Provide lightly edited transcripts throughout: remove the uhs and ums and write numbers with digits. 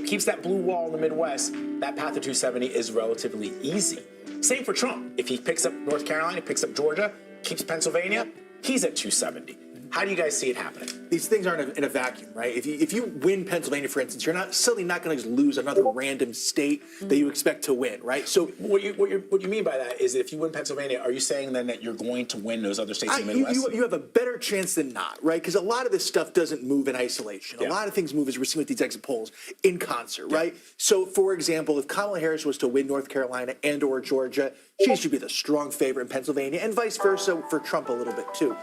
keeps that blue wall in the Midwest, that path to 270 is relatively easy. Same for Trump. If he picks up North Carolina, picks up Georgia, keeps Pennsylvania, he's at 270. How do you guys see it happening? These things aren't in a vacuum, right? If you win Pennsylvania, for instance, you're not suddenly not going to just lose another random state that you expect to win, right? So what you mean by that is that if you win Pennsylvania, are you saying then that you're going to win those other states in the Midwest? You have a better chance than not, right? Because a lot of this stuff doesn't move in isolation. A lot of things move, as we're seeing with these exit polls, in concert, right? So, for example, if Kamala Harris was to win North Carolina and or Georgia, she should be the strong favorite in Pennsylvania, and vice versa for Trump a little bit too.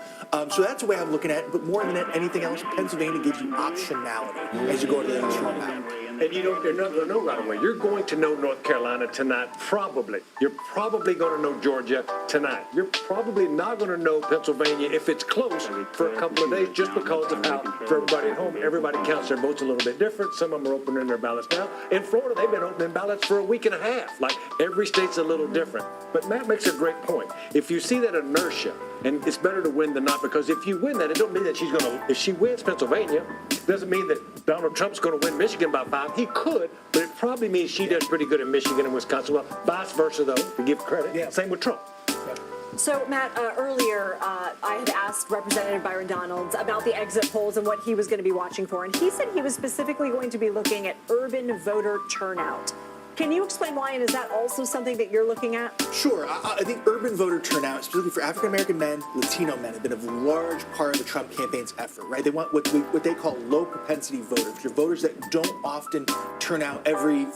So that's the way I'm looking at it. But more than anything else, Pennsylvania gives you optionality as you go to the next round. And you don't, you're not going to know right away. You're going to know North Carolina tonight, probably. You're probably going to know Georgia tonight. You're probably not going to know Pennsylvania if it's close for a couple of days, just because of how, for everybody at home, everybody counts their votes a little bit different. Some of them are opening their ballots now. In Florida, they've been opening ballots for a week and a half. Like, every state's a little different. But Matt makes a great point. If you see that inertia, and it's better to win than not, because if you win that, it don't mean that she's going to, if she wins Pennsylvania, doesn't mean that Donald Trump's going to win Michigan by 5. He could, but it probably means she does pretty good in Michigan and Wisconsin. Well, vice versa, though, to give credit. Yeah. Same with Trump. So, Matt, earlier I had asked Representative Byron Donalds about the exit polls and what he was going to be watching for, and he said he was specifically going to be looking at urban voter turnout. Can you explain why, and is that also something that you're looking at? Sure. I think urban voter turnout, specifically for African-American men, Latino men, have been a large part of the Trump campaign's effort, right? They want what they call low-propensity voters, which are voters that don't often turn out every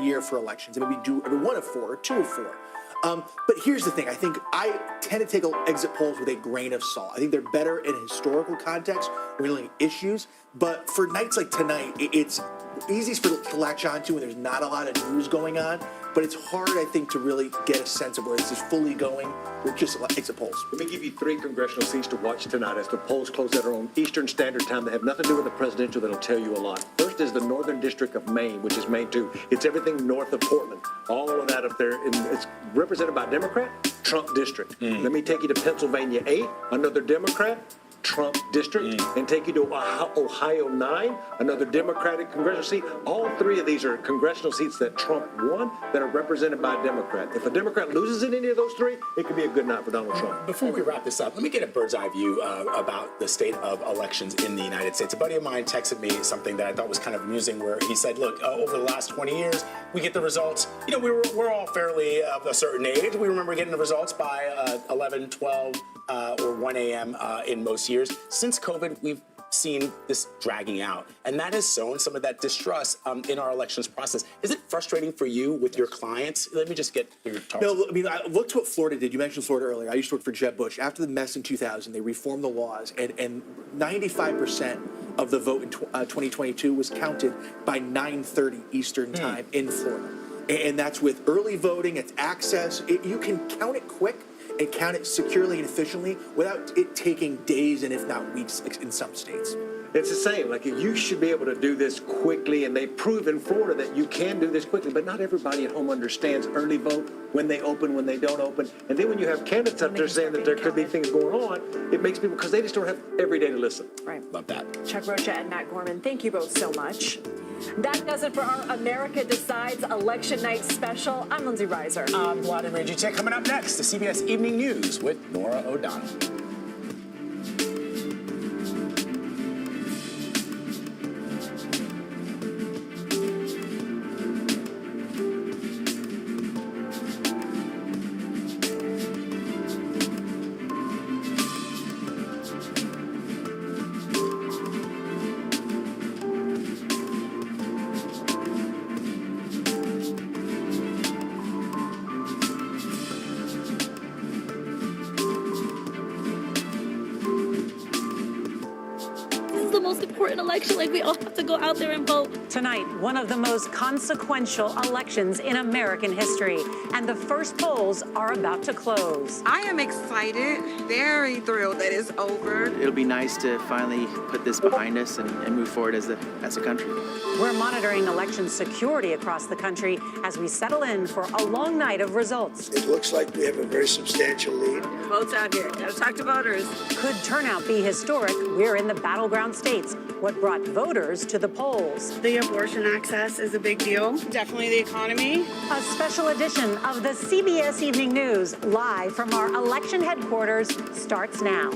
year for elections. They maybe do every 1 of 4 or 2 of 4. But here's the thing. I think I tend to take exit polls with a grain of salt. I think they're better in a historical context, really issues. But for nights like tonight, it's easiest to latch onto when there's not a lot of news going on. But it's hard, I think, to really get a sense of where this is fully going with just exit polls. Let me give you 3 congressional seats to watch tonight as the polls close that are on Eastern Standard Time that have nothing to do with the presidential that'll tell you a lot. First is the Northern District of Maine, which is Maine 2. It's everything north of Portland. All of that up there. It's represented by Democrat, Trump district. Let me take you to Pennsylvania 8, another Democrat, Trump district, and take you to Ohio 9, another Democratic congressional seat. All 3 of these are congressional seats that Trump won that are represented by a Democrat. If a Democrat loses in any of those 3, it could be a good night for Donald Trump. Before we wrap this up, let me get a bird's eye view about the state of elections in the United States. A buddy of mine texted me something that I thought was kind of amusing, where he said, look, over the last 20 years, we get the results. You know, we're all fairly of a certain age. We remember getting the results by 11, 12, or 1 a.m. In most years. Since COVID, we've seen this dragging out, and that has sown some of that distrust in our elections process. Is it frustrating for you with your clients? Let me just get your thoughts. No, I mean, look to what Florida did. You mentioned Florida earlier. I used to work for Jeb Bush. After the mess in 2000, they reformed the laws, and 95% of the vote in 2022 was counted by 9:30 Eastern time in Florida. And that's with early voting, it's access. You can count it quick and count it securely and efficiently without it taking days and if not weeks in some states. It's the same. Like, you should be able to do this quickly, and they prove in Florida that you can do this quickly, but not everybody at home understands early vote, when they open, when they don't open. And then when you have candidates up there saying that there could be things going on, it makes people, because they just don't have every day to listen. Right. Love that. Chuck Rocha and Matt Gorman, thank you both so much. That does it for our America Decides Election Night special. I'm Lindsay Reiser. I'm Vladimir G. Coming up next, the CBS Evening News with Nora O'Donnell. Election, like we all have to go out there and vote. Tonight, one of the most consequential elections in American history, and the first polls are about to close. I am excited, very thrilled that it's over. It'll be nice to finally put this behind us and move forward as a country. We're monitoring election security across the country as we settle in for a long night of results. It looks like we have a very substantial lead. Votes out here. Gotta talk to voters. Could turnout be historic? We're in the battleground states states. What brought voters to the polls? The abortion access is a big deal. Definitely the economy. A special edition of the CBS Evening News, live from our election headquarters, starts now.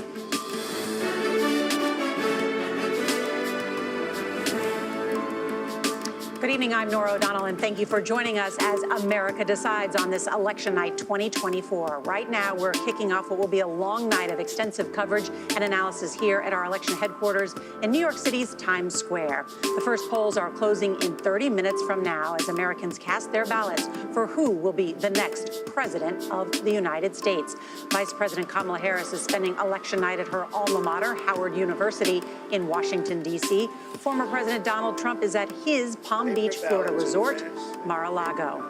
Good evening, I'm Norah O'Donnell, and thank you for joining us as America decides on this election night 2024. Right now, we're kicking off what will be a long night of extensive coverage and analysis here at our election headquarters in New York City's Times Square. The first polls are closing in 30 minutes from now as Americans cast their ballots for who will be the next president of the United States. Vice President Kamala Harris is spending election night at her alma mater, Howard University in Washington, D.C. Former President Donald Trump is at his Palm Beach, Florida resort, Mar-a-Lago.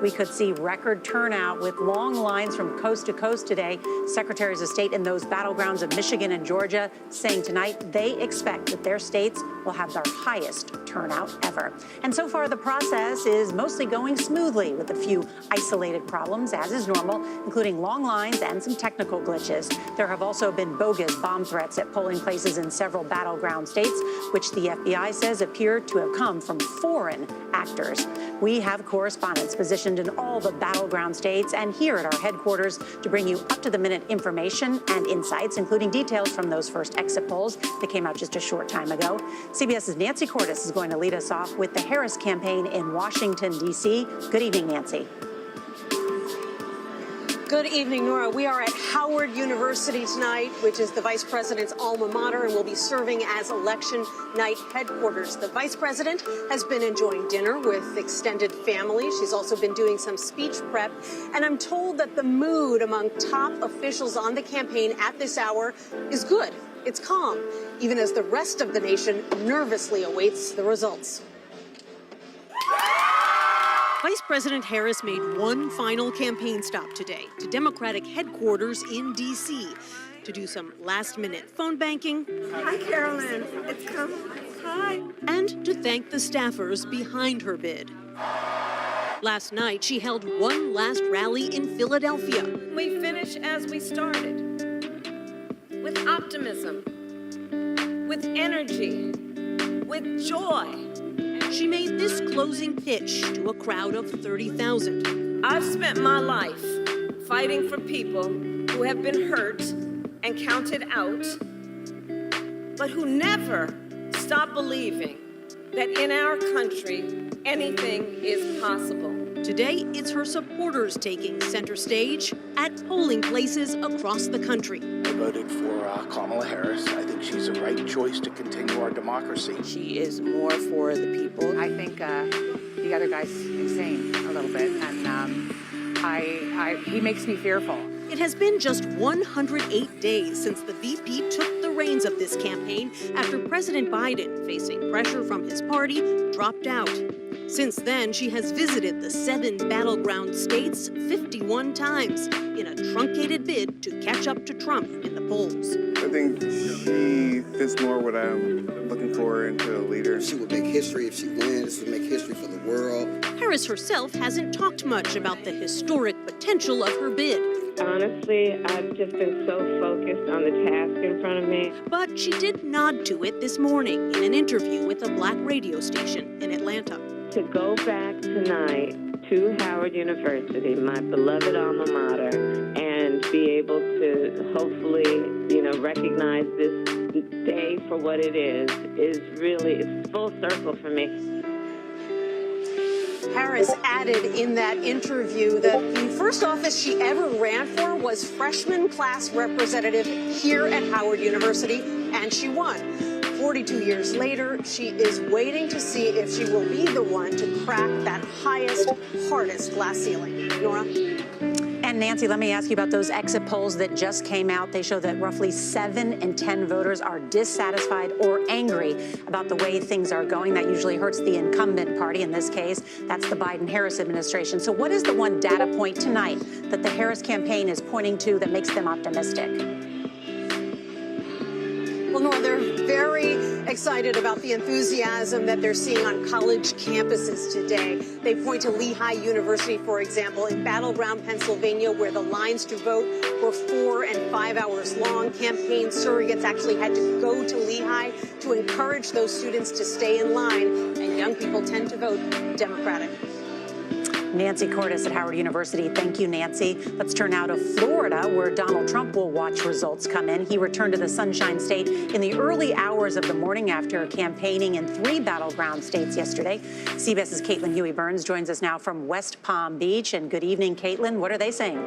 We could see record turnout with long lines from coast to coast today. Secretaries of State in those battlegrounds of Michigan and Georgia saying tonight they expect that their states will have their highest turnout ever. And so far, the process is mostly going smoothly with a few isolated problems, as is normal, including long lines and some technical glitches. There have also been bogus bomb threats at polling places in several battleground states, which the FBI says appear to have come from foreign actors. We have correspondents positioned in all the battleground states and here at our headquarters to bring you up-to-the-minute information and insights, including details from those first exit polls that came out just a short time ago. CBS's Nancy Cordes is going to lead us off with the Harris campaign in Washington, D.C. Good evening, Nancy. Good evening, Nora. We are at Howard University tonight, which is the vice president's alma mater, and will be serving as election night headquarters. The vice president has been enjoying dinner with extended family. She's also been doing some speech prep. And I'm told that the mood among top officials on the campaign at this hour is good. It's calm, even as the rest of the nation nervously awaits the results. Vice President Harris made one final campaign stop today to Democratic headquarters in D.C. to do some last-minute phone banking. Hi, Carolyn. It's coming. Hi. And to thank the staffers behind her bid. Last night, she held one last rally in Philadelphia. We finish as we started, with optimism, with energy, with joy. She made this closing pitch to a crowd of 30,000. I've spent my life fighting for people who have been hurt and counted out, but who never stop believing that in our country, anything is possible. Today, it's her supporters taking center stage at polling places across the country. I voted for Kamala Harris. I think she's the right choice to continue our democracy. She is more for the people. I think the other guy's insane a little bit, and he makes me fearful. It has been just 108 days since the VP took the reins of this campaign after President Biden, facing pressure from his party, dropped out. Since then, she has visited the 7 battleground states 51 times in a truncated bid to catch up to Trump in the polls. I think she fits more what I'm looking for into a leader. She would make history if she wins. She would make history for the world. Harris herself hasn't talked much about the historic potential of her bid. Honestly, I've just been so focused on the task in front of me. But she did nod to it this morning in an interview with a black radio station in Atlanta. To go back tonight to Howard University, my beloved alma mater, and be able to hopefully, recognize this day for what it is really, it's full circle for me. Harris added in that interview that the first office she ever ran for was freshman class representative here at Howard University, and she won. 42 years later, she is waiting to see if she will be the one to crack that highest, hardest glass ceiling. Nora? And Nancy, let me ask you about those exit polls that just came out. They show that roughly 7 in 10 voters are dissatisfied or angry about the way things are going. That usually hurts the incumbent party. In this case, that's the Biden-Harris administration. So what is the one data point tonight that the Harris campaign is pointing to that makes them optimistic? Well, Well, Nora, they're very excited about the enthusiasm that they're seeing on college campuses today. They point to Lehigh University, for example, in battleground Pennsylvania, where the lines to vote were 4 and 5 hours long. Campaign surrogates actually had to go to Lehigh to encourage those students to stay in line, and young people tend to vote Democratic. Nancy Cordes at Howard University. Thank you, Nancy. Let's turn now to Florida, where Donald Trump will watch results come in. He returned to the Sunshine State in the early hours of the morning after campaigning in 3 battleground states yesterday. CBS's Caitlin Huey-Burns joins us now from West Palm Beach. And good evening, Caitlin. What are they saying?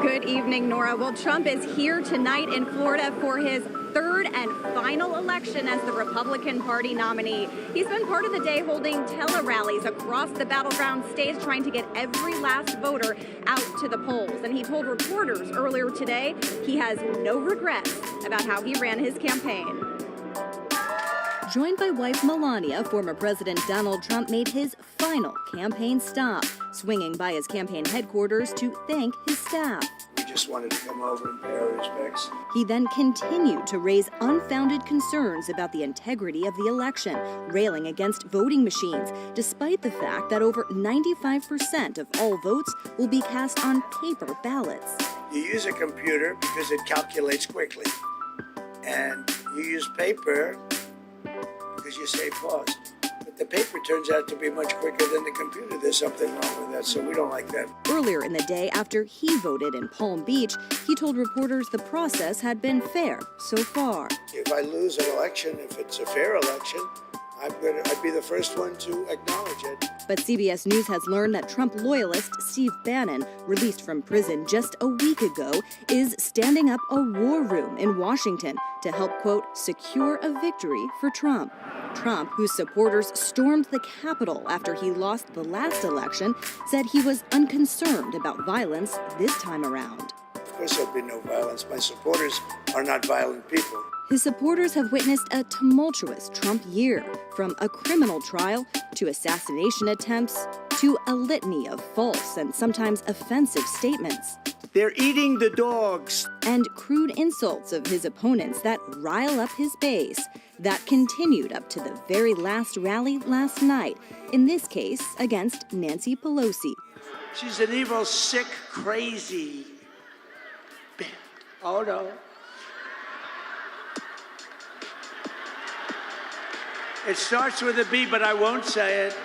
Good evening, Nora. Well, Trump is here tonight in Florida for his third and final election as the Republican Party nominee. He's been part of the day holding tele-rallies across the battleground states, trying to get every last voter out to the polls. And he told reporters earlier today he has no regrets about how he ran his campaign. Joined by wife Melania, former President Donald Trump made his final campaign stop, swinging by his campaign headquarters to thank his staff. We just wanted to come over and pay our respects. He then continued to raise unfounded concerns about the integrity of the election, railing against voting machines, despite the fact that over 95% of all votes will be cast on paper ballots. You use a computer because it calculates quickly. And you use paper because you save cost. But the paper turns out to be much quicker than the computer. There's something wrong with that, so we don't like that. Earlier in the day, after he voted in Palm Beach, he told reporters the process had been fair so far. If I lose an election, if it's a fair election, I'd be the first one to acknowledge it. But CBS News has learned that Trump loyalist Steve Bannon, released from prison just a week ago, is standing up a war room in Washington to help, quote, secure a victory for Trump. Trump, whose supporters stormed the Capitol after he lost the last election, said he was unconcerned about violence this time around. Of course there'll be no violence. My supporters are not violent people. His supporters have witnessed a tumultuous Trump year, from a criminal trial to assassination attempts to a litany of false and sometimes offensive statements. They're eating the dogs. And crude insults of his opponents that rile up his base. That continued up to the very last rally last night, in this case against Nancy Pelosi. She's an evil, sick, crazy bitch. Oh, no. It starts with a B, but I won't say it.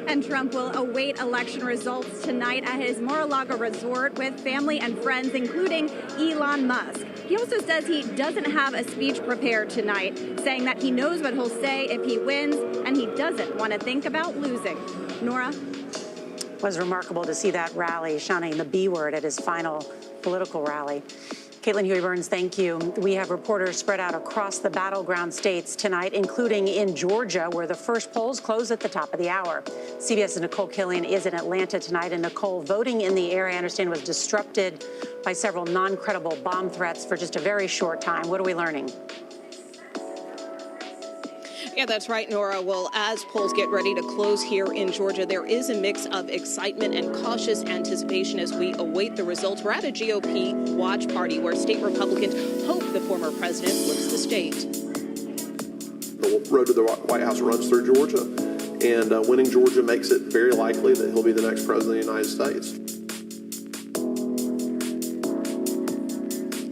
And Trump will await election results tonight at his Mar-a-Lago resort with family and friends, including Elon Musk. He also says he doesn't have a speech prepared tonight, saying that he knows what he'll say if he wins, and he doesn't want to think about losing. Nora? It was remarkable to see that rally, shouting the B word at his final political rally. Caitlin Huey-Burns, thank you. We have reporters spread out across the battleground states tonight, including in Georgia, where the first polls close at the top of the hour. CBS's Nicole Killian is in Atlanta tonight. And Nicole, voting in the area, I understand, was disrupted by several non-credible bomb threats for just a very short time. What are we learning? Yeah, that's right, Nora. Well, as polls get ready to close here in Georgia, there is a mix of excitement and cautious anticipation as we await the results. We're at a GOP watch party where state Republicans hope the former president flips the state. The road to the White House runs through Georgia, and winning Georgia makes it very likely that he'll be the next president of the United States.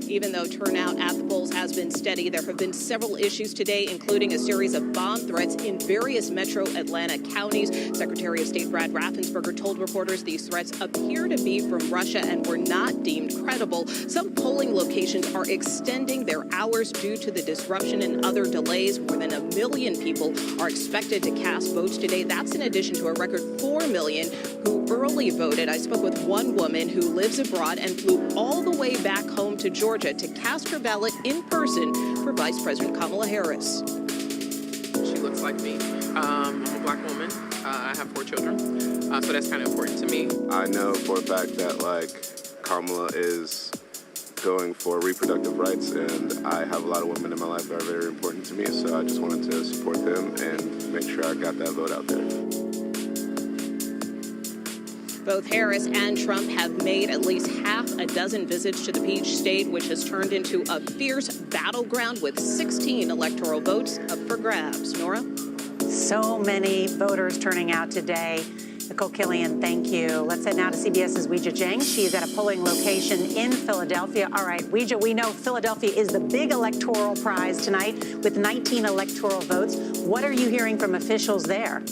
Even though turnout at the polls has been steady, there have been several issues today, including a series of bomb threats in various metro Atlanta counties. Secretary of State Brad Raffensperger told reporters these threats appear to be from Russia and were not deemed credible. Some polling locations are extending their hours due to the disruption and other delays. More than 1 million people are expected to cast votes today. That's in addition to a record 4 million who early voted. I spoke with one woman who lives abroad and flew all the way back home to Georgia to cast her ballot in person for Vice President Kamala Harris. She looks like me. I'm a black woman. I have 4 children, so that's kind of important to me. I know for a fact that Kamala is going for reproductive rights, and I have a lot of women in my life that are very important to me, so I just wanted to support them and make sure I got that vote out there. Both Harris and Trump have made at least half a dozen visits to the Peach State, which has turned into a fierce battleground with 16 electoral votes up for grabs. Nora? So many voters turning out today. Nicole Killian, thank you. Let's head now to CBS's Weijia Jiang. She is at a polling location in Philadelphia. All right, Weijia, we know Philadelphia is the big electoral prize tonight with 19 electoral votes. What are you hearing from officials there?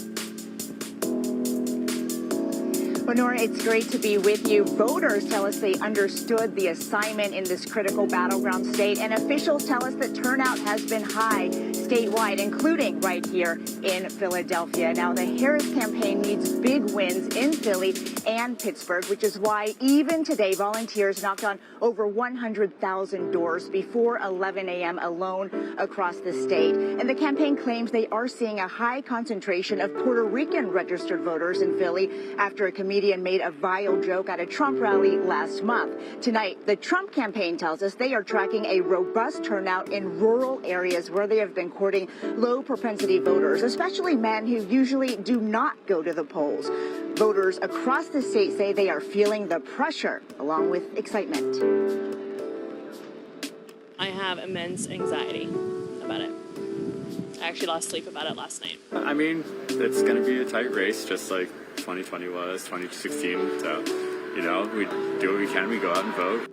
Well, Nora, it's great to be with you. Voters tell us they understood the assignment in this critical battleground state, and officials tell us that turnout has been high statewide, including right here in Philadelphia. Now, the Harris campaign needs big wins in Philly and Pittsburgh, which is why even today volunteers knocked on over 100,000 doors before 11 a.m. alone across the state. And the campaign claims they are seeing a high concentration of Puerto Rican registered voters in Philly after a comedian made a vile joke at a Trump rally last month. Tonight, the Trump campaign tells us they are tracking a robust turnout in rural areas where they have been courting low propensity voters, especially men who usually do not go to the polls. Voters across the state say they are feeling the pressure along with excitement. I have immense anxiety about it. I actually lost sleep about it last night. I mean, it's going to be a tight race, just like 2020 was, 2016. So, you know, we do what we can. We go out and vote.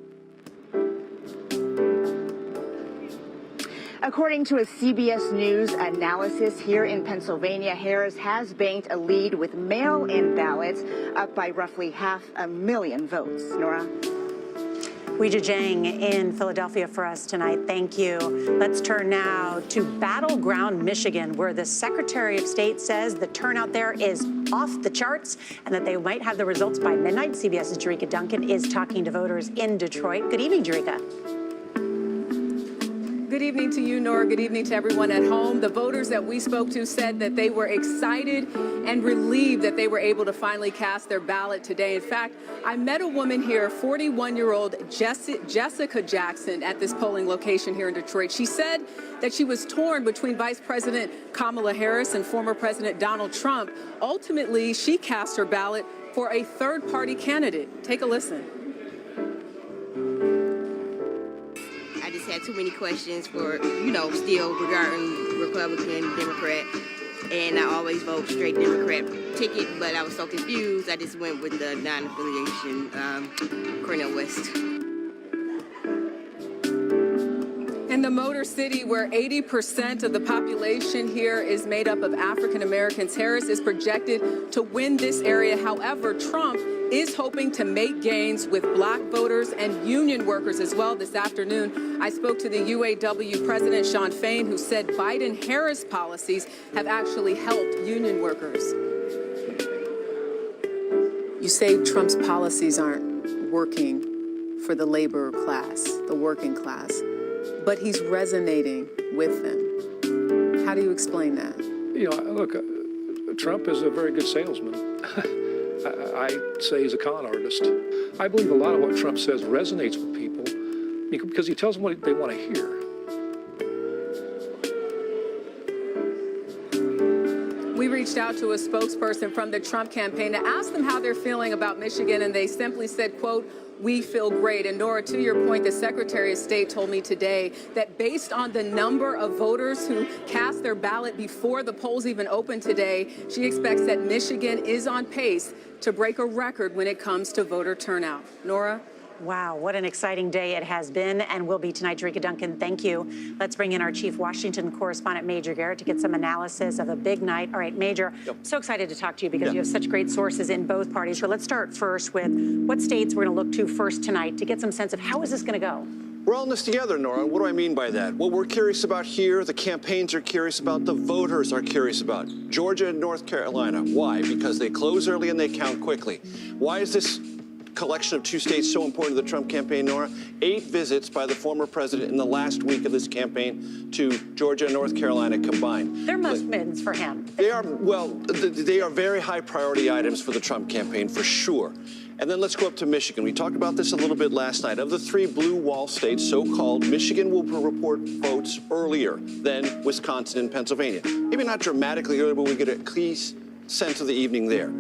According to a CBS News analysis here in Pennsylvania, Harris has banked a lead with mail-in ballots up by roughly 500,000 votes. Nora? Weijia Jiang in Philadelphia for us tonight. Thank you. Let's turn now to Battleground, Michigan, where the Secretary of State says the turnout there is off the charts and that they might have the results by midnight. CBS's Jerika Duncan is talking to voters in Detroit. Good evening, Jerika. Good evening to you, Nora. Good evening to everyone at home. The voters that we spoke to said that they were excited and relieved that they were able to finally cast their ballot today. In fact, I met a woman here, 41-year-old Jessica Jackson, at this polling location here in Detroit. She said that she was torn between Vice President Kamala Harris and former President Donald Trump. Ultimately, she cast her ballot for a third-party candidate. Take a listen. Had too many questions for, still regarding Republican, Democrat, and I always vote straight Democrat ticket, but I was so confused, I just went with the non-affiliation, Cornel West. In the Motor City, where 80% of the population here is made up of African Americans, Harris is projected to win this area. However, Trump is hoping to make gains with black voters and union workers as well. This afternoon, I spoke to the UAW president, Shawn Fain, who said Biden-Harris policies have actually helped union workers. You say Trump's policies aren't working for the labor class, the working class, but he's resonating with them. How do you explain that? Look, Trump is a very good salesman. I say he's a con artist. I believe a lot of what Trump says resonates with people because he tells them what they want to hear. We reached out to a spokesperson from the Trump campaign to ask them how they're feeling about Michigan, and they simply said, quote, "We feel great." And Nora, to your point, the Secretary of State told me today that based on the number of voters who cast their ballot before the polls even opened today, she expects that Michigan is on pace to break a record when it comes to voter turnout. Nora? Wow, what an exciting day it has been and will be tonight. Jerika Duncan, thank you. Let's bring in our chief Washington correspondent, Major Garrett, to get some analysis of a big night. All right, Major, so excited to talk to you because you have such great sources in both parties. So let's start first with what states we're going to look to first tonight to get some sense of how is this going to go? We're all in this together, Nora. What do I mean by that? What we're curious about here, the campaigns are curious about, the voters are curious about. Georgia and North Carolina. Why? Because they close early and they count quickly. Why is this collection of two states so important to the Trump campaign, Nora? 8 visits by the former president in the last week of this campaign to Georgia and North Carolina combined. They're must-wins for him. They are, well, they are very high priority items for the Trump campaign, for sure. And then let's go up to Michigan. We talked about this a little bit last night. Of the 3 blue wall states, so-called, Michigan will report votes earlier than Wisconsin and Pennsylvania. Maybe not dramatically earlier, but we get a clear sense of the evening there.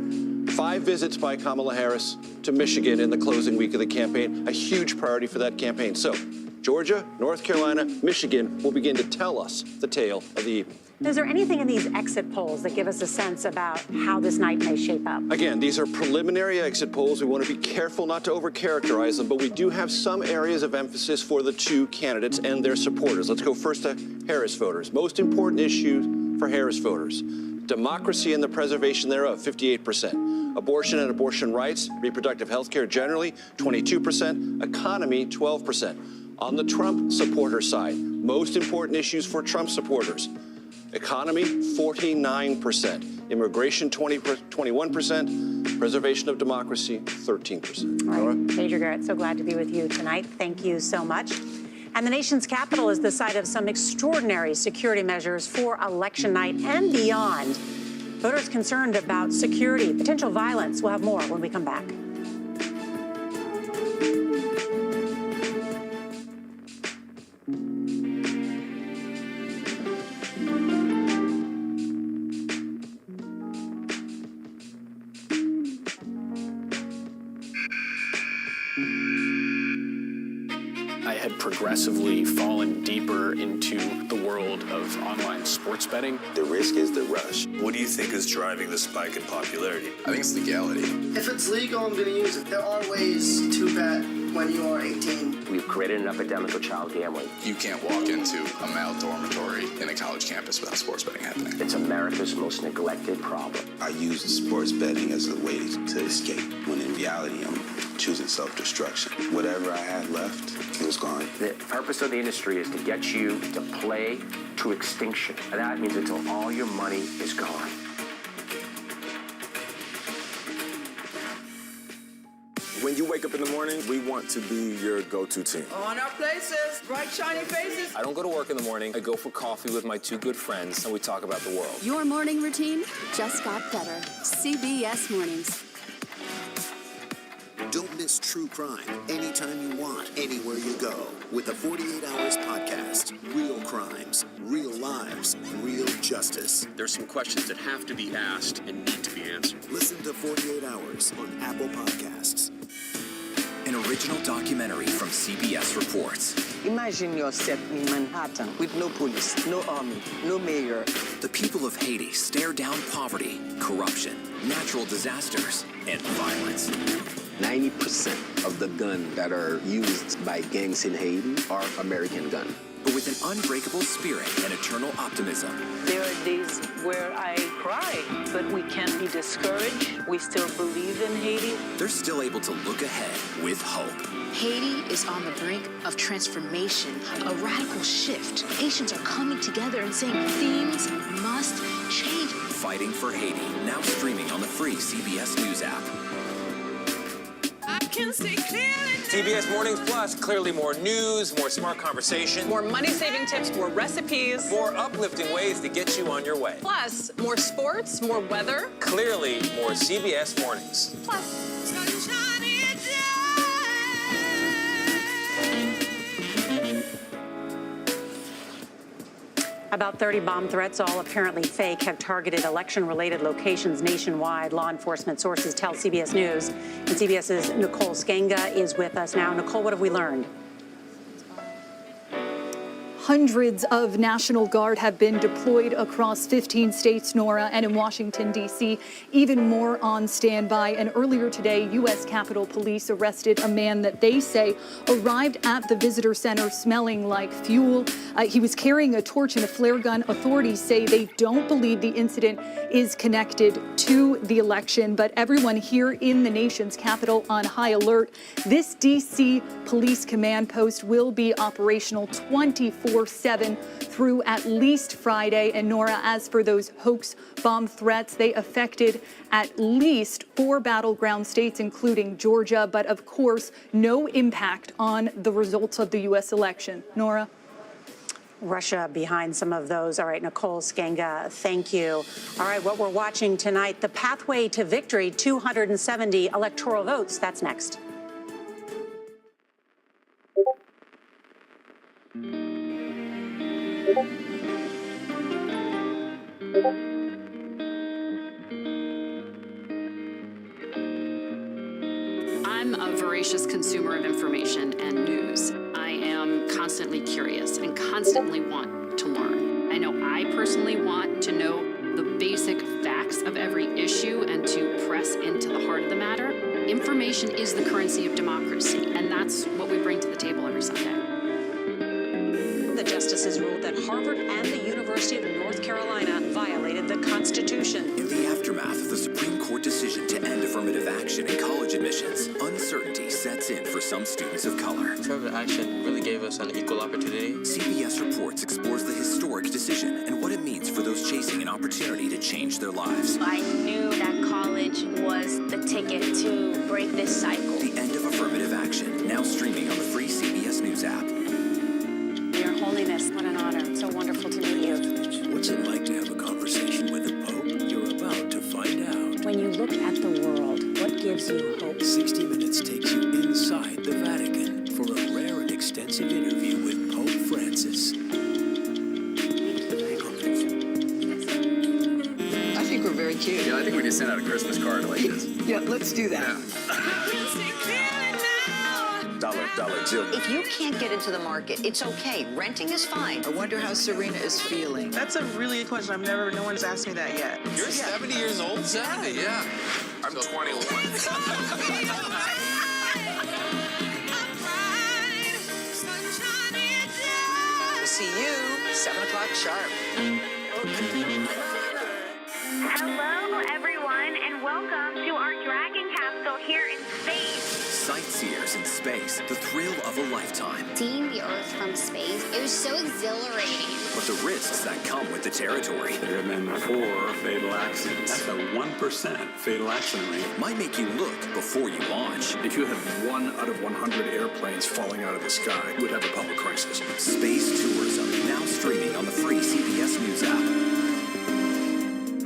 5 visits by Kamala Harris to Michigan in the closing week of the campaign, a huge priority for that campaign. So, Georgia, North Carolina, Michigan will begin to tell us the tale of the evening. Is there anything in these exit polls that give us a sense about how this night may shape up? Again, these are preliminary exit polls. We want to be careful not to overcharacterize them, but we do have some areas of emphasis for the two candidates and their supporters. Let's go first to Harris voters. Most important issue for Harris voters: democracy and the preservation thereof, 58%. Abortion and abortion rights, reproductive health care generally, 22%. Economy, 12%. On the Trump supporter side, most important issues for Trump supporters: economy, 49%. Immigration, 21%. Preservation of democracy, 13%. All right, Major Garrett, so glad to be with you tonight. Thank you so much. And the nation's capital is the site of some extraordinary security measures for election night and beyond. Voters concerned about security, potential violence. We'll have more when we come back. I had progressively fallen deeper into the world of online sports betting. The risk is the rush. What do you think is driving the spike in popularity? I think it's legality. If it's legal, I'm going to use it. There are ways to bet when you are 18. We've created an epidemic of child gambling. You can't walk into a male dormitory in a college campus without sports betting happening. It's America's most neglected problem. I use sports betting as a way to escape, when in reality, I'm choosing self-destruction. Whatever I had left, it was gone. The purpose of the industry is to get you to play to extinction. And that means until all your money is gone. When you wake up in the morning, we want to be your go-to team. On our places, bright, shiny faces. I don't go to work in the morning. I go for coffee with my two good friends, and we talk about the world. Your morning routine just got better. CBS Mornings. Don't miss true crime anytime you want, anywhere you go. With the 48 Hours podcast. Real crimes, real lives, real justice. There's some questions that have to be asked and need to be answered. Listen to 48 Hours on Apple Podcasts. An original documentary from CBS Reports. Imagine yourself in Manhattan with no police, no army, no mayor. The people of Haiti stare down poverty, corruption, natural disasters, and violence. 90% of the guns that are used by gangs in Haiti are American guns. But with an unbreakable spirit and eternal optimism. There are days where I cry, but we can't be discouraged. We still believe in Haiti. They're still able to look ahead with hope. Haiti is on the brink of transformation, a radical shift. Nations are coming together and saying things must change. Fighting for Haiti, now streaming on the free CBS News app. Can see clearly. CBS Mornings Plus, clearly more news, more smart conversation. More money-saving tips, more recipes. More uplifting ways to get you on your way. Plus, more sports, more weather. Clearly, more CBS Mornings. Plus, About 30 bomb threats, all apparently fake, have targeted election-related locations nationwide. Law enforcement sources tell CBS News. And CBS's Nicole Sganga is with us now. Nicole, what have we learned? Hundreds of National Guard have been deployed across 15 states, Nora, and in Washington, D.C., even more on standby. And earlier today, U.S. Capitol Police arrested a man that they say arrived at the visitor center smelling like fuel. He was carrying a torch and a flare gun. Authorities say they don't believe the incident is connected to the election, but everyone here in the nation's capital on high alert. This D.C. Police Command Post will be operational 24/7 through at least Friday. And Nora, as for those hoax bomb threats, they affected at least 4 battleground states, including Georgia, but of course, no impact on the results of the U.S. election. Nora? Russia behind some of those. All right, Nicole Sganga, thank you. All right, what we're watching tonight, the pathway to victory, 270 electoral votes. That's next. I'm a voracious consumer of information and news. I am constantly curious and constantly want to learn. I know I personally want to know the basic facts of every issue and to press into the heart of the matter. Information is the currency of democracy, and that's what we bring to the table every Sunday. The justices ruled that Harvard and the University of North Carolina violated the Constitution. In the aftermath of the Supreme Court decision to end affirmative action in college admissions, uncertainty sets in for some students of color. Affirmative action really gave us an equal opportunity. CBS Reports explores the historic decision and what it means for those chasing an opportunity to change their lives. I knew that college was the ticket to break this cycle. The end of affirmative action, now streaming on the free CBS News app. Your Holiness, what an honor. It's so wonderful to meet you. What's it like to have a conversation with the Pope? You're about to find out. When you look at the world, what gives you hope? 60 Minutes takes you inside the Vatican for a rare and extensive interview with Pope Francis. I think we're very cute. Yeah, I think we need to send out a Christmas card like this. Yeah, let's do that. Dollar Jill. If you can't get into the market, it's okay. Renting is fine. I wonder how Serena is feeling. That's a really good question. No one's asked me that yet. You're 70 years old? 70, yeah. I'm 21. We'll see you 7 o'clock sharp. Hello, everyone, and welcome to our Dragon capsule here in space. Sightseers in space, the thrill of a lifetime. Seeing the Earth from space, it was so exhilarating. But the risks that come with the territory. There have been 4 fatal accidents. That's a 1% fatal accident rate. Might make you look before you launch. If you had 1 out of 100 airplanes falling out of the sky, you would have a public crisis. Space tourism, now streaming on the free CBS News app.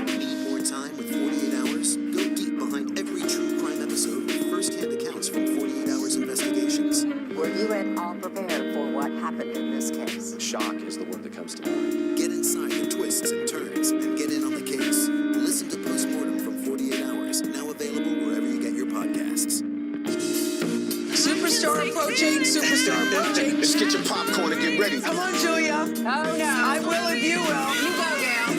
Need more time with 48 Hours? Go deep behind every true crime episode with first-hand accounts from 48 Hours investigations. Were you at all prepared for what happened in this case? Shock is the word that comes to mind. Get inside the twists and turns and get in on the case. Listen to Postmortem from 48 Hours, now available wherever you get your podcasts. Superstar approaching, superstar approaching. Let's get your popcorn and get ready. Come on, Julia. Oh, no. I will if you will. You go, gal.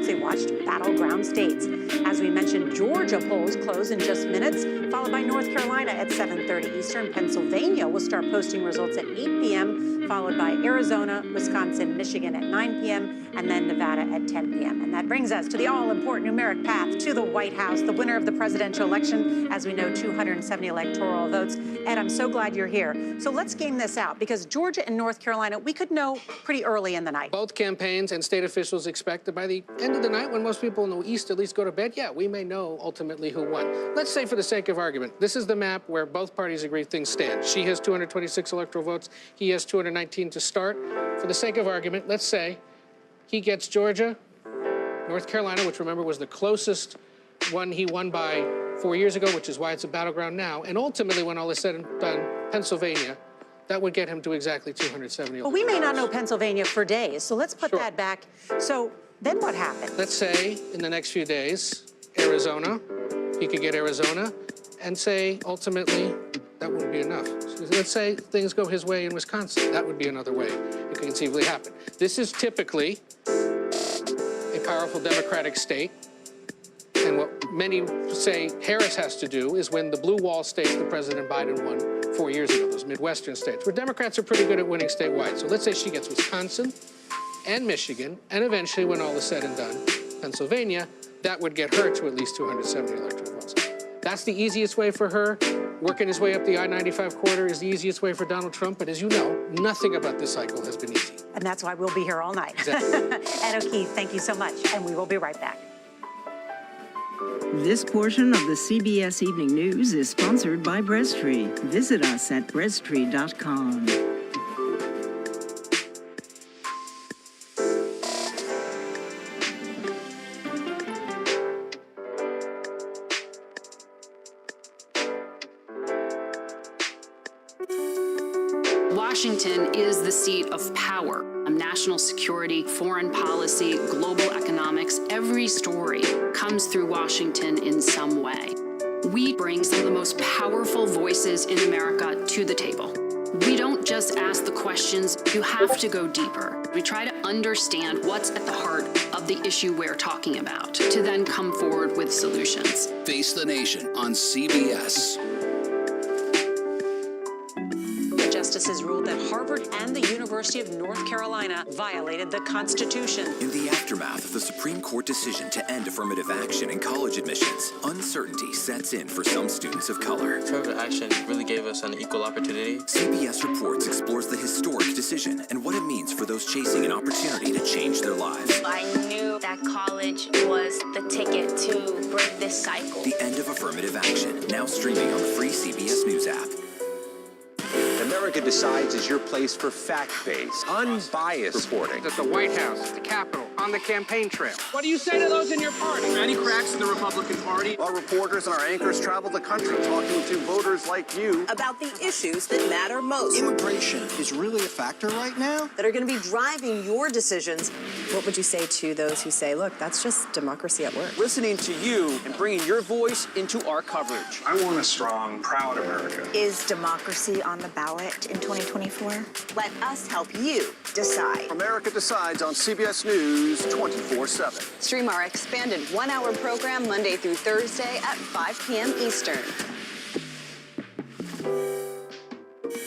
They watched battleground states. As we mentioned, Georgia polls close in just minutes, followed by North Carolina at 7:30 Eastern. Pennsylvania will start posting results at 8 p.m., followed by Arizona, Wisconsin, Michigan at 9 p.m., and then Nevada at 10 p.m. And that brings us to the all-important numeric path to the White House, the winner of the presidential election. As we know, 270 electoral votes. Ed, I'm so glad you're here. So let's game this out, because Georgia and North Carolina, we could know pretty early in the night. Both campaigns and state officials expect that by the end of the night, when most people in the East at least go to bed, yeah, we may know ultimately who won. Let's say, for the sake of argument, this is the map where both parties agree things stand. She has 226 electoral votes. He has 219 to start. For the sake of argument, let's say he gets Georgia, North Carolina, which, remember, was the closest one he won by 4 years ago, which is why it's a battleground now. And ultimately, when all is said and done, Pennsylvania, that would get him to exactly 270. But we may not know Pennsylvania for days, so let's put that back. So then what happens? Let's say in the next few days, Arizona, he could get Arizona, and say ultimately that wouldn't be enough. So let's say things go his way in Wisconsin. That would be another way it could conceivably happen. This is typically a powerful Democratic state. And what many say Harris has to do is win the blue wall states that President Biden won 4 years ago, those Midwestern states, where Democrats are pretty good at winning statewide. So let's say she gets Wisconsin and Michigan, and eventually, when all is said and done, Pennsylvania, that would get her to at least 270 electoral votes. That's the easiest way for her. Working his way up the I-95 corridor is the easiest way for Donald Trump. But as you know, nothing about this cycle has been easy. And that's why we'll be here all night. Exactly. Ed O'Keefe, thank you so much, and we will be right back. This portion of the CBS Evening News is sponsored by Breasttree. Visit us at breasttree.com. Washington is the seat of power. national security, foreign policy, global economics, every story comes through Washington in some way. We bring some of the most powerful voices in America to the table. We don't just ask the questions, you have to go deeper. We try to understand what's at the heart of the issue we're talking about, to then come forward with solutions. Face the Nation on CBS. Justices ruled that Harvard and the University of North Carolina violated the Constitution. In the aftermath of the Supreme Court decision to end affirmative action in college admissions, uncertainty sets in for some students of color. Affirmative action really gave us an equal opportunity. CBS Reports explores the historic decision and what it means for those chasing an opportunity to change their lives. I knew that college was the ticket to break this cycle. The end of affirmative action, now streaming on the free CBS News app. America Decides is your place for fact-based, unbiased reporting. At the White House, at the Capitol, on the campaign trail. What do you say to those in your party? Any cracks in the Republican Party? Our reporters and our anchors travel the country talking to voters like you about the issues that matter most. Immigration is really a factor right now? That are going to be driving your decisions. What would you say to those who say, look, that's just democracy at work? Listening to you and bringing your voice into our coverage. I want a strong, proud America. Is democracy on the ballot in 2024? Let us help you decide. America Decides on CBS News 24/7. Stream our expanded one-hour program Monday through Thursday at 5 p.m. Eastern.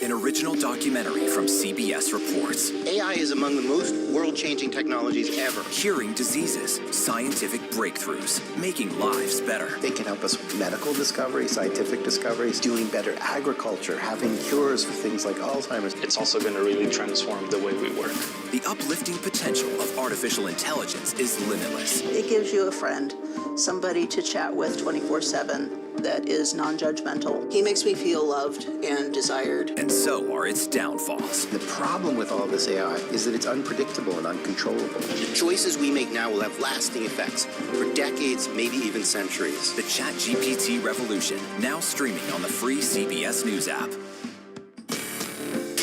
An original documentary from CBS Reports. AI is among the most world-changing technologies ever. Curing diseases, scientific breakthroughs, making lives better. They can help us with medical discoveries, scientific discoveries, doing better agriculture, having cures for things like Alzheimer's. It's also going to really transform the way we work. The uplifting potential of artificial intelligence is limitless. It gives you a friend, somebody to chat with 24/7. That is non-judgmental. He makes me feel loved and desired. And so are its downfalls. The problem with all this AI is that it's unpredictable and uncontrollable. The choices we make now will have lasting effects for decades, maybe even centuries. The ChatGPT revolution, now streaming on the free CBS News app.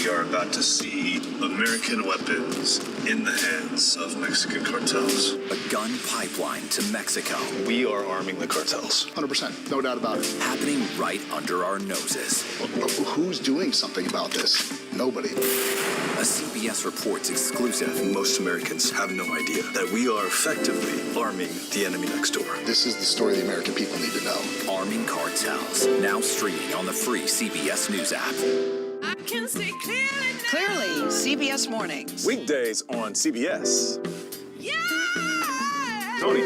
We are about to see American weapons in the hands of Mexican cartels. A gun pipeline to Mexico. We are arming the cartels. 100%, no doubt about it. Happening right under our noses. Who's doing something about this? Nobody. A CBS Reports exclusive. Most Americans have no idea that we are effectively arming the enemy next door. This is the story the American people need to know. Arming cartels. Now streaming on the free CBS News app. I can see clearly, CBS Mornings. Weekdays on CBS. Yeah! Tony,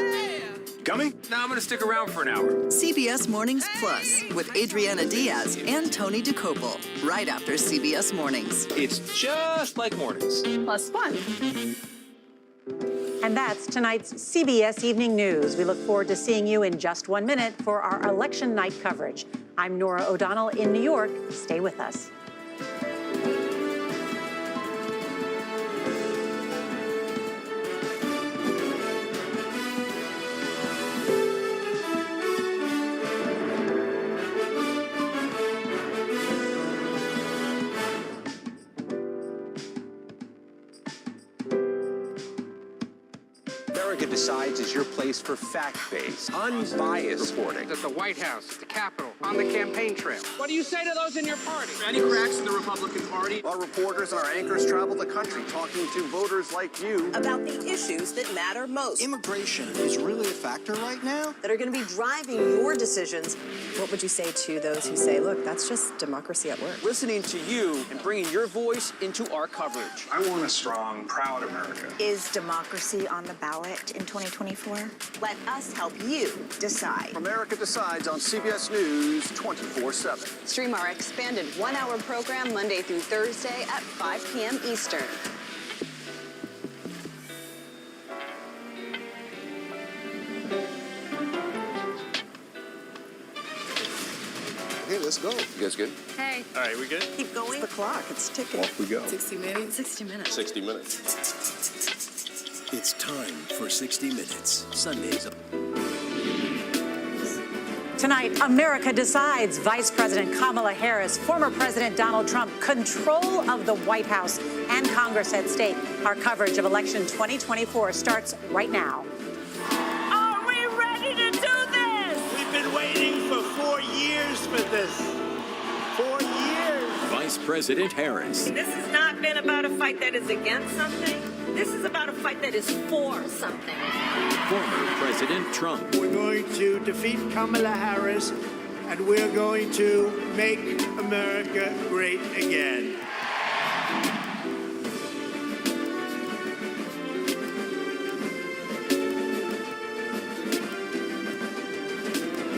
coming? No, I'm going to stick around for an hour. CBS Mornings Plus with Adriana Diaz and Tony DeCopel. Right after CBS Mornings. It's just like mornings. Plus fun. And that's tonight's CBS Evening News. We look forward to seeing you in just 1 minute for our election night coverage. I'm Norah O'Donnell in New York. Stay with us. America Decides is your place for fact-based, unbiased reporting. At the White House, at the Capitol, on the campaign trail. What do you say to those in your party? Any cracks in the Republican Party? Our reporters and our anchors travel the country talking to voters like you about the issues that matter most. Immigration is really a factor right now? That are going to be driving your decisions. What would you say to those who say, look, that's just democracy at work? Listening to you and bringing your voice into our coverage. I want a strong, proud America. Is democracy on the ballot in 2024? Let us help you decide. America Decides on CBS News 24/7. Stream our expanded one-hour program Monday through Thursday at 5 p.m. Eastern. Okay, let's go. You guys good? Hey. All right, we good? Keep going. The clock, it's ticking. Off we go. 60 minutes. 60 minutes. 60 minutes. It's time for 60 Minutes, Sundays. Tonight, America Decides. Vice President President Kamala Harris, former President Donald Trump, control of the White House and Congress at stake. Our coverage of election 2024 starts right now. Are we ready to do this? We've been waiting for 4 years for this. 4 years. Vice President Harris. This has not been about a fight that is against something. This is about a fight that is for something. Former President Trump. We're going to defeat Kamala Harris, and we're going to make America great again.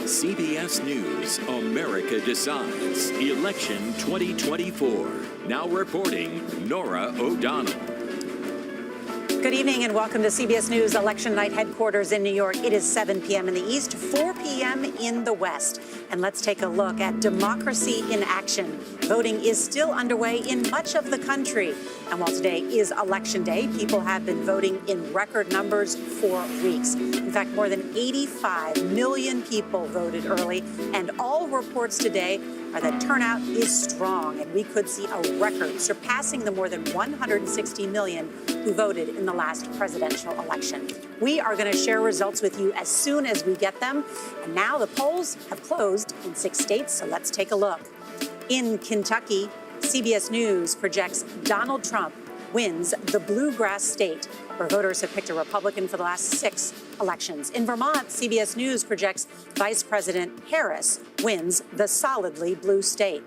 CBS News, America Decides, Election 2024. Now reporting, Norah O'Donnell. Good evening and welcome to CBS News Election Night headquarters in New York. It is 7 p.m. in the East, 4 p.m. in the West. And let's take a look at democracy in action. Voting is still underway in much of the country. And while today is Election Day, people have been voting in record numbers for weeks. In fact, more than 85 million people voted early. And all reports today are that turnout is strong, and we could see a record surpassing the more than 160 million who voted in the last presidential election. We are going to share results with you as soon as we get them. And now the polls have closed in 6 states, so let's take a look. In Kentucky, CBS News projects Donald Trump wins the bluegrass state, where voters have picked a Republican for the last 6 elections. In Vermont, CBS News projects Vice President Harris wins the solidly blue state.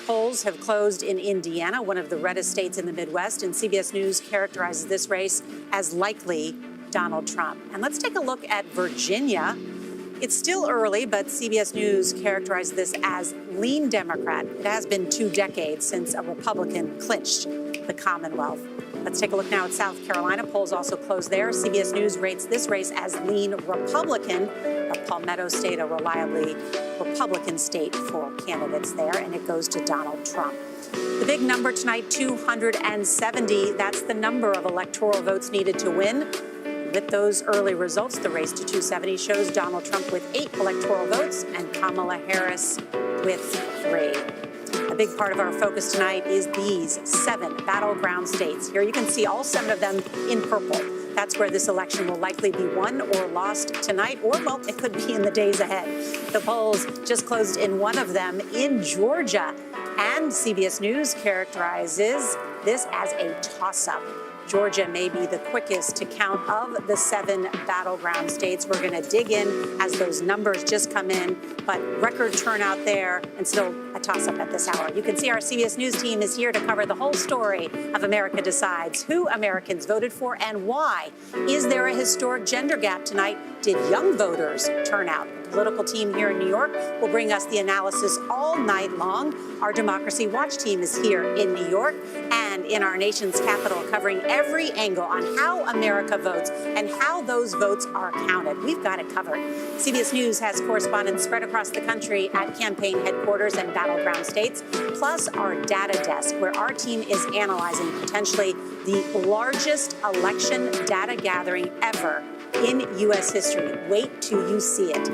Polls have closed in Indiana, one of the reddest states in the Midwest, and CBS News characterizes this race as likely Donald Trump. And let's take a look at Virginia. It's still early, but CBS News characterized this as lean Democrat. It has been 2 decades since a Republican clinched the Commonwealth. Let's take a look now at South Carolina. Polls also closed there. CBS News rates this race as lean Republican. But Palmetto State, a reliably Republican state for candidates there, and it goes to Donald Trump. The big number tonight, 270. That's the number of electoral votes needed to win. With those early results, the race to 270 shows Donald Trump with 8 electoral votes and Kamala Harris with 3. A big part of our focus tonight is these 7 battleground states. Here you can see all 7 of them in purple. That's where this election will likely be won or lost tonight, or, well, it could be in the days ahead. The polls just closed in one of them in Georgia, and CBS News characterizes this as a toss-up. Georgia may be the quickest to count of the 7 battleground states. We're going to dig in as those numbers just come in, but record turnout there and still a toss-up at this hour. You can see our CBS News team is here to cover the whole story of America Decides, who Americans voted for and why. Is there a historic gender gap tonight? Did young voters turn out? The political team here in New York will bring us the analysis all night long. Our Democracy Watch team is here in New York and in our nation's capital, covering every angle on how America votes and how those votes are counted. We've got it covered. CBS News has correspondents spread across the country at campaign headquarters and battleground states, plus our data desk, where our team is analyzing potentially the largest election data gathering ever in U.S. history. Wait till you see it.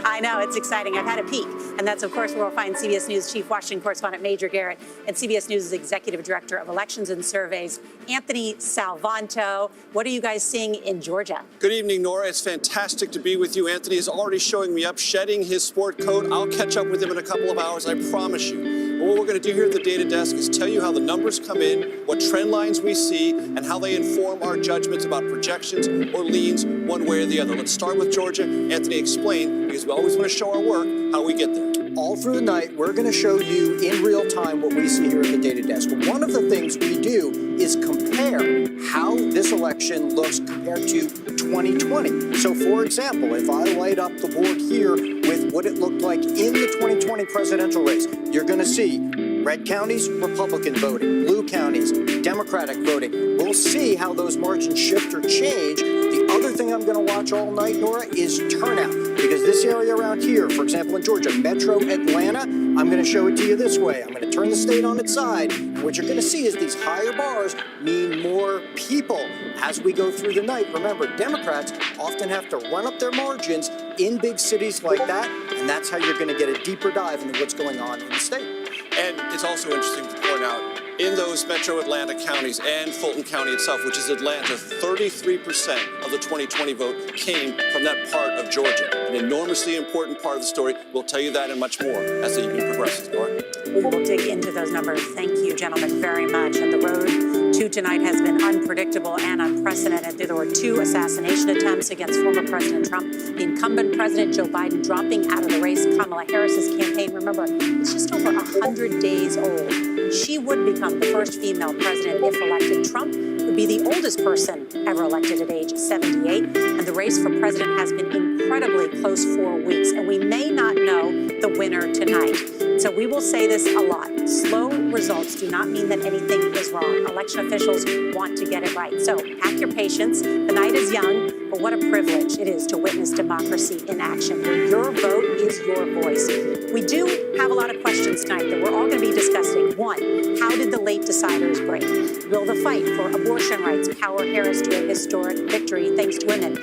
I know, it's exciting. I've had a peek. And that's, of course, where we'll find CBS News Chief Washington Correspondent Major Garrett and CBS News' Executive Director of Elections and Surveys, Anthony Salvanto. What are you guys seeing in Georgia? Good evening, Nora. It's fantastic to be with you. Anthony is already showing me up, shedding his sport coat. I'll catch up with him in a couple of hours, I promise you. But what we're going to do here at the data desk is tell you how the numbers come in, what trend lines we see, and how they inform our judgments about projections or leans one way or the other. Let's start with Georgia. Anthony, explain, because we always want to show our work, how we get there. All through the night, we're going to show you in real time what we see here at the data desk. One of the things we do is compare how this election looks compared to 2020. So, for example, if I light up the board here with what it looked like in the 2020 presidential race, you're going to see Red counties, Republican voting. Blue counties, Democratic voting. We'll see how those margins shift or change. The other thing I'm going to watch all night, Nora, is turnout. Because this area around here, for example, in Georgia, Metro Atlanta, I'm going to show it to you this way. I'm going to turn the state on its side. And what you're going to see is these higher bars mean more people as we go through the night. Remember, Democrats often have to run up their margins in big cities like that, and that's how you're going to get a deeper dive into what's going on in the state. And it's also interesting to point out, in those metro Atlanta counties and Fulton County itself, which is Atlanta, 33% of the 2020 vote came from that part of Georgia. An enormously important part of the story. We'll tell you that and much more as the evening progresses. Nora? We will dig into those numbers. Thank you, gentlemen, very much. And the road to tonight has been unpredictable and unprecedented. There were 2 assassination attempts against former President Trump. The incumbent President Joe Biden dropping out of the race. Kamala Harris's campaign, remember, it's just over 100 days old. She would become the first female president if elected. Trump would be the oldest person ever elected at age 78. And the race for president has been incredibly close for weeks. And we may not know the winner tonight. So we will say this a lot. Slow results do not mean that anything is wrong. Election officials want to get it right. So pack your patience. The night is young, but what a privilege it is to witness democracy in action, where your vote is your voice. We do have a lot of questions tonight that we're all going to be discussing. 1, how did the late deciders break? Will the fight for abortion rights power Harris to a historic victory thanks to women?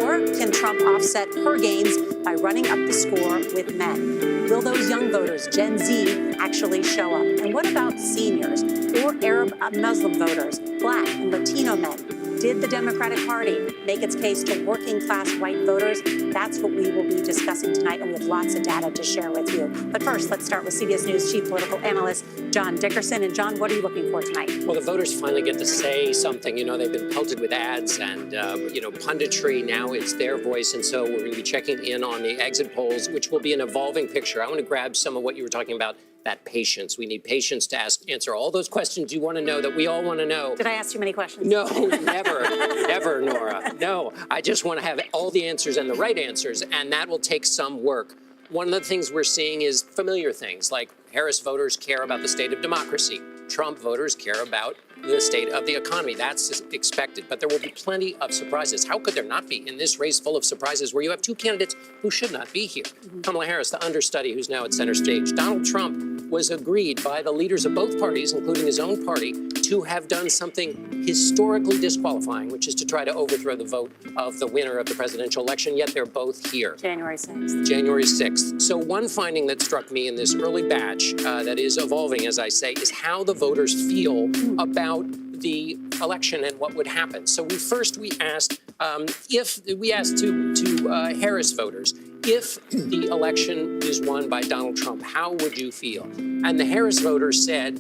Or can Trump offset her gains by running up the score with men? Will those young voters, Gen Z, actually show up? And what about seniors or Arab Muslim voters, Black and Latino men? Did the Democratic Party make its case to working-class white voters? That's what we will be discussing tonight, and we have lots of data to share with you. But first, let's start with CBS News Chief Political Analyst John Dickerson. And John, what are you looking for tonight? Well, the voters finally get to say something. You know, they've been pelted with ads and, punditry. Now it's their voice. And so we're going to be checking in on the exit polls, which will be an evolving picture. I want to grab some of what you were talking about, that patience. We need patience to answer all those questions you want to know, that we all want to know. Did I ask too many questions? No, never, never, Nora. No, I just want to have all the answers and the right answers, and that will take some work. One of the things we're seeing is familiar things, like Harris voters care about the state of democracy. Trump voters care about the state of the economy. That's expected, but there will be plenty of surprises. How could there not be in this race full of surprises where you have 2 candidates who should not be here? Kamala Harris, the understudy who's now at center stage. Donald Trump was agreed by the leaders of both parties, including his own party, to have done something historically disqualifying, which is to try to overthrow the vote of the winner of the presidential election, yet they're both here. January 6th. January 6th. So one finding that struck me in this early batch that is evolving, as I say, is how the voters feel about the election and what would happen. So we asked Harris voters, if the election is won by Donald Trump, how would you feel? And the Harris voters said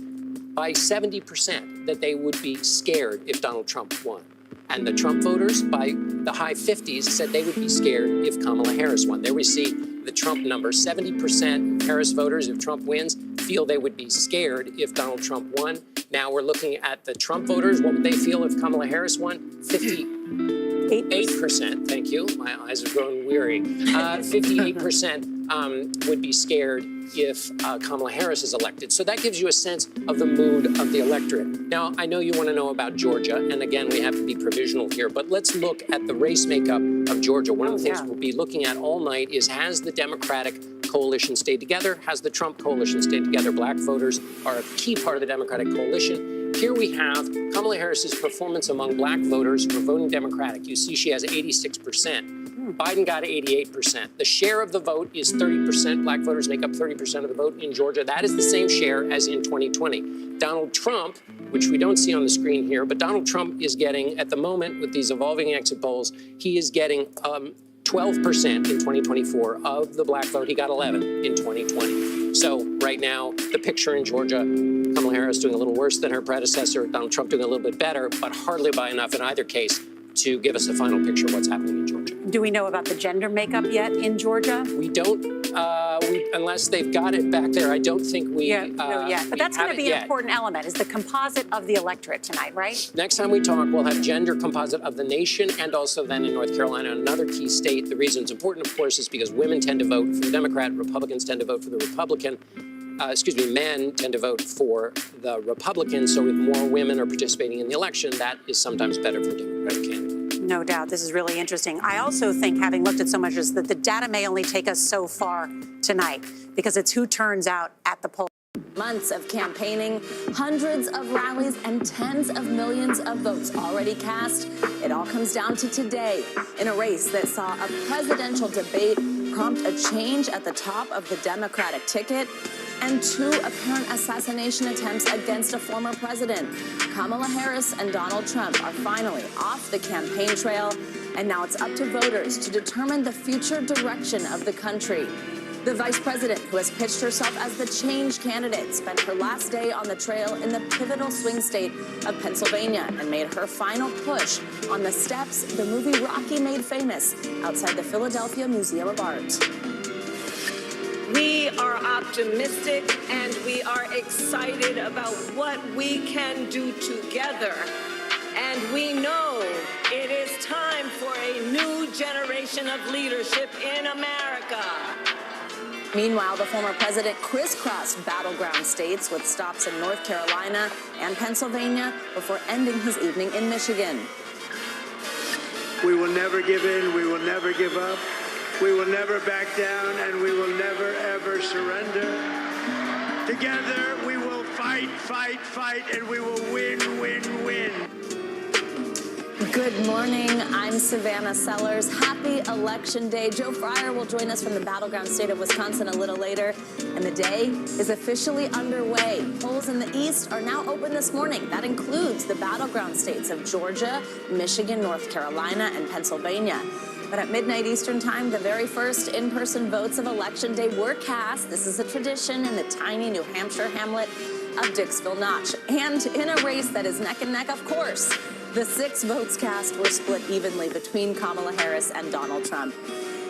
by 70% that they would be scared if Donald Trump won. And the Trump voters, by the high 50s, said they would be scared if Kamala Harris won. There we see the Trump number. 70% Harris voters, if Trump wins, feel they would be scared if Donald Trump won. Now we're looking at the Trump voters. What would they feel if Kamala Harris won? 58%. Thank you. My eyes have grown weary. 58% would be scared if Kamala Harris is elected. So that gives you a sense of the mood of the electorate. Now, I know you want to know about Georgia, and again, we have to be provisional here, but let's look at the race makeup of Georgia. One of the things we'll be looking at all night is, has the Democratic coalition stayed together? Has the Trump coalition stayed together? Black voters are a key part of the Democratic coalition. Here we have Kamala Harris's performance among black voters who are voting Democratic. You see she has 86%. Biden got 88%. The share of the vote is 30%. Black voters make up 30% of the vote in Georgia. That is the same share as in 2020. Donald Trump, which we don't see on the screen here, but Donald Trump is getting, at the moment with these evolving exit polls, he is getting 12% in 2024 of the black vote. He got 11 in 2020. So right now, the picture in Georgia, Kamala Harris doing a little worse than her predecessor, Donald Trump doing a little bit better, but hardly by enough in either case to give us a final picture of what's happening in Georgia. Do we know about the gender makeup yet in Georgia? We don't, unless they've got it back there. I don't think we know yet. But that's going to be an important element, is the composite of the electorate tonight, right? Next time we talk, we'll have gender composite of the nation, and also then in North Carolina, another key state. The reason it's important, of course, is because women tend to vote for the Democrat, Republicans tend to vote for the Republican. men tend to vote for the Republicans. So if more women are participating in the election, that is sometimes better for the Democratic candidate. No doubt. This is really interesting. I also think, having looked at so much, is that the data may only take us so far tonight, because it's who turns out at the polls. Months of campaigning, hundreds of rallies, and tens of millions of votes already cast. It all comes down to today, in a race that saw a presidential debate prompt a change at the top of the Democratic ticket, and 2 apparent assassination attempts against a former president. Kamala Harris and Donald Trump are finally off the campaign trail, and now it's up to voters to determine the future direction of the country. The vice president, who has pitched herself as the change candidate, spent her last day on the trail in the pivotal swing state of Pennsylvania and made her final push on the steps the movie Rocky made famous outside the Philadelphia Museum of Art. We are optimistic and we are excited about what we can do together. And we know it is time for a new generation of leadership in America. Meanwhile, the former president crisscrossed battleground states with stops in North Carolina and Pennsylvania before ending his evening in Michigan. We will never give in. We will never give up. We will never back down, and we will never, ever surrender. Together, we will fight, fight, fight, and we will win, win, win. Good morning. I'm Savannah Sellers. Happy Election Day. Joe Fryer will join us from the battleground state of Wisconsin a little later. And the day is officially underway. Polls in the East are now open this morning. That includes the battleground states of Georgia, Michigan, North Carolina, and Pennsylvania. But at midnight Eastern time, the very first in-person votes of Election Day were cast. This is a tradition in the tiny New Hampshire hamlet of Dixville Notch. And in a race that is neck and neck, of course, the 6 votes cast were split evenly between Kamala Harris and Donald Trump.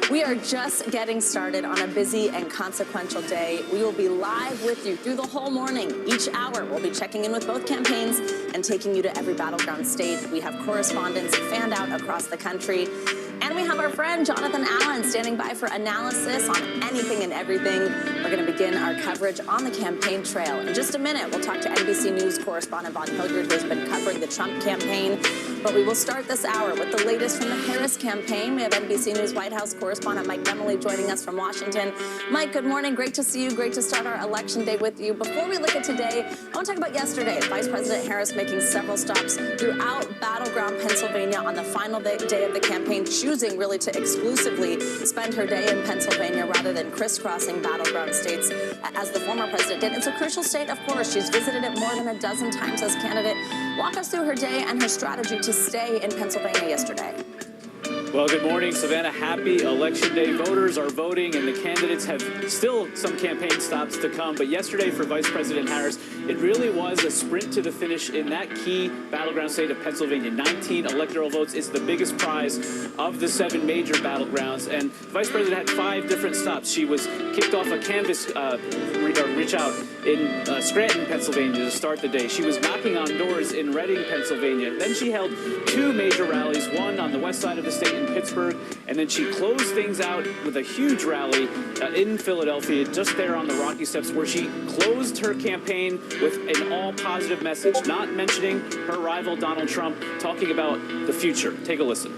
We are just getting started on a busy and consequential day. We will be live with you through the whole morning. Each hour, we'll be checking in with both campaigns and taking you to every battleground state. We have correspondents fanned out across the country. And we have our friend Jonathan Allen standing by for analysis on anything and everything. We're going to begin our coverage on the campaign trail. In just a minute, we'll talk to NBC News correspondent Vaughn Hilliard, who's been covering the Trump campaign. But we will start this hour with the latest from the Harris campaign. We have NBC News White House correspondent Mike Demily joining us from Washington. Mike, good morning. Great to see you. Great to start our election day with you. Before we look at today, I want to talk about yesterday. Vice President Harris making several stops throughout battleground Pennsylvania on the final day of the campaign, choosing really to exclusively spend her day in Pennsylvania rather than crisscrossing battleground states as the former president did. It's a crucial state, of course. She's visited it more than a dozen times as candidate. Walk us through her day and her strategy to stay in Pennsylvania yesterday. Well, good morning, Savannah. Happy Election Day. Voters are voting, and the candidates have still some campaign stops to come. But yesterday for Vice President Harris, it really was a sprint to the finish in that key battleground state of Pennsylvania. 19 electoral votes. It's the biggest prize of the 7 major battlegrounds. And the Vice President had 5 different stops. She was kicked off a canvas reach out in Scranton, Pennsylvania to start the day. She was knocking on doors in Reading, Pennsylvania. Then she held 2 major rallies, one on the west side of the state in Pittsburgh, and then she closed things out with a huge rally in Philadelphia, just there on the Rocky Steps, where she closed her campaign with an all-positive message, not mentioning her rival Donald Trump, talking about the future. Take a listen.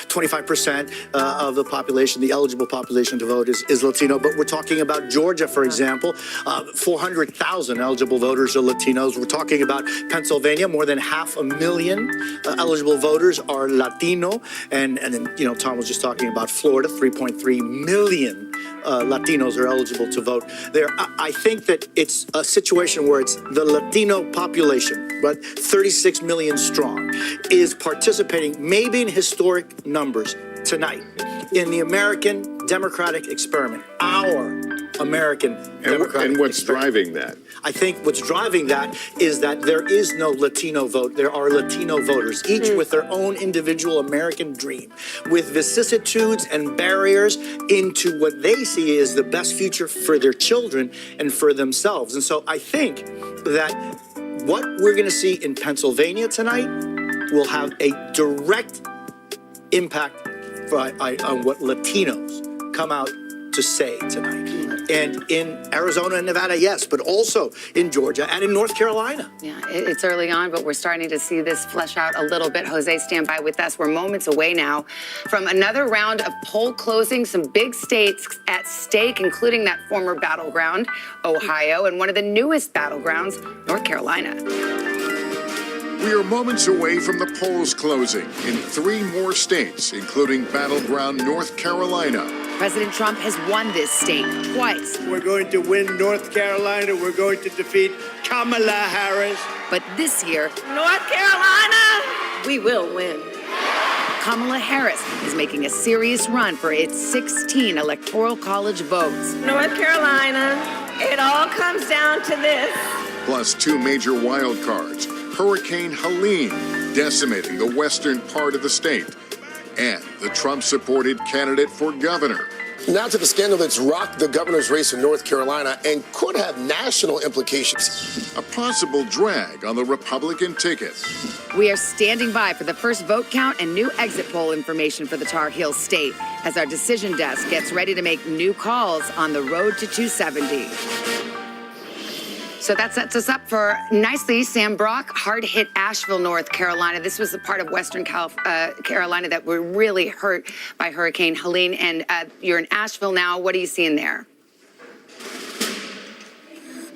25% of the population, the eligible population to vote is Latino. But we're talking about Georgia, for example, 400,000 eligible voters are Latinos. We're talking about Pennsylvania, more than 500,000 eligible voters are Latino. And then, Tom was just talking about Florida, 3.3 million Latinos are eligible to vote there. I think that it's a situation where it's the Latino population, but 36 million strong, is participating maybe in historic numbers tonight in the American democratic experiment, our American democratic And what's experiment. driving that? I think what's driving that is that there is no Latino vote. There are Latino voters, each with their own individual American dream, with vicissitudes and barriers into what they see as the best future for their children and for themselves. And so I think that what we're going to see in Pennsylvania tonight will have a direct impact on what Latinos come out to say tonight. And in Arizona and Nevada, yes, but also in Georgia and in North Carolina. Yeah, it's early on, but we're starting to see this flesh out a little bit. Jose, stand by with us. We're moments away now from another round of poll closing. Some big states at stake, including that former battleground, Ohio, and one of the newest battlegrounds, North Carolina. We are moments away from the polls closing in 3 more states, including battleground North Carolina. President Trump has won this state twice. We're going to win North Carolina. We're going to defeat Kamala Harris. But this year, North Carolina, we will win. Kamala Harris is making a serious run for its 16 electoral college votes. North Carolina, it all comes down to this. Plus 2 major wild cards. Hurricane Helene decimating the western part of the state. And the Trump-supported candidate for governor. Now to the scandal that's rocked the governor's race in North Carolina and could have national implications. A possible drag on the Republican ticket. We are standing by for the first vote count and new exit poll information for the Tar Heel state as our decision desk gets ready to make new calls on the road to 270. So that sets us up for nicely. Sam Brock, hard hit Asheville, North Carolina. This was the part of Western Carolina that were really hurt by Hurricane Helene. And you're in Asheville now. What are you seeing there?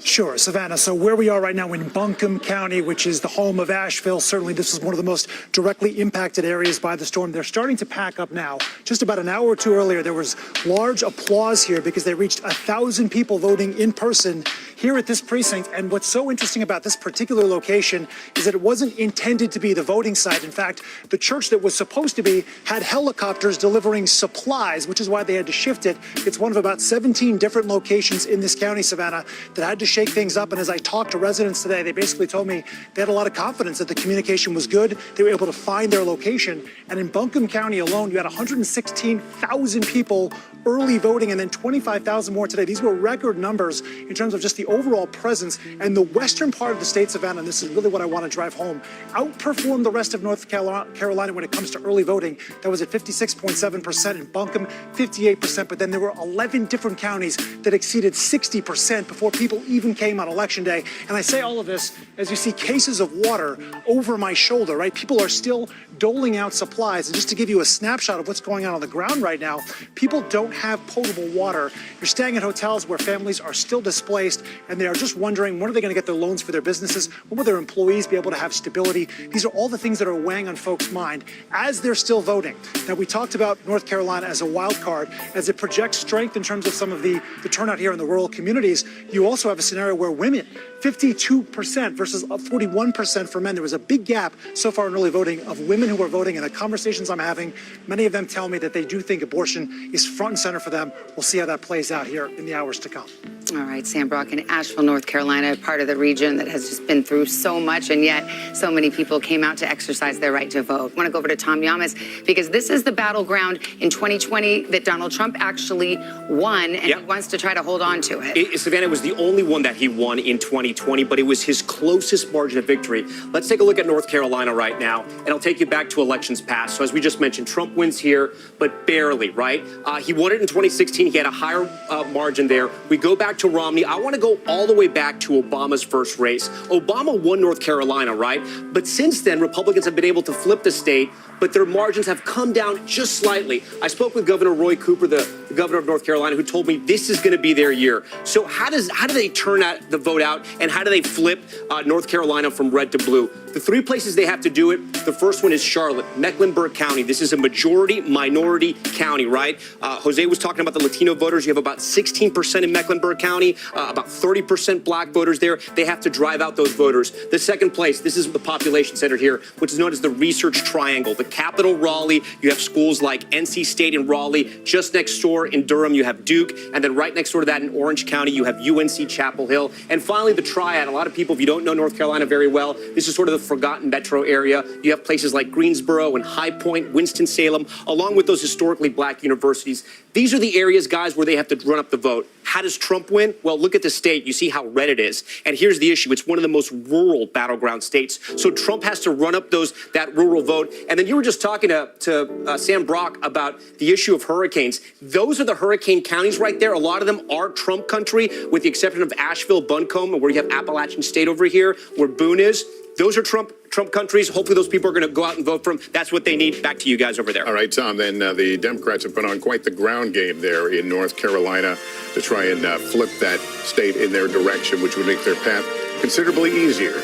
Sure, Savannah. So where we are right now in Buncombe County, which is the home of Asheville, certainly this is one of the most directly impacted areas by the storm. They're starting to pack up now. Just about an hour or two earlier, there was large applause here because they reached 1,000 people voting in person here at this precinct. And what's so interesting about this particular location is that it wasn't intended to be the voting site. In fact, the church that was supposed to be had helicopters delivering supplies, which is why they had to shift it. It's one of about 17 different locations in this county, Savannah, that had to shake things up. And as I talked to residents today, they basically told me they had a lot of confidence that the communication was good. They were able to find their location. And in Buncombe County alone, you had 116,000 people early voting and then 25,000 more today. These were record numbers in terms of just the overall presence. And the western part of the state, Savannah, and this is really what I want to drive home, outperformed the rest of North Carolina when it comes to early voting. That was at 56.7%, in Buncombe 58%, but then there were 11 different counties that exceeded 60% before people even came on election day. And I say all of this as you see cases of water over my shoulder, right? People are still doling out supplies. And just to give you a snapshot of what's going on the ground right now, people don't have potable water. You're staying at hotels where families are still displaced and they are just wondering when are they going to get their loans for their businesses? When will their employees be able to have stability? These are all the things that are weighing on folks' mind as they're still voting. Now, we talked about North Carolina as a wild card, as it projects strength in terms of some of the turnout here in the rural communities. You also have a scenario where women, 52% versus 41% for men. There was a big gap so far in early voting of women who are voting. And the conversations I'm having, many of them tell me that they do think abortion is front and center for them. We'll see how that plays out here in the hours to come. All right, Sam Brock in Asheville, North Carolina, part of the region that has just been through so much, and yet so many people came out to exercise their right to vote. I want to go over to Tom Yamas because this is the battleground in 2020 that Donald Trump actually won, and he wants to try to hold on to it. Savannah was the only one that he won in 2020, but it was his closest margin of victory. Let's take a look at North Carolina right now, and I'll take you back to elections past. So as we just mentioned, Trump wins here, but barely, right? He won it in 2016. He had a higher margin there. We go back to to Romney. I want to go all the way back to Obama's first race. Obama won North Carolina, right? But since then, Republicans have been able to flip the state, but their margins have come down just slightly. I spoke with Governor Roy Cooper, the governor of North Carolina, who told me this is going to be their year. So how do they turn the vote out, and how do they flip North Carolina from red to blue? The three places they have to do it, the first one is Charlotte, Mecklenburg County. This is a majority-minority county, right? Jose was talking about the Latino voters. You have about 16% in Mecklenburg County, about 30% black voters there. They have to drive out those voters. The second place, this is the population center here, which is known as the Research Triangle. The capital, Raleigh, you have schools like NC State in Raleigh. Just next door in Durham, you have Duke. And then right next door to that in Orange County, you have UNC Chapel Hill. And finally, the Triad. A lot of people, if you don't know North Carolina very well, this is sort of the forgotten metro area. You have places like Greensboro and High Point, Winston-Salem, along with those historically black universities. These are the areas, guys, where they have to run up the vote. How does Trump win? Well, look at the state. You see how red it is. And here's the issue. It's one of the most rural battleground states. So Trump has to run up that rural vote. And then you were just talking to Sam Brock about the issue of hurricanes. Those are the hurricane counties right there. A lot of them are Trump country, with the exception of Asheville, Buncombe, where you have Appalachian State over here, where Boone is. Those are Trump countries. Hopefully those people are going to go out and vote for him. That's what they need. Back to you guys over there. All right, Tom, then the Democrats have put on quite the ground game there in North Carolina to try and flip that state in their direction, which would make their path considerably easier.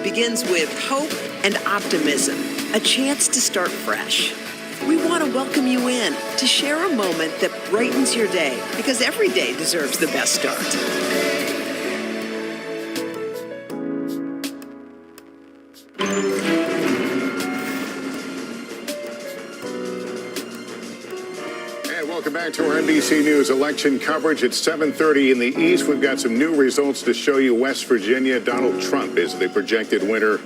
Begins with hope and optimism, a chance to start fresh. we want to welcome you in to share a moment that brightens your day, because every day deserves the best start. Welcome back to our NBC News election coverage. It's 7:30 in the East. We've got some new results to show you. West Virginia, Donald Trump is the projected winner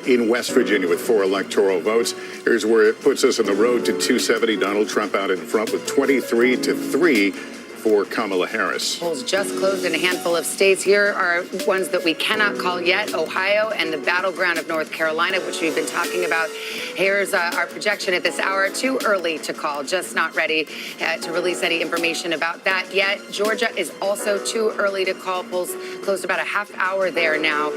in West Virginia with 4 electoral votes. Here's where it puts us on the road to 270. Donald Trump out in front with 23-3 for Kamala Harris. Polls just closed in a handful of states. Here are ones that we cannot call yet: Ohio and the battleground of North Carolina, which we've been talking about. Here's our projection at this hour. Too early to call, just not ready to release any information about that yet. Georgia is also too early to call. Polls closed about a half hour there now.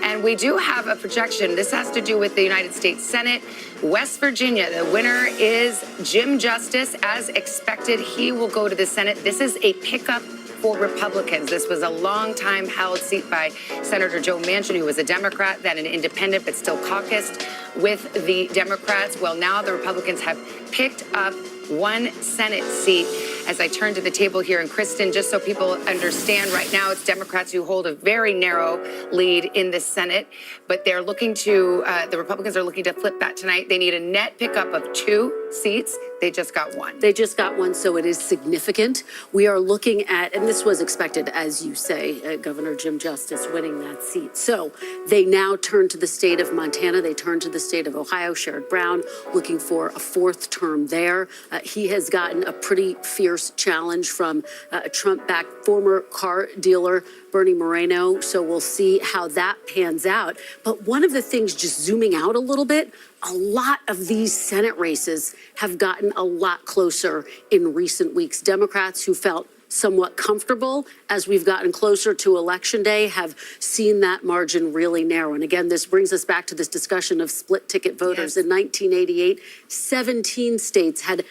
And we do have a projection. This has to do with the United States Senate. West Virginia, the winner is Jim Justice. As expected, he will go to the Senate. This is a pickup for Republicans. This was a long time held seat by Senator Joe Manchin, who was a Democrat, then an independent, but still caucused with the Democrats. Well, now the Republicans have picked up 1 Senate seat. As I turn to the table here, and Kristen, just so people understand, right now it's Democrats who hold a very narrow lead in the Senate, but they're looking to, the Republicans are looking to flip that tonight. They need a net pickup of 2 seats. They just got 1. They just got 1, so it is significant. We are looking at, and this was expected, as you say, Governor Jim Justice winning that seat. So they now turn to the state of Montana. They turn to the state of Ohio. Sherrod Brown looking for a 4th term there. He has gotten a pretty fierce challenge from a Trump-backed former car dealer, Bernie Moreno. So we'll see how that pans out. But one of the things, just zooming out a little bit, a lot of these Senate races have gotten a lot closer in recent weeks. Democrats who felt somewhat comfortable as we've gotten closer to Election Day have seen that margin really narrow. And again, this brings us back to this discussion of split ticket voters. Yes. In 1988, 17 states had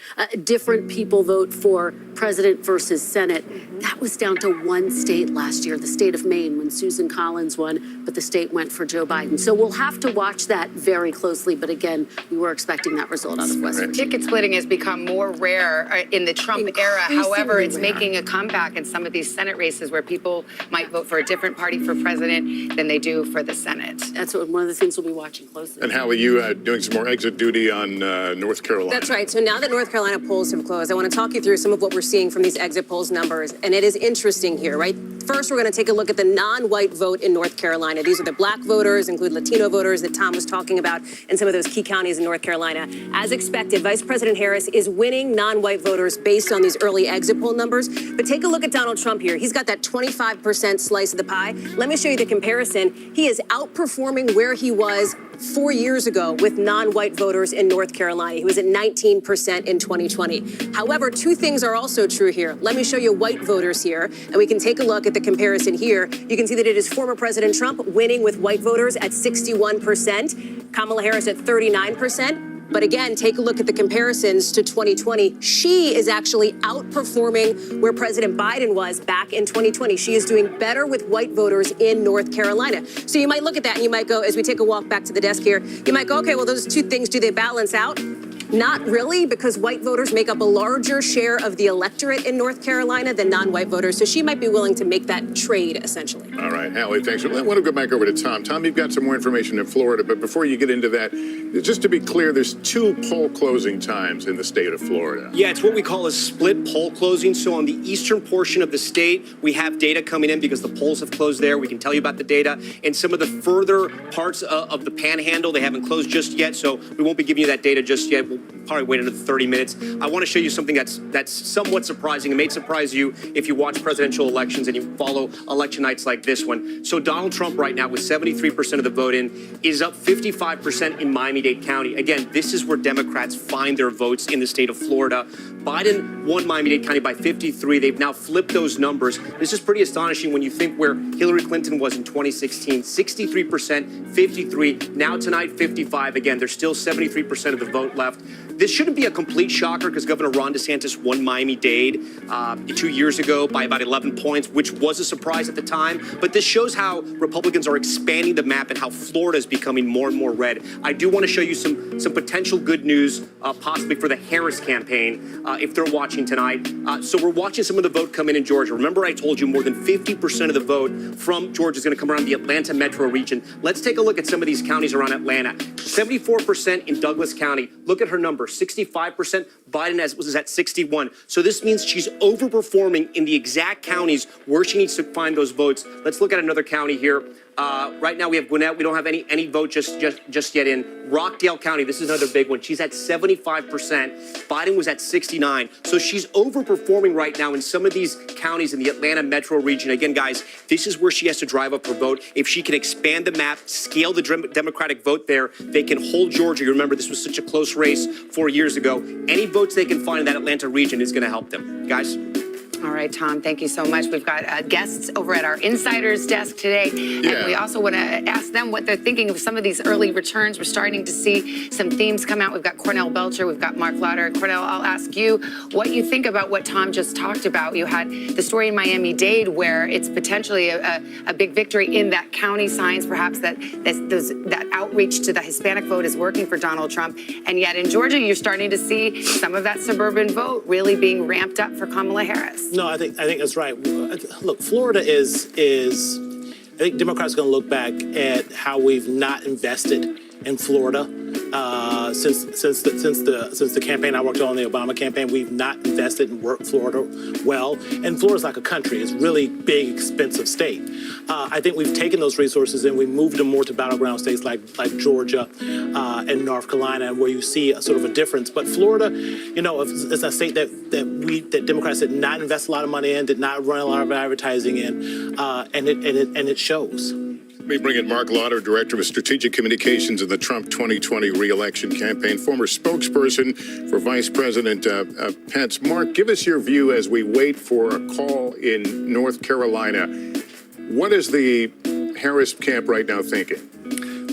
different people vote for president versus Senate. That was down to 1 state last year, the state of Maine, when Susan Collins won, but the state went for Joe Biden. So we'll have to watch that very closely. But again, we were expecting that result out of West Virginia. Ticket splitting has become more rare in the Trump era. However, it's making a comeback in some of these Senate races where people might vote for a different party for president than they do for the Senate. That's one of the things we'll be watching closely. And how are you doing some more exit duty on North Carolina? That's right. So now that North Carolina polls have closed, I want to talk you through some of what we're seeing from these exit polls numbers. And it is interesting here, right? First, we're going to take a look at the non-white vote in North Carolina. These are the black voters, include Latino voters that Tom was talking about in some of those key counties in North Carolina. As expected, Vice President Harris is winning non-white voters based on these early exit poll numbers. But take a look at Donald Trump here. He's got that 25% slice of the pie. Let me show you the comparison. He is outperforming where he was 4 years ago with non-white voters in North Carolina. He was at 19% in 2020. However, 2 things are also true here. Let me show you white voters here, and we can take a look at the comparison here. You can see that it is former President Trump winning with white voters at 61%, Kamala Harris at 39%. But again, take a look at the comparisons to 2020. She is actually outperforming where President Biden was back in 2020. She is doing better with white voters in North Carolina. So you might look at that and you might go, as we take a walk back to the desk here, you might go, okay, well, those 2 things, do they balance out? Not really, because white voters make up a larger share of the electorate in North Carolina than non-white voters. So she might be willing to make that trade, essentially. All right, Hallie, thanks. I want to go back over to Tom. Tom, you've got some more information in Florida, but before you get into that, just to be clear, there's 2 poll closing times in the state of Florida. Yeah, it's what we call a split poll closing. So on the eastern portion of the state, we have data coming in because the polls have closed there. We can tell you about the data. And some of the further parts of the panhandle, they haven't closed just yet, so we won't be giving you that data just yet. We'll probably wait another 30 minutes. I want to show you something that's somewhat surprising. It may surprise you if you watch presidential elections and you follow election nights like this one. So Donald Trump right now with 73% of the vote in is up 55% in Miami-Dade County. Again, this is where Democrats find their votes in the state of Florida. Biden won Miami-Dade County by 53. They've now flipped those numbers. This is pretty astonishing when you think where Hillary Clinton was in 2016. 63%, 53. Now tonight, 55. Again, there's still 73% of the vote left. this shouldn't be a complete shocker because Governor Ron DeSantis won Miami-Dade 2 years ago by about 11 points, which was a surprise at the time. But this shows how Republicans are expanding the map and how Florida is becoming more and more red. I do want to show you some potential good news, possibly for the Harris campaign, if they're watching tonight. So we're watching some of the vote come in Georgia. Remember, I told you more than 50% of the vote from Georgia is going to come around the Atlanta metro region. Let's take a look at some of these counties around Atlanta. 74% in Douglas County. Look at her number, 65%. Biden was at 61. So this means she's overperforming in the exact counties where she needs to find those votes. Let's look at another county here. Right now we have Gwinnett. We don't have any vote just yet in. Rockdale County, this is another big one. She's at 75%. Biden was at 69. So she's overperforming right now in some of these counties in the Atlanta metro region. Again, guys, this is where she has to drive up her vote. If she can expand the map, scale the Democratic vote there, they can hold Georgia. You remember, this was such a close race 4 years ago. Any votes they can find in that Atlanta region is going to help them. Guys? All right, Tom, thank you so much. We've got guests over at our Insiders desk today. And we also want to ask them what they're thinking of some of these early returns. We're starting to see some themes come out. We've got Cornell Belcher. We've got Mark Lauder. Cornell, I'll ask you what you think about what Tom just talked about. You had the story in Miami-Dade where it's potentially a big victory in that county, signs perhaps that outreach to the Hispanic vote is working for Donald Trump. And yet in Georgia, you're starting to see some of that suburban vote really being ramped up for Kamala Harris. No, I think that's right. Look, Florida is I think Democrats are going to look back at how we've not invested in Florida since the campaign I worked on, the Obama campaign. We've not invested in Florida well, and Florida's like a country. It's a really big, expensive state. I think we've taken those resources and we moved them more to battleground states like Georgia and North Carolina, where you see a sort of a difference. But Florida, you know, it's a state that Democrats did not invest a lot of money in, did not run a lot of advertising in, and it shows. Let me bring in Mark Lauder, Director of Strategic Communications in the Trump 2020 re-election campaign, former spokesperson for Vice President Pence. Mark, give us your view as we wait for a call in North Carolina. What is the Harris camp right now thinking?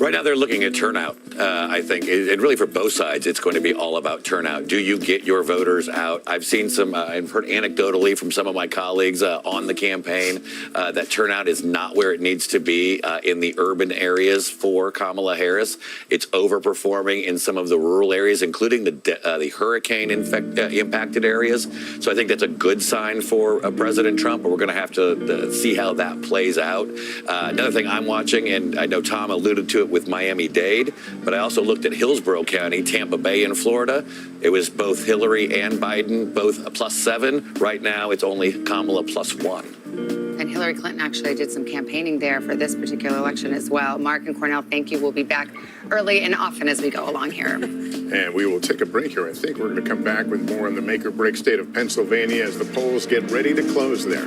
Right now, they're looking at turnout, I think. And really, for both sides, it's going to be all about turnout. Do you get your voters out? I've seen I've heard anecdotally from some of my colleagues on the campaign that turnout is not where it needs to be in the urban areas for Kamala Harris. It's overperforming in some of the rural areas, including the hurricane impacted areas. So I think that's a good sign for President Trump, but we're going to have to see how that plays out. Another thing I'm watching, and I know Tom alluded to it with Miami-Dade, but I also looked at Hillsborough County, Tampa Bay in Florida. It was both Hillary and Biden, both +7. Right now, it's only Kamala +1. And Hillary Clinton actually did some campaigning there for this particular election as well. Mark and Cornell, thank you. We'll be back early and often as we go along here. And we will take a break here. I think we're going to come back with more on the make or break state of Pennsylvania as the polls get ready to close there.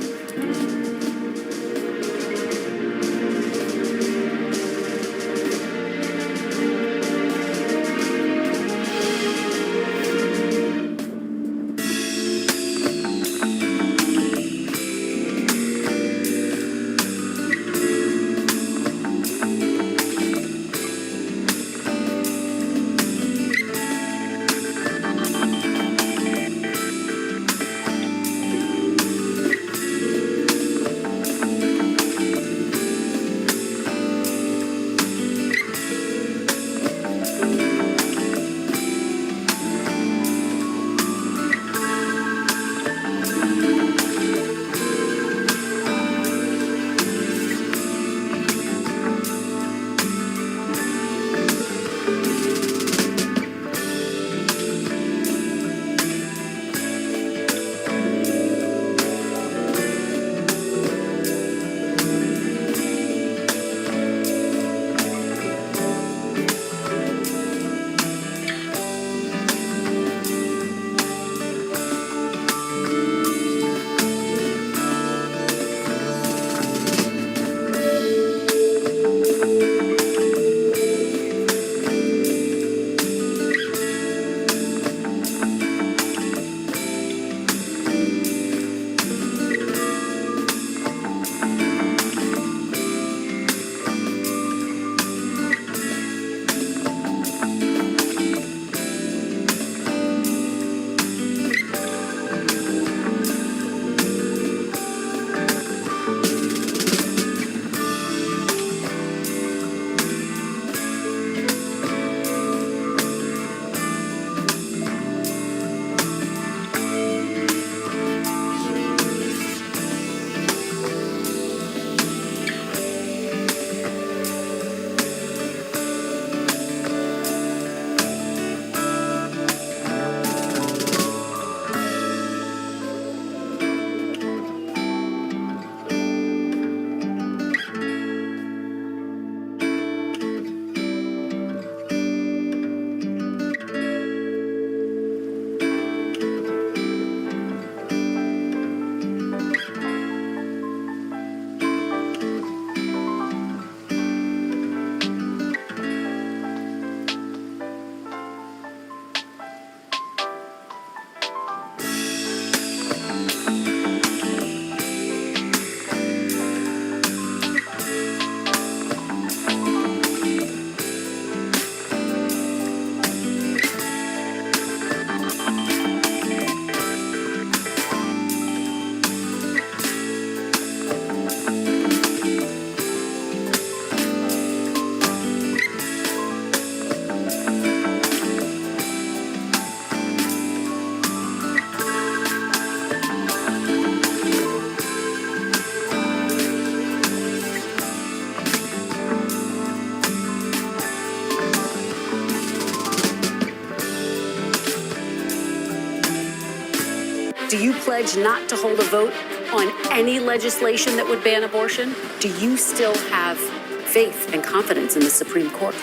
Do you pledge not to hold a vote on any legislation that would ban abortion? Do you still have faith and confidence in the Supreme Court?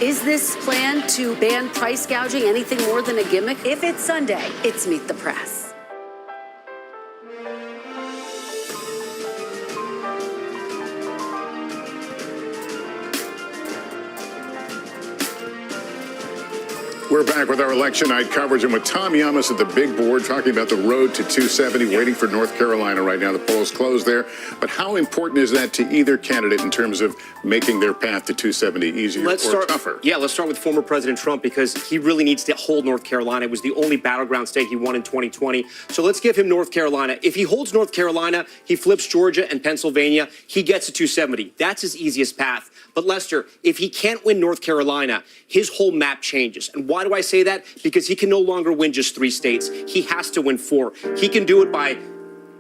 Is this plan to ban price gouging anything more than a gimmick? If it's Sunday, it's Meet the Press. We're back with our election night coverage and with Tom Yamas at the big board talking about the road to 270, waiting for North Carolina right now. The polls closed there. But how important is that to either candidate in terms of making their path to 270 easier or tougher? Yeah, let's start with former President Trump because he really needs to hold North Carolina. It was the only battleground state he won in 2020. So let's give him North Carolina. If he holds North Carolina, he flips Georgia and Pennsylvania. He gets to 270. That's his easiest path. But Lester, if he can't win North Carolina, his whole map changes. And why do I say that? Because he can no longer win just 3 states. He has to win 4. He can do it by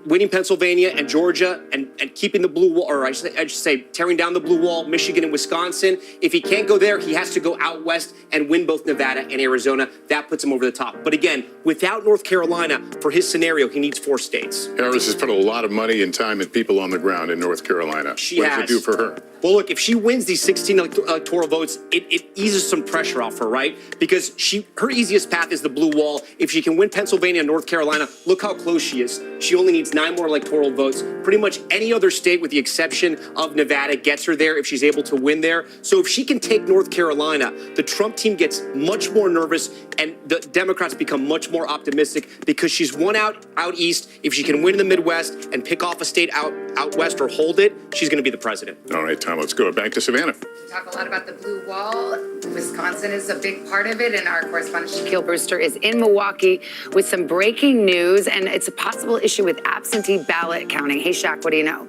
winning Pennsylvania and Georgia and keeping the blue wall, or I should say tearing down the blue wall, Michigan and Wisconsin. If he can't go there, he has to go out west and win both Nevada and Arizona. That puts him over the top. But again, without North Carolina, for his scenario, he needs 4 states. Harris has put a lot of money and time and people on the ground in North Carolina. What does it do for her? Well, look, if she wins these 16 electoral votes, it eases some pressure off her, right? Because her easiest path is the blue wall. If she can win Pennsylvania and North Carolina, look how close she is. She only needs 9 more electoral votes. Pretty much any other state, with the exception of Nevada, gets her there if she's able to win there. So if she can take North Carolina, the Trump team gets much more nervous and the Democrats become much more optimistic because she's won out east. If she can win in the Midwest and pick off a state out west or hold it, she's going to be the president. All right, Tom, let's go back to Savannah. We talk a lot about the blue wall. Wisconsin is a big part of it, and our correspondent Shaquille Brewster is in Milwaukee with some breaking news, and it's a possible issue with absentee ballot counting. Hey, Shaq, what do you know?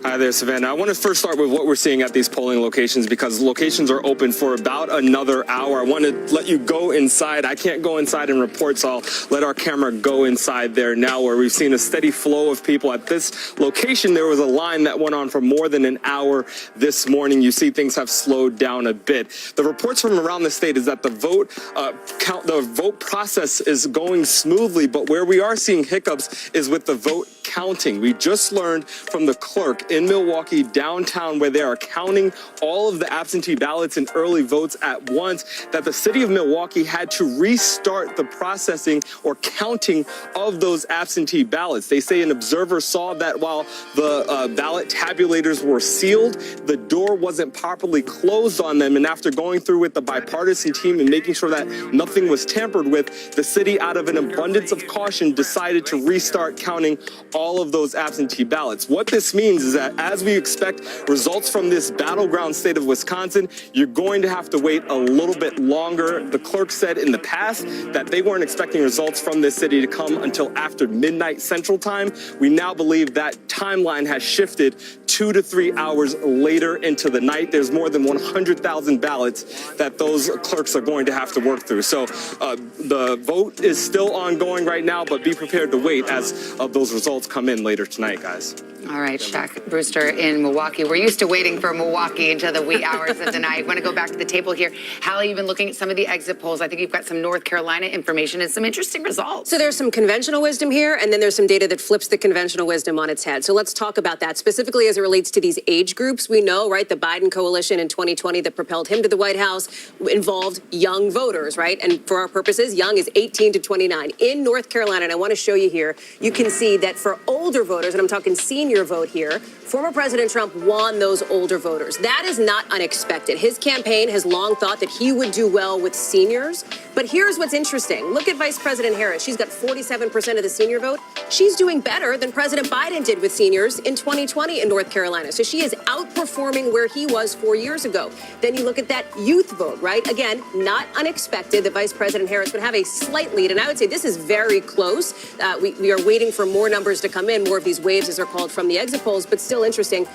Hi there, Savannah. I want to first start with what we're seeing at these polling locations because locations are open for about another hour. I want to let you go inside. I can't go inside and report, so I'll let our camera go inside there now, where we've seen a steady flow of people. At this location, there was a line that went on for more than an hour this morning. You see things have slowed down a bit. The reports from around the state is that the vote process is going smoothly, but where we are seeing hiccups is with the vote counting. We just learned from the clerk in Milwaukee downtown, where they are counting all of the absentee ballots and early votes at once, that the city of Milwaukee had to restart the processing or counting of those absentee ballots. They say an observer saw that while the ballot tabulators were sealed, the door wasn't properly closed on them. And after going through with the bipartisan team and making sure that nothing was tampered with, the city, out of an abundance of caution, decided to restart counting all of those absentee ballots. What this means is that as we expect results from this battleground state of Wisconsin, you're going to have to wait a little bit longer. The clerk said in the past that they weren't expecting results from this city to come until after midnight Central Time. We now believe that timeline has shifted 2 to 3 hours later into the night. There's more than 100,000 ballots that those clerks are going to have to work through. So the vote is still ongoing right now, but be prepared to wait as those results come in later tonight, guys. All right, Shaq Brewster in Milwaukee. We're used to waiting for Milwaukee until the wee hours of the night. I want to go back to the table here. Hallie, you've been looking at some of the exit polls. I think you've got some North Carolina information and some interesting results. So there's some conventional wisdom here, and then there's some data that flips the conventional wisdom on its head. So let's talk about that, specifically as it relates to these age groups. We know, right, the Biden coalition in 2020 that propelled him to the White House involved young voters, right? And for our purposes, young is 18 to 29. In North Carolina, and I want to show you here, you can see that for older voters, and I'm talking senior vote here, former President Trump won those older voters. That is not unexpected. His campaign has long thought that he would do well with seniors. But here's what's interesting. Look at Vice President Harris. She's got 47% of the senior vote. She's doing better than President Biden did with seniors in 2020 in North Carolina. So she is outperforming where he was 4 years ago. Then you look at that youth vote, right? Again, not unexpected that Vice President Harris would have a slight lead. And I would say this is very close. We are waiting for more numbers to come in, more of these waves, as they're called, from the exit polls, but still interesting.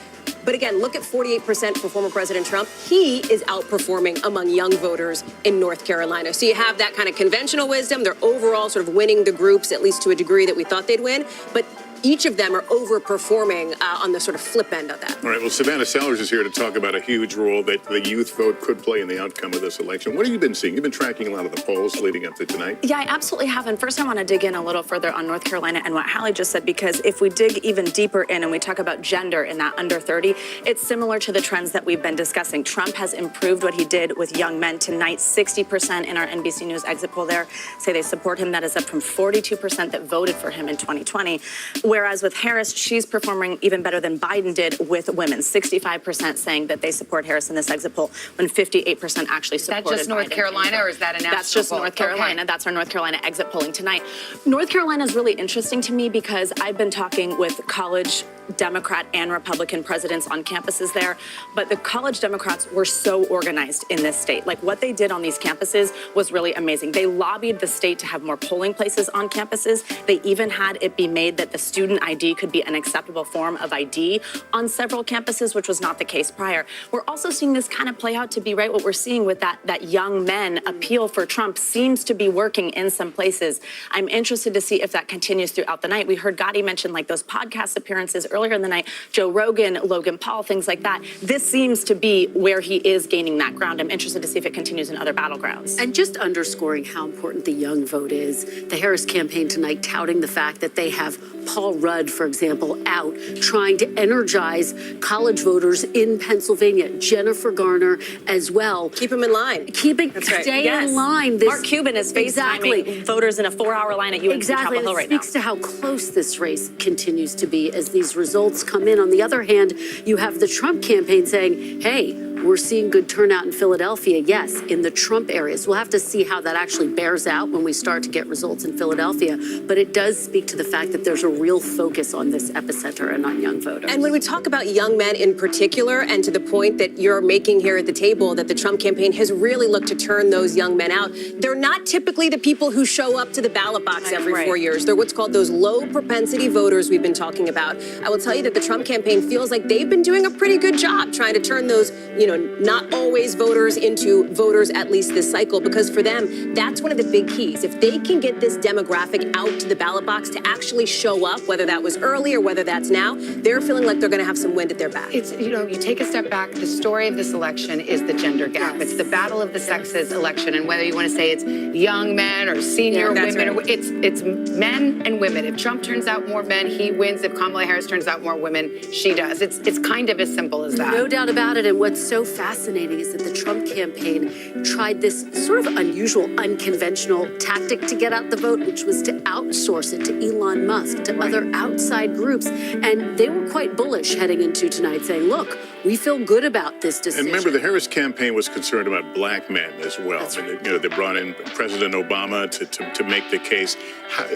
But again, look at 48% for former President Trump. He is outperforming among young voters in North Carolina. So you have that kind of conventional wisdom. They're overall sort of winning the groups, at least to a degree that we thought they'd win. But each of them are overperforming on the sort of flip end of that. All right, well, Savannah Sellers is here to talk about a huge role that the youth vote could play in the outcome of this election. What have you been seeing? You've been tracking a lot of the polls leading up to tonight. Yeah, I absolutely have. And first, I want to dig in a little further on North Carolina and what Hallie just said, because if we dig even deeper in and we talk about gender in that under 30, it's similar to the trends that we've been discussing. Trump has improved what he did with young men. Tonight, 60% in our NBC News exit poll there say they support him. That is up from 42% that voted for him in 2020. Whereas with Harris, she's performing even better than Biden did with women. 65% saying that they support Harris in this exit poll, when 58% actually supported Biden. Is that just North Carolina, or is that a national That's just poll? North Carolina. Okay. That's our North Carolina exit polling tonight. North Carolina is really interesting to me because I've been talking with college Democrat and Republican presidents on campuses there, but the college Democrats were so organized in this state. Like, what they did on these campuses was really amazing. They lobbied the state to have more polling places on campuses. They even had it be made that the student ID could be an acceptable form of ID on several campuses, which was not the case prior. We're also seeing this kind of play out to be right what we're seeing with that young men appeal for Trump seems to be working in some places. I'm interested to see if that continues throughout the night. We heard Gotti mention like those podcast appearances earlier in the night, Joe Rogan, Logan Paul, things like that. This seems to be where he is gaining that ground. I'm interested to see if it continues in other battlegrounds. And just underscoring how important the young vote is, the Harris campaign tonight touting the fact that they have Paul Rudd, for example, out trying to energize college voters in Pennsylvania. Jennifer Garner as well. Keep them in line. Stay in line. Mark Cuban is FaceTiming voters in a 4-hour line at UNC Chapel Hill right now. It speaks to how close this race continues to be as these results come in. On the other hand, you have the Trump campaign saying, hey, we're seeing good turnout in Philadelphia, yes, in the Trump areas. We'll have to see how that actually bears out when we start to get results in Philadelphia. But it does speak to the fact that there's a real focus on this epicenter and on young voters. And when we talk about young men in particular, and to the point that you're making here at the table, that the Trump campaign has really looked to turn those young men out, they're not typically the people who show up to the ballot box every 4 years. They're what's called those low propensity voters we've been talking about. I will tell you that the Trump campaign feels like they've been doing a pretty good job trying to turn those, not always voters into voters at least this cycle, because for them, that's one of the big keys. If they can get this demographic out to the ballot box to actually show up, whether that was early or whether that's now, they're feeling like they're going to have some wind at their back. It's, you take a step back, the story of this election is the gender gap. Yes. It's the battle of the sexes election, and whether you want to say it's young men or senior women, right. it's men and women. If Trump turns out more men, he wins. If Kamala Harris turns out more women, she does. It's kind of as simple as that. No doubt about it. And what's so fascinating is that the Trump campaign tried this sort of unusual, unconventional tactic to get out the vote, which was to outsource it to Elon Musk, to other outside groups. And they were quite bullish heading into tonight, saying, look, we feel good about this decision. And remember, the Harris campaign was concerned about black men as well. That's right. They brought in President Obama to make the case.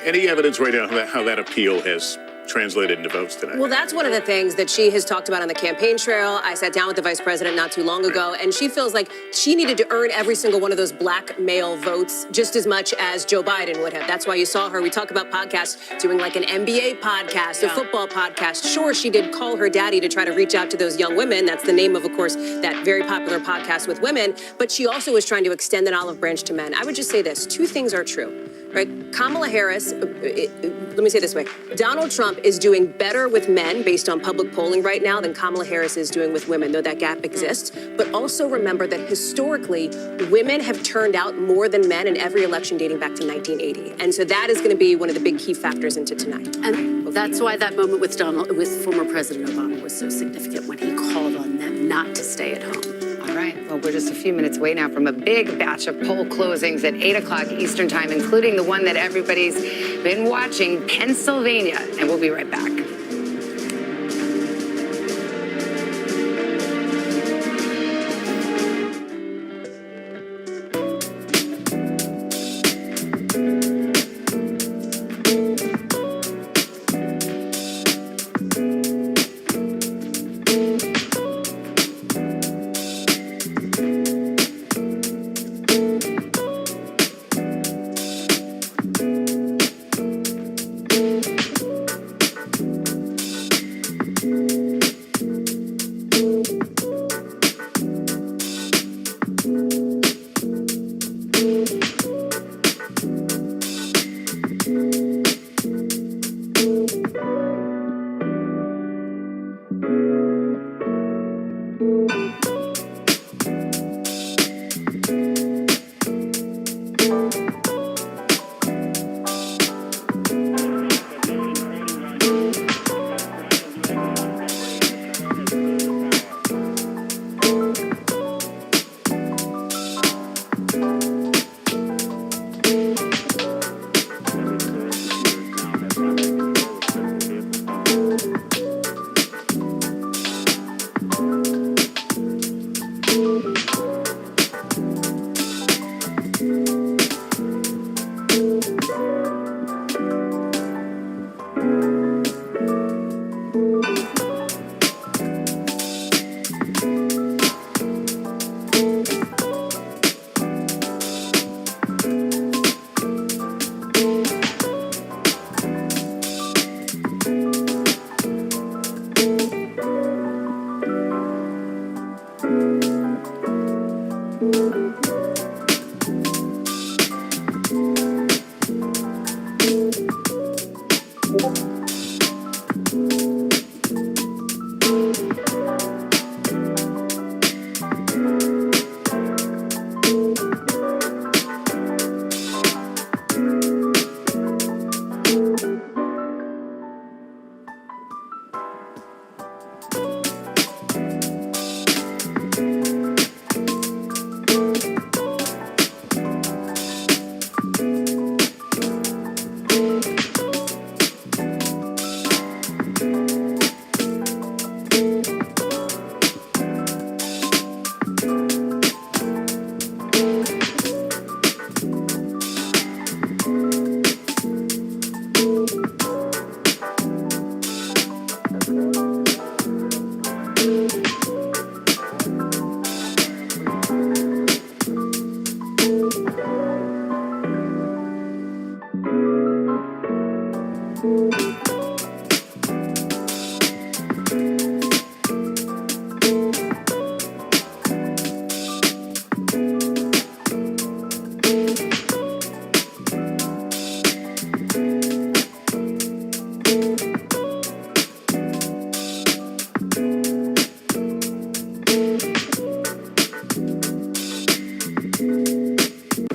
Any evidence right now how that appeal has translated into votes tonight? Well, that's one of the things that she has talked about on the campaign trail. I sat down with the vice president not too long ago, and she feels like she needed to earn every single one of those black male votes just as much as Joe Biden would have. That's why you saw her. We talk about podcasts, doing like an NBA podcast, a football podcast. Sure, she did call her daddy to try to reach out to those young women. That's the name of course, that very popular podcast with women. But she also was trying to extend an olive branch to men. I would just say this. Two things are true. Right? Kamala Harris, let me say it this way. Donald Trump is doing better with men based on public polling right now than Kamala Harris is doing with women, though that gap exists. But also remember that historically, women have turned out more than men in every election dating back to 1980. And so that is going to be one of the big key factors into tonight. And that's why that moment with former President Obama was so significant when he called on them not to stay at home. All right. Well, we're just a few minutes away now from a big batch of poll closings at 8 o'clock Eastern time, including the one that everybody's been watching, Pennsylvania. And we'll be right back.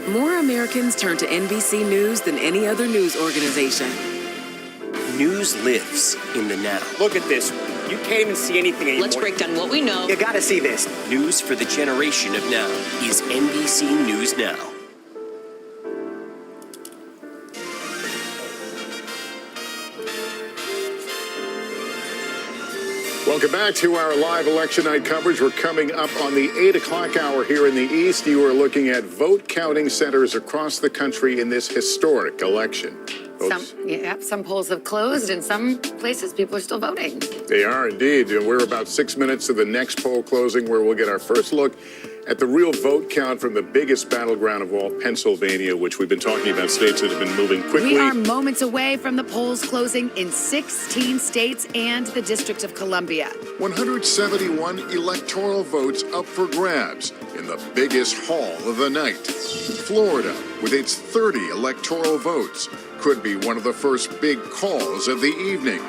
More Americans turn to NBC News than any other news organization. News lives in the now. Look at this. You can't even see anything anymore. Let's break down what we know. You gotta see this. News for the generation of now is NBC News Now. Welcome back to our live election night coverage. We're coming up on the 8 o'clock hour here in the East. You are looking at vote counting centers across the country in this historic election. Some polls have closed, and some places people are still voting. They are indeed. We're about 6 minutes to the next poll closing, where we'll get our first look at the real vote count from the biggest battleground of all, Pennsylvania, which we've been talking about, states that have been moving quickly. We are moments away from the polls closing in 16 states and the District of Columbia. 171 electoral votes up for grabs in the biggest haul of the night. Florida, with its 30 electoral votes, could be one of the first big calls of the evening.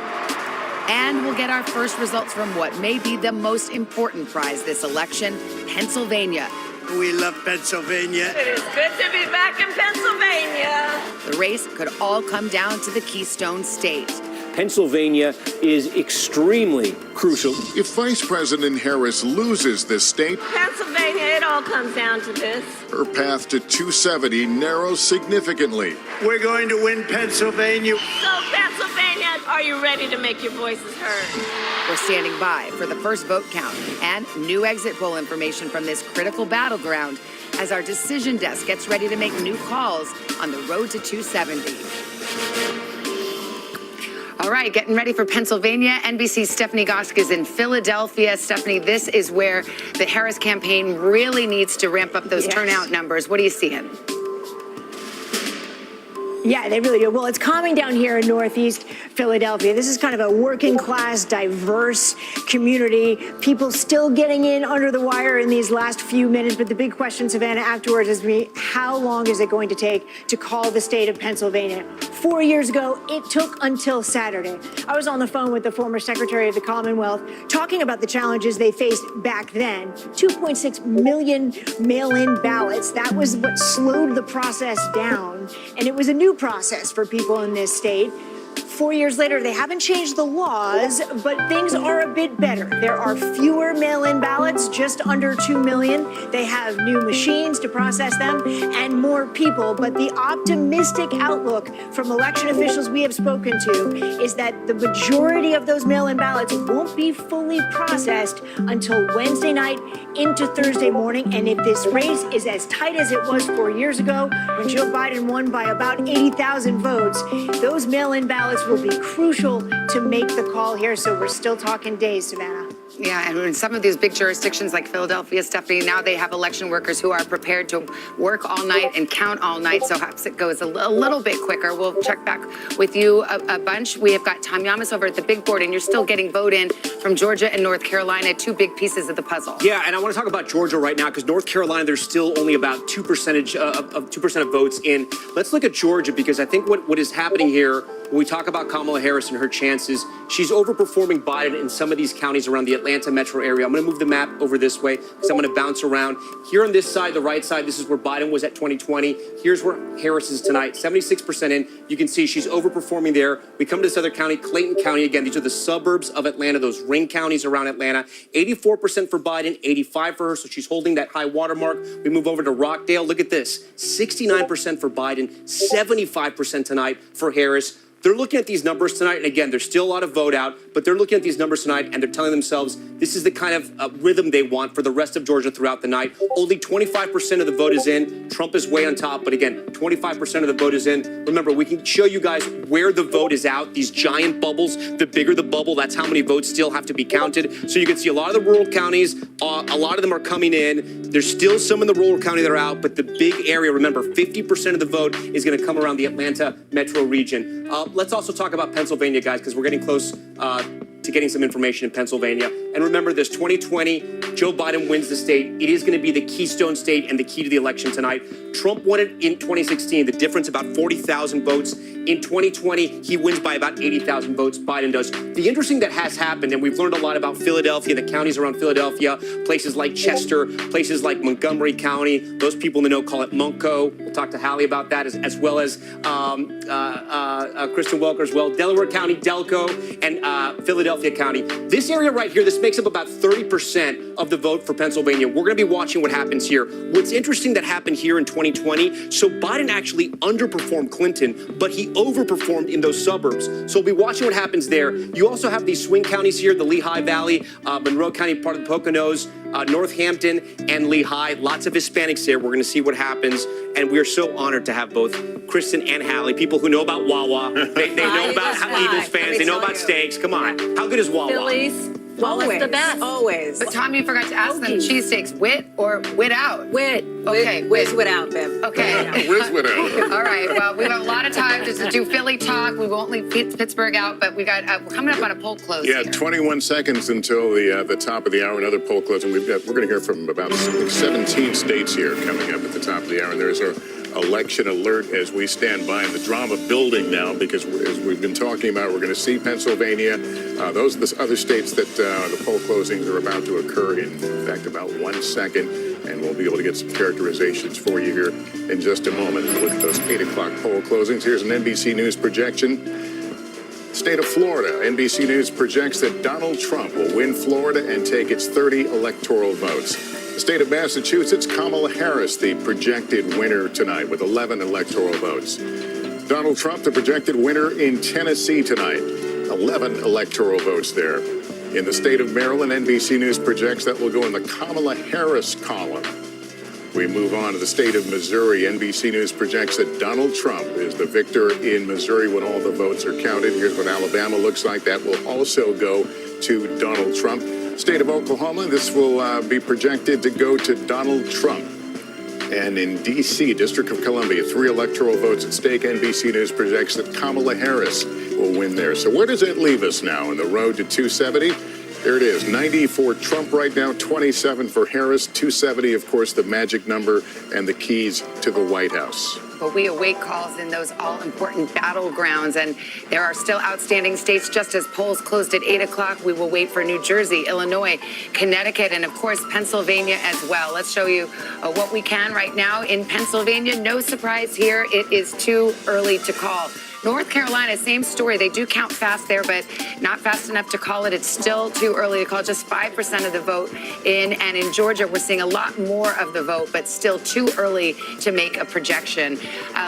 And we'll get our first results from what may be the most important prize this election, Pennsylvania. We love Pennsylvania. It is good to be back in Pennsylvania. The race could all come down to the Keystone State. Pennsylvania is extremely crucial. If Vice President Harris loses this state, Pennsylvania, it all comes down to this. her path to 270 narrows significantly. We're going to win Pennsylvania. So, Pennsylvania, are you ready to make your voices heard? We're standing by for the first vote count and new exit poll information from this critical battleground as our decision desk gets ready to make new calls on the road to 270. All right, getting ready for Pennsylvania. NBC's Stephanie Gosk is in Philadelphia. Stephanie, this is where the Harris campaign really needs to ramp up those turnout numbers. What are you seeing? Yeah, they really do. Well, it's calming down here in Northeast Philadelphia. This is kind of a working class, diverse community. People still getting in under the wire in these last few minutes. But the big question, Savannah, afterwards is how long is it going to take to call the state of Pennsylvania? 4 years ago, it took until Saturday. I was on the phone with the former Secretary of the Commonwealth talking about the challenges they faced back then. 2.6 million mail-in ballots. That was what slowed the process down. And it was a new process for people in this state. 4 years later, they haven't changed the laws, but things are a bit better. There are fewer mail-in ballots, just under 2 million. They have new machines to process them and more people. But the optimistic outlook from election officials we have spoken to is that the majority of those mail-in ballots won't be fully processed until Wednesday night into Thursday morning. And if this race is as tight as it was 4 years ago, when Joe Biden won by about 80,000 votes, those mail-in ballots will be crucial to make the call here. So we're still talking days, Savannah. Yeah, and in some of these big jurisdictions like Philadelphia, Stephanie, now they have election workers who are prepared to work all night and count all night. So perhaps it goes a little bit quicker. We'll check back with you a bunch. We have got Tom Yamas over at the big board, and you're still getting vote in from Georgia and North Carolina, two big pieces of the puzzle. Yeah, and I want to talk about Georgia right now because North Carolina, there's still only about 2% of votes in. Let's look at Georgia because I think what is happening here when we talk about Kamala Harris and her chances, she's overperforming Biden in some of these counties around the Atlanta metro area. I'm going to move the map over this way because I'm going to bounce around. Here on this side, the right side, this is where Biden was at 2020. Here's where Harris is tonight, 76% in. You can see she's overperforming there. We come to this other county, Clayton County. Again, these are the suburbs of Atlanta, those ring counties around Atlanta. 84% for Biden, 85% for her, so she's holding that high watermark. We move over to Rockdale. Look at this, 69% for Biden, 75% tonight for Harris. They're looking at these numbers tonight, and again, there's still a lot of vote out, but they're looking at these numbers tonight, and they're telling themselves this is the kind of rhythm they want for the rest of Georgia throughout the night. Only 25% of the vote is in. Trump is way on top, but again, 25% of the vote is in. Remember, we can show you guys where the vote is out. These giant bubbles, the bigger the bubble, that's how many votes still have to be counted. So you can see a lot of the rural counties, a lot of them are coming in. There's still some in the rural county that are out, but the big area, remember, 50% of the vote is going to come around the Atlanta metro region. Let's also talk about Pennsylvania, guys, because we're getting close to getting some information in Pennsylvania. And remember this, 2020, Joe Biden wins the state. It is going to be the keystone state and the key to the election tonight. Trump won it in 2016, the difference about 40,000 votes. In 2020, he wins by about 80,000 votes, Biden does. The interesting that has happened, and we've learned a lot about Philadelphia, the counties around Philadelphia, places like Chester, places like Montgomery County, those people in the know call it Munco. We'll talk to Hallie about that, as well as Kristen Welker as well. Delaware County, Delco, and Philadelphia County. This area right here, this makes up about 30% of the vote for Pennsylvania. We're going to be watching what happens here. What's interesting that happened here in 2020, so Biden actually underperformed Clinton, but he overperformed in those suburbs. So we'll be watching what happens there. You also have these swing counties here, the Lehigh Valley, Monroe County, part of the Poconos, Northampton, and Lehigh. Lots of Hispanics there. We're going to see what happens. And we are so honored to have both Kristen and Hallie, people who know about Wawa. They know about Eagles fans. They know about steaks. Come on. How good is Wawa? Phillies. Always, the best. Always. But Tom, you forgot to ask them cheesesteaks, wit or wit out? Wit. Okay, Whiz without, babe. Okay. Whiz without. All right. Well, we have a lot of time just to do Philly talk. We won't leave Pittsburgh out, but we got coming up on a poll close. Yeah, here. 21 seconds until the top of the hour. Another poll closing. We're going to hear from about 17 states here coming up at the top of the hour. And there's our election alert as we stand by, and the drama building now because as we've been talking about, we're going to see Pennsylvania. Those are the other states that the poll closings are about to occur in fact, about 1 second. And we'll be able to get some characterizations for you here in just a moment. We'll look at those 8 o'clock poll closings. Here's an NBC News projection. State of Florida, NBC News projects that Donald Trump will win Florida and take its 30 electoral votes. The state of Massachusetts, Kamala Harris, the projected winner tonight with 11 electoral votes. Donald Trump, the projected winner in Tennessee tonight, 11 electoral votes there. In the state of Maryland, NBC News projects that will go in the Kamala Harris column. We move on to the state of Missouri. NBC News projects that Donald Trump is the victor in Missouri when all the votes are counted. Here's what Alabama looks like. That will also go to Donald Trump. State of Oklahoma, this will be projected to go to Donald Trump. And in D.C., District of Columbia, 3 electoral votes at stake. NBC News projects that Kamala Harris will win there. So where does that leave us now in the road to 270? There it is, 90 for Trump right now, 27 for Harris, 270, of course, the magic number and the keys to the White House. But we await calls in those all-important battlegrounds, and there are still outstanding states. Just as polls closed at 8 o'clock, we will wait for New Jersey, Illinois, Connecticut, and, of course, Pennsylvania as well. Let's show you what we can right now in Pennsylvania. No surprise here. It is too early to call. North Carolina, same story. They do count fast there, but not fast enough to call it. It's still too early to call. Just 5% of the vote in. And in Georgia, we're seeing a lot more of the vote, but still too early to make a projection.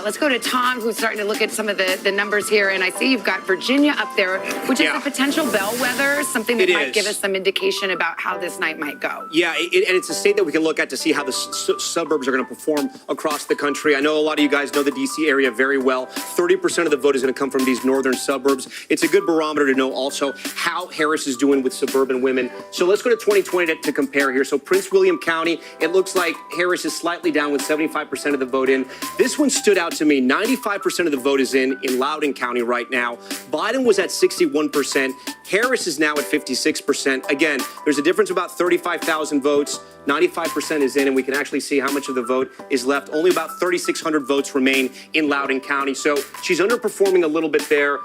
Let's go to Tom, who's starting to look at some of the numbers here. And I see you've got Virginia up there, which is a potential bellwether, something that might give us some indication about how this night might go. Yeah, and it's a state that we can look at to see how the suburbs are going to perform across the country. I know a lot of you guys know the D.C. area very well. 30% of the vote is going to come from these northern suburbs. It's a good barometer to know also how Harris is doing with suburban women. So let's go to 2020 to compare here. So Prince William County, it looks like Harris is slightly down with 75% of the vote in. This one stood out to me. 95% of the vote is in Loudoun County right now. Biden was at 61%. Harris is now at 56%. Again, there's a difference of about 35,000 votes. 95% is in, and we can actually see how much of the vote is left. Only about 3,600 votes remain in Loudoun County. So she's underperforming a little bit there.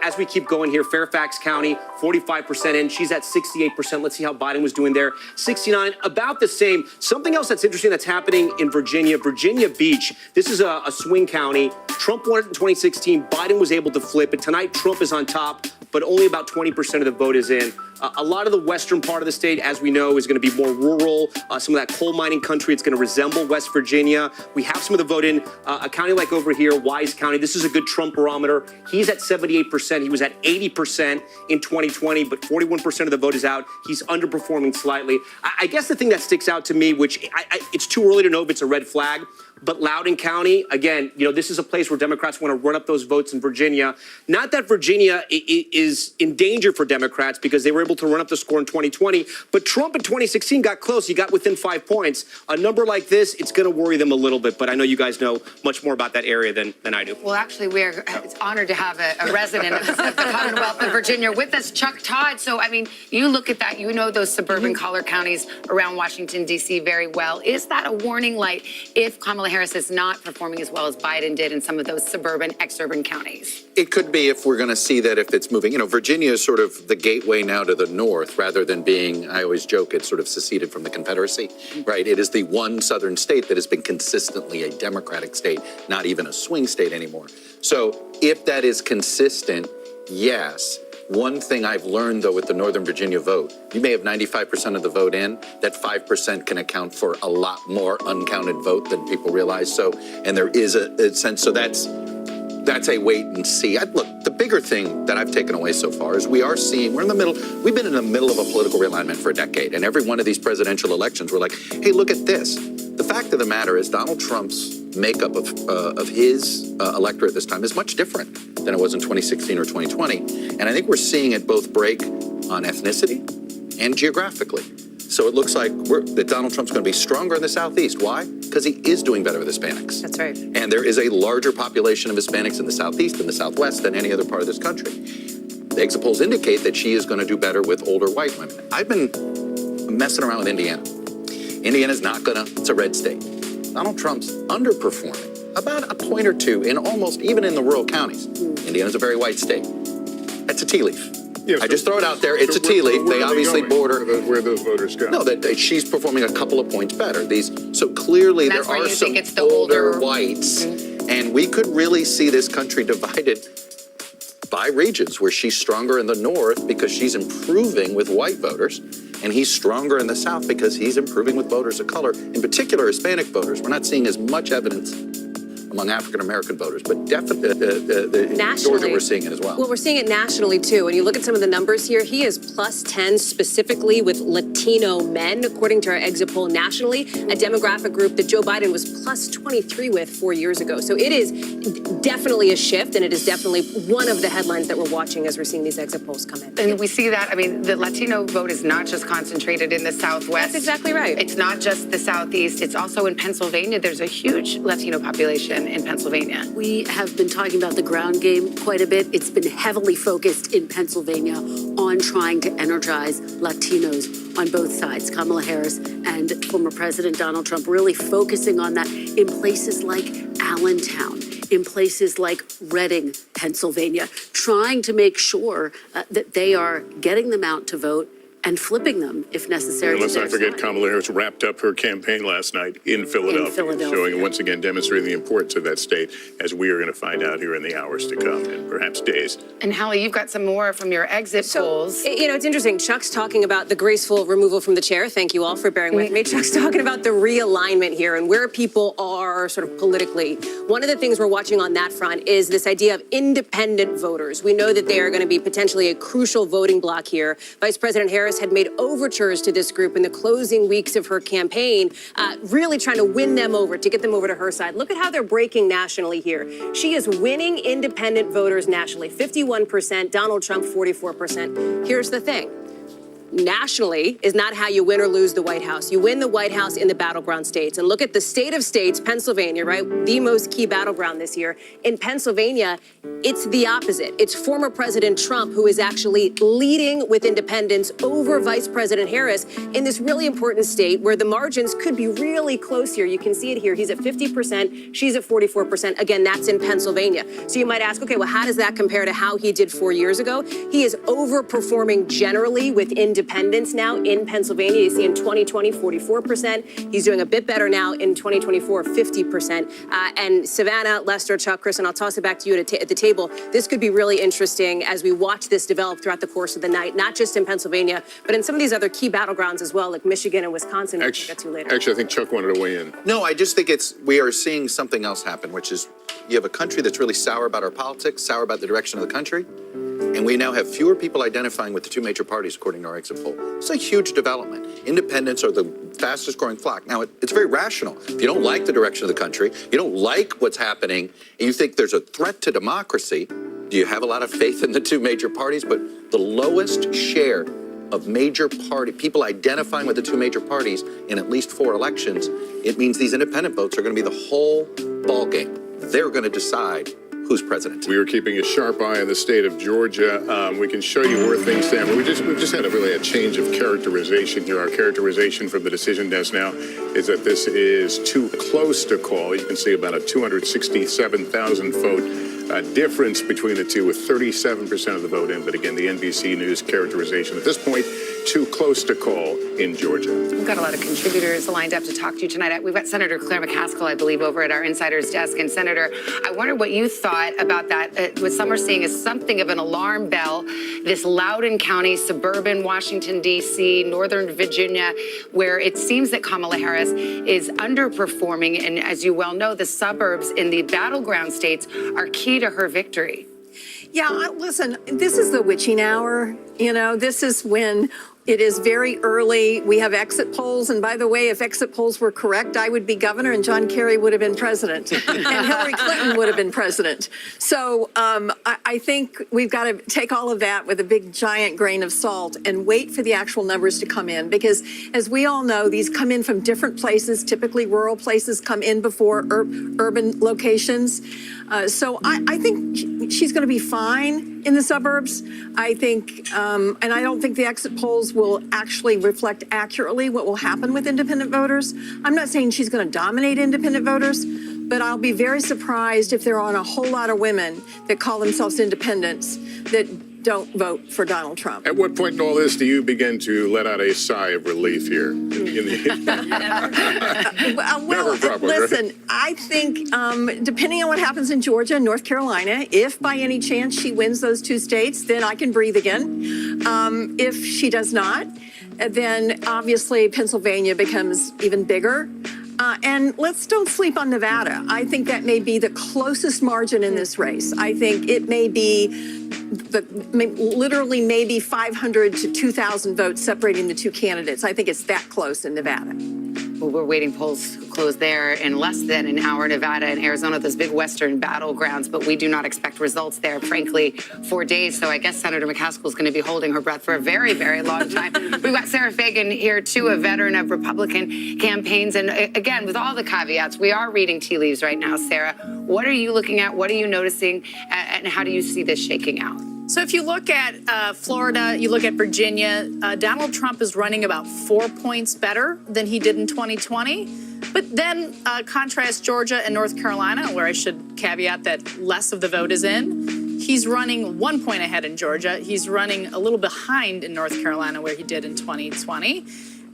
As we keep going here, Fairfax County, 45% in. She's at 68%. Let's see how Biden was doing there. 69, about the same. Something else that's interesting that's happening in Virginia, Virginia Beach. This is a swing county. Trump won it in 2016. Biden was able to flip it. Tonight, Trump is on top, but only about 20% of the vote is in. A lot of the western part of the state, as we know, is going to be more rural. Some of that coal mining country, it's going to resemble West Virginia. We have some of the vote in a county like over here, Wise County. This is a good Trump barometer. He's at 78%. He was at 80% in 2020, but 41% of the vote is out. He's underperforming slightly. I guess the thing that sticks out to me, which it's too early to know if it's a red flag, but Loudoun County, again, this is a place where Democrats want to run up those votes in Virginia. Not that Virginia is in danger for Democrats because they were able to run up the score in 2020, but Trump in 2016 got close. He got within 5 points. A number like this, it's going to worry them a little bit, but I know you guys know much more about that area than I do. Well, actually, we're honored to have a resident of the Commonwealth of Virginia with us, Chuck Todd. So, I mean, you look at that, you know those suburban collar counties around Washington, D.C. very well. Is that a warning light if Kamala Harris is not performing as well as Biden did in some of those suburban, exurban counties? It could be if we're going to see that if it's moving. Virginia is sort of the gateway now to the north rather than being, I always joke, it's sort of seceded from the Confederacy, right? It is the one southern state that has been consistently a Democratic state, not even a swing state anymore. So if that is consistent, yes. One thing I've learned, though, with the Northern Virginia vote, you may have 95% of the vote in, that 5% can account for a lot more uncounted vote than people realize. So, and there is a sense, so that's a wait and see. Look, the bigger thing that I've taken away so far is we've been in the middle of a political realignment for a decade. And every one of these presidential elections, we're like, hey, look at this. The fact of the matter is Donald Trump's makeup of his electorate this time is much different than it was in 2016 or 2020. And I think we're seeing it both break on ethnicity and geographically. So it looks like that Donald Trump's going to be stronger in the Southeast. Why? Because he is doing better with Hispanics. That's right. And there is a larger population of Hispanics in the Southeast and the Southwest than any other part of this country. The exit polls indicate that she is going to do better with older white women. I've been messing around with Indiana. Indiana's not going to, it's a red state. Donald Trump's underperforming about a point or two in almost, even in the rural counties. Indiana's a very white state. That's a tea leaf. Yeah, I just throw it out there. It's a tea leaf. They obviously border where those voters go. No, that she's performing a couple of points better. So clearly there are some older whites, and we could really see this country divided by regions where she's stronger in the north because she's improving with white voters, and he's stronger in the south because he's improving with voters of color, in particular Hispanic voters. We're not seeing as much evidence among African-American voters, but definitely in Georgia we're seeing it as well. Well, we're seeing it nationally, too. When you look at some of the numbers here, he is plus 10 specifically with Latino men, according to our exit poll nationally, a demographic group that Joe Biden was plus 23 with 4 years ago. So it is definitely a shift, and it is definitely one of the headlines that we're watching as we're seeing these exit polls come in. And we see that, I mean, the Latino vote is not just concentrated in the Southwest. That's exactly right. It's not just the Southeast. It's also in Pennsylvania. There's a huge Latino population in Pennsylvania. We have been talking about the ground game quite a bit. It's been heavily focused in Pennsylvania on trying to energize Latinos on both sides. Kamala Harris and former President Donald Trump really focusing on that in places like Allentown, in places like Reading, Pennsylvania, trying to make sure that they are getting them out to vote and flipping them if necessary. And let's to not their forget side. Kamala Harris wrapped up her campaign last night in Philadelphia, showing once again demonstrating the importance of that state, as we are going to find out here in the hours to come and perhaps days. And Hallie, you've got some more from your exit polls. You know, it's interesting. Chuck's talking about the graceful removal from the chair. Thank you all for bearing with me. Chuck's talking about the realignment here and where people are sort of politically. One of the things we're watching on that front is this idea of independent voters. We know that they are going to be potentially a crucial voting bloc here. Vice President Harris had made overtures to this group in the closing weeks of her campaign, really trying to win them over, to get them over to her side. Look at how they're breaking nationally here. She is winning independent voters nationally, 51%, Donald Trump 44%. Here's the thing. Nationally is not how you win or lose the White House. You win the White House in the battleground states. And look at the state of states, Pennsylvania, right? The most key battleground this year. In Pennsylvania, it's the opposite. It's former President Trump who is actually leading with independents over Vice President Harris in this really important state where the margins could be really close here. You can see it here. He's at 50%. She's at 44%. Again, that's in Pennsylvania. So you might ask, okay, well, how does that compare to how he did 4 years ago? He is overperforming generally with independents now in Pennsylvania. You see in 2020, 44%. He's doing a bit better now in 2024, 50%. And Savannah, Lester, Chuck, Chris, and I'll toss it back to you at the table. This could be really interesting as we watch this develop throughout the course of the night, not just in Pennsylvania, but in some of these other key battlegrounds as well, like Michigan and Wisconsin, which we'll get to later. Actually, I think Chuck wanted to weigh in. No, I just think we are seeing something else happen, which is you have a country that's really sour about our politics, sour about the direction of the country, and we now have fewer people identifying with the two major parties, according to our exit poll. It's a huge development. Independents are the fastest growing flock. Now, it's very rational. If you don't like the direction of the country, you don't like what's happening, and you think there's a threat to democracy, do you have a lot of faith in the two major parties? But the lowest share of major party, people identifying with the two major parties in at least 4 elections, it means these independent votes are going to be the whole ballgame. They're going to decide who's president. We are keeping a sharp eye on the state of Georgia. We can show you where things stand, but we've just had a change of characterization here. Our characterization from the decision desk now is that this is too close to call. You can see about a 267,000 vote difference between the two, with 37% of the vote in. But again, the NBC News characterization at this point, too close to call in Georgia. We've got a lot of contributors lined up to talk to you tonight. We've got Senator Claire McCaskill, I believe, over at our Insider's desk. And Senator, I wonder what you thought about that. What some are seeing is something of an alarm bell. This Loudoun County, suburban Washington, D.C., Northern Virginia, where it seems that Kamala Harris is underperforming. And as you well know, the suburbs in the battleground states are key to her victory. Yeah, listen, this is the witching hour. You know, this is when it is very early. We have exit polls. And by the way, if exit polls were correct, I would be governor and John Kerry would have been president and Hillary Clinton would have been president. So I think we've got to take all of that with a big, giant grain of salt and wait for the actual numbers to come in. Because as we all know, these come in from different places. Typically, rural places come in before urban locations. So I think she's going to be fine in the suburbs. I think, and I don't think the exit polls will actually reflect accurately what will happen with independent voters. I'm not saying she's going to dominate independent voters, but I'll be very surprised if there aren't a whole lot of women that call themselves independents that don't vote for Donald Trump. At what point in all this do you begin to let out a sigh of relief here? Well, listen, I think depending on what happens in Georgia and North Carolina, if by any chance she wins those 2 states, then I can breathe again. If she does not, then obviously Pennsylvania becomes even bigger. And let's don't sleep on Nevada. I think that may be the closest margin in this race. I think it may be literally maybe 500 to 2,000 votes separating the 2 candidates. I think it's that close in Nevada. Well, we're waiting polls to close there in less than an hour. Nevada and Arizona, those big western battlegrounds, but we do not expect results there, frankly, for days. So I guess Senator McCaskill is going to be holding her breath for a very, very long time. We've got Sarah Fagan here, too, a veteran of Republican campaigns. And again, with all the caveats, we are reading tea leaves right now. Sarah, what are you looking at? What are you noticing? And how do you see this shaking out? So if you look at Florida, you look at Virginia, Donald Trump is running about 4 points better than he did in 2020. But then contrast Georgia and North Carolina, where I should caveat that less of the vote is in. he's running 1 point ahead in Georgia. He's running a little behind in North Carolina, where he did in 2020.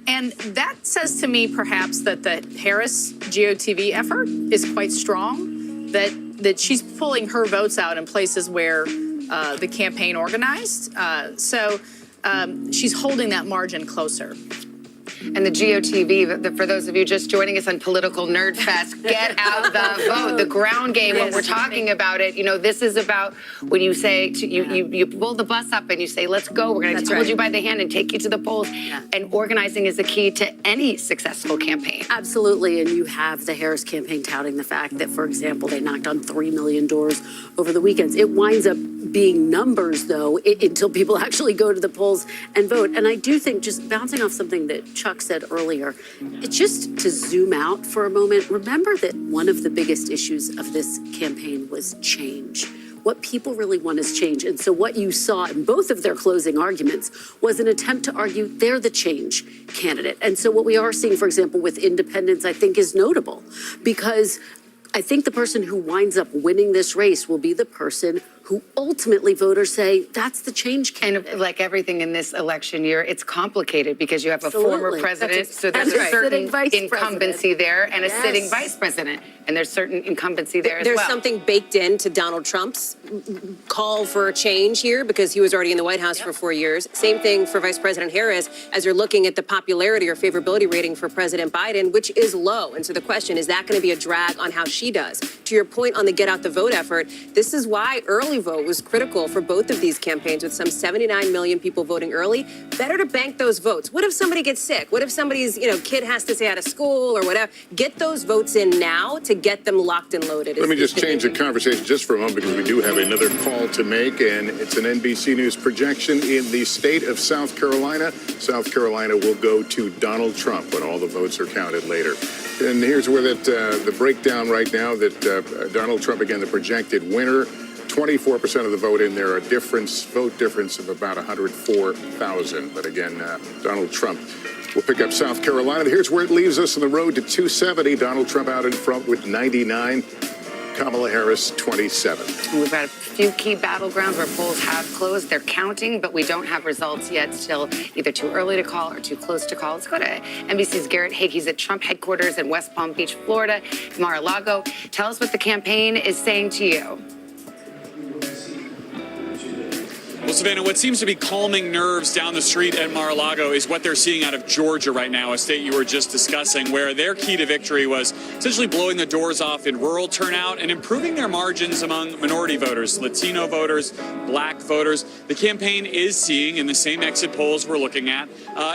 And that says to me, perhaps, that the Harris GOTV effort is quite strong, that she's pulling her votes out in places where the campaign organized. So she's holding that margin closer. And the GOTV, for those of you just joining us on Political Nerd Fest, get out the vote, the ground game, when we're talking about it. You know, this is about when you say, you pull the bus up and you say, let's go, we're going to hold you by the hand and take you to the polls. And organizing is the key to any successful campaign. Absolutely, and you have the Harris campaign touting the fact that, for example, they knocked on 3 million doors over the weekends. It winds up being numbers, though, until people actually go to the polls and vote. And I do think, just bouncing off something that Chuck said earlier, it's just to zoom out for a moment. Remember that one of the biggest issues of this campaign was change. What people really want is change. And so what you saw in both of their closing arguments was an attempt to argue they're the change candidate. And so what we are seeing, for example, with independents, I think is notable, because I think the person who winds up winning this race will be the person who ultimately voters say, that's the change candidate. And like everything in this election year, it's complicated because you have a former Absolutely. president, so That's there's a right. certain Sitting vice incumbency president. there, and a Yes. sitting vice president, and there's certain incumbency there as well. There's something baked into Donald Trump's call for a change here because he was already in the White House for 4 years. Same thing for Vice President Harris as you're looking at the popularity or favorability rating for President Biden, which is low. And so the question, is that going to be a drag on how she does? To your point on the get out the vote effort, this is why early vote was critical for both of these campaigns, with some 79 million people voting early. Better to bank those votes. What if somebody gets sick? What if somebody's kid has to stay out of school or whatever? Get those votes in now to get them locked and loaded. Let me just change the conversation just for a moment because we do have another call to make, and it's an NBC News projection in the state of South Carolina. South Carolina will go to Donald Trump when all the votes are counted later. And here's where the breakdown right now that Donald Trump, again, the projected winner. 24% of the vote in there, a vote difference of about 104,000. But again, Donald Trump will pick up South Carolina. Here's where it leaves us on the road to 270. Donald Trump out in front with 99. Kamala Harris, 27. We've got a few key battlegrounds where polls have closed. They're counting, but we don't have results yet. Still either too early to call or too close to call. Let's go to NBC's Garrett Haake. He's at Trump headquarters in West Palm Beach, Florida, Mar-a-Lago. Tell us what the campaign is saying to you. Well, Savannah, what seems to be calming nerves down the street at Mar-a-Lago is what they're seeing out of Georgia right now, a state you were just discussing, where their key to victory was essentially blowing the doors off in rural turnout and improving their margins among minority voters, Latino voters, black voters. The campaign is seeing, in the same exit polls we're looking at,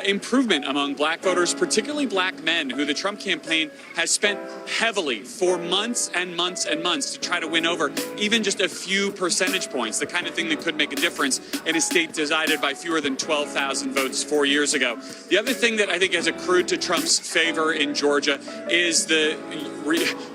improvement among black voters, particularly black men, who the Trump campaign has spent heavily for months and months and months to try to win over, even just a few percentage points, the kind of thing that could make a difference in a state decided by fewer than 12,000 votes 4 years ago. The other thing that I think has accrued to Trump's favor in Georgia is the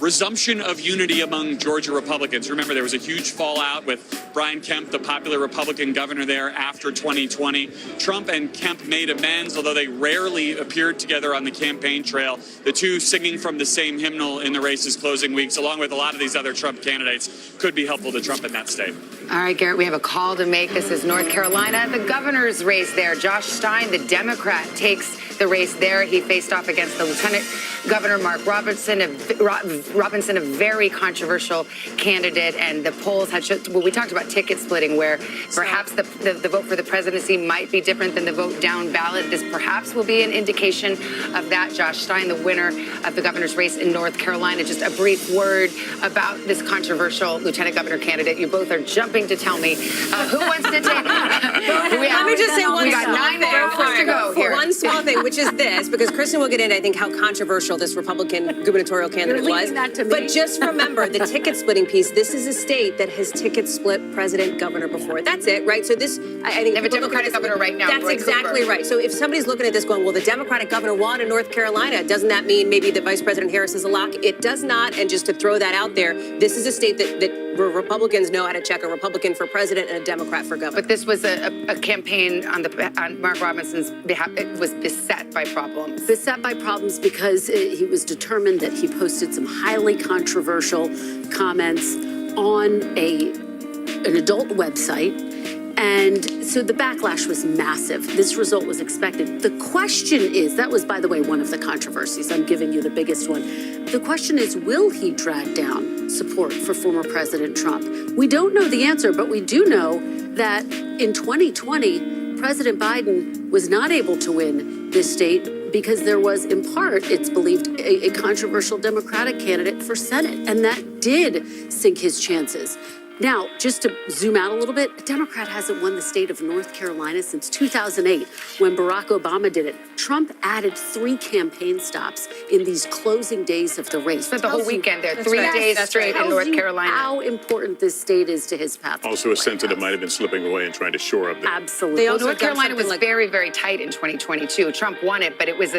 resumption of unity among Georgia Republicans. Remember, there was a huge fallout with Brian Kemp, the popular Republican governor there, after 2020. Trump and Kemp made amends, although they rarely appeared together on the campaign trail. The two singing from the same hymnal in the race's closing weeks, along with a lot of these other Trump candidates, could be helpful to Trump in that state. All right, Garrett, we have a call to make. This is North Carolina, the governor's race there. Josh Stein, the Democrat, takes the race there. He faced off against the Lieutenant Governor Mark Robinson, a very controversial candidate. And the polls had well, we talked about ticket splitting, where perhaps the vote for the presidency might be different than the vote down ballot. This perhaps will be an indication of that. Josh Stein, the winner of the governor's race in North Carolina. Just a brief word about this controversial lieutenant governor candidate. You both are jumping to tell me who wants to take. Let me just say one we got small 9 thing. hours to go here. One small thing, which is this, because Kristen will get into, I think, how controversial this Republican gubernatorial candidate was. But just remember the ticket splitting piece. This is a state that has ticket split president, governor before. That's it, right? So this, I think, they have a Democratic governor right now. That's Roy exactly Cooper. right. So if somebody's looking at this going, well, the Democratic governor won in North Carolina, doesn't that mean maybe that Vice President Harris is a lock? It does not. And just to throw that out there, this is a state that Republicans know how to check a Republican for president and a Democrat for governor. But this was a campaign on Mark Robinson's behalf. It was beset by problems. Beset by problems because he was determined that he posted some highly controversial comments on a an adult website. And so the backlash was massive. This result was expected. The question is, that was, by the way, one of the controversies. I'm giving you the biggest one. The question is, will he drag down support for former President Trump? We don't know the answer, but we do know that in 2020, President Biden was not able to win this state because there was, in part, it's believed, a controversial Democratic candidate for Senate. And that did sink his chances. Now, just to zoom out a little bit, a Democrat hasn't won the state of North Carolina since 2008, when Barack Obama did it. Trump added 3 campaign stops in these closing days of the race. Spent the whole weekend there, 3 days straight in North Carolina. How important this state is to his path. Also a sense that it might have been slipping away and trying to shore up. Absolutely. North Carolina was very, very tight in 2022. Trump won it, but it was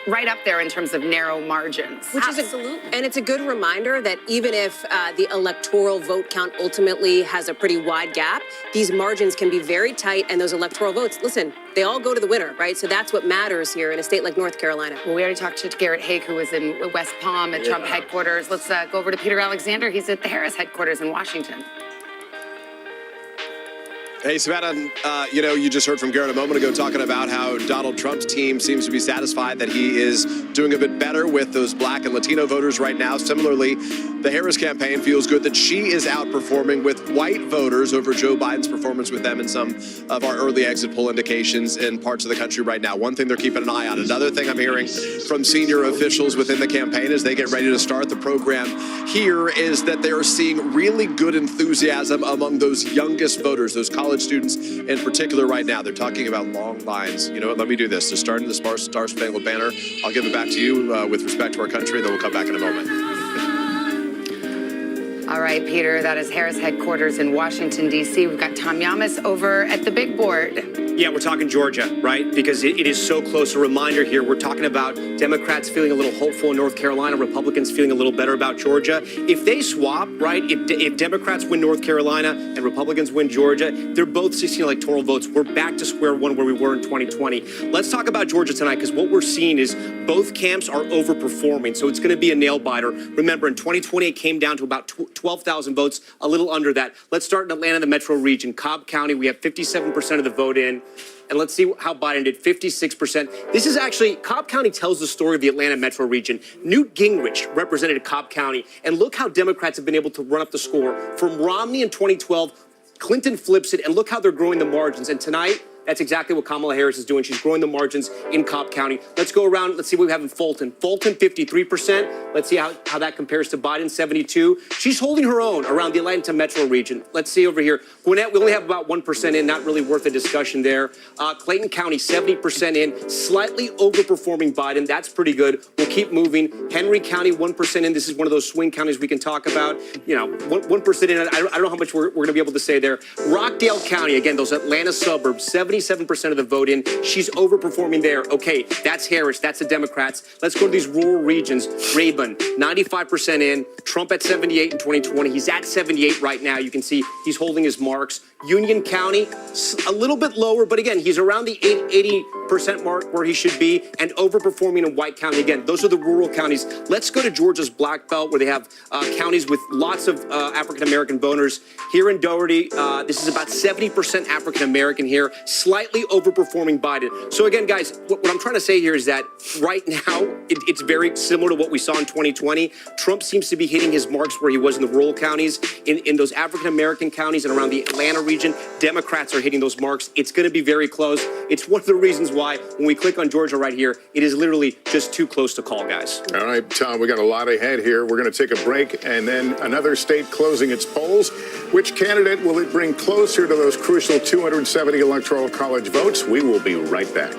right up there in terms of narrow margins. Which Absolutely. and it's a good reminder that even if the electoral vote count ultimately has a pretty wide gap, these margins can be very tight, and those electoral votes, listen, they all go to the winner, right? So that's what matters here in a state like North Carolina. Well, we already talked to Garrett Haake, who was in West Palm at Trump headquarters. Let's go over to Peter Alexander. He's at the Harris headquarters in Washington. Hey, Savannah, you just heard from Garrett a moment ago talking about how Donald Trump's team seems to be satisfied that he is doing a bit better with those Black and Latino voters right now. Similarly, the Harris campaign feels good that she is outperforming with white voters over Joe Biden's performance with them in some of our early exit poll indications in parts of the country right now. One thing they're keeping an eye on. Another thing I'm hearing from senior officials within the campaign as they get ready to start the program here is that they are seeing really good enthusiasm among those youngest voters, those college students in particular right now. They're talking about long lines. You know what? Let me do this. To start in the Star Spangled Banner, I'll give it back to you with respect to our country, then we'll come back in a moment. All right, Peter, that is Harris headquarters in Washington, D.C. We've got Tom Yamas over at the big board. Yeah, we're talking Georgia, right? Because it is so close. A reminder here, we're talking about Democrats feeling a little hopeful in North Carolina, Republicans feeling a little better about Georgia. If they swap, right, if Democrats win North Carolina and Republicans win Georgia, they're both 16 electoral votes. We're back to square one where we were in 2020. Let's talk about Georgia tonight, because what we're seeing is both camps are overperforming. So it's going to be a nail biter. Remember, in 2020, it came down to about 12,000 votes, a little under that. Let's start in Atlanta, the metro region. Cobb County, we have 57% of the vote in. And let's see how Biden did, 56%. This is actually, Cobb County tells the story of the Atlanta metro region. Newt Gingrich represented Cobb County, and look how Democrats have been able to run up the score. From Romney in 2012, Clinton flips it, and look how they're growing the margins. And tonight, that's exactly what Kamala Harris is doing. She's growing the margins in Cobb County. Let's go around. Let's see what we have in Fulton. Fulton, 53%. Let's see how that compares to Biden, 72. She's holding her own around the Atlanta metro region. Let's see over here. Gwinnett, we only have about 1% in. Not really worth a discussion there. Clayton County, 70% in. Slightly overperforming Biden. That's pretty good. We'll keep moving. Henry County, 1% in. This is one of those swing counties we can talk about. 1% in. I don't know how much we're going to be able to say there. Rockdale County, again, those Atlanta suburbs, 77% of the vote in. She's overperforming there. Okay, that's Harris. That's the Democrats. Let's go to these rural regions. Rabun, 95% in. Trump at 78 in 2020. He's at 78 right now. You can see he's holding his marks. Union County, a little bit lower, but again, he's around the 80% mark where he should be, and overperforming in White County. Again, those are the rural counties. Let's go to Georgia's Black Belt, where they have counties with lots of African-American voters. Here in Doherty, this is about 70% African-American here, slightly overperforming Biden. So again, guys, what I'm trying to say here is that right now, it's very similar to what we saw in 2020. Trump seems to be hitting his marks where he was in the rural counties, in those African-American counties and around the Atlanta region. Democrats are hitting those marks. It's going to be very close. It's one of the reasons why when we click on Georgia right here, it is literally just too close to call, guys. All right, Tom, we got a lot ahead here. We're going to take a break and then another state closing its polls. Which candidate will it bring closer to those crucial 270 electoral college votes? We will be right back.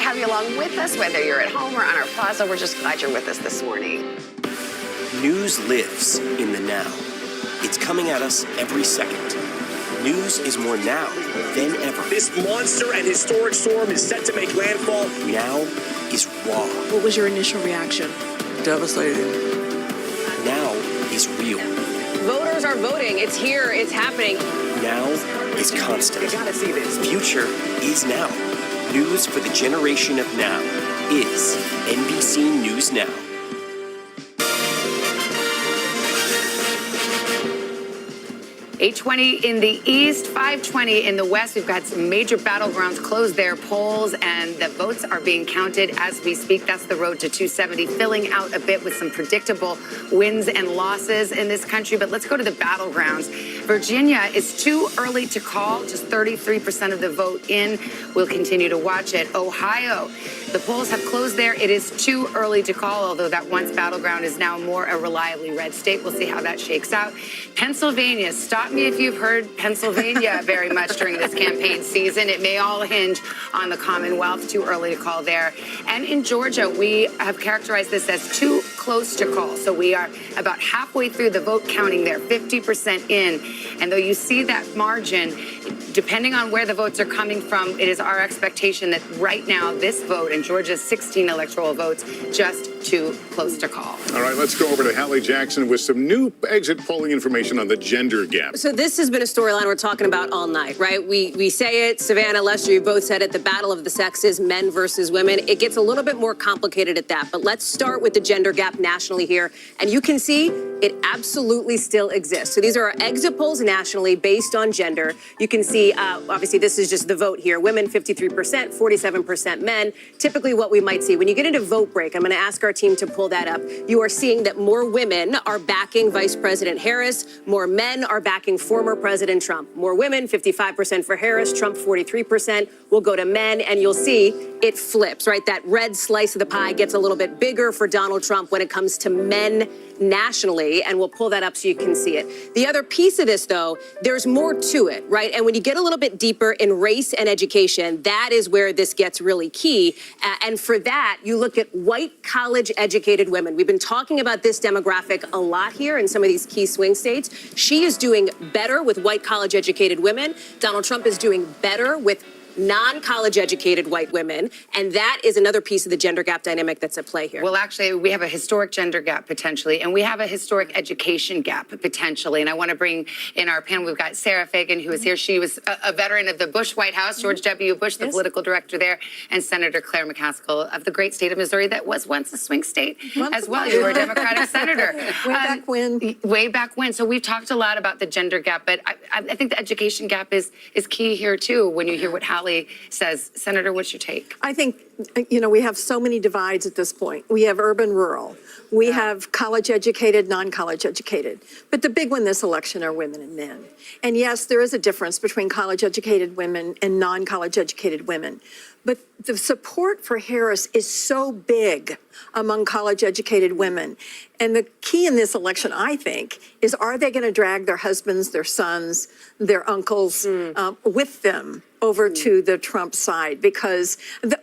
have you along with us, whether you're at home or on our plaza. We're just glad you're with us this morning. News lives in the now. It's coming at us every second. News is more now than ever. This monster and historic storm is set to make landfall. Now is raw. What was your initial reaction? Devastating. Now is real. Voters are voting. It's here. It's happening. Now is constant. You gotta see this. Future is now. News for the generation of now is NBC News Now. 8:20 in the east, 5:20 in the west. We've got some major battlegrounds closed their polls, and the votes are being counted as we speak. That's the road to 270, filling out a bit with some predictable wins and losses in this country. But let's go to the battlegrounds. Virginia is too early to call, just 33% of the vote in. We'll continue to watch it. Ohio, the polls have closed there. It is too early to call, although that once battleground is now more a reliably red state. We'll see how that shakes out. Pennsylvania, stop me if you've heard Pennsylvania very much during this campaign season. It may all hinge on the Commonwealth. Too early to call there. And in Georgia, we have characterized this as too close to call. So we are about halfway through the vote counting there, 50% in. And though you see that margin, depending on where the votes are coming from, it is our expectation that right now this vote in Georgia's 16 electoral votes, just too close to call. All right, let's go over to Hallie Jackson with some new exit polling information on the gender gap. So this has been a storyline we're talking about all night, right? We say it, Savannah, Lester, you both said it, the battle of the sexes, men versus women. It gets a little bit more complicated at that, but let's start with the gender gap nationally here. And you can see it absolutely still exists. So these are our exit polls nationally based on gender. You can see, obviously, this is just the vote here. Women, 53%, 47% men. Typically what we might see. When you get into vote break, I'm going to ask our team to pull that up. You are seeing that more women are backing Vice President Harris. More men are backing former President Trump. More women, 55% for Harris, Trump 43%. We'll go to men, and you'll see it flips, right? That red slice of the pie gets a little bit bigger for Donald Trump when it comes to men nationally, and we'll pull that up so you can see it. The other piece of this, though, there's more to it, right? And when you get a little bit deeper in race and education, that is where this gets really key. And for that, you look at white college-educated women. We've been talking about this demographic a lot here in some of these key swing states. She is doing better with white college-educated women. Donald Trump is doing better with non-college educated white women, and that is another piece of the gender gap dynamic that's at play here. Well, actually, we have a historic gender gap potentially, and we have a historic education gap potentially. And I want to bring in our panel, we've got Sarah Fagan, who is here. She was a veteran of the Bush White House, George W. Bush, the political director there, and Senator Claire McCaskill of the great state of Missouri that was once a swing state as well. You were a Democratic senator. Way back when. Way back when. So we've talked a lot about the gender gap, but I think the education gap is key here too when you hear what Hallie says. Senator, what's your take? I think, we have so many divides at this point. We have urban, rural. We have college educated, non-college educated. But the big one this election are women and men. And yes, there is a difference between college educated women and non-college educated women. But the support for Harris is so big among college-educated women. And the key in this election, I think, is are they going to drag their husbands, their sons, their uncles with them over to the Trump side? Because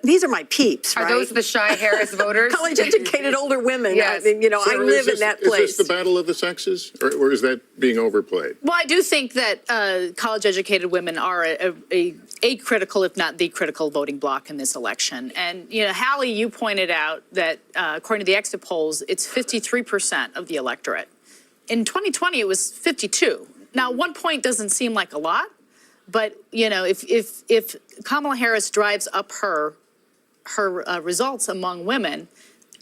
these are my peeps, right? Are those the shy Harris voters? College-educated older women. Yes. I live in that place. Is this the battle of the sexes, or is that being overplayed? Well, I do think that college-educated women are a critical, if not the critical, voting bloc in this election. And, Hallie, you pointed out that according to the exit polls, it's 53% of the electorate. In 2020, it was 52. Now, 1 point doesn't seem like a lot, but, if Kamala Harris drives up her results among women,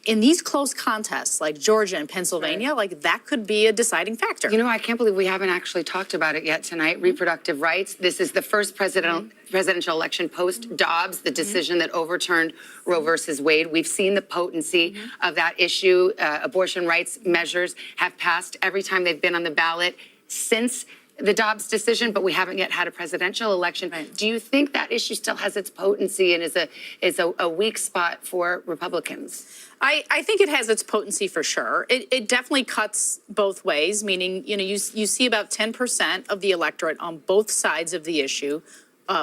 in these close contests like Georgia and Pennsylvania, that could be a deciding factor. I can't believe we haven't actually talked about it yet tonight. Reproductive rights. This is the first presidential election post-Dobbs, the decision that overturned Roe versus Wade. We've seen the potency of that issue. Abortion rights measures have passed every time they've been on the ballot since the Dobbs decision, but we haven't yet had a presidential election. Right. Do you think that issue still has its potency and is a weak spot for Republicans? I think it has its potency for sure. It definitely cuts both ways, meaning, you see about 10% of the electorate on both sides of the issue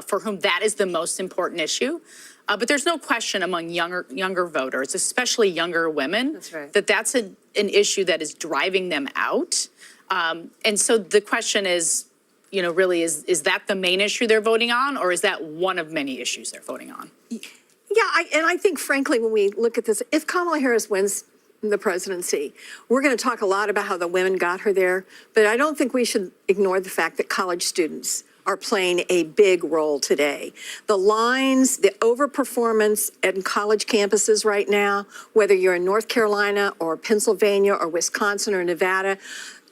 for whom that is the most important issue. But there's no question among younger voters, especially younger women, that's an issue that is driving them out. And so the question is, really, is that the main issue they're voting on, or is that one of many issues they're voting on? Yeah, I think, frankly, when we look at this, if Kamala Harris wins the presidency, we're going to talk a lot about how the women got her there, but I don't think we should ignore the fact that college students are playing a big role today. The lines, the overperformance at college campuses right now, whether you're in North Carolina or Pennsylvania or Wisconsin or Nevada,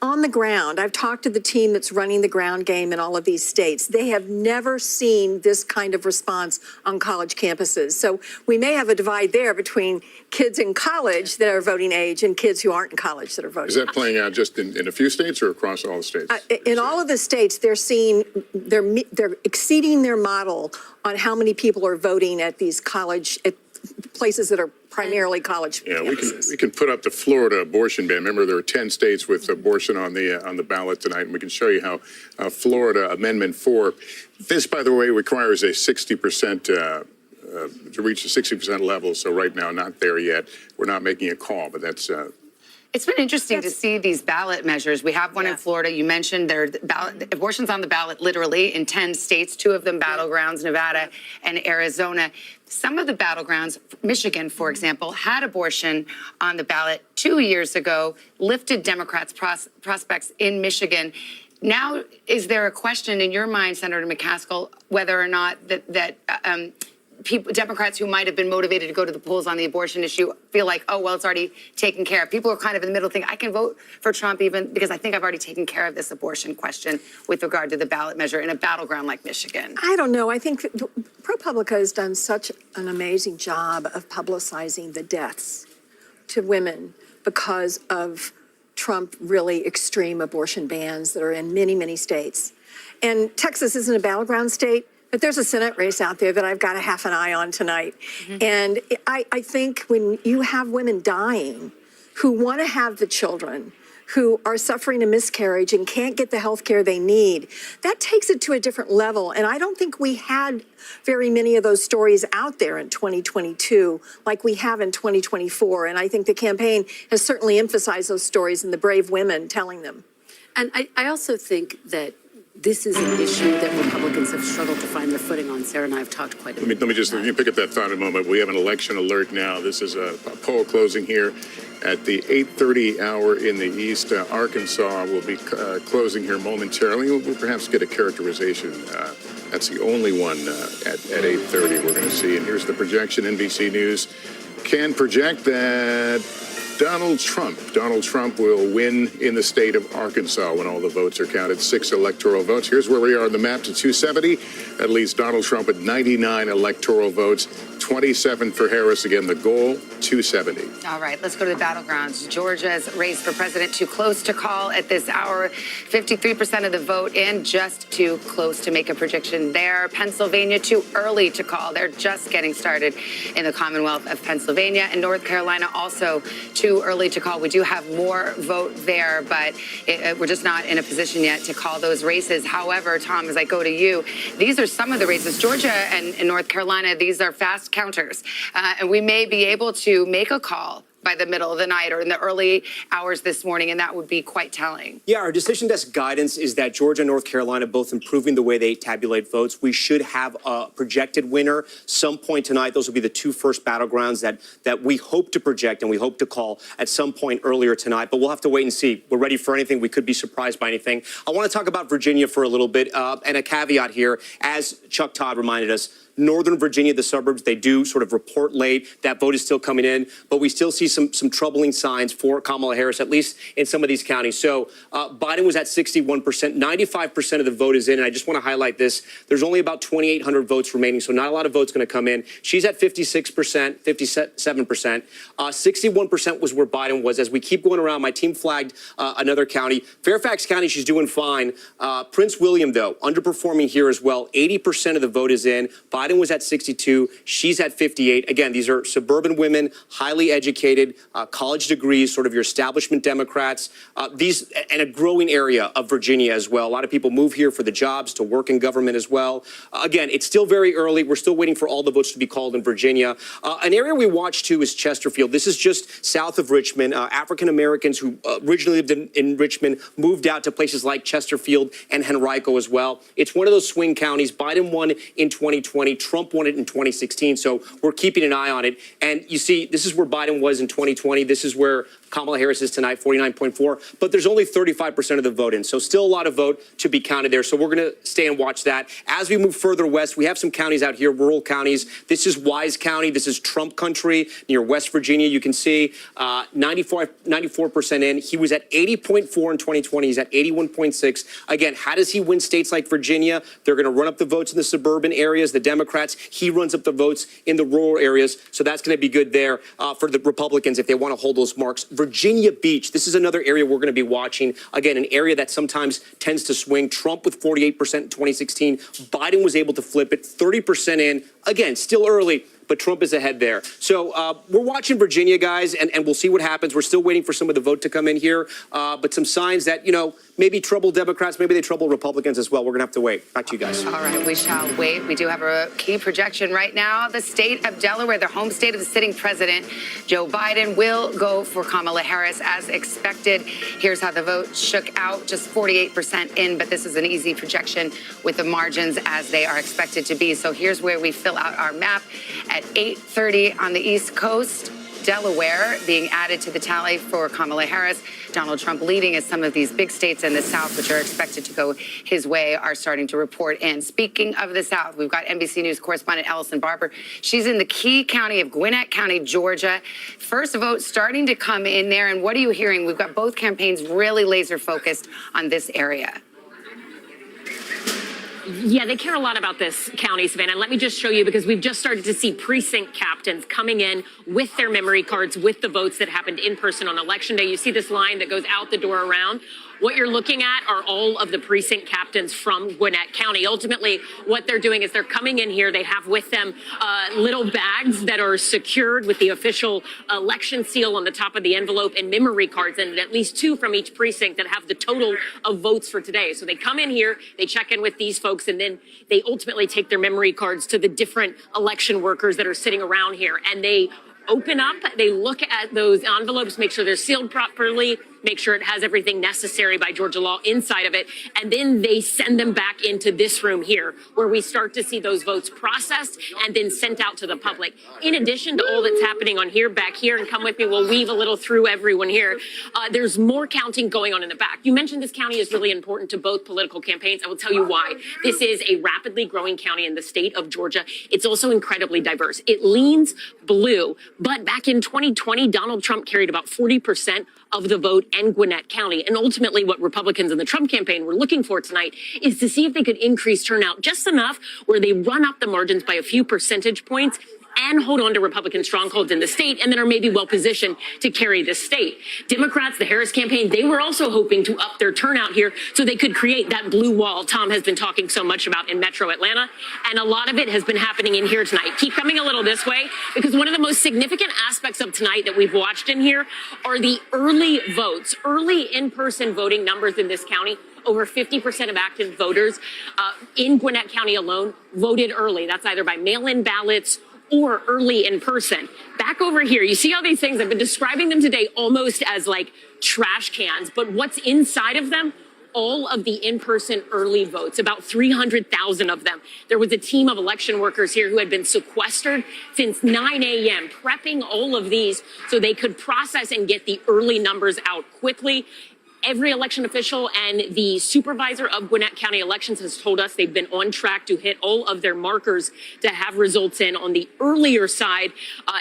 on the ground, I've talked to the team that's running the ground game in all of these states. They have never seen this kind of response on college campuses. So we may have a divide there between kids in college that are voting age and kids who aren't in college that are voting. Is that playing out just in a few states or across all the states? In all of the states, they're exceeding their model on how many people are voting at these college at places that are primarily college. Yeah, we can put up the Florida abortion ban. Remember, there are 10 states with abortion on the ballot tonight, and we can show you how Florida Amendment 4. This, by the way, requires a 60% to reach a 60% level. So right now, not there yet. We're not making a call, but that's. It's been interesting to see these ballot measures. We have one in Florida. You mentioned there abortions on the ballot literally in 10 states, 2 of them battlegrounds, Nevada and Arizona. Some of the battlegrounds, Michigan, for example, had abortion on the ballot 2 years ago, lifted Democrats' prospects in Michigan. Now, is there a question in your mind, Senator McCaskill, whether or not Democrats who might have been motivated to go to the polls on the abortion issue feel like, oh, well, it's already taken care of? People are kind of in the middle thinking, I can vote for Trump even because I think I've already taken care of this abortion question with regard to the ballot measure in a battleground like Michigan. I don't know. I think ProPublica has done such an amazing job of publicizing the deaths to women because of Trump really extreme abortion bans that are in many, many states. And Texas isn't a battleground state, but there's a Senate race out there that I've got a half an eye on tonight. And I think when you have women dying who want to have the children, who are suffering a miscarriage and can't get the health care they need, that takes it to a different level. And I don't think we had very many of those stories out there in 2022 like we have in 2024. And I think the campaign has certainly emphasized those stories and the brave women telling them. And I also think that this is an issue that Republicans have struggled to find their footing on. Sarah and I have talked quite a bit. Let me just pick up that thought in a moment. We have an election alert now. This is a poll closing here at the 8:30 hour in the East. Arkansas will be closing here momentarily. We'll perhaps get a characterization. That's the only one at 8:30 we're going to see. And here's the projection. NBC News can project that Donald Trump will win in the state of Arkansas when all the votes are counted. 6 electoral votes. Here's where we are on the map to 270. That leaves Donald Trump with 99 electoral votes, 27 for Harris. Again, the goal, 270. All right, let's go to the battlegrounds. Georgia's race for president too close to call at this hour. 53% of the vote in, just too close to make a prediction there. Pennsylvania too early to call. They're just getting started in the Commonwealth of Pennsylvania. And North Carolina also too early to call. We do have more vote there, but we're just not in a position yet to call those races. However, Tom, as I go to you, these are some of the races. Georgia and North Carolina, these are fast counters. And we may be able to make a call by the middle of the night or in the early hours this morning, and that would be quite telling. Yeah, our decision desk guidance is that Georgia and North Carolina both improving the way they tabulate votes. We should have a projected winner some point tonight. Those will be the 2 first battlegrounds that we hope to project and we hope to call at some point earlier tonight. But we'll have to wait and see. We're ready for anything. We could be surprised by anything. I want to talk about Virginia for a little bit and a caveat here. As Chuck Todd reminded us, Northern Virginia, the suburbs, they do sort of report late. That vote is still coming in, but we still see some troubling signs for Kamala Harris, at least in some of these counties. So Biden was at 61%. 95% of the vote is in, and I just want to highlight this. There's only about 2,800 votes remaining, so not a lot of votes going to come in. She's at 56%, 57%. 61% was where Biden was. As we keep going around, my team flagged another county. Fairfax County, she's doing fine. Prince William, though, underperforming here as well. 80% of the vote is in. Biden Biden was at 62. She's at 58. Again, these are suburban women, highly educated, college degrees, sort of your establishment Democrats. These and a growing area of Virginia as well. A lot of people move here for the jobs, to work in government as well. Again, it's still very early. We're still waiting for all the votes to be called in Virginia. An area we watch too is Chesterfield. This is just south of Richmond. African Americans who originally lived in Richmond moved out to places like Chesterfield and Henrico as well. It's one of those swing counties. Biden won in 2020. Trump won it in 2016. So we're keeping an eye on it. And you see, this is where Biden was in 2020. This is where Kamala Harris is tonight, 49.4, but there's only 35% of the vote in. So still a lot of vote to be counted there. So we're going to stay and watch that. As we move further west, we have some counties out here, rural counties. This is Wise County. This is Trump country near West Virginia. You can see 94% in. He was at 80.4 in 2020. He's at 81.6. Again, how does he win states like Virginia? They're going to run up the votes in the suburban areas, the Democrats. He runs up the votes in the rural areas. So that's going to be good there for the Republicans if they want to hold those marks. Virginia Beach, this is another area we're going to be watching. Again, an area that sometimes tends to swing. Trump with 48% in 2016. Biden was able to flip it, 30% in. Again, still early, but Trump is ahead there. So we're watching Virginia, guys, and we'll see what happens. We're still waiting for some of the vote to come in here, but some signs that, you know, maybe trouble Democrats, maybe they trouble Republicans as well. We're going to have to wait. Back to you guys. All right, we shall wait. We do have a key projection right now. The state of Delaware, the home state of the sitting president, Joe Biden, will go for Kamala Harris as expected. Here's how the vote shook out, just 48% in, but this is an easy projection with the margins as they are expected to be. So here's where we fill out our map. At 8:30 on the East Coast, Delaware being added to the tally for Kamala Harris. Donald Trump leading as some of these big states in the South, which are expected to go his way, are starting to report in. Speaking of the South, we've got NBC News correspondent Allison Barber. She's in the key county of Gwinnett County, Georgia. First vote starting to come in there. And what are you hearing? We've got both campaigns really laser focused on this area. Yeah, they care a lot about this county, Savannah. And let me just show you, because we've just started to see precinct captains coming in with their memory cards, with the votes that happened in person on Election Day. You see this line that goes out the door around. What you're looking at are all of the precinct captains from Gwinnett County. Ultimately, what they're doing is they're coming in here. They have with them little bags that are secured with the official election seal on the top of the envelope and memory cards, and at least 2 from each precinct that have the total of votes for today. So they come in here, they check in with these folks, and then they ultimately take their memory cards to the different election workers that are sitting around here, and they open up, they look at those envelopes, make sure they're sealed properly, make sure it has everything necessary by Georgia law inside of it, and then they send them back into this room here, where we start to see those votes processed and then sent out to the public. In addition to all that's happening on here, back here, and come with me, we'll weave a little through everyone here, there's more counting going on in the back. You mentioned this county is really important to both political campaigns. I will tell you why. This is a rapidly growing county in the state of Georgia. It's also incredibly diverse. It leans blue, but back in 2020, Donald Trump carried about 40% of the vote in Gwinnett County. And ultimately, what Republicans in the Trump campaign were looking for tonight is to see if they could increase turnout just enough where they run up the margins by a few percentage points and hold on to Republican strongholds in the state, and then are maybe well positioned to carry the state. Democrats, the Harris campaign, they were also hoping to up their turnout here so they could create that blue wall Tom has been talking so much about in Metro Atlanta. And a lot of it has been happening in here tonight. Keep coming a little this way, because one of the most significant aspects of tonight that we've watched in here are the early votes, early in-person voting numbers in this county. Over 50% of active voters in Gwinnett County alone voted early. That's either by mail-in ballots or early in person. Back over here, you see all these things. I've been describing them today almost as like trash cans, but what's inside of them? All of the in-person early votes, about 300,000 of them. There was a team of election workers here who had been sequestered since 9 a.m., prepping all of these so they could process and get the early numbers out quickly. Every election official and the supervisor of Gwinnett County Elections has told us they've been on track to hit all of their markers to have results in on the earlier side,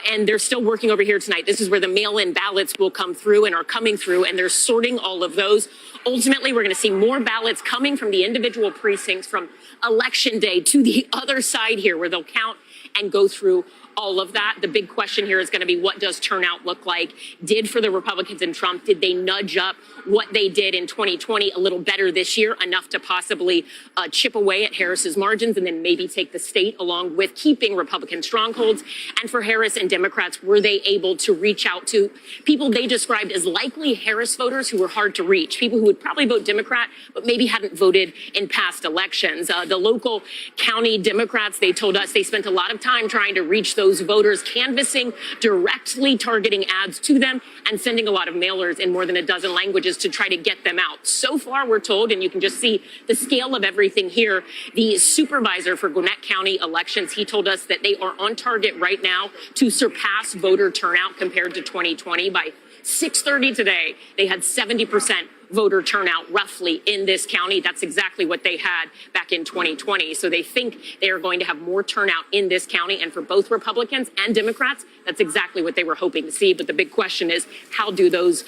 and they're still working over here tonight. This is where the mail-in ballots will come through and are coming through, and they're sorting all of those. Ultimately, we're going to see more ballots coming from the individual precincts from Election Day to the other side here, where they'll count and go through all of that. The big question here is going to be, what does turnout look like? Did for the Republicans and Trump, did they nudge up what they did in 2020 a little better this year, enough to possibly chip away at Harris's margins and then maybe take the state along with keeping Republican strongholds? And for Harris and Democrats, were they able to reach out to people they described as likely Harris voters who were hard to reach, people who would probably vote Democrat, but maybe hadn't voted in past elections? The local county Democrats, they told us they spent a lot of time trying to reach those voters, canvassing, directly targeting ads to them, and sending a lot of mailers in more than a dozen languages to try to get them out. So far, we're told, and you can just see the scale of everything here, the supervisor for Gwinnett County elections, he told us that they are on target right now to surpass voter turnout compared to 2020 by 6:30 today. They had 70% voter turnout roughly in this county. That's exactly what they had back in 2020. So they think they are going to have more turnout in this county. And for both Republicans and Democrats, that's exactly what they were hoping to see. But the big question is, how do those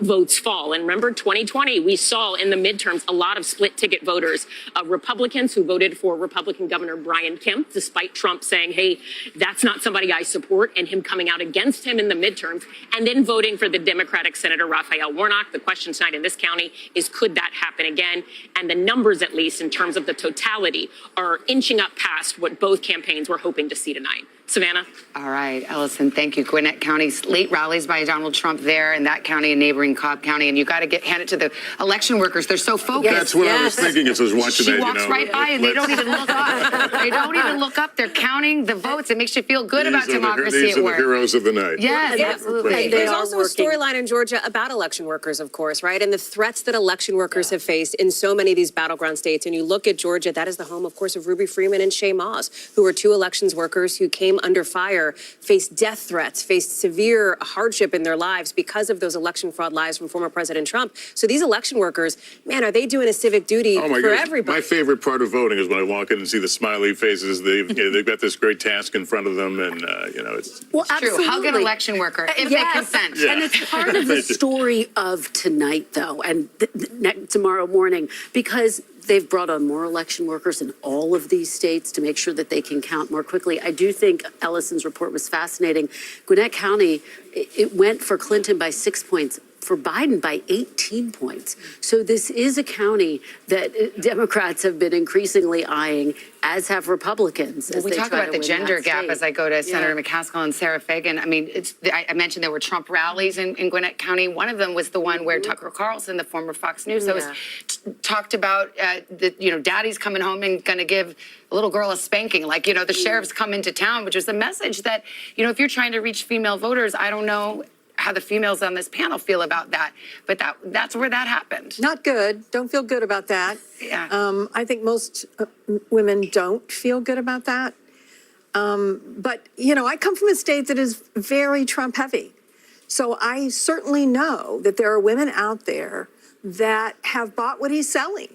votes fall? And remember, 2020, we saw in the midterms a lot of split ticket voters, Republicans who voted for Republican Governor Brian Kemp, despite Trump saying, hey, that's not somebody I support, and him coming out against him in the midterms, and then voting for the Democratic Senator Raphael Warnock. The question tonight in this county is, could that happen again? And the numbers, at least in terms of the totality, are inching up past what both campaigns were hoping to see tonight. Savannah? All right, Ellison, thank you. Gwinnett County's late rallies by Donald Trump there in that county and neighboring Cobb County. And you got to hand it to the election workers. They're so focused. That's what I was thinking as I was watching She that. walks right by and they don't even look up. They don't even look up. They're counting the votes. It makes you feel good about democracy These at are work. the heroes of the night. Yes, absolutely. And there's also a storyline in Georgia about election workers, of course, right? And the threats that election workers have faced in so many of these battleground states. And you look at Georgia, that is the home, of course, of Ruby Freeman and Shay Moss, who were two elections workers who came under fire, faced death threats, faced severe hardship in their lives because of those election fraud lies from former President Trump. So these election workers, man, are they doing a civic duty for everybody? My favorite part of voting is when I walk in and see the smiley faces. They've got this great task in front of them, and it's True. Hug an election worker if they consent. Yeah. And it's part of the story of tonight, though, and tomorrow morning, because they've brought on more election workers in all of these states to make sure that they can count more quickly. I do think Ellison's report was fascinating. Gwinnett County, it went for Clinton by 6 points, for Biden by 18 points. So this is a county that Democrats have been increasingly eyeing, as have Republicans. Well, we talk about the gender gap as I go to Senator McCaskill and Sarah Fagan. I mean, I mentioned there were Trump rallies in Gwinnett County. One of them was the one where Tucker Carlson, the former Fox News host, talked about daddy's coming home and going to give a little girl a spanking, like, the sheriff's come into town, which was a message that, if you're trying to reach female voters, I don't know how the females on this panel feel about that, but that's where that happened. Not good. Don't feel good about that. Yeah. I think most women don't feel good about that. But, I come from a state that is very Trump heavy. So I certainly know that there are women out there that have bought what he's selling.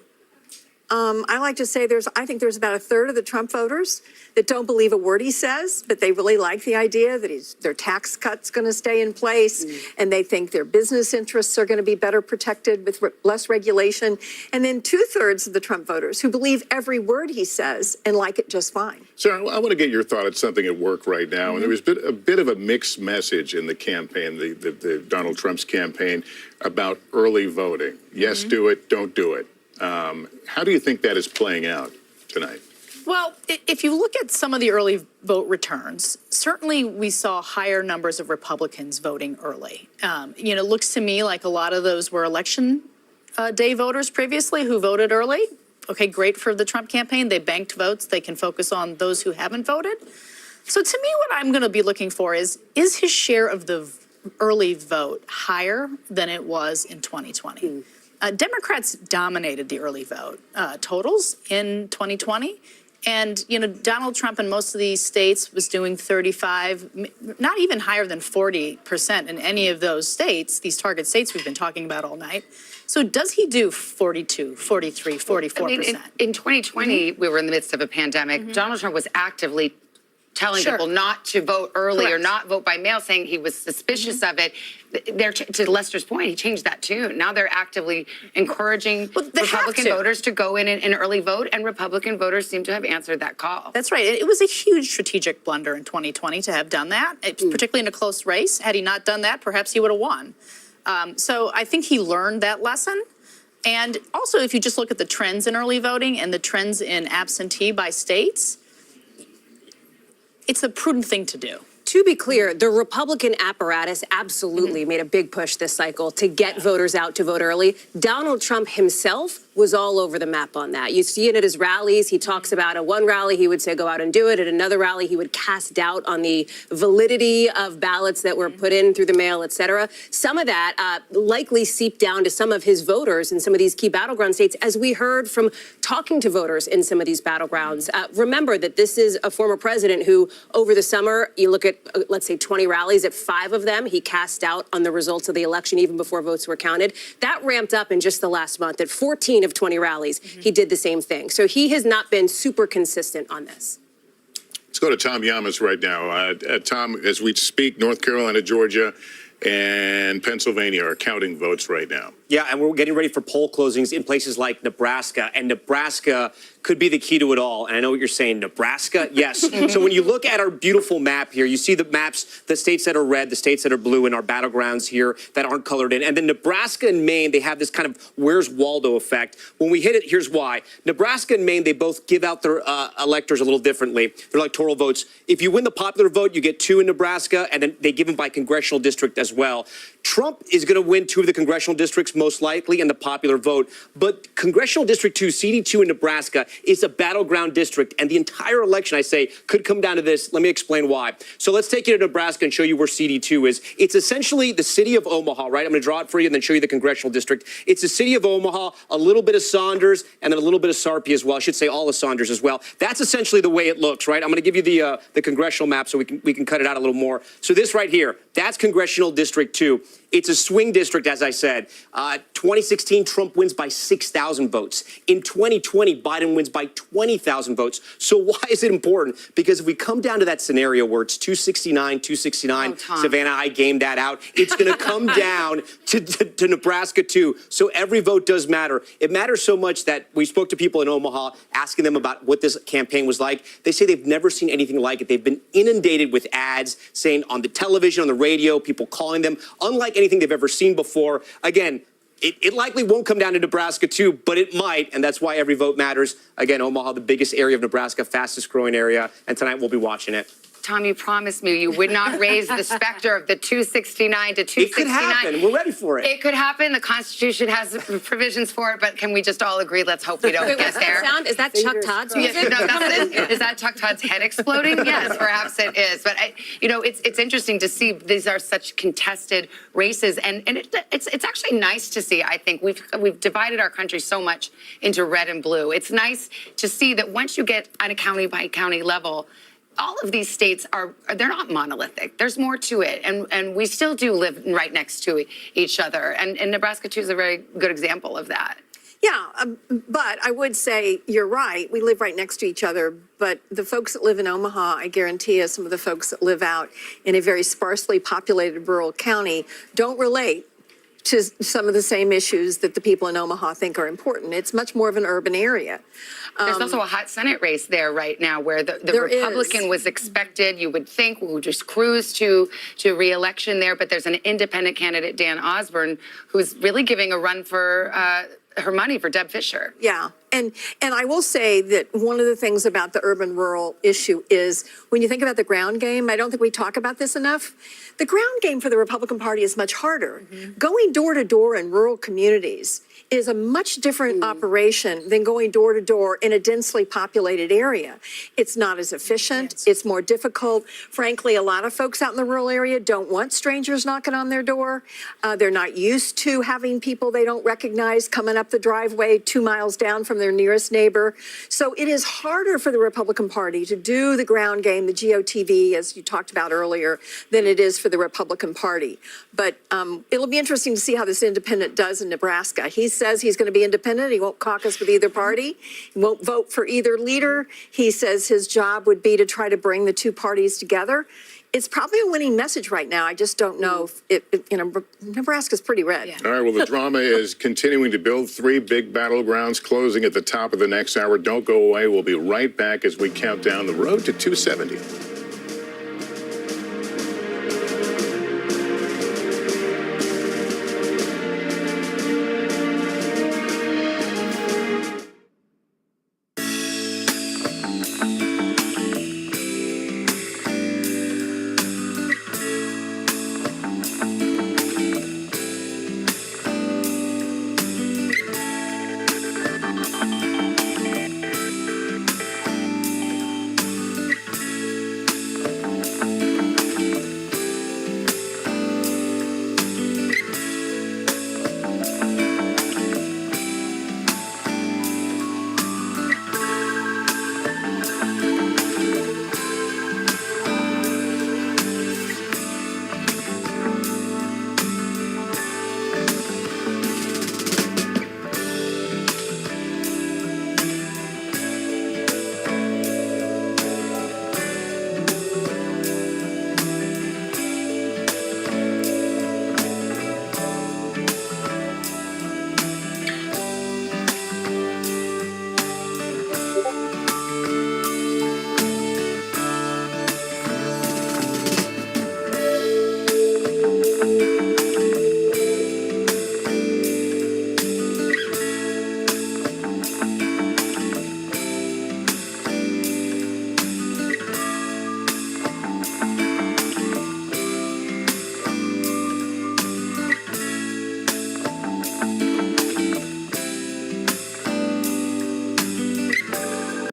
I like to say I think there's about a third of the Trump voters that don't believe a word he says, but they really like the idea that their tax cut's going to stay in place, and they think their business interests are going to be better protected with less regulation. And then 2/3 of the Trump voters who believe every word he says and like it just fine. Sarah, I want to get your thought on something at work right now. And there was a bit of a mixed message in the campaign, the Donald Trump's campaign, about early voting. Yes, do it, don't do it. How do you think that is playing out tonight? Well, if you look at some of the early vote returns, certainly we saw higher numbers of Republicans voting early. It looks to me like a lot of those were election day voters previously who voted early. Okay, great for the Trump campaign. They banked votes. They can focus on those who haven't voted. So to me, what I'm going to be looking for is his share of the early vote higher than it was in 2020? Democrats dominated the early vote totals in 2020. And, Donald Trump in most of these states was doing 35, not even higher than 40% in any of those states, these target states we've been talking about all night. So does he do 42, 43, 44%? I mean, in 2020, we were in the midst of a pandemic. Donald Trump was actively telling Sure. people not to vote early or Correct. not vote by mail, saying he was suspicious of it. They're, to Lester's point, he changed that too. Now they're actively encouraging they have Republican to. voters to go in and early vote, and Republican voters seem to have answered that call. That's right. It was a huge strategic blunder in 2020 to have done that, particularly in a close race. Had he not done that, perhaps he would have won. So I think he learned that lesson. And also, if you just look at the trends in early voting and the trends in absentee by states, it's the prudent thing to do. To be clear, the Republican apparatus absolutely made a big push this cycle to get voters out to vote early. Donald Trump himself was all over the map on that. You see it at his rallies. He talks about at one rally, he would say, go out and do it. At another rally, he would cast doubt on the validity of ballots that were put in through the mail, et cetera. Some of that likely seeped down to some of his voters in some of these key battleground states, as we heard from talking to voters in some of these battlegrounds. Remember that this is a former president who, over the summer, you look at, let's say, 20 rallies. At 5 of them, he cast doubt on the results of the election even before votes were counted. That ramped up in just the last month. At 14 of 20 rallies, he did the same thing. So he has not been super consistent on this. Let's go to Tom Yamas right now. Tom, as we speak, North Carolina, Georgia, and Pennsylvania are counting votes right now. Yeah, and we're getting ready for poll closings in places like Nebraska, and Nebraska could be the key to it all. And I know what you're saying, Nebraska, yes. So when you look at our beautiful map here, you see the maps, the states that are red, the states that are blue, and our battlegrounds here that aren't colored in. And then Nebraska and Maine, they have this kind of Where's Waldo effect. When we hit it, here's why. Nebraska and Maine, they both give out their electors a little differently. They're electoral votes. If you win the popular vote, you get 2 in Nebraska, and then they give them by congressional district as well. Trump is going to win 2 of the congressional districts most likely in the popular vote. But Congressional District 2, CD2 in Nebraska, is a battleground district. And the entire election, I say, could come down to this. Let me explain why. So let's take you to Nebraska and show you where CD2 is. It's essentially the city of Omaha, right? I'm going to draw it for you and then show you the congressional district. It's the city of Omaha, a little bit of Saunders, and then a little bit of Sarpy as well. I should say all of Saunders as well. That's essentially the way it looks, right? I'm going to give you the congressional map so we can cut it out a little more. So this right here, that's Congressional District 2. It's a swing district, as I said. 2016, Trump wins by 6,000 votes. In 2020, Biden wins by 20,000 votes. So why is it important? Because if we come down to that scenario where it's 269, Savannah, I gamed that out. It's going to come down to Nebraska, too. So every vote does matter. It matters so much that we spoke to people in Omaha, asking them about what this campaign was like. They say they've never seen anything like it. They've been inundated with ads saying on the television, on the radio, people calling them, unlike anything they've ever seen before. Again, it likely won't come down to Nebraska, too, but it might, and that's why every vote matters. Again, Omaha, the biggest area of Nebraska, fastest growing area, and tonight we'll be watching it. Tom, you promised me you would not raise the specter of the 269 to 269. It could happen. We're ready for it. It could happen. The Constitution has provisions for it, but can we just all agree? Let's hope we don't get there. Sound? Is that Chuck Todd's music? No, is that Chuck Todd's head exploding? Yes, perhaps it is. But it's interesting to see these are such contested races, and it's actually nice to see. I think we've divided our country so much into red and blue. It's nice to see that once you get on a county by county level, all of these states they're not monolithic. There's more to it. And we still do live right next to each other. And Nebraska, too, is a very good example of that. Yeah, but I would say you're right. We live right next to each other. But the folks that live in Omaha, I guarantee you, some of the folks that live out in a very sparsely populated rural county don't relate to some of the same issues that the people in Omaha think are important. It's much more of an urban area. There's also a hot Senate race there right now where the Republican was expected, you would think, would just cruise to re-election there, but there's an independent candidate, Dan Osborne, who's really giving a run for her money for Deb Fischer. Yeah, and I will say that one of the things about the urban-rural issue is when you think about the ground game, I don't think we talk about this enough, the ground game for the Republican Party is much harder. Going door to door in rural communities is a much different operation than going door to door in a densely populated area. It's not as efficient. It's more difficult. Frankly, a lot of folks out in the rural area don't want strangers knocking on their door. They're not used to having people they don't recognize coming up the driveway 2 miles down from their nearest neighbor. So it is harder for the Republican Party to do the ground game, the GOTV, as you talked about earlier, than it is for the Republican Party. But it'll be interesting to see how this independent does in Nebraska. He says he's going to be independent. He won't caucus with either party. He won't vote for either leader. He says his job would be to try to bring the two parties together. It's probably a winning message right now. I just don't know if Nebraska's pretty red. All right, well, the drama is continuing to build. 3 big battlegrounds closing at the top of the next hour. Don't go away. We'll be right back as we count down the road to 270.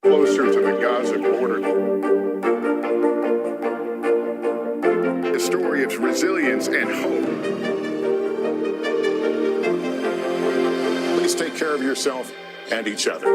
Closer to the Gaza border. A story of resilience and hope. Please take care of yourself and each other.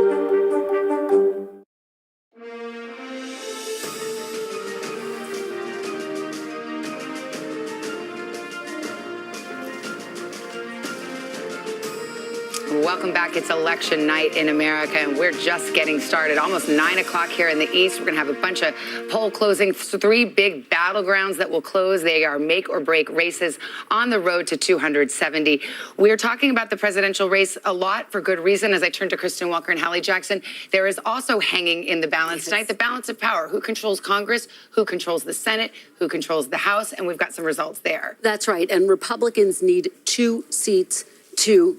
Welcome back. It's election night in America, and we're just getting started. Almost 9 o'clock here in the East. We're going to have a bunch of poll closing, 3 big battlegrounds that will close. They are make or break races on the road to 270. We're talking about the presidential race a lot for good reason. As I turn to Kristen Walker and Hallie Jackson, there is also hanging in the balance tonight, the balance of power. Who controls Congress? Who controls the Senate? Who controls the House? And we've got some results there. That's right. And Republicans need 2 seats to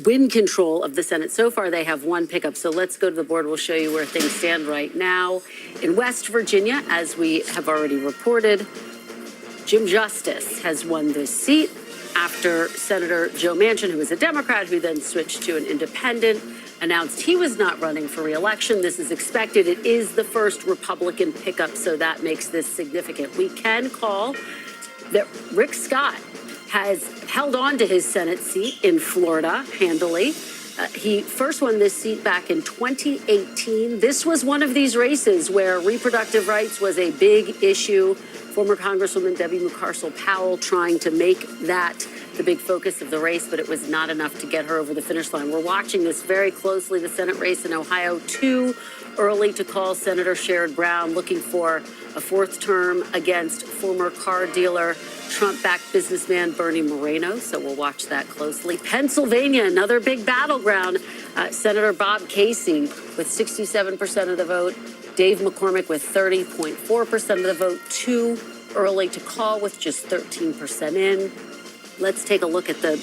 win control of the Senate. So far, they have 1 pickup. So let's go to the board. We'll show you where things stand right now. In West Virginia, as we have already reported, Jim Justice has won this seat after Senator Joe Manchin, who was a Democrat, who then switched to an independent, announced he was not running for re-election. This is expected. It is the first Republican pickup, so that makes this significant. We can call that Rick Scott has held on to his Senate seat in Florida handily. He first won this seat back in 2018. This was one of these races where reproductive rights was a big issue. Former Congresswoman Debbie Mucarsel-Powell trying to make that the big focus of the race, but it was not enough to get her over the finish line. We're watching this very closely, the Senate race in Ohio. 2 early to call. Senator Sherrod Brown looking for a 4th term against former car dealer, Trump-backed businessman Bernie Moreno. So we'll watch that closely. Pennsylvania, another big battleground. Senator Bob Casey with 67% of the vote. Dave McCormick with 30.4% of the vote. 2 early to call with just 13% in. Let's take a look at the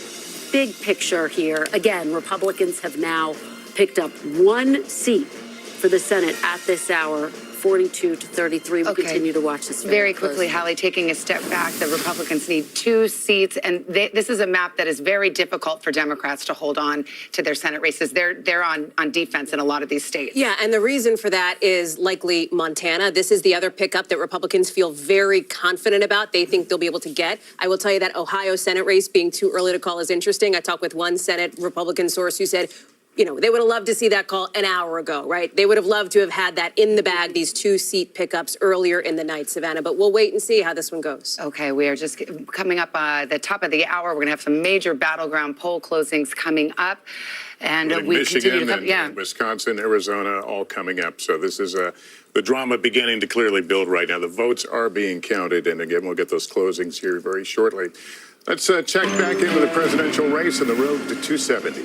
big picture here. Again, Republicans have now picked up 1 seat for the Senate at this hour, 42 to 33. We'll continue to watch this very quickly. Hallie, taking a step back, the Republicans need 2 seats, and this is a map that is very difficult for Democrats to hold on to their Senate races. They're on defense in a lot of these states. Yeah, and the reason for that is likely Montana. This is the other pickup that Republicans feel very confident about. They think they'll be able to get. I will tell you that Ohio Senate race being too early to call is interesting. I talked with one Senate Republican source who said, they would have loved to see that call an hour ago, right? They would have loved to have had that in the bag, these 2-seat pickups earlier in the night, Savannah. But we'll wait and see how this one goes. Okay, we are just coming up the top of the hour. We're going to have some major battleground poll closings coming up. And we Michigan continue to come, and Wisconsin, Arizona, all coming up. So this is the drama beginning to clearly build right now. The votes are being counted. And again, we'll get those closings here very shortly. Let's check back into the presidential race and the road to 270.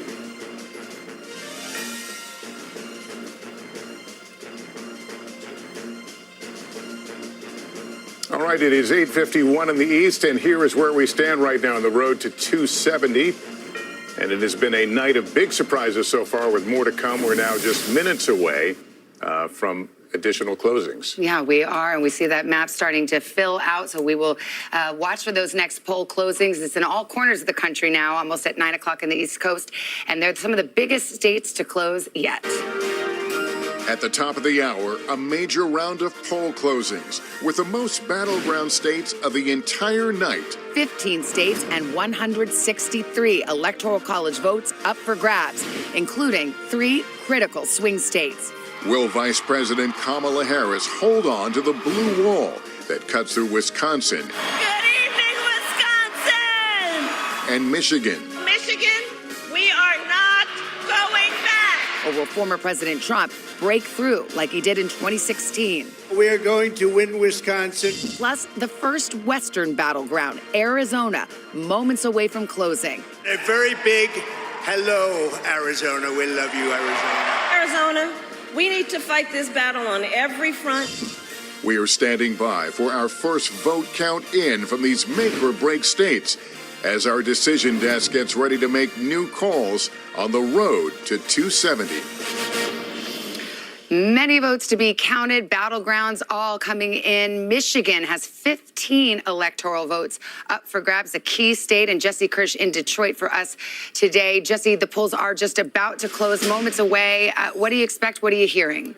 All right, it is 8:51 in the East, and here is where we stand right now on the road to 270. And it has been a night of big surprises so far, with more to come. We're now just minutes away from additional closings. Yeah, we are, and we see that map starting to fill out, so we will watch for those next poll closings. It's in all corners of the country now, almost at 9 o'clock in the East Coast, and they're some of the biggest states to close yet. At the top of the hour, a major round of poll closings with the most battleground states of the entire night. 15 states and 163 electoral college votes up for grabs, including 3 critical swing states. Will Vice President Kamala Harris hold on to the blue wall that cuts through Wisconsin? Good evening, Wisconsin! And Michigan? Michigan, we are not going back! Or will former President Trump break through like he did in 2016? We are going to win Wisconsin. Plus, the first Western battleground, Arizona, moments away from closing. A very big hello, Arizona. We love you, Arizona. Arizona, we need to fight this battle on every front. We are standing by for our first vote count in from these make-or-break states as our decision desk gets ready to make new calls on the road to 270. Many votes to be counted, battlegrounds all coming in. Michigan has 15 electoral votes up for grabs, a key state, and Jesse Kirsch in Detroit for us today. Jesse, the polls are just about to close, moments away. What do you expect? What are you hearing?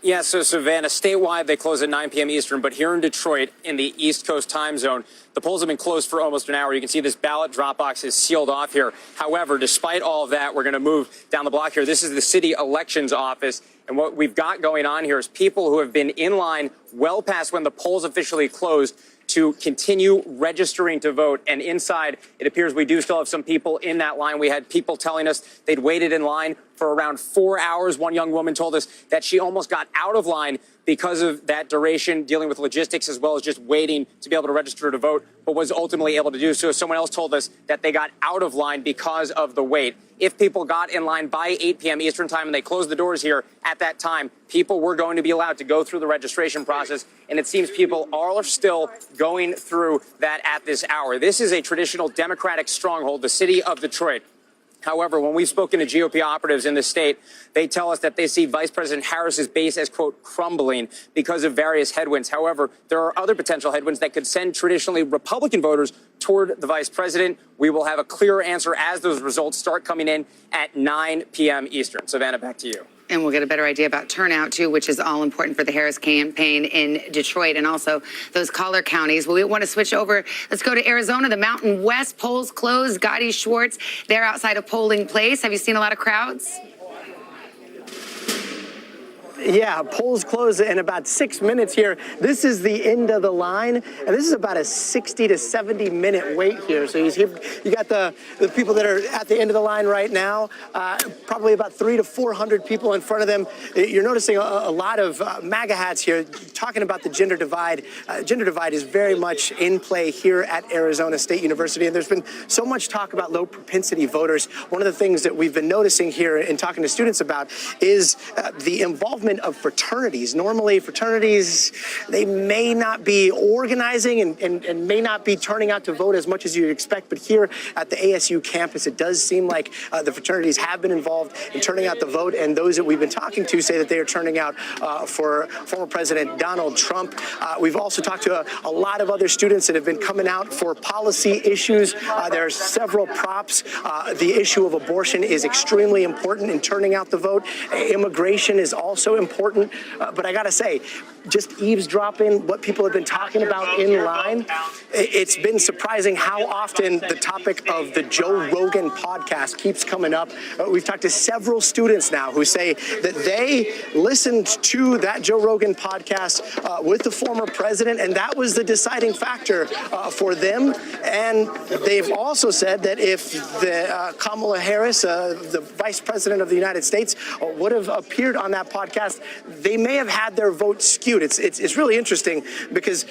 Yeah, so Savannah, statewide, they close at 9 p.m. Eastern, but here in Detroit, in the East Coast time zone, the polls have been closed for almost an hour. You can see this ballot drop box is sealed off here. However, despite all of that, we're going to move down the block here. This is the city elections office. And what we've got going on here is people who have been in line well past when the polls officially closed to continue registering to vote. And inside, it appears we do still have some people in that line. We had people telling us they'd waited in line for around 4 hours. One young woman told us that she almost got out of line because of that duration, dealing with logistics as well as just waiting to be able to register to vote, but was ultimately able to do so. Someone else told us that they got out of line because of the wait. If people got in line by 8 p.m. Eastern time and they closed the doors here at that time, people were going to be allowed to go through the registration process. And it seems people are still going through that at this hour. This is a traditional Democratic stronghold, the city of Detroit. However, when we've spoken to GOP operatives in the state, they tell us that they see Vice President Harris's base as, quote, crumbling because of various headwinds. However, there are other potential headwinds that could send traditionally Republican voters toward the vice president. We will have a clearer answer as those results start coming in at 9 p.m. Eastern. Savannah, back to you. And we'll get a better idea about turnout, too, which is all important for the Harris campaign in Detroit and also those collar counties. We want to switch over. Let's go to Arizona. The Mountain West polls closed. Gotti Schwartz, they're outside a polling place. Have you seen a lot of crowds? Yeah, polls close in about 6 minutes here. This is the end of the line, and this is about a 60 to 70 minute wait here. So you got the people that are at the end of the line right now, probably about 300 to 400 people in front of them. You're noticing a lot of MAGA hats here talking about the gender divide. Gender divide is very much in play here at Arizona State University, and there's been so much talk about low propensity voters. One of the things that we've been noticing here and talking to students about is the involvement of fraternities. Normally, fraternities, they may not be organizing and may not be turning out to vote as much as you'd expect, but here at the ASU campus, it does seem like the fraternities have been involved in turning out the vote, and those that we've been talking to say that they are turning out for former President Donald Trump. We've also talked to a lot of other students that have been coming out for policy issues. There are several props. The issue of abortion is extremely important in turning out the vote. Immigration is also important. But I got to say, just eavesdropping what people have been talking about in line, it's been surprising how often the topic of the Joe Rogan podcast keeps coming up. We've talked to several students now who say that they listened to that Joe Rogan podcast with the former president, and that was the deciding factor for them. And they've also said that if the Kamala Harris, the vice president of the United States, would have appeared on that podcast, they may have had their vote skewed. It's really interesting because,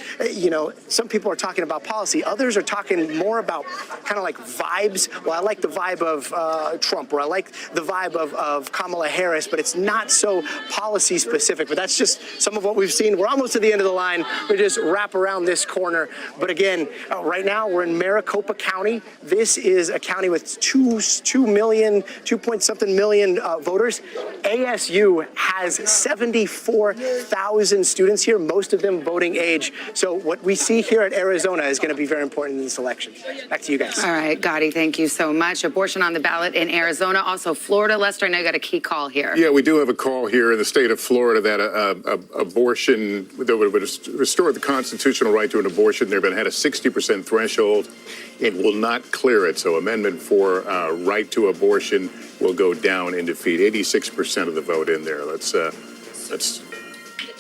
some people are talking about policy. Others are talking more about kind of like vibes. Well, I like the vibe of Trump, or I like the vibe of Kamala Harris, but it's not so policy specific. But that's just some of what we've seen. We're almost to the end of the line. We just wrap around this corner. But again, right now we're in Maricopa County. This is a county with 2 point something million voters. ASU has 74,000 students here, most of them voting age. So what we see here at Arizona is going to be very important in this election. Back to you guys. All right, Gotti, thank you so much. Abortion on the ballot in Arizona, also Florida. Lester, I know you got a key call here. Yeah, we do have a call here in the state of Florida that abortion, that would restore the constitutional right to an abortion. They've had a 60% threshold. It will not clear it. So amendment for right to abortion will go down in defeat. 86% of the vote in there. Let's.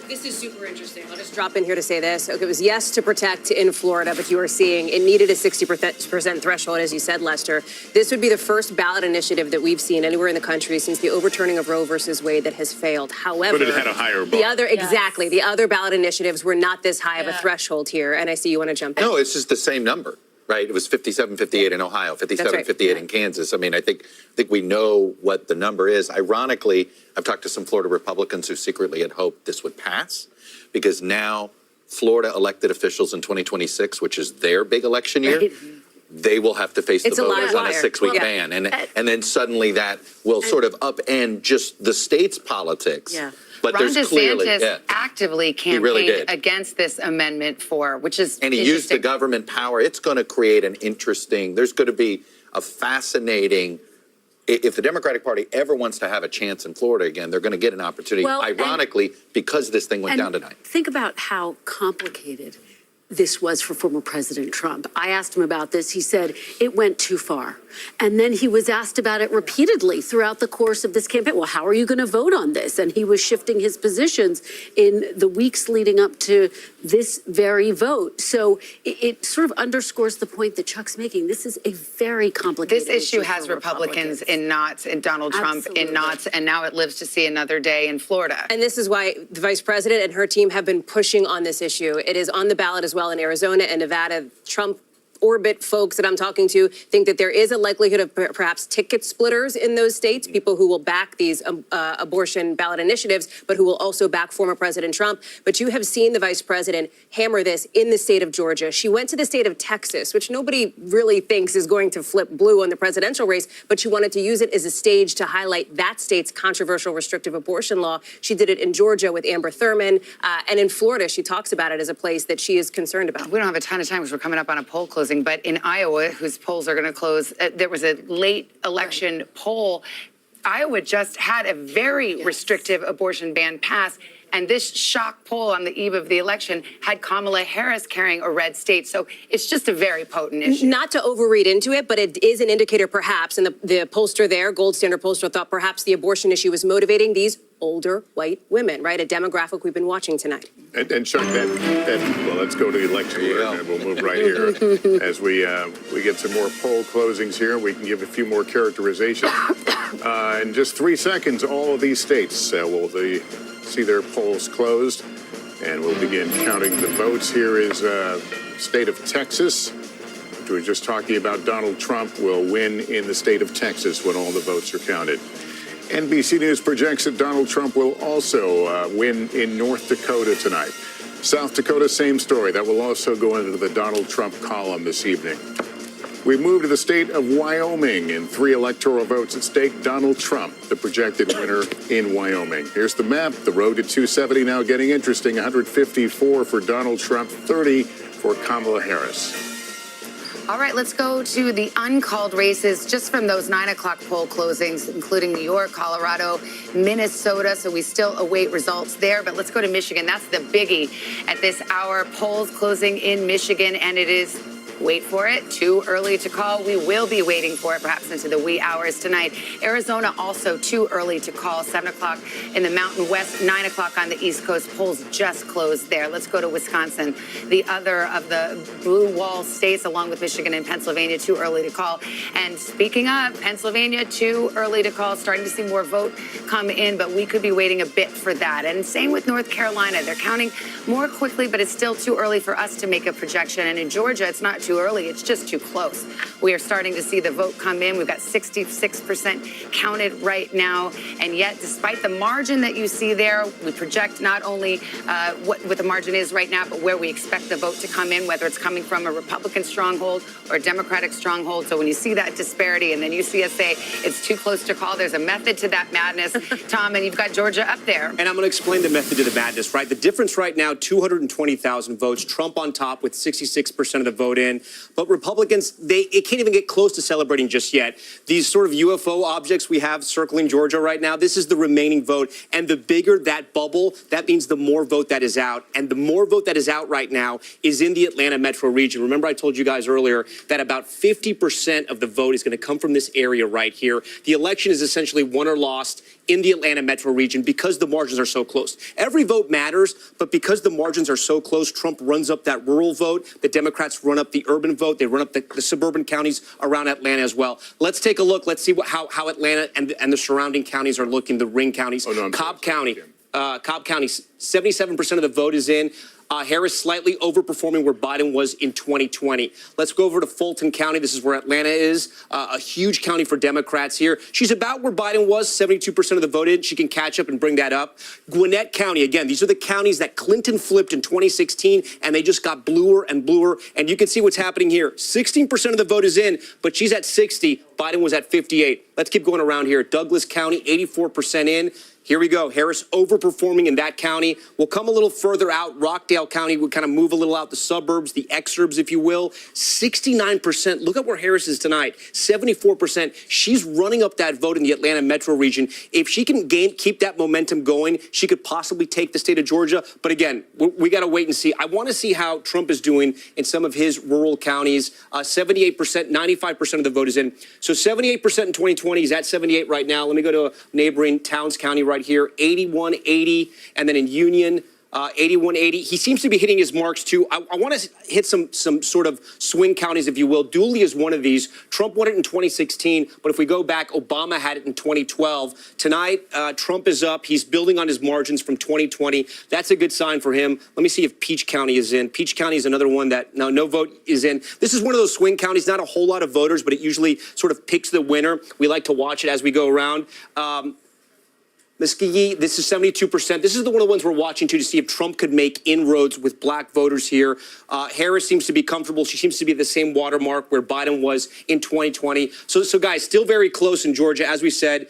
This is super interesting. I'll just drop in here to say this. Okay, it was yes to protect in Florida, but you are seeing it needed a 60% threshold, as you said, Lester. This would be the first ballot initiative that we've seen anywhere in the country since the overturning of Roe versus Wade that has failed. However, but it had a higher bar. Exactly. The other ballot initiatives were not this high of a threshold here. And I see you want to jump in. No, it's just the same number. Right, it was 57, 58 in Ohio, 57, 58 in Kansas. I mean, I think we know what the number is. Ironically, I've talked to some Florida Republicans who secretly had hoped this would pass, because now Florida elected officials in 2026, which is their big election year, they will have to face the voters on a 6-week ban. And then suddenly that will sort of upend just the state's politics. Yeah. But Ron there's clearly DeSantis actively campaigned against this amendment which is and he used the government power. It's going to create there's going to be a fascinating, if the Democratic Party ever wants to have a chance in Florida again, they're going to get an opportunity, ironically, because this thing went down tonight. Think about how complicated this was for former President Trump. I asked him about this. He said it went too far. And then he was asked about it repeatedly throughout the course of this campaign. Well, how are you going to vote on this? And he was shifting his positions in the weeks leading up to this very vote. So it sort of underscores the point that Chuck's making. This is a very complicated issue. This issue has Republicans in knots and Donald Trump in knots, and now it lives to see another day in Florida. And this is why the vice president and her team have been pushing on this issue. It is on the ballot as well in Arizona and Nevada. Trump orbit folks that I'm talking to think that there is a likelihood of perhaps ticket splitters in those states, people who will back these abortion ballot initiatives, but who will also back former President Trump. But you have seen the vice president hammer this in the state of Georgia. She went to the state of Texas, which nobody really thinks is going to flip blue on the presidential race, but she wanted to use it as a stage to highlight that state's controversial restrictive abortion law. She did it in Georgia with Amber Thurman, and in Florida, she talks about it as a place that she is concerned about. We don't have a ton of time because we're coming up on a poll closing. But in Iowa, whose polls are going to close, there was a late election poll. Iowa just had a very restrictive abortion ban pass. And this shock poll on the eve of the election had Kamala Harris carrying a red state. So it's just a very potent issue. Not to overread into it, but it is an indicator perhaps. And the pollster there, Gold Standard pollster, thought perhaps the abortion issue was motivating these older white women, right? A demographic we've been watching tonight. And Chuck, well, let's go to the election. And we'll move right here. As we get some more poll closings here, we can give a few more characterizations. In just 3 seconds, all of these states will see their polls closed, and we'll begin counting the votes. Here is state of Texas, which we were just talking about. Donald Trump will win in the state of Texas when all the votes are counted. NBC News projects that Donald Trump will also win in North Dakota tonight. South Dakota, same story. That will also go into the Donald Trump column this evening. We move to the state of Wyoming. In 3 electoral votes at stake, Donald Trump, the projected winner in Wyoming. Here's the map. The road to 270 now getting interesting. 154 for Donald Trump, 30 for Kamala Harris. All right, let's go to the uncalled races just from those 9 o'clock poll closings, including New York, Colorado, Minnesota. So we still await results there. But let's go to Michigan. That's the biggie at this hour. Polls closing in Michigan, and it is, wait for it, too early to call. We will be waiting for it perhaps into the wee hours tonight. Arizona also too early to call, 7 o'clock in the Mountain West, 9 o'clock on the East Coast. Polls just closed there. Let's go to Wisconsin, the other of the blue wall states, along with Michigan and Pennsylvania, too early to call. And speaking of Pennsylvania, too early to call, starting to see more vote come in, but we could be waiting a bit for that. And same with North Carolina. They're counting more quickly, but it's still too early for us to make a projection. And in Georgia, it's not too early. It's just too close. We are starting to see the vote come in. We've got 66% counted right now. And yet, despite the margin that you see there, we project not only what the margin is right now, but where we expect the vote to come in, whether it's coming from a Republican stronghold or a Democratic stronghold. So when you see that disparity and then you see us say it's too close to call, there's a method to that madness, Tom, and you've got Georgia up there. And I'm going to explain the method to the madness, right? The difference right now, 220,000 votes. Trump on top with 66% of the vote in. But Republicans, it can't even get close to celebrating just yet. These sort of UFO objects we have circling Georgia right now, this is the remaining vote. And the bigger that bubble, that means the more vote that is out. And the more vote that is out right now is in the Atlanta metro region. Remember, I told you guys earlier that about 50% of the vote is going to come from this area right here. The election is essentially won or lost in the Atlanta metro region because the margins are so close. Every vote matters, but because the margins are so close, Trump runs up that rural vote. The Democrats run up the urban vote. They run up the suburban counties around Atlanta as well. Let's take a look. Let's see how Atlanta and the surrounding counties are looking, the ring counties. Cobb County, 77% of the vote is in. Harris slightly overperforming where Biden was in 2020. Let's go over to Fulton County. This is where Atlanta is, a huge county for Democrats here. She's about where Biden was, 72% of the vote in. She can catch up and bring that up. Gwinnett County, again, these are the counties that Clinton flipped in 2016, and they just got bluer and bluer. And you can see what's happening here. 16% of the vote is in, but she's at 60. Biden was at 58. Let's keep going around here. Douglas County, 84% in. Here we go. Harris overperforming in that county. We'll come a little further out. Rockdale County would kind of move a little out the suburbs, the exurbs, if you will. 69%. Look at where Harris is tonight. 74%. She's running up that vote in the Atlanta metro region. If she can keep that momentum going, she could possibly take the state of Georgia. But again, we got to wait and see. I want to see how Trump is doing in some of his rural counties. 78%, 95% of the vote is in. So 78% in 2020. He's at 78 right now. Let me go to neighboring Towns County right here, 81-80, and then in Union, 81-80. He seems to be hitting his marks, too. I want to hit some sort of swing counties, if you will. Dooley is one of these. Trump won it in 2016, but if we go back, Obama had it in 2012. Tonight, Trump is up. He's building on his margins from 2020. That's a good sign for him. Let me see if Peach County is in. Peach County is another one that no vote is in. This is one of those swing counties, not a whole lot of voters, but it usually sort of picks the winner. We like to watch it as we go around. Muskogee, this is 72%. This is one of the ones we're watching to see if Trump could make inroads with black voters here. Harris seems to be comfortable. She seems to be at the same watermark where Biden was in 2020. So guys, still very close in Georgia. As we said,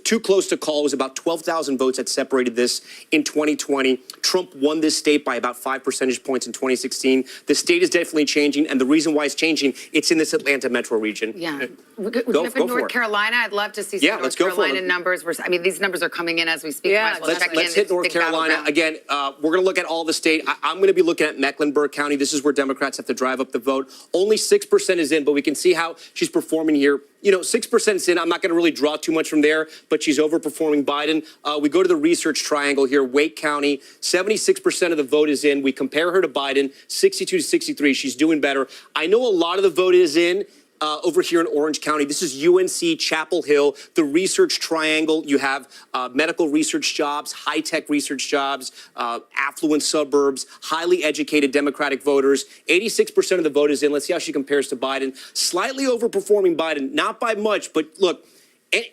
too close to call. It was about 12,000 votes that separated this in 2020. Trump won this state by about 5 percentage points in 2016. The state is definitely changing, and the reason why it's changing, it's in this Atlanta metro region. Yeah. Go for North Carolina, I'd love to see some North Carolina numbers. I mean, these numbers are coming in as we speak. Yeah, let's hit North Carolina. Again, we're going to look at all the state. I'm going to be looking at Mecklenburg County. This is where Democrats have to drive up the vote. Only 6% is in, but we can see how she's performing here. 6% is in. I'm not going to really draw too much from there, but she's overperforming Biden. We go to the research triangle here. Wake County, 76% of the vote is in. We compare her to Biden, 62 to 63. She's doing better. I know a lot of the vote is in. Over here in Orange County. This is UNC, Chapel Hill, the research triangle. You have medical research jobs, high-tech research jobs, affluent suburbs, highly educated Democratic voters. 86% of the vote is in. Let's see how she compares to Biden. Slightly overperforming Biden, not by much, but look,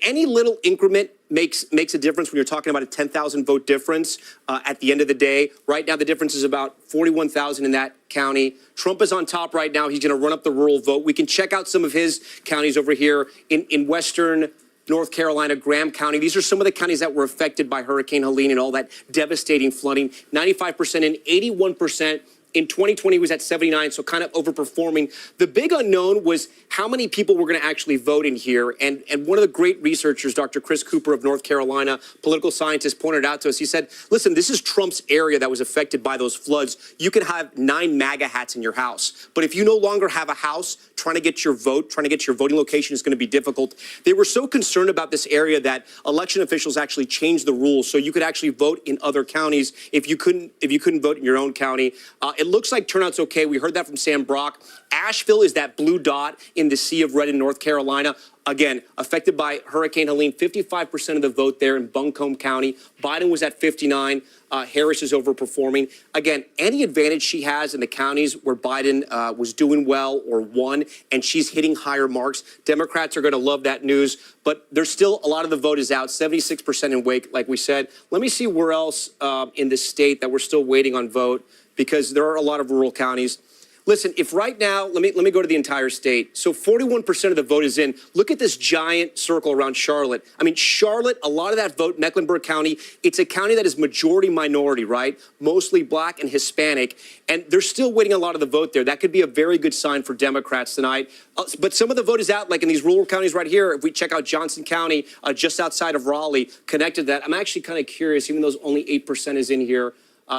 any little increment makes a difference when you're talking about a 10,000 vote difference at the end of the day. Right now, the difference is about 41,000 in that county. Trump is on top right now. He's going to run up the rural vote. We can check out some of his counties over here in western North Carolina, Graham County. These are some of the counties that were affected by Hurricane Helene and all that devastating flooding. 95% in, 81% In 2020, he was at 79, so kind of overperforming. The big unknown was how many people were going to actually vote in here. And one of the great researchers, Dr. Chris Cooper of North Carolina, political scientist, pointed out to us. He said, listen, this is Trump's area that was affected by those floods. You can have 9 MAGA hats in your house. But if you no longer have a house, trying to get your vote, trying to get your voting location is going to be difficult. They were so concerned about this area that election officials actually changed the rules so you could actually vote in other counties if you couldn't vote in your own county. It looks like turnout's okay. We heard that from Sam Brock. Asheville is that blue dot in the Sea of Red in North Carolina. Again, affected by Hurricane Helene, 55% of the vote there in Buncombe County. Biden was at 59. Harris is overperforming. Again, any advantage she has in the counties where Biden was doing well or won, and she's hitting higher marks, Democrats are going to love that news. But there's still a lot of the vote is out, 76% in Wake, like we said. Let me see where else in the state that we're still waiting on vote, because there are a lot of rural counties. Listen, if right now, let me go to the entire state. So 41% of the vote is in. Look at this giant circle around Charlotte. I mean, Charlotte, a lot of that vote, Mecklenburg County, it's a county that is majority minority, right? Mostly black and Hispanic. And they're still waiting a lot of the vote there. That could be a very good sign for Democrats tonight. But some of the vote is out, like in these rural counties right here. If we check out Johnson County, just outside of Raleigh, connected to that, I'm actually kind of curious, even though only 8% is in here.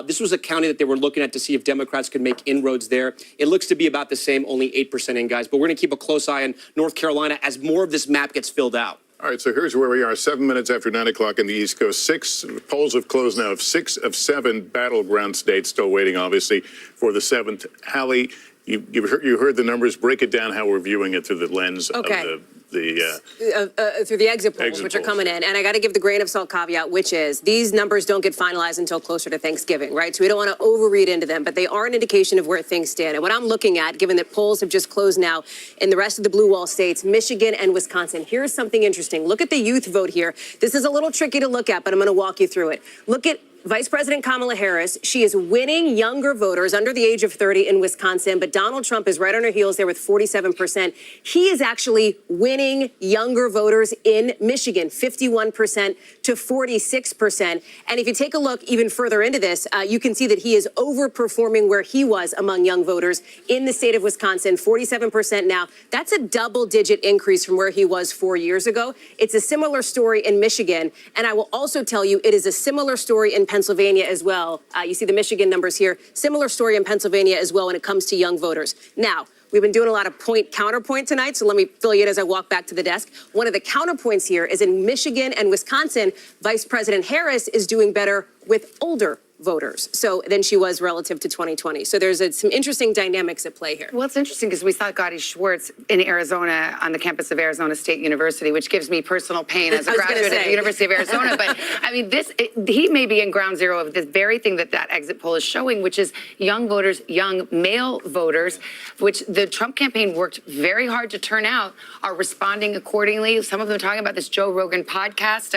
This was a county that they were looking at to see if Democrats could make inroads there. It looks to be about the same, only 8% in, guys. But we're going to keep a close eye on North Carolina as more of this map gets filled out. All right, so here's where we are, 7 minutes after 9 o'clock in the East Coast. Polls have closed now of 6 of 7 battleground states, still waiting, obviously, for the 7th. Hallie, you heard the numbers. Break it down how we're viewing it through the lens of through the exit polls, which are coming in. And I got to give the grain of salt caveat, which is these numbers don't get finalized until closer to Thanksgiving, right? So we don't want to overread into them, but they are an indication of where things stand. And what I'm looking at, given that polls have just closed now in the rest of the blue wall states, Michigan and Wisconsin, here's something interesting. Look at the youth vote here. This is a little tricky to look at, but I'm going to walk you through it. Look at Vice President Kamala Harris. She is winning younger voters under the age of 30 in Wisconsin, but Donald Trump is right on her heels there with 47%. He is actually winning younger voters in Michigan, 51% to 46%. And if you take a look even further into this, you can see that he is overperforming where he was among young voters in the state of Wisconsin, 47% now. That's a double-digit increase from where he was 4 years ago. It's a similar story in Michigan, and I will also tell you it is a similar story in Pennsylvania as well. You see the Michigan numbers here. Similar story in Pennsylvania as well when it comes to young voters. Now, we've been doing a lot of counterpoint tonight, so let me fill you in as I walk back to the desk. One of the counterpoints here is in Michigan and Wisconsin, Vice President Harris is doing better with older voters than she was relative to 2020. So there's some interesting dynamics at play here. Well, it's interesting because we saw Gotti Schwartz in Arizona on the campus of Arizona State University, which gives me personal pain as a graduate at the University of Arizona. But I mean, he may be in ground zero of this very thing that exit poll is showing, which is young voters, young male voters, which the Trump campaign worked very hard to turn out, are responding accordingly. Some of them talking about this Joe Rogan podcast.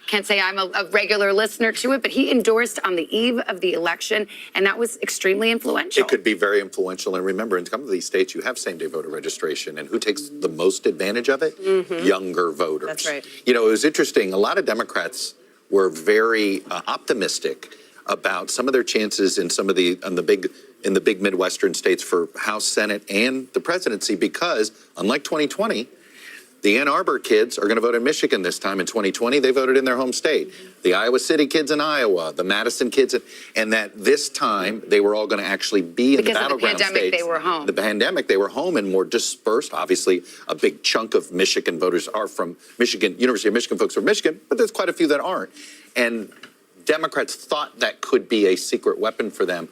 Can't say I'm a regular listener to it, but he endorsed on the eve of the election, and that was extremely influential. It could be very influential. And remember, in some of these states, you have same-day voter registration. And who takes the most advantage of it? Younger voters. That's right. You know, it was interesting. A lot of Democrats were very optimistic about some of their chances in some of the big Midwestern states for House, Senate, and the presidency, because unlike 2020, the Ann Arbor kids are going to vote in Michigan this time. In 2020, they voted in their home state. The Iowa City kids in Iowa, the Madison kids, and that this time they were all going to actually be in the battleground states. Because of the pandemic, they were home. The pandemic, they were home and more dispersed. Obviously, a big chunk of Michigan voters are from Michigan, University of Michigan folks from Michigan, but there's quite a few that aren't. And Democrats thought that could be a secret weapon for them.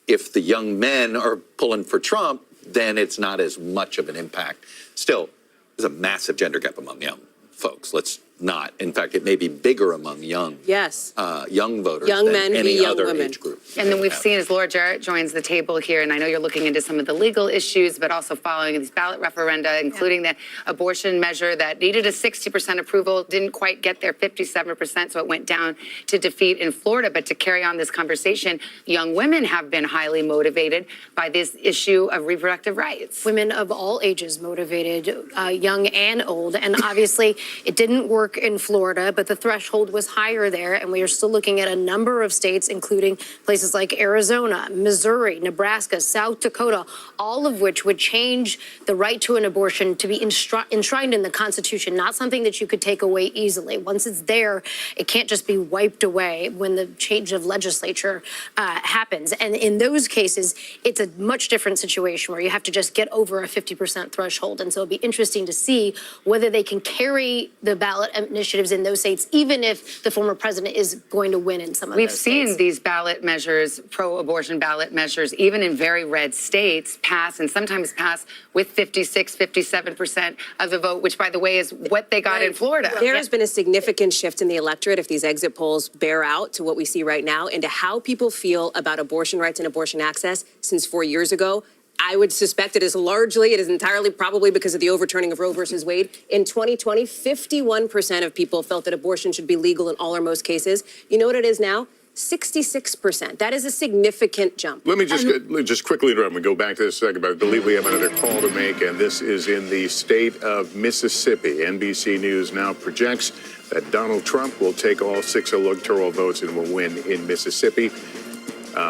If the young men are pulling for Trump, then it's not as much of an impact. Still, there's a massive gender gap among young folks. Let's not. In fact, it may be bigger among young voters young than men, any young other women. age group. And then we've seen as Laura Jarrett joins the table here, and I know you're looking into some of the legal issues, but also following these ballot referenda, including the abortion measure that needed a 60% approval, didn't quite get there, 57%, so it went down to defeat in Florida. But to carry on this conversation, young women have been highly motivated by this issue of reproductive rights. Women of all ages motivated, young and old. And obviously, it didn't work work in Florida, but the threshold was higher there. And we are still looking at a number of states, including places like Arizona, Missouri, Nebraska, South Dakota, all of which would change the right to an abortion to be enshrined in the Constitution, not something that you could take away easily. Once it's there, it can't just be wiped away when the change of legislature happens. And in those cases, it's a much different situation where you have to just get over a 50% threshold. And so it'll be interesting to see whether they can carry the ballot initiatives in those states, even if the former president is going to win in some of those states. We've seen these ballot measures, pro-abortion ballot measures, even in very red states, pass and sometimes pass with 56, 57% of the vote, which, by the way, is what they got in Florida. There has been a significant shift in the electorate, if these exit polls bear out to what we see right now, into how people feel about abortion rights and abortion access since 4 years ago. I would suspect it is entirely probably because of the overturning of Roe versus Wade. In 2020, 51% of people felt that abortion should be legal in all or most cases. You know what it is now? 66%. That is a significant jump. Let me just quickly interrupt and go back to this in a second, but I believe we have another call to make, and this is in the state of Mississippi. NBC News now projects that Donald Trump will take all 6 electoral votes and will win in Mississippi.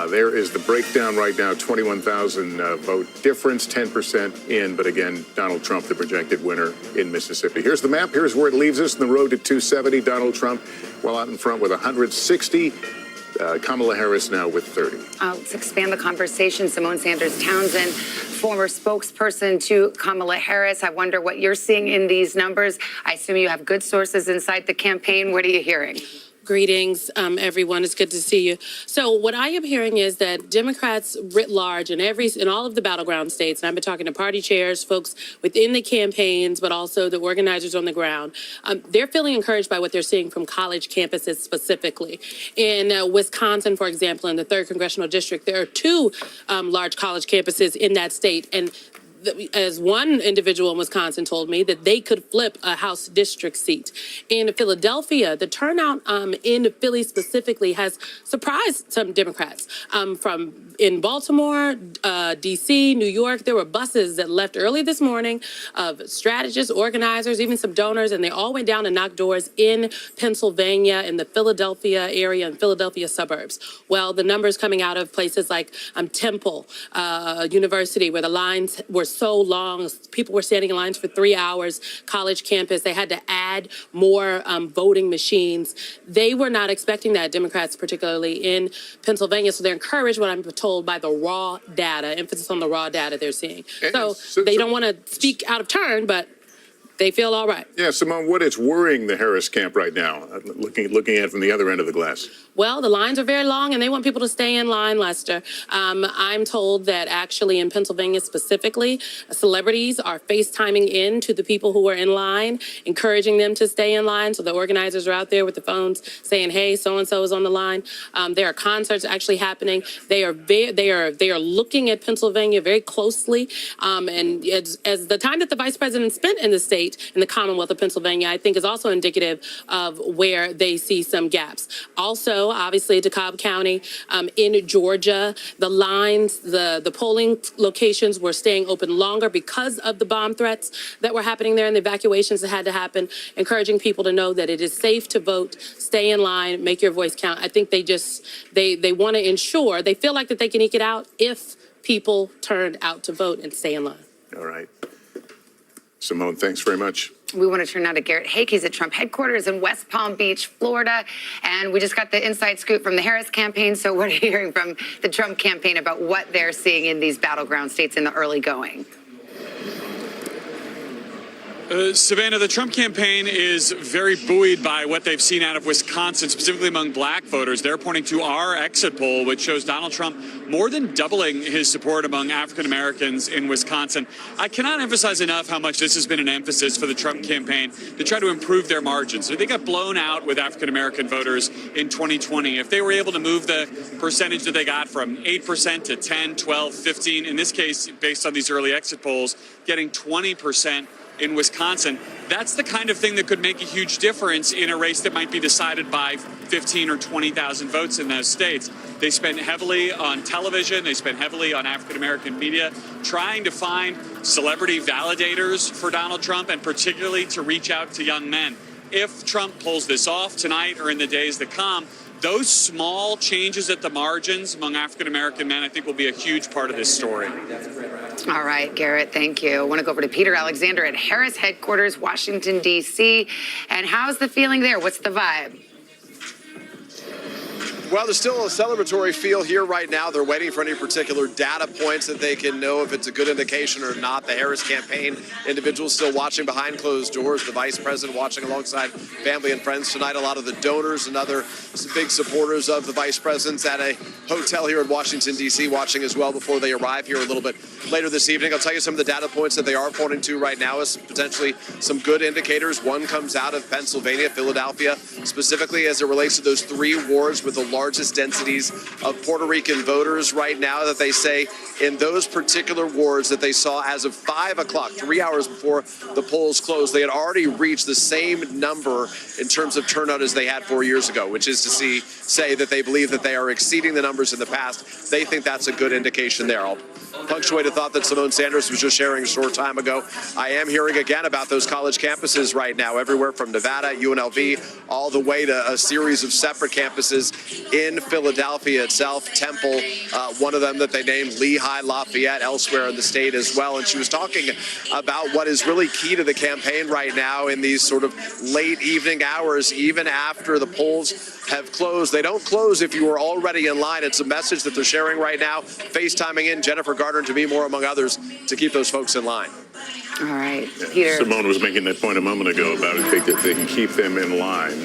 There is the breakdown right now, 21,000 vote difference, 10% in, but again, Donald Trump, the projected winner in Mississippi. Here's the map. Here's where it leaves us in the road to 270. Donald Trump well out in front with 160. Kamala Harris now with 30. Let's expand the conversation. Simone Sanders Townsend, former spokesperson to Kamala Harris. I wonder what you're seeing in these numbers. I assume you have good sources inside the campaign. What are you hearing? Greetings, everyone. It's good to see you. So what I am hearing is that Democrats writ large in all of the battleground states, and I've been talking to party chairs, folks within the campaigns, but also the organizers on the ground, they're feeling encouraged by what they're seeing from college campuses specifically. In Wisconsin, for example, in the 3rd Congressional District, there are 2 large college campuses in that state, and as one individual in Wisconsin told me, that they could flip a House district seat. In Philadelphia, the turnout in Philly specifically has surprised some Democrats. From in Baltimore, D.C., New York, there were buses that left early this morning of strategists, organizers, even some donors, and they all went down and knocked doors in Pennsylvania, in the Philadelphia area and Philadelphia suburbs. Well, the numbers coming out of places like Temple University, where the lines were so long, people were standing in lines for 3 hours, college campus, they had to add more voting machines. They were not expecting that, Democrats particularly in Pennsylvania, so they're encouraged, what I'm told, by the raw data, emphasis on the raw data they're seeing. So they don't want to speak out of turn, but they feel all right. Yeah, Simone, what is worrying the Harris camp right now, looking at it from the other end of the glass? Well, the lines are very long, and they want people to stay in line, Lester. I'm told that actually in Pennsylvania specifically, celebrities are FaceTiming in to the people who are in line, encouraging them to stay in line. So the organizers are out there with the phones saying, hey, so-and-so is on the line. There are concerts actually happening. They are looking at Pennsylvania very closely. And as the time that the vice president spent in the state, in the Commonwealth of Pennsylvania, I think is also indicative of where they see some gaps. Also, obviously, DeKalb County, in Georgia, the lines, the polling locations were staying open longer because of the bomb threats that were happening there and the evacuations that had to happen, encouraging people to know that it is safe to vote, stay in line, make your voice count. I think they want to ensure, they feel like that they can eke it out if people turned out to vote and stay in line. All right. Simone, thanks very much. We want to turn now to Garrett Haake. He's at Trump headquarters in West Palm Beach, Florida. And we just got the inside scoop from the Harris campaign. So what are you hearing from the Trump campaign about what they're seeing in these battleground states in the early going? Savannah, the Trump campaign is very buoyed by what they've seen out of Wisconsin, specifically among black voters. They're pointing to our exit poll, which shows Donald Trump more than doubling his support among African Americans in Wisconsin. I cannot emphasize enough how much this has been an emphasis for the Trump campaign to try to improve their margins. They got blown out with African American voters in 2020. If they were able to move the percentage that they got from 8% to 10, 12, 15, in this case, based on these early exit polls, getting 20% in Wisconsin, that's the kind of thing that could make a huge difference in a race that might be decided by 15 or 20,000 votes in those states. They spent heavily on television, they spent heavily on African-American media, trying to find celebrity validators for Donald Trump and particularly to reach out to young men. if Trump pulls this off tonight or in the days to come, those small changes at the margins among African-American men, I think, will be a huge part of this story. All right, Garrett, thank you. I want to go over to Peter Alexander at Harris headquarters, Washington, D.C. And how's the feeling there? What's the vibe? Well, there's still a celebratory feel here right now. They're waiting for any particular data points that they can know if it's a good indication or not. The Harris campaign individuals still watching behind closed doors. The vice president watching alongside family and friends tonight. A lot of the donors and other big supporters of the vice president's at a hotel here in Washington, D.C. watching as well before they arrive here a little bit later this evening. I'll tell you some of the data points that they are pointing to right now as potentially some good indicators. One comes out of Pennsylvania, Philadelphia, specifically as it relates to those 3 wards with the largest densities of Puerto Rican voters right now, that they say in those particular wards that they saw as of 5 o'clock, 3 hours before the polls closed, they had already reached the same number in terms of turnout as they had 4 years ago, which is to say that they believe that they are exceeding the numbers in the past. They think that's a good indication there. I'll punctuate a thought that Simone Sanders was just sharing a short time ago. I am hearing again about those college campuses right now, everywhere from Nevada, UNLV, all the way to a series of separate campuses in Philadelphia itself. Temple, one of them that they named, Lehigh, Lafayette, elsewhere in the state as well. And she was talking about what is really key to the campaign right now in these sort of late evening hours, even after the polls have closed. They don't close if you are already in line. It's a message that they're sharing right now, FaceTiming in Jennifer Gardner and Jimmy Moore, among others, to keep those folks in line. All right, Peter. Simone was making that point a moment ago about it. That they can keep them in line.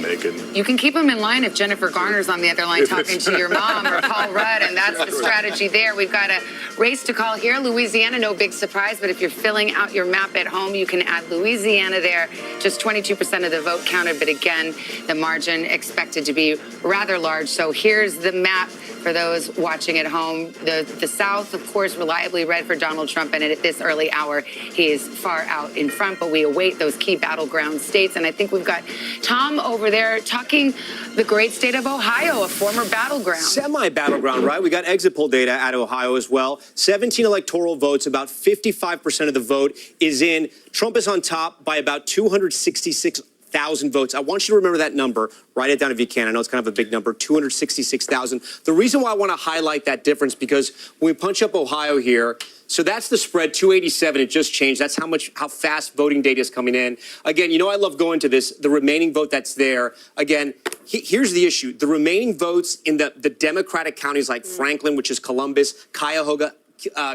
You can keep them in line if Jennifer Garner's on the other line talking to your mom or Paul Rudd, and that's the strategy there. We've got a race to call here. Louisiana, no big surprise, but if you're filling out your map at home, you can add Louisiana there. Just 22% of the vote counted, but again, the margin expected to be rather large. So here's the map for those watching at home. The South, of course, reliably red for Donald Trump, and at this early hour, he is far out in front, but we await those key battleground states. And I think we've got Tom over there talking the great state of Ohio, a former battleground. Semi-battleground, right? We got exit poll data out of Ohio as well. 17 electoral votes, about 55% of the vote is in. Trump is on top by about 266,000 votes. I want you to remember that number. Write it down if you can. I know it's kind of a big number, 266,000. The reason why I want to highlight that difference, because when we punch up Ohio here, so that's the spread, 287. It just changed. That's how fast voting data is coming in. Again, you know I love going to this. The remaining vote that's there. Again, here's the issue. The remaining votes in the Democratic counties like Franklin, which is Columbus, Cuyahoga,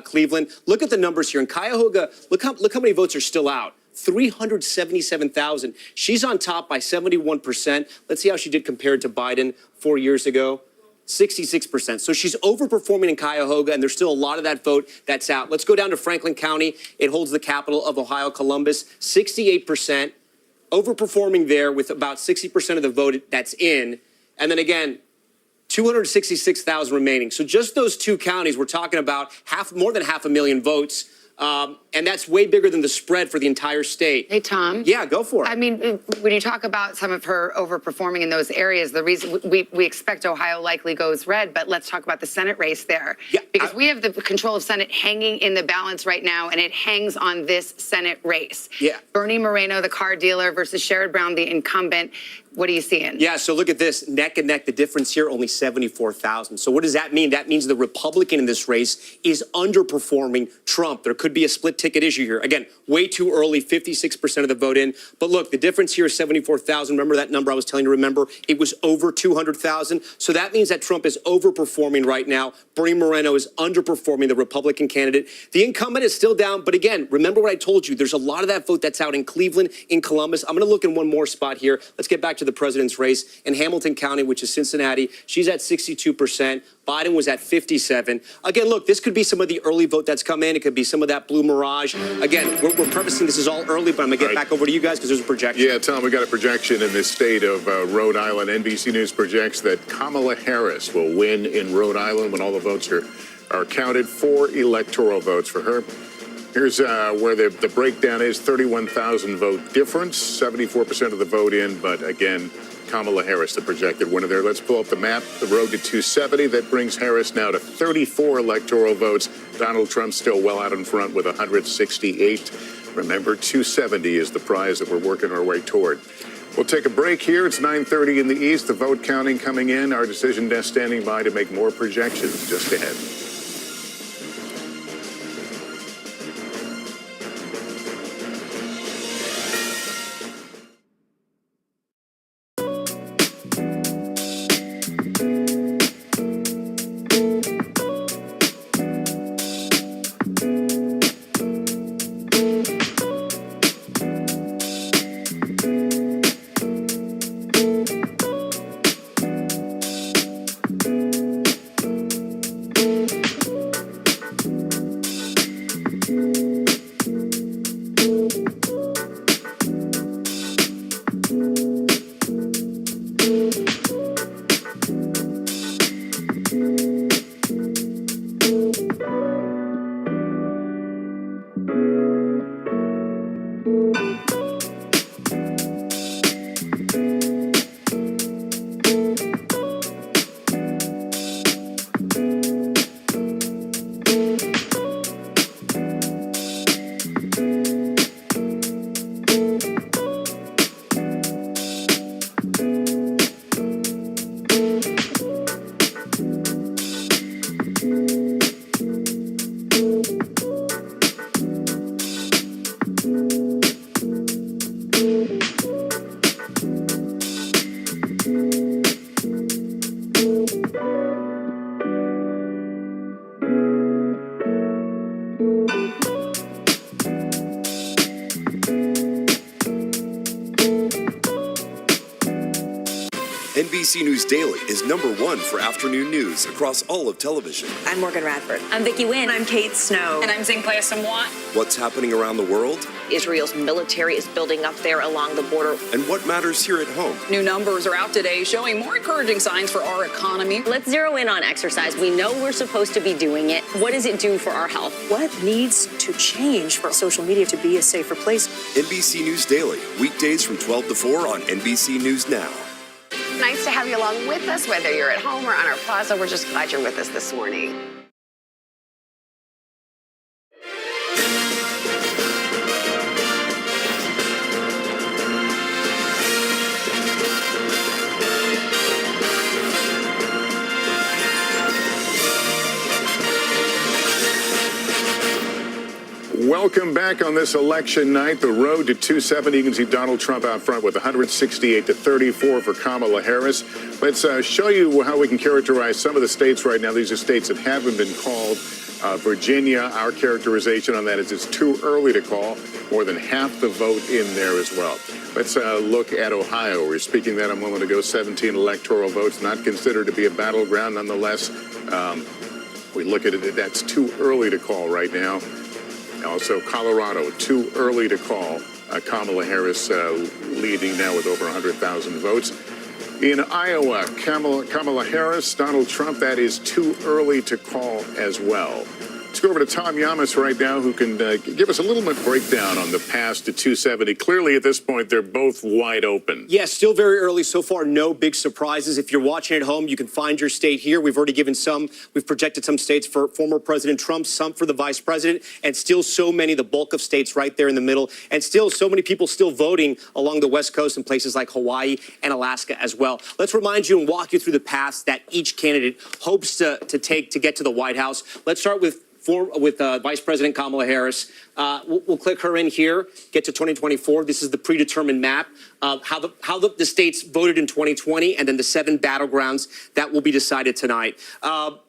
Cleveland. Look at the numbers here. In Cuyahoga, look how many votes are still out. 377,000. She's on top by 71%. Let's see how she did compared to Biden 4 years ago. 66%. So she's overperforming in Cuyahoga, and there's still a lot of that vote that's out. Let's go down to Franklin County. It holds the capital of Ohio, Columbus, 68%. Overperforming there with about 60% of the vote that's in. And then again, 266,000 remaining. So just those 2 counties, we're talking about more than 500,000 votes. And that's way bigger than the spread for the entire state. Hey, Tom. Yeah, go for it. I mean, when you talk about some of her overperforming in those areas, the reason we expect Ohio likely goes red, but let's talk about the Senate race there. Yeah, because we have the control of Senate hanging in the balance right now, and it hangs on this Senate race. Yeah. Bernie Moreno, the car dealer, versus Sherrod Brown, the incumbent. What are you seeing? Yeah, so look at this, neck and neck. The difference here, only 74,000. So what does that mean? That means the Republican in this race is underperforming Trump. There could be a split ticket issue here. Again, way too early, 56% of the vote in. But look, the difference here is 74,000. Remember that number I was telling you to remember? It was over 200,000. So that means that Trump is overperforming right now. Bernie Moreno is underperforming the Republican candidate. The incumbent is still down. But again, remember what I told you. There's a lot of that vote that's out in Cleveland, in Columbus. I'm going to look in one more spot here. Let's get back to the president's race in Hamilton County, which is Cincinnati. She's at 62%. Biden was at 57. Again, look, this could be some of the early vote that's come in. It could be some of that blue mirage. Again, we're prefacing this is all early, but I'm going to get back over to you guys because there's a projection. Yeah, Tom, we got a projection in the state of Rhode Island. NBC News projects that Kamala Harris will win in Rhode Island when all the votes are counted. 4 electoral votes for her. Here's where the breakdown is. 31,000 vote difference, 74% of the vote in, but again, Kamala Harris, the projected winner there. Let's pull up the map, the road to 270. That brings Harris now to 34 electoral votes. Donald Trump still well out in front with 168. Remember, 270 is the prize that we're working our way toward. We'll take a break here. It's 9:30 in the East. The vote counting coming in. Our decision desk standing by to make more projections just ahead. NBC News Daily is #1 for afternoon news across all of television. I'm Morgan Radford. I'm Vicki Wynn. I'm Kate Snow. And I'm Zinklea Samwat. What's happening around the world? Israel's military is building up there along the border. And what matters here at home? New numbers are out today showing more encouraging signs for our economy. Let's zero in on exercise. We know we're supposed to be doing it. What does it do for our health? What needs to change for social media to be a safer place? NBC News Daily, weekdays from 12 to 4 on NBC News Now. Nice to have you along with us, whether you're at home or on our plaza. We're just glad you're with us this morning. Welcome back on this election night. The road to 270. You can see Donald Trump out front with 168 to 34 for Kamala Harris. Let's show you how we can characterize some of the states right now. These are states that haven't been called. Virginia, our characterization on that is it's too early to call. More than half the vote in there as well. Let's look at Ohio. We were speaking that a moment ago. 17 electoral votes, not considered to be a battleground. Nonetheless, we look at it, that's too early to call right now. Also, Colorado, too early to call. Kamala Harris leading now with over 100,000 votes. In Iowa, Kamala Harris, Donald Trump, that is too early to call as well. Let's go over to Tom Yamas right now, who can give us a little bit breakdown on the path to 270. Clearly, at this point, they're both wide open. Yeah, still very early so far. No big surprises. If you're watching at home, you can find your state here. We've already given some. We've projected some states for former President Trump, some for the vice president, and still so many, the bulk of states right there in the middle, and still so many people still voting along the West Coast in places like Hawaii and Alaska as well. Let's remind you and walk you through the paths that each candidate hopes to take to get to the White House. Let's start with Vice President Kamala Harris. We'll click her in here, get to 2024. This is the predetermined map of how the states voted in 2020 and then the 7 battlegrounds that will be decided tonight.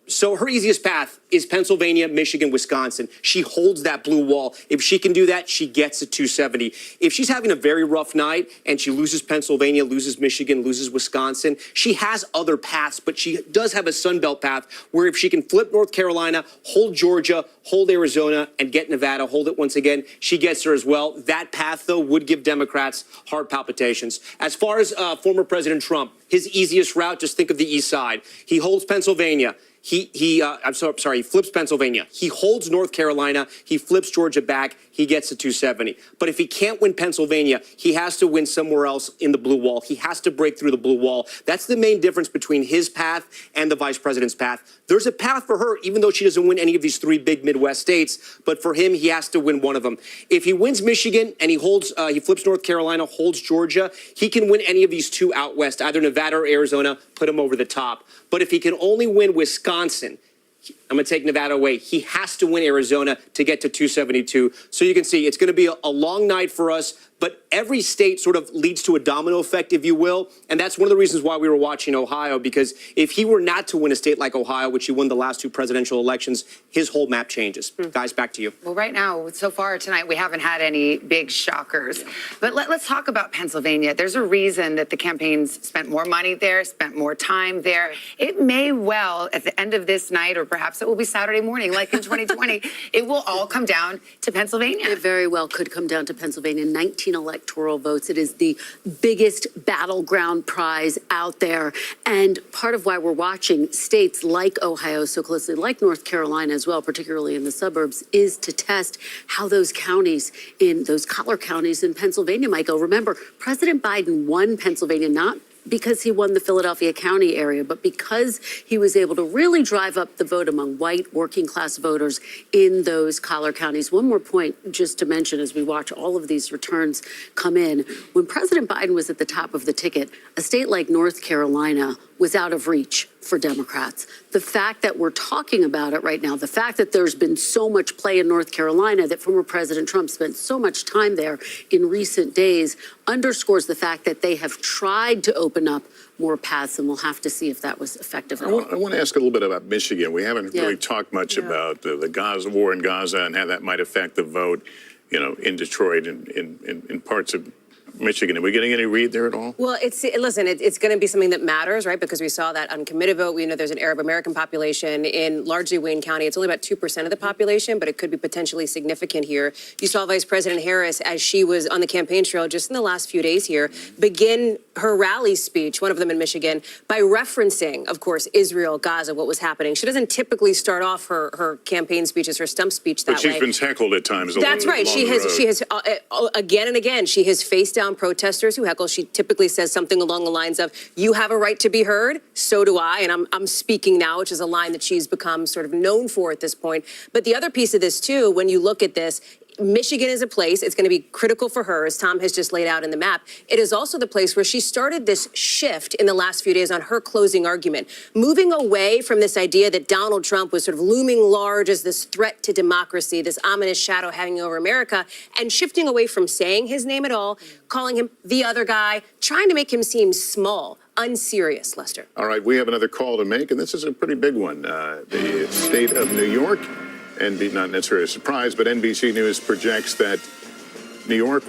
So her easiest path is Pennsylvania, Michigan, Wisconsin. She holds that blue wall. If she can do that, she gets to 270. If she's having a very rough night and she loses Pennsylvania, loses Michigan, loses Wisconsin, she has other paths, but she does have a Sun Belt path where if she can flip North Carolina, hold Georgia, hold Arizona, and get Nevada, hold it once again, she gets there as well. That path, though, would give Democrats heart palpitations. As far as former President Trump, his easiest route, just think of the east side. He holds Pennsylvania. I'm sorry, he flips Pennsylvania. He holds North Carolina. He flips Georgia back. He gets to 270. But if he can't win Pennsylvania, he has to win somewhere else in the blue wall. He has to break through the blue wall. That's the main difference between his path and the vice president's path. There's a path for her, even though she doesn't win any of these three big Midwest states. But for him, he has to win one of them. If he wins Michigan and he flips North Carolina, holds Georgia, he can win any of these two out west, either Nevada or Arizona, put him over the top. But if he can only win Wisconsin, I'm going to take Nevada away. He has to win Arizona to get to 272. So you can see it's going to be a long night for us, but every state sort of leads to a domino effect, if you will. And that's one of the reasons why we were watching Ohio, because if he were not to win a state like Ohio, which he won the last two presidential elections, his whole map changes. Guys, back to you. Well, right now, so far tonight, we haven't had any big shockers. But let's talk about Pennsylvania. There's a reason that the campaigns spent more money there, spent more time there. It may well, at the end of this night, or perhaps it will be Saturday morning, like in 2020, it will all come down to Pennsylvania. It very well could come down to Pennsylvania. 19 electoral votes. It is the biggest battleground prize out there. And part of why we're watching states like Ohio so closely, like North Carolina as well, particularly in the suburbs, is to test how those counties, in those collar counties in Pennsylvania might go. Remember, President Biden won Pennsylvania not because he won the Philadelphia County area, but because he was able to really drive up the vote among white working class voters in those collar counties. One more point just to mention as we watch all of these returns come in. When President Biden was at the top of the ticket, a state like North Carolina was out of reach for Democrats. The fact that we're talking about it right now, the fact that there's been so much play in North Carolina, that former President Trump spent so much time there in recent days, underscores the fact that they have tried to open up more paths, and we'll have to see if that was effective at all. I want to ask a little bit about Michigan. We haven't really talked much about the Gaza war in Gaza and how that might affect the vote, in Detroit and in parts of Michigan. Are we getting any read there at all? Well, it's going to be something that matters, right? Because we saw that uncommitted vote. We know there's an Arab American population in largely Wayne County. It's only about 2% of the population, but it could be potentially significant here. You saw Vice President Harris, as she was on the campaign trail just in the last few days here, begin her rally speech, one of them in Michigan, by referencing, of course, Israel, Gaza, what was happening. She doesn't typically start off her campaign speeches, her stump speech that way. But she's been tackled at times. That's right. She has again and again, she has faced down protesters who heckle. She typically says something along the lines of, "You have a right to be heard, so do I," and I'm speaking now, which is a line that she's become sort of known for at this point. But the other piece of this too, when you look at this, Michigan is a place, it's going to be critical for her, as Tom has just laid out in the map. It is also the place where she started this shift in the last few days on her closing argument, moving away from this idea that Donald Trump was sort of looming large as this threat to democracy, this ominous shadow hanging over America, and shifting away from saying his name at all, calling him the other guy, trying to make him seem small, unserious, Lester. All right, we have another call to make, and this is a pretty big one. The state of New York, and not necessarily a surprise, but NBC News projects that New York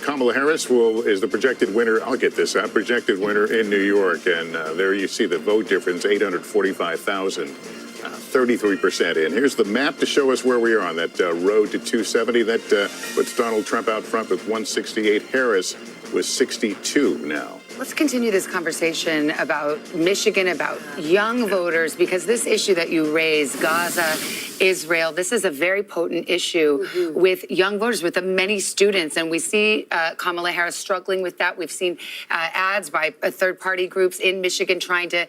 Kamala Harris is the projected winner. I'll get this out, projected winner in New York. And there you see the vote difference, 845,000, 33% in. Here's the map to show us where we are on that road to 270. That puts Donald Trump out front with 168. Harris with 62 now. Let's continue this conversation about Michigan, about young voters, because this issue that you raised, Gaza, Israel, this is a very potent issue with young voters, with the many students. And we see Kamala Harris struggling with that. We've seen ads by third-party groups in Michigan trying to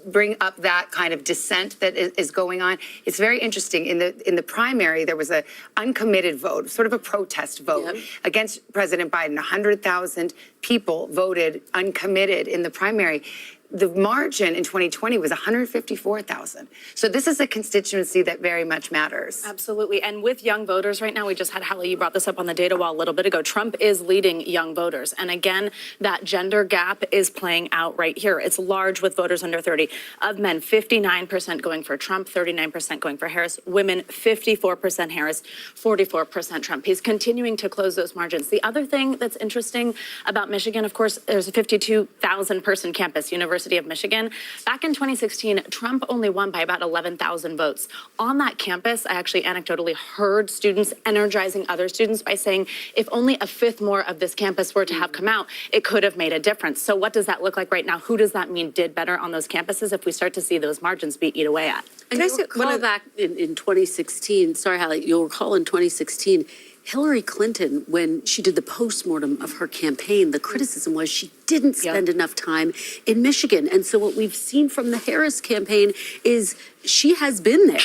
bring up that kind of dissent that is going on. It's very interesting. In the primary, there was an uncommitted vote, sort of a protest vote against President Biden. 100,000 people voted uncommitted in the primary. The margin in 2020 was 154,000. So this is a constituency that very much matters. Absolutely. And with young voters right now, we just had Hallie, you brought this up on the data wall a little bit ago. Trump is leading young voters. And again, that gender gap is playing out right here. It's large with voters under 30. Of men, 59% going for Trump, 39% going for Harris. Women, 54% Harris, 44% Trump. He's continuing to close those margins. The other thing that's interesting about Michigan, of course, there's a 52,000 person campus, University University of Michigan. Back in 2016, Trump only won by about 11,000 votes. On that campus, I actually anecdotally heard students energizing other students by saying if only a fifth more of this campus were to have come out, it could have made a difference. So what does that look like right now? Who does that mean did better on those campuses if we start to see those margins be eat away at? And you'll recall back in 2016, sorry, Hallie, you'll recall in 2016, Hillary Clinton, when she did the postmortem of her campaign, the criticism was she didn't spend enough time in Michigan. And so what we've seen from the Harris campaign is she has been there.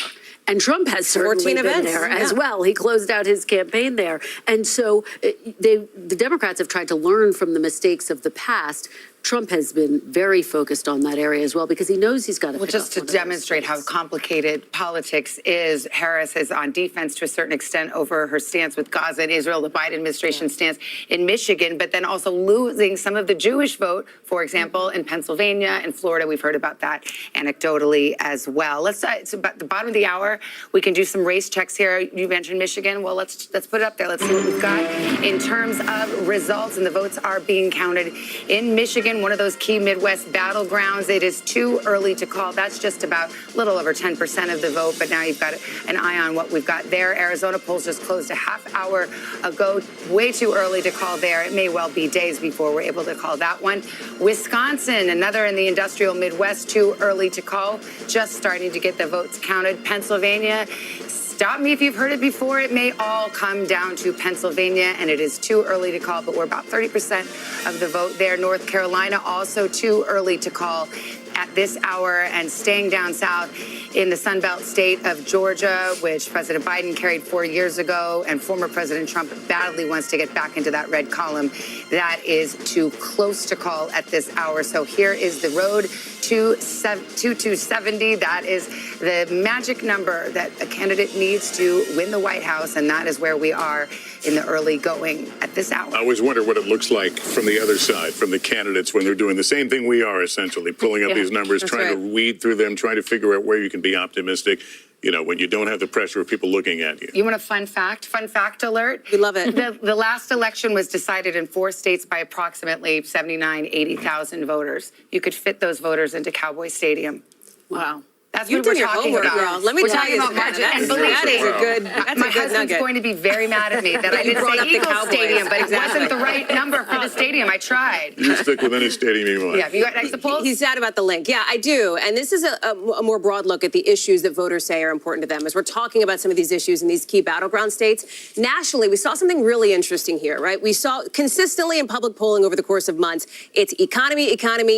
And Trump has certainly been there as well. He closed out his campaign there. And so the Democrats have tried to learn from the mistakes of the past. Trump has been very focused on that area as well because he knows he's got to. Well, just to demonstrate how complicated politics is, Harris is on defense to a certain extent over her stance with Gaza and Israel, the Biden administration stance in Michigan, but then also losing some of the Jewish vote, for example, in Pennsylvania and Florida. We've heard about that anecdotally as well. It's about the bottom of the hour. We can do some race checks here. You mentioned Michigan. Well, let's put it up there. Let's see what we've got in terms of results, and the votes are being counted in Michigan, one of those key Midwest battlegrounds. It is too early to call. That's just about a little over 10% of the vote, but now you've got an eye on what we've got there. Arizona polls just closed a half hour ago. Way too early to call there. It may well be days before we're able to call that one. Wisconsin, another in the industrial Midwest, too early to call. Just starting to get the votes counted. Pennsylvania, stop me if you've heard it before. It may all come down to Pennsylvania, and it is too early to call, but we're about 30% of the vote there. North Carolina, also too early to call at this hour. And staying down south in the Sunbelt state of Georgia, which President Biden carried 4 years ago, and former President Trump badly wants to get back into that red column. That is too close to call at this hour. So here is the road to 270. That is the magic number that a candidate needs to win the White House, and that is where we are in the early going at this hour. I always wonder what it looks like from the other side, from the candidates, when they're doing the same thing we are, essentially, pulling up these numbers, trying to weed through them, trying to figure out where you can be optimistic, you know, when you don't have the pressure of people looking at you. You want a fun fact? Fun fact alert? We love it. The last election was decided in 4 states by approximately 80,000 voters. You could fit those voters into Cowboy Stadium. Wow. That's You what did we're your talking homework, about. girl. Let me We're tell you, talking about that magic. is And believe a me, good. my That's a good husband's nugget. going to be very mad at me that I You didn't brought say up the Eagles Cowboys. Stadium, but it Exactly. wasn't the right number for the stadium. I tried. You stick with any stadium you want. Yeah, have you got exit polls? He's sad about the link. Yeah, I do. And this is a more broad look at the issues that voters say are important to them. As we're talking about some of these issues in these key battleground states, nationally, we saw something really interesting here, right? We saw consistently in public polling over the course of months, it's economy,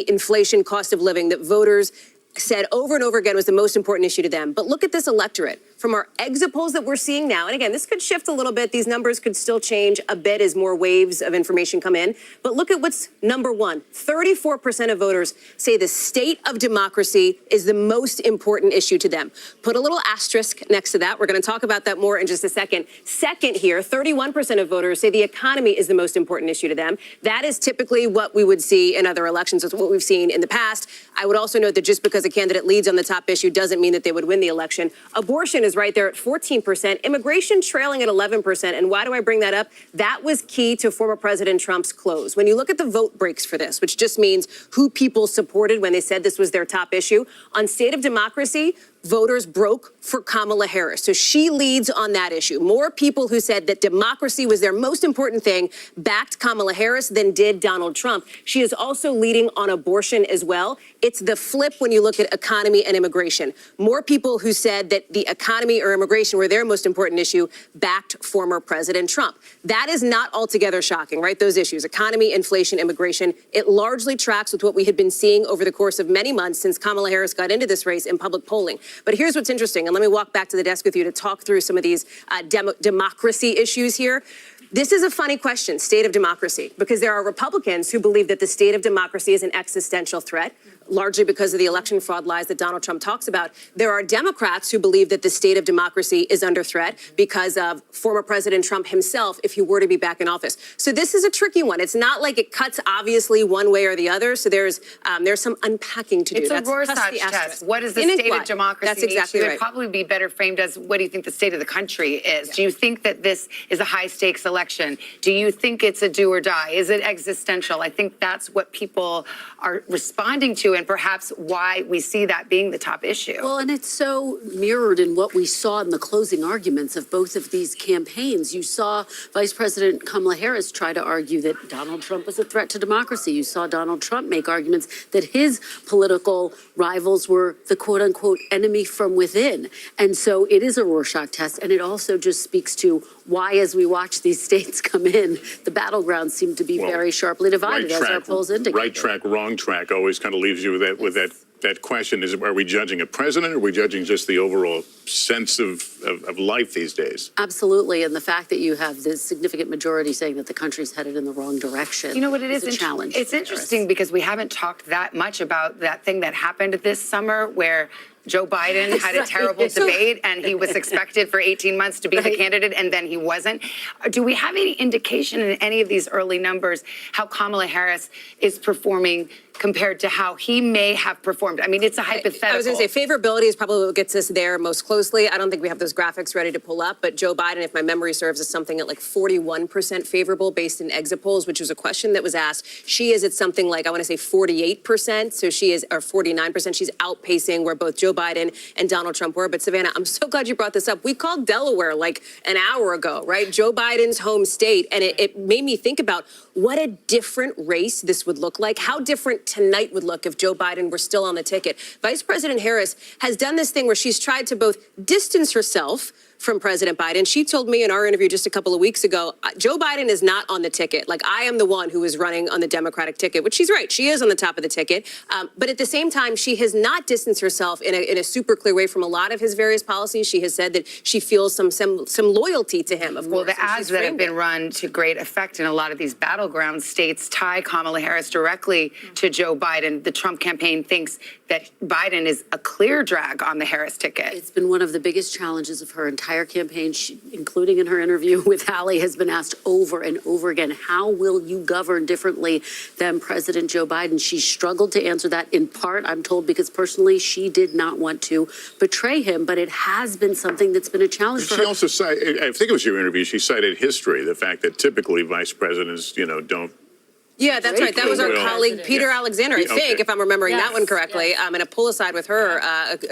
inflation, cost of living that voters said over and over again was the most important issue to them. But look at this electorate. From our exit polls that we're seeing now, and again, this could shift a little bit. These numbers could still change a bit as more waves of information come in. But look at what's number one. 34% of voters say the state of democracy is the most important issue to them. Put a little asterisk next to that. We're going to talk about that more in just a second. Second here, 31% of voters say the economy is the most important issue to them. That is typically what we would see in other elections. It's what we've seen in the past. I would also note that just because a candidate leads on the top issue doesn't mean that they would win the election. Abortion is right there at 14%, immigration trailing at 11%. And why do I bring that up? That was key to former President Trump's close. When you look at the vote breaks for this, which just means who people supported when they said this was their top issue, on state of democracy, voters broke for Kamala Harris. So she leads on that issue. More people who said that democracy was their most important thing backed Kamala Harris than did Donald Trump. She is also leading on abortion as well. It's the flip when you look at economy and immigration. More people who said that the economy or immigration were their most important issue backed former President Trump. That is not altogether shocking, right? Those issues, economy, inflation, immigration, it largely tracks with what we had been seeing over the course of many months since Kamala Harris got into this race in public polling. But here's what's interesting, and let me walk back to the desk with you to talk through some of these democracy issues here. This is a funny question, state of democracy, because there are Republicans who believe that the state of democracy is an existential threat, largely because of the election fraud lies that Donald Trump talks about. There are Democrats who believe that the state of democracy is under threat because of former President Trump himself if he were to be back in office. So this is a tricky one. It's not like it cuts obviously one way or the other. So there's some unpacking to do. It's a Rorschach test. What is the state of democracy? That's exactly It right. would probably be better framed as what do you think the state of the country is? Do you think that this is a high stakes election? Do you think it's a do or die? Is it existential? I think that's what people are responding to. and perhaps why we see that being the top issue. Well, and it's so mirrored in what we saw in the closing arguments of both of these campaigns. You saw Vice President Kamala Harris try to argue that Donald Trump was a threat to democracy. You saw Donald Trump make arguments that his political rivals were the quote unquote enemy from within. And so it is a Rorschach test. And it also just speaks to why, as we watch these states come in, the battlegrounds seem to be very sharply divided, as our polls indicate. Right track, wrong track always kind of leaves you with that question. Are we judging a president, or are we judging just the overall sense of life these days? Absolutely. And the fact that you have this significant majority saying that the country's headed in the wrong direction. You know what it is? A challenge. It's interesting because we haven't talked that much about that thing that happened this summer where Joe Biden had a terrible debate and he was expected for 18 months to be the candidate and then he wasn't. Do we have any indication in any of these early numbers how Kamala Harris is performing compared to how he may have performed? I mean, it's a hypothetical. I was going to say favorability is probably what gets us there most closely. I don't think we have those graphics ready to pull up, but Joe Biden, if my memory serves, is something at like 41% favorable based in exit polls, which was a question that was asked. She is at something like, I want to say 48%. So she is, or 49%. She's outpacing where both Joe Biden and Donald Trump were. But Savannah, I'm so glad you brought this up. We called Delaware like an hour ago, right? Joe Biden's home state. And it made me think about what a different race this would look like, how different tonight would look if Joe Biden were still on the ticket. Vice President Harris has done this thing where she's tried to both distance herself from President Biden. She told me in our interview just a couple of weeks ago, Joe Biden is not on the ticket. Like, I am the one who is running on the Democratic ticket, which she's right. She is on the top of the ticket. But at the same time, she has not distanced herself in a super clear way from a lot of his various policies. She has said that she feels some loyalty to him, of course. Well, the ads that have been run to great effect in a lot of these battleground states tie Kamala Harris directly to Joe Biden. The Trump campaign thinks that Biden is a clear drag on the Harris ticket. It's been one of the biggest challenges of her entire campaign, including in her interview with Hallie, has been asked over and over again, how will you govern differently than President Joe Biden? She struggled to answer that in part, I'm told, because personally she did not want to betray him, but it has been something that's been a challenge for her. She also cited, I think it was your interview, she cited history, the fact that typically vice presidents, don't. Yeah, that's right. That was our colleague, Peter Alexander, I think, if I'm remembering that one correctly, in a pull aside with her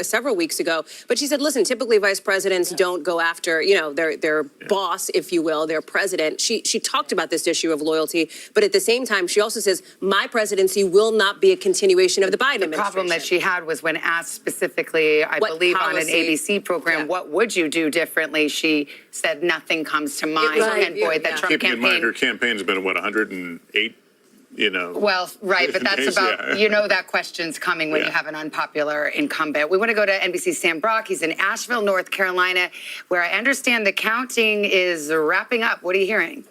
several weeks ago. But she said, listen, typically vice presidents don't go after, their boss, if you will, their president. She talked about this issue of loyalty, but at the same time, she also says, my presidency will not be a continuation of the Biden administration. The problem that she had was when asked specifically, I believe on an ABC program, what would you do differently? She said nothing comes to mind. And boy, that Trump Keeping campaign. in mind her campaign's been, 108? Well, right, but that's about, that question's coming when you have an unpopular incumbent. We want to go to NBC's Sam Brock. He's in Asheville, North Carolina, where I understand the counting is wrapping up. What are you hearing?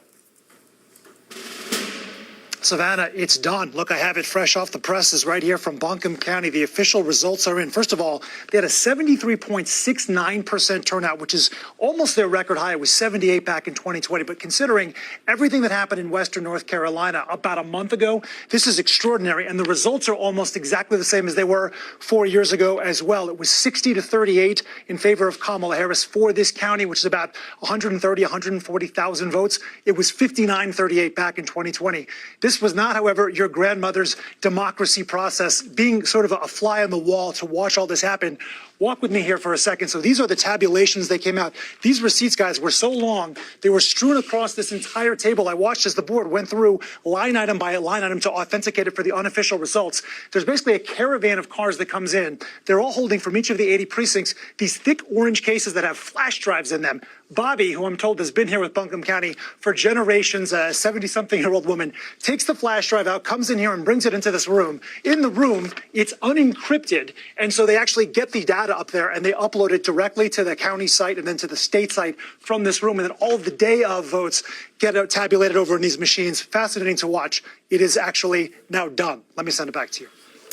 Savannah, it's done. Look, I have it fresh off the presses right here from Buncombe County. The official results are in. First of all, they had a 73.69% turnout, which is almost their record high. It was 78 back in 2020. But considering everything that happened in Western North Carolina about a month ago, this is extraordinary. And the results are almost exactly the same as they were 4 years ago as well. It was 60-38 in favor of Kamala Harris for this county, which is about 140,000 votes. It was 59-38 back in 2020. This was not, however, your grandmother's democracy process, being sort of a fly on the wall to watch all this happen. Walk with me here for a second. So these are the tabulations that came out. These receipts, guys, were so long, they were strewn across this entire table. I watched as the board went through line item by line item to authenticate it for the unofficial results. There's basically a caravan of cars that comes in. They're all holding from each of the 80 precincts these thick orange cases that have flash drives in them. Bobby, who I'm told has been here with Buncombe County for generations, a 70-something-year-old woman, takes the flash drive out, comes in here and brings it into this room. In the room, it's unencrypted, and so they actually get the data up there and they upload it directly to the county site and then to the state site from this room, and then all of the day of votes get tabulated over in these machines. Fascinating to watch. It is actually now done. Let me send it back to you.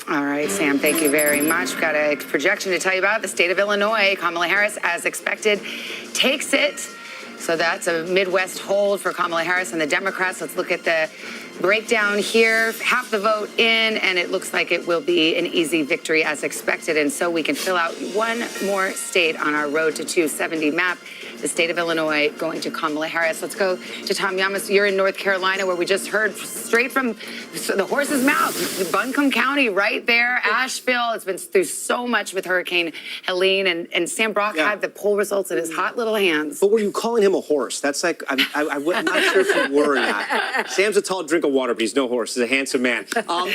All right, Sam, thank you very much. We've got a projection to tell you about. The state of Illinois, Kamala Harris, as expected, takes it. So that's a Midwest hold for Kamala Harris and the Democrats. Let's look at the breakdown here. Half the vote in, and it looks like it will be an easy victory as expected. And so we can fill out one more state on our road to 270 map. the state of Illinois going to Kamala Harris. Let's go to Tom Yamas. You're in North Carolina, where we just heard straight from the horse's mouth, Buncombe County right there, Asheville. It's been through so much with Hurricane Helene, and Sam Brock had the poll results in his hot little hands. But were you calling him a horse? That's like, I'm not sure if you were or not. Sam's a tall drink of water, but he's no horse. He's a handsome man.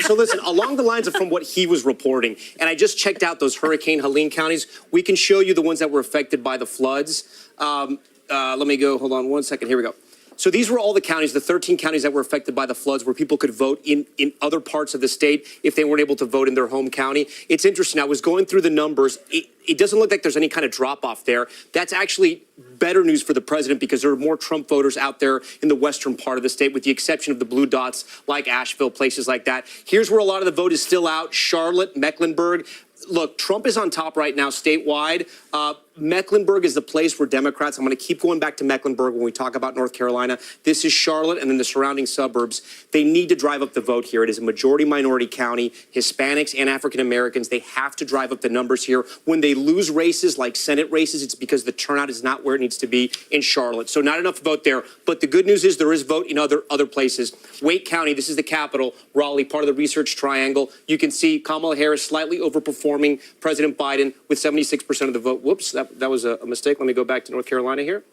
So listen, along the lines of from what he was reporting, and I just checked out those Hurricane Helene counties. We can show you the ones that were affected by the floods. Let me go, hold on one second. Here we go. So these were all the counties, the 13 counties that were affected by the floods, where people could vote in other parts of the state if they weren't able to vote in their home county. It's interesting. I was going through the numbers. It doesn't look like there's any kind of drop off there. That's actually better news for the president, because there are more Trump voters out there in the western part of the state, with the exception of the blue dots like Asheville, places like that. Here's where a lot of the vote is still out: Charlotte, Mecklenburg. Look, Trump is on top right now statewide. Mecklenburg is the place where Democrats, I'm going to keep going back to Mecklenburg when we talk about North Carolina. This is Charlotte and then the surrounding suburbs. They need to drive up the vote here. It is a majority minority county. Hispanics and African Americans, they have to drive up the numbers here. When they lose races like Senate races, it's because the turnout is not where it needs to be in Charlotte. So not enough vote there. But the good news is there is vote in other places. Wake County, this is the capital, Raleigh, part of the Research Triangle. You can see Kamala Harris slightly overperforming President Biden with 76% of the vote. Whoops, that was a mistake. Let me go back to North Carolina here.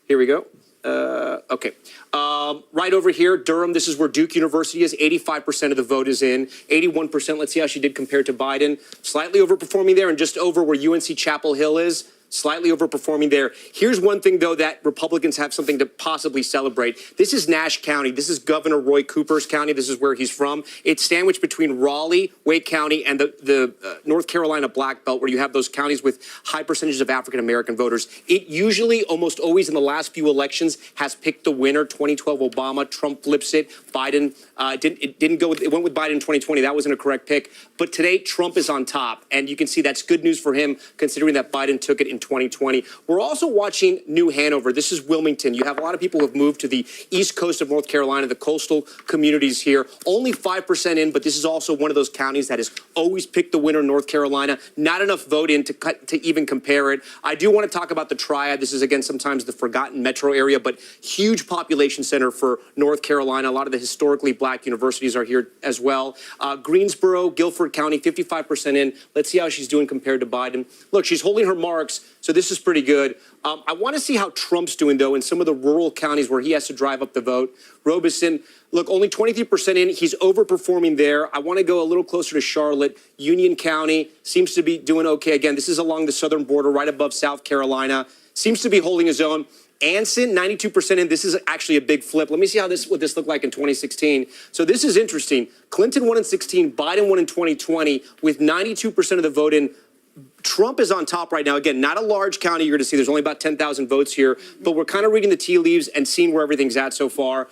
Here we go. Okay. Right over here, Durham, this is where Duke University is. 85% of the vote is in. 81%, let's see how she did compared to Biden. Slightly overperforming there, and just over where UNC Chapel Hill is. Slightly overperforming there. Here's one thing, though, that Republicans have something to possibly celebrate. This is Nash County. This is Governor Roy Cooper's county. This is where he's from. It's sandwiched between Raleigh, Wake County, and the North Carolina Black Belt, where you have those counties with high percentages of African-American voters. It usually, almost always in the last few elections, has picked the winner. 2012 Obama, Trump flips it. Biden it went with Biden in 2020. That wasn't a correct pick. But today, Trump is on top. And you can see that's good news for him, considering that Biden took it in 2020. We're also watching New Hanover. This is Wilmington. You have a lot of people who have moved to the east coast of North Carolina, the coastal communities here. Only 5% in, but this is also one of those counties that has always picked the winner in North Carolina. Not enough vote in to even compare it. I do want to talk about the Triad. This is, again, sometimes the forgotten metro area, but huge population center for North Carolina. A lot of the historically black universities are here as well. Greensboro, Guilford County, 55% in. Let's see how she's doing compared to Biden. Look, she's holding her marks, so this is pretty good. I want to see how Trump's doing, though, in some of the rural counties where he has to drive up the vote. Robeson, look, only 23% in. He's overperforming there. I want to go a little closer to Charlotte. Union County seems to be doing okay. Again, this is along the southern border, right above South Carolina. Seems to be holding his own. Anson, 92% in. This is actually a big flip. Let me see what this looked like in 2016. So this is interesting. Clinton won in 16, Biden won in 2020 with 92% of the vote in. Trump is on top right now. Again, not a large county you're going to see. There's only about 10,000 votes here, but we're kind of reading the tea leaves and seeing where everything's at so far.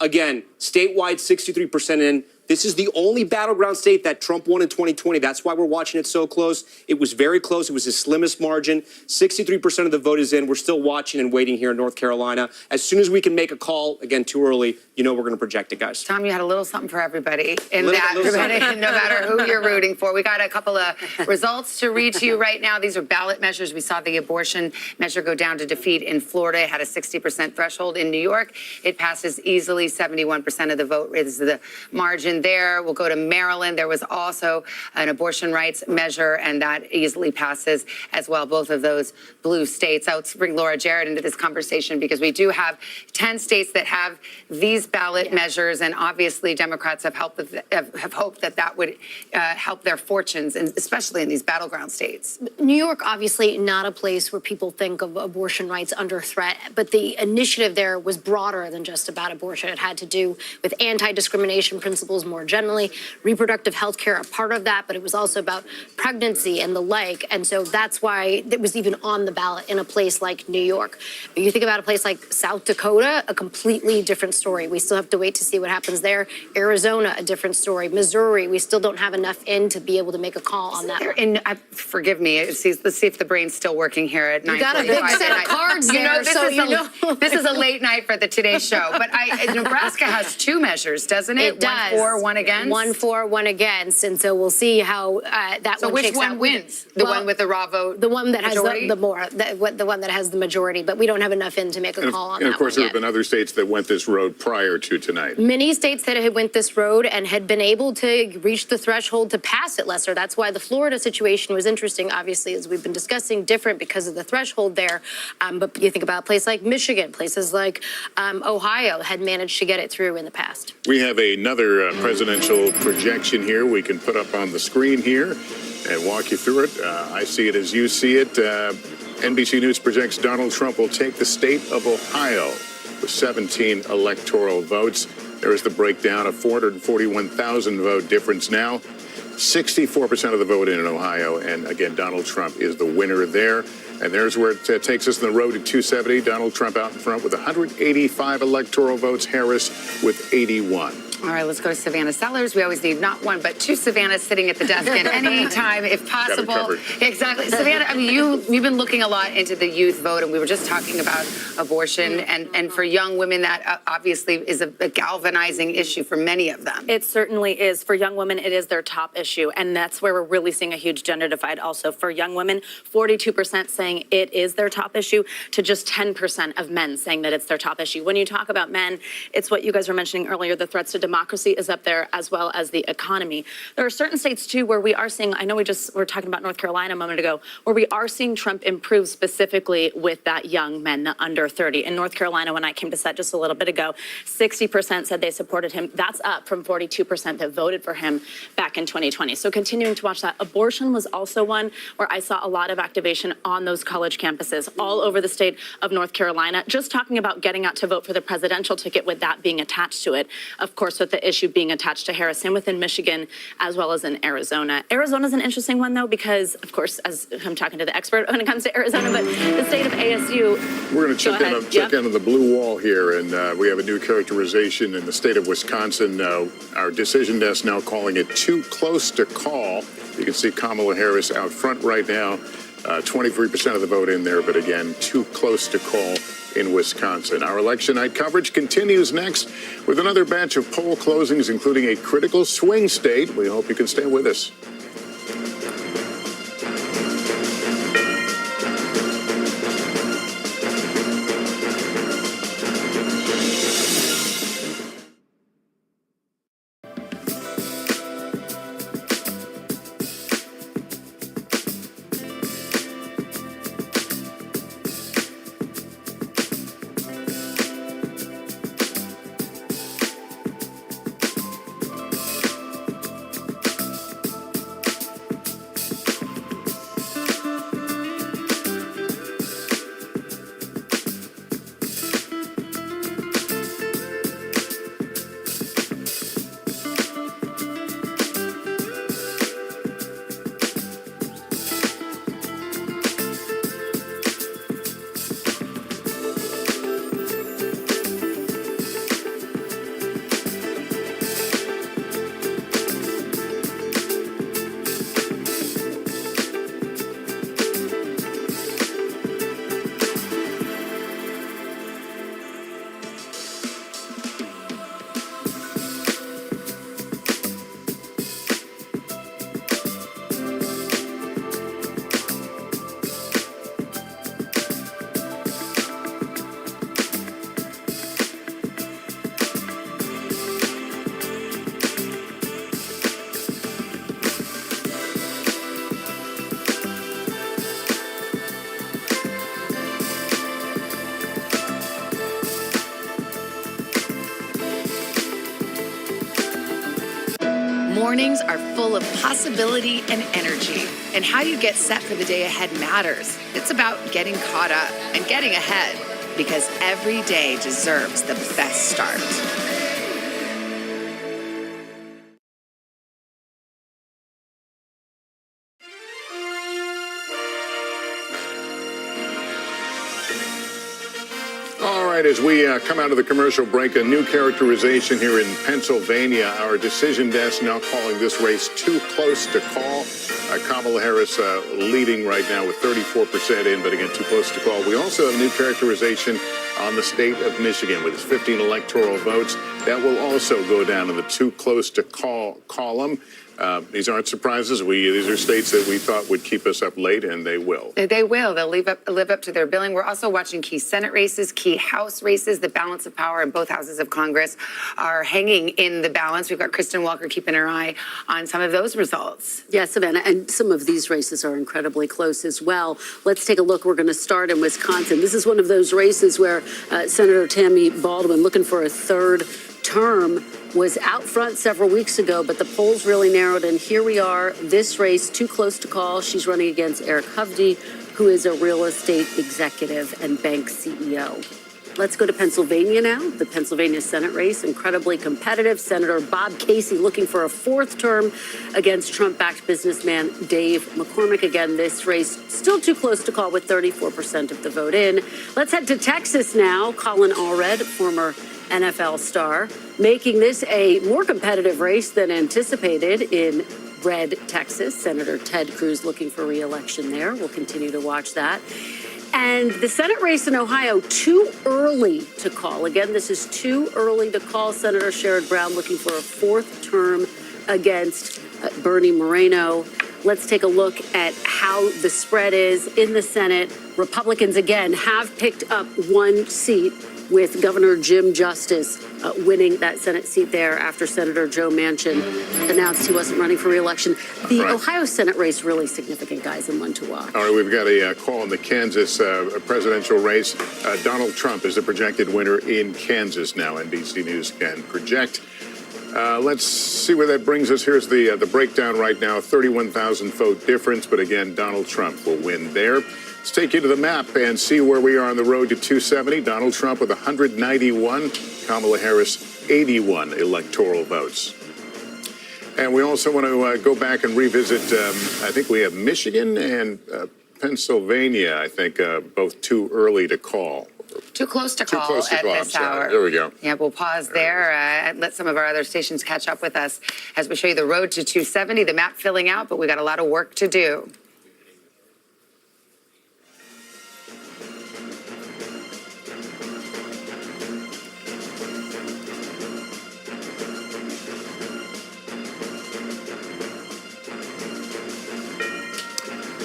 Again, statewide, 63% in. This is the only battleground state that Trump won in 2020. That's why we're watching it so close. It was very close. It was his slimmest margin. 63% of the vote is in. We're still watching and waiting here in North Carolina. As soon as we can make a call, again, too early, you know we're going to project it, guys. Tom, you had a little something for everybody in that, no matter who you're rooting for. We got a couple of results to read to you right now. These are ballot measures. We saw the abortion measure go down to defeat in Florida. It had a 60% threshold. In New York, it passes easily. 71% of the vote is the margin there. We'll go to Maryland. There was also an abortion rights measure, and that easily passes as well. Both of those blue states. Let's bring Laura Jarrett into this conversation, because we do have 10 states that have these ballot measures, and obviously Democrats have hoped that would help their fortunes, and especially in these battleground states. New York, obviously not a place where people think of abortion rights under threat, but the initiative there was broader than just about abortion. It had to do with anti-discrimination principles more generally, reproductive health care a part of that, but it was also about pregnancy and the like. And so that's why it was even on the ballot in a place like New York. But you think about a place like South Dakota, a completely different story. We still have to wait to see what happens there. Arizona, a different story. Missouri, we still don't have enough in to be able to make a call on that. And forgive me, let's see if the brain's still working here at 9:45. You got a big set of cards there, this is a late night for the Today Show. But Nebraska has two measures, doesn't it? It does. One for, for, one against? 1 for, 1 against. And so we'll see how that So one which shakes one out. wins? The one with the raw vote? The one that has majority? the one that has the majority, but we don't have enough in to make a call on And that of course, one there yet. have been other states that went this road prior to tonight. Many states that had went this road and had been able to reach the threshold to pass it, Lester. That's why the Florida situation was interesting, obviously, as we've been discussing, different because of the threshold there. But you think about a place like Michigan, places like Ohio had managed to get it through in the past. We have another presidential projection here we can put up on the screen here and walk you through it. I see it as you see it. NBC News projects Donald Trump will take the state of Ohio with 17 electoral votes. There is the breakdown of 441,000 vote difference now. 64% of the vote in Ohio. And again, Donald Trump is the winner there. And there's where it takes us on the road to 270. Donald Trump out in front with 185 electoral votes. Harris with 81. All right, let's go to Savannah Sellers. We always need not one, but two Savannahs sitting at the desk at any time, if possible. Got it covered. Exactly. Savannah, I mean, you've been looking a lot into the youth vote, and we were just talking about abortion. And for young women, that obviously is a galvanizing issue for many of them. It certainly is. For young women, it is their top issue. And that's where we're really seeing a huge gender divide also. For young women, 42% saying it is their top issue to just 10% of men saying that it's their top issue. When you talk about men, it's what you guys were mentioning earlier, the threats to democracy is up there as well as the economy. There are certain states too where we are seeing, I know we were talking about North Carolina a moment ago, where we are seeing Trump improve specifically with that young men, the under 30. In North Carolina, when I came to set just a little bit ago, 60% said they supported him. That's up from 42% that voted for him back in 2020. So continuing to watch that. Abortion was also one where I saw a lot of activation on those college campuses all over the state of North Carolina, just talking about getting out to vote for the presidential ticket with that being attached to it. Of course, with the issue being attached to Harris and within Michigan as well as in Arizona. Arizona's an interesting one, though, because, of course, as I'm talking to the expert when it comes to Arizona, but the state of ASU. We're going to check in on the blue wall here, and we have a new characterization in the state of Wisconsin. Our decision desk now calling it too close to call. You can see Kamala Harris out front right now. 23% of the vote in there, but again, too close to call in Wisconsin. Our election night coverage continues next with another batch of poll closings, including a critical swing state. We hope you can stay with us. Mornings are full of possibility and energy, and how you get set for the day ahead matters. It's about getting caught up and getting ahead, because every day deserves the best start. All right, as we come out of the commercial break, a new characterization here in Pennsylvania. Our decision desk now calling this race too close to call. Kamala Harris leading right now with 34% in, but again, too close to call. We also have a new characterization on the state of Michigan with its 15 electoral votes. That will also go down in the too close to call column. These aren't surprises. These are states that we thought would keep us up late, and they will. They will. They'll live up to their billing. We're also watching key Senate races, key House races. The balance of power in both houses of Congress are hanging in the balance. We've got Kristen Walker keeping her eye on some of those results. Yeah, Savannah, and some of these races are incredibly close as well. Let's take a look. We're going to start in Wisconsin. This is one of those races where Senator Tammy Baldwin, looking for a third term, was out front several weeks ago, but the polls really narrowed, and here we are. This race, too close to call. She's running against Eric Hovde, who is a real estate executive and bank CEO. Let's go to Pennsylvania now. The Pennsylvania Senate race, incredibly competitive. Senator Bob Casey looking for a fourth term against Trump-backed businessman Dave McCormick. Again, this race still too close to call with 34% of the vote in. Let's head to Texas now. Colin Allred, former NFL star, making this a more competitive race than anticipated in red Texas. Senator Ted Cruz looking for re-election there. We'll continue to watch that. And the Senate race in Ohio, too early to call. Again, this is too early to call. Senator Sherrod Brown looking for a fourth term against Bernie Moreno. Let's take a look at how the spread is in the Senate. Republicans, again, have picked up one seat, with Governor Jim Justice winning that Senate seat there after Senator Joe Manchin announced he wasn't running for re-election. The Ohio Senate race, really significant, guys, and one to watch. All right, we've got a call in the Kansas presidential race. Donald Trump is the projected winner in Kansas now. NBC News can project. Let's see where that brings us. Here's the breakdown right now. 31,000 vote difference, but again, Donald Trump will win there. Let's take you to the map and see where we are on the road to 270. Donald Trump with 191, Kamala Harris 81 electoral votes. And we also want to go back and revisit, I think we have Michigan and Pennsylvania, I think, both too early to call. Too close to call at this hour. There we go. Yeah, we'll pause there. Let some of our other stations catch up with us as we show you the road to 270, the map filling out, but we got a lot of work to do.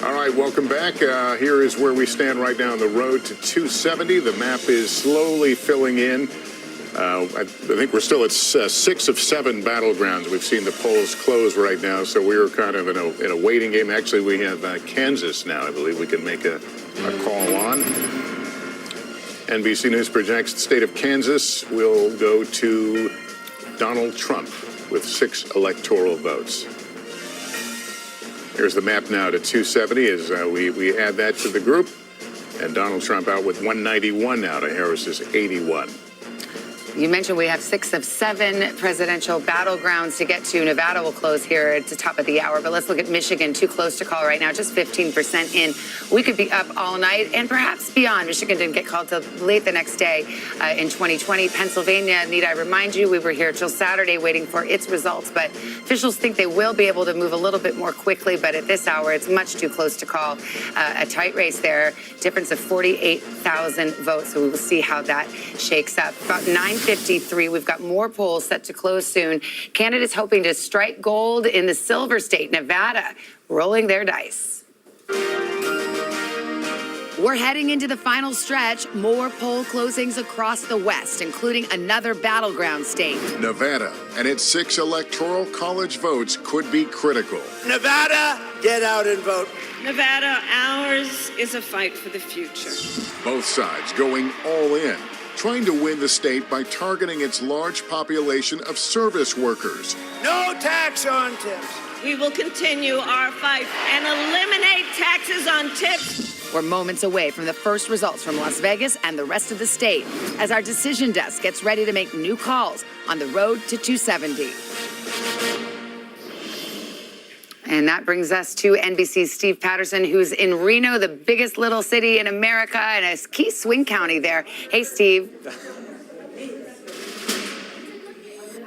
All right, welcome back. Here is where we stand right now on the road to 270. The map is slowly filling in. I think we're still at 6 of 7 battlegrounds. We've seen the polls close right now, so we're kind of in a waiting game. Actually, we have Kansas now. I believe we can make a call on. NBC News projects the state of Kansas will go to Donald Trump with 6 electoral votes. Here's the map now to 270 as we add that to the group. And Donald Trump out with 191 now to Harris's 81. You mentioned we have 6 of 7 presidential battlegrounds to get to. Nevada will close here at the top of the hour, but let's look at Michigan. Too close to call right now, just 15% in. We could be up all night and perhaps beyond. Michigan didn't get called till late the next day in 2020. Pennsylvania, need I remind you, we were here till Saturday waiting for its results, but officials think they will be able to move a little bit more quickly, but at this hour, it's much too close to call. A tight race there, difference of 48,000 votes, so we will see how that shakes up. About 9:53, we've got more polls set to close soon. Candidates hoping to strike gold in the silver state, Nevada, rolling their dice. We're heading into the final stretch. More poll closings across the West, including another battleground state. Nevada and its 6 electoral college votes could be critical. Nevada, get out and vote. Nevada, ours is a fight for the future. Both sides going all in, trying to win the state by targeting its large population of service workers. No tax on tips. We will continue our fight and eliminate taxes on tips. We're moments away from the first results from Las Vegas and the rest of the state as our decision desk gets ready to make new calls on the road to 270. And that brings us to NBC's Steve Patterson, who's in Reno, the biggest little city in America, and a key swing county there. Hey, Steve.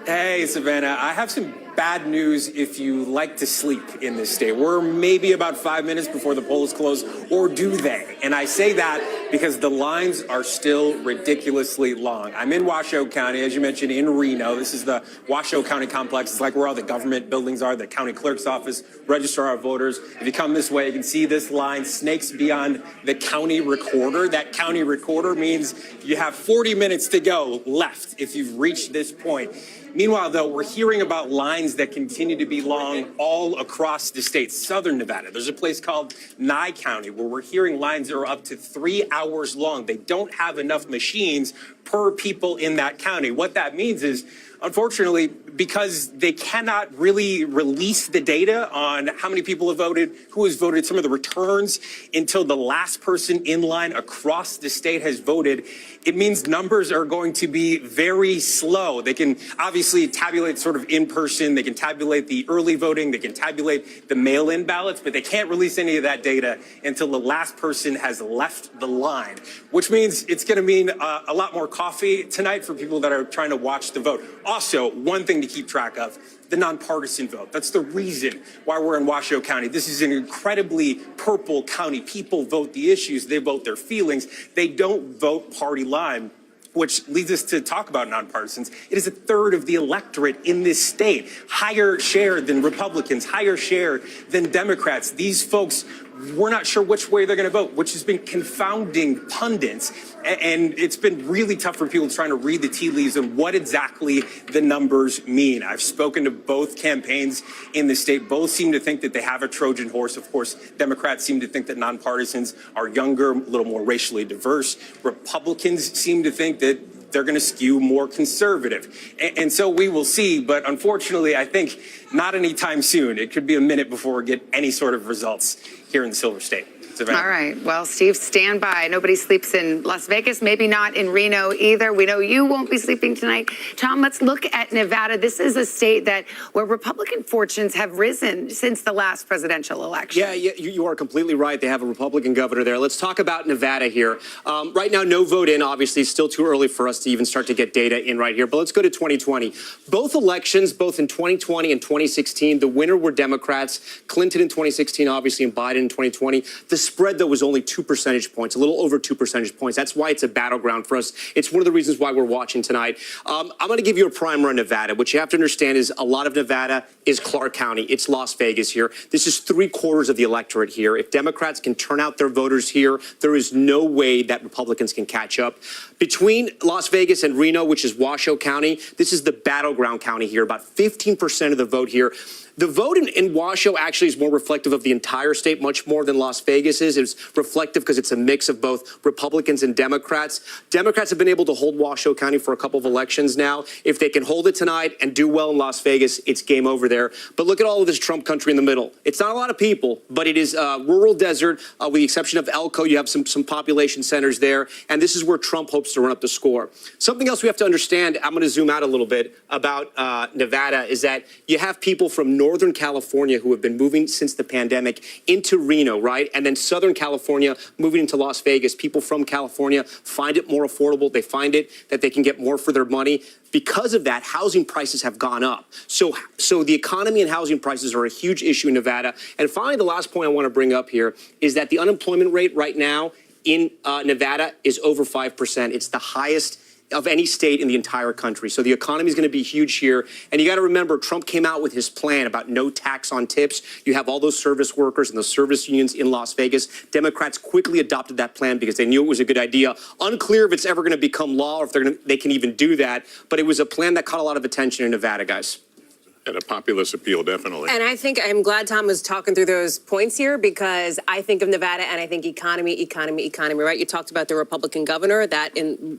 Hey, Savannah. I have some bad news if you like to sleep in this state. We're maybe about 5 minutes before the polls close, or do they? And I say that because the lines are still ridiculously long. I'm in Washoe County, as you mentioned, in Reno. This is the Washoe County complex. It's like where all the government buildings are, the county clerk's office, registrar of voters. If you come this way, you can see this line snakes beyond the county recorder. That county recorder means you have 40 minutes to go left if you've reached this point. Meanwhile, though, we're hearing about lines that continue to be long all across the state. Southern Nevada, there's a place called Nye County where we're hearing lines that are up to 3 hours long. They don't have enough machines per people in that county. What that means is, unfortunately, because they cannot really release the data on how many people have voted, who has voted, some of the returns until the last person in line across the state has voted, it means numbers are going to be very slow. They can obviously tabulate sort of in person, they can tabulate the early voting, they can tabulate the mail-in ballots, but they can't release any of that data until the last person has left the line, which means it's going to mean a lot more coffee tonight for people that are trying to watch the vote. Also, one thing to keep track of, the nonpartisan vote. That's the reason why we're in Washoe County. This is an incredibly purple county. People vote the issues, they vote their feelings. They don't vote party line, which leads us to talk about nonpartisans. It is a third of the electorate in this state, higher share than Republicans, higher share than Democrats. These folks, we're not sure which way they're going to vote, which has been confounding pundits. And it's been really tough for people trying to read the tea leaves and what exactly the numbers mean. I've spoken to both campaigns in the state. Both seem to think that they have a Trojan horse. Of course, Democrats seem to think that nonpartisans are younger, a little more racially diverse. Republicans seem to think that they're going to skew more conservative. And so we will see. But unfortunately, I think not anytime soon. It could be a minute before we get any sort of results here in the Silver State. Savannah. All right. Well, Steve, stand by. Nobody sleeps in Las Vegas, maybe not in Reno either. We know you won't be sleeping tonight. Tom, let's look at Nevada. This is a state where Republican fortunes have risen since the last presidential election. Yeah, you are completely right. They have a Republican governor there. Let's talk about Nevada here. Right now, no vote in, obviously. Still too early for us to even start to get data in right here. But let's go to 2020. Both elections, both in 2020 and 2016, the winner were Democrats. Clinton in 2016, obviously, and Biden in 2020. The spread, though, was only 2 percentage points, a little over 2 percentage points. That's why it's a battleground for us. It's one of the reasons why we're watching tonight. I'm going to give you a primer on Nevada. What you have to understand is a lot of Nevada is Clark County. It's Las Vegas here. This is 3/4 of the electorate here. If Democrats can turn out their voters here, there is no way that Republicans can catch up. Between Las Vegas and Reno, which is Washoe County, this is the battleground county here. About 15% of the vote here. The vote in Washoe actually is more reflective of the entire state, much more than Las Vegas is. It's reflective because it's a mix of both Republicans and Democrats. Democrats have been able to hold Washoe County for a couple of elections now. If they can hold it tonight and do well in Las Vegas, it's game over there. But look at all of this Trump country in the middle. It's not a lot of people, but it is rural desert. With the exception of Elko, you have some population centers there. And this is where Trump hopes to run up the score. Something else we have to understand, I'm going to zoom out a little bit about Nevada, is that you have people from Northern California who have been moving since the pandemic into Reno, right? And then Southern California moving into Las Vegas. People from California find it more affordable. They find it that they can get more for their money. Because of that, housing prices have gone up. So the economy and housing prices are a huge issue in Nevada. And finally, the last point I want to bring up here is that the unemployment rate right now in Nevada is over 5%. It's the highest of any state in the entire country. So the economy is going to be huge here. And you got to remember, Trump came out with his plan about no tax on tips. You have all those service workers and the service unions in Las Vegas. Democrats quickly adopted that plan because they knew it was a good idea. Unclear if it's ever going to become law or if they can even do that. But it was a plan that caught a lot of attention in Nevada, guys. And a populist appeal, definitely. And I think I'm glad Tom was talking through those points here because I think of Nevada and I think economy, right? You talked about the Republican governor, that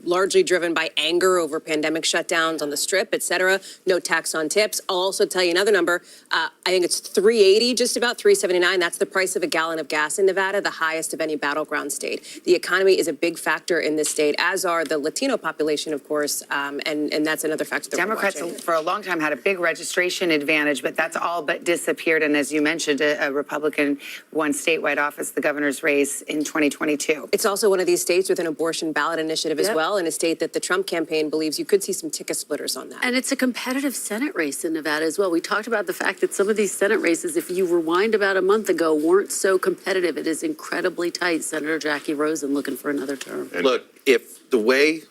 largely driven by anger over pandemic shutdowns on the Strip, et cetera. No tax on tips. I'll also tell you another number. I think it's $3.80, just about $3.79. That's the price of a gallon of gas in Nevada, the highest of any battleground state. The economy is a big factor in this state, as are the Latino population, of course, and that's another factor that Democrats we're watching. for a long time had a big registration registration advantage, but that's all but disappeared. And as you mentioned, a Republican won statewide office, the governor's race in 2022. It's also one of these states with an abortion ballot initiative as Yep. well, in a state that the Trump campaign believes you could see some ticket splitters on that. And it's a competitive Senate race in Nevada as well. We talked about the fact that some of these Senate races, if you rewind about a month ago, weren't so competitive. It is incredibly tight. Senator Jackie Rosen looking for another term. Look, if the way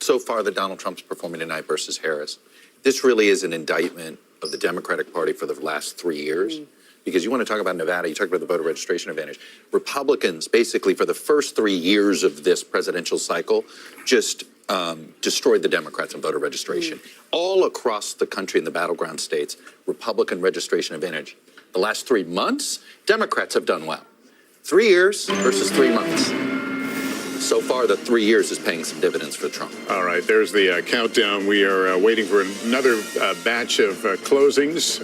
so far that Donald Trump's performing tonight versus Harris, this really is an indictment of the Democratic Party for the last 3 years. Because you want to talk about Nevada, you talk about the voter registration advantage. Republicans, basically, for the first 3 years of this presidential cycle, just destroyed the Democrats on voter registration. All across the country in the battleground states, Republican registration advantage. The last 3 months, Democrats have done well. 3 years versus 3 months. So far, the 3 years is paying some dividends for Trump. All right, there's the countdown. We are waiting for another batch of closings,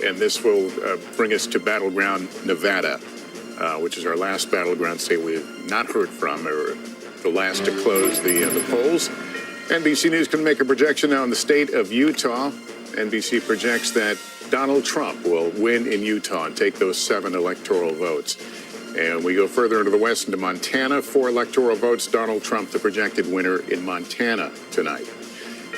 and this will bring us to Battleground Nevada, which is our last battleground state we have not heard from, or the last to close the polls. NBC News can make a projection now in the state of Utah. NBC projects that Donald Trump will win in Utah and take those 7 electoral votes. And we go further into the west, into Montana. 4 electoral votes. Donald Trump, the projected winner in Montana tonight.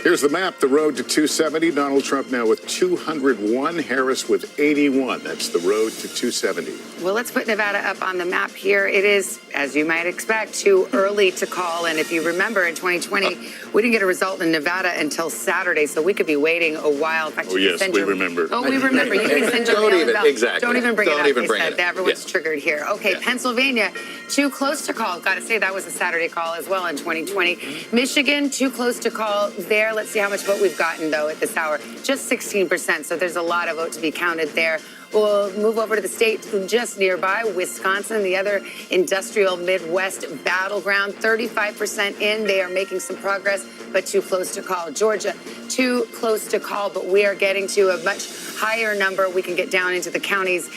Here's the map. The road to 270. Donald Trump now with 201. Harris with 81. That's the road to 270. Well, let's put Nevada up on the map here. It is, as you might expect, too early to call. And if you remember, in 2020, we didn't get a result in Nevada until Saturday, so we could be waiting a while. In fact, Oh, yes, we remember. Oh, we remember. You can send your Don't mail even- bell. exactly. Don't even bring Don't it up. even They bring said it up. that everyone's Yeah. triggered here. Okay, Yeah. Pennsylvania, too close to call. Got to say that was a Saturday call as well in 2020. Michigan, too close to call there. Let's see how much vote we've gotten, though, at this hour. Just 16%, so there's a lot of vote to be counted there. We'll move over to the state just nearby, Wisconsin, the other industrial Midwest battleground. 35% in. They are making some progress, but too close to call. Georgia, too close to call, but we are getting to a much higher number. We can get down into the counties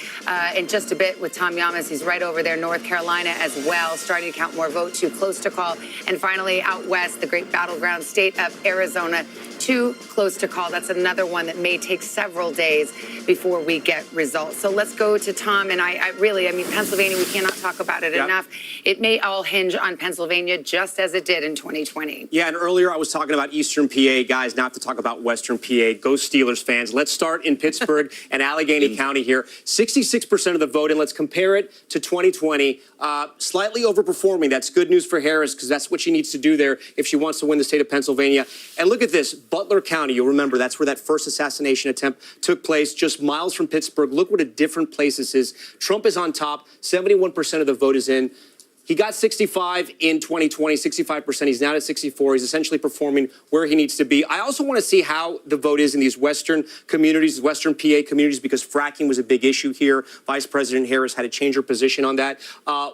in just a bit with Tom Yamas. He's right over there. North Carolina as well, starting to count more vote. Too close to call. And finally, out west, the great battleground state of Arizona. Too close to call. That's another one that may take several days before we get results. So let's go to Tom. And I mean, Pennsylvania, we cannot talk about it enough. It may all hinge on Pennsylvania, just as it did in 2020. Yeah, and earlier I was talking about Eastern PA, guys, now I have to talk about Western PA. Go Steelers fans. Let's start in Pittsburgh and Allegheny County here. 66% of the vote, and let's compare it to 2020. Slightly overperforming. That's good news for Harris, because that's what she needs to do there if she wants to win the state of Pennsylvania. And look at this, Butler County, you'll remember that's where that first assassination attempt took place, just miles from Pittsburgh. Look what a different place this is. Trump is on top, 71% of the vote is in. He got 65 in 2020, 65%. He's now at 64. He's essentially performing where he needs to be. I also want to see how the vote is in these Western communities, Western PA communities, because fracking was a big issue here. Vice President Harris had to change her position on that.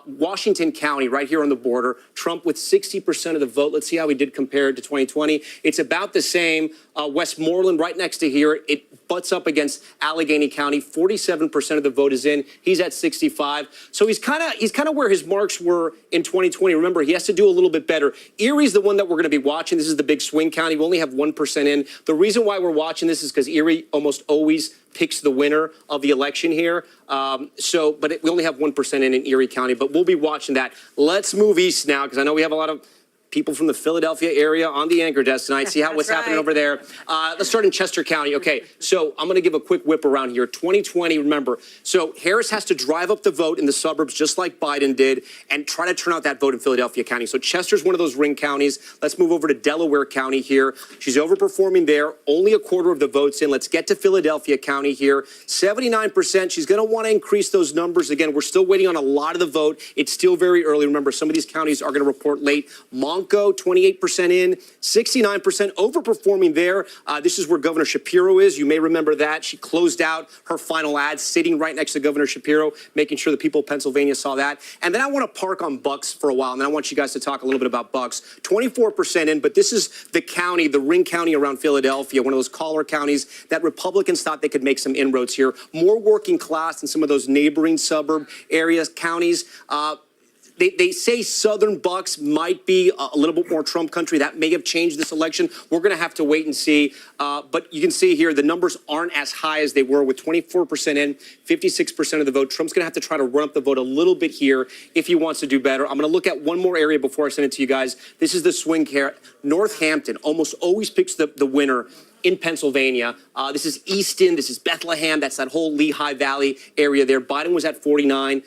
Washington County, right here on the border, Trump with 60% of the vote. Let's see how he did compared to 2020. It's about the same. Westmoreland right next to here. It butts up against Allegheny County. 47% of the vote is in. He's at 65. So he's kind of where his marks were in 2020. Remember, he has to do a little bit better. Erie's the one that we're going to be watching. This is the big swing county. We only have 1% in. The reason why we're watching this is because Erie almost always picks the winner of the election here. But we only have 1% in Erie County, but we'll be watching that. Let's move east now, because I know we have a lot of people from the Philadelphia area on the anchor desk tonight. See what's happening over there. Let's start in Chester County. Okay, so I'm going to give a quick whip around here. 2020, remember. So Harris has to drive up the vote in the suburbs just like Biden did and try to turn out that vote in Philadelphia County. So Chester's one of those ring counties. Let's move over to Delaware County here. She's overperforming there. Only a quarter of the votes in. Let's get to Philadelphia County here. 79%. She's going to want to increase those numbers. Again, we're still waiting on a lot of the vote. It's still very early. Remember, some of these counties are going to report late. 28% in, 69% overperforming there. This is where Governor Shapiro is. You may remember that. She closed out her final ad sitting right next to Governor Shapiro, making sure the people of Pennsylvania saw that. And then I want to park on Bucks for a while, and then I want you guys to talk a little bit about Bucks. 24% in, but this is the county, the ring county around Philadelphia, one of those collar counties that Republicans thought they could make some inroads here. More working class than some of those neighboring suburb areas, counties. They say Southern Bucks might be a little bit more Trump country. That may have changed this election. We're going to have to wait and see. But you can see here the numbers aren't as high as they were with 24% in, 56% of the vote. Trump's going to have to try to run up the vote a little bit here if he wants to do better. I'm going to look at one more area before I send it to you guys. This is the swing here. Northampton almost always picks the winner in Pennsylvania. This is Easton. This is Bethlehem. That's that whole Lehigh Valley area there. Biden was at 49.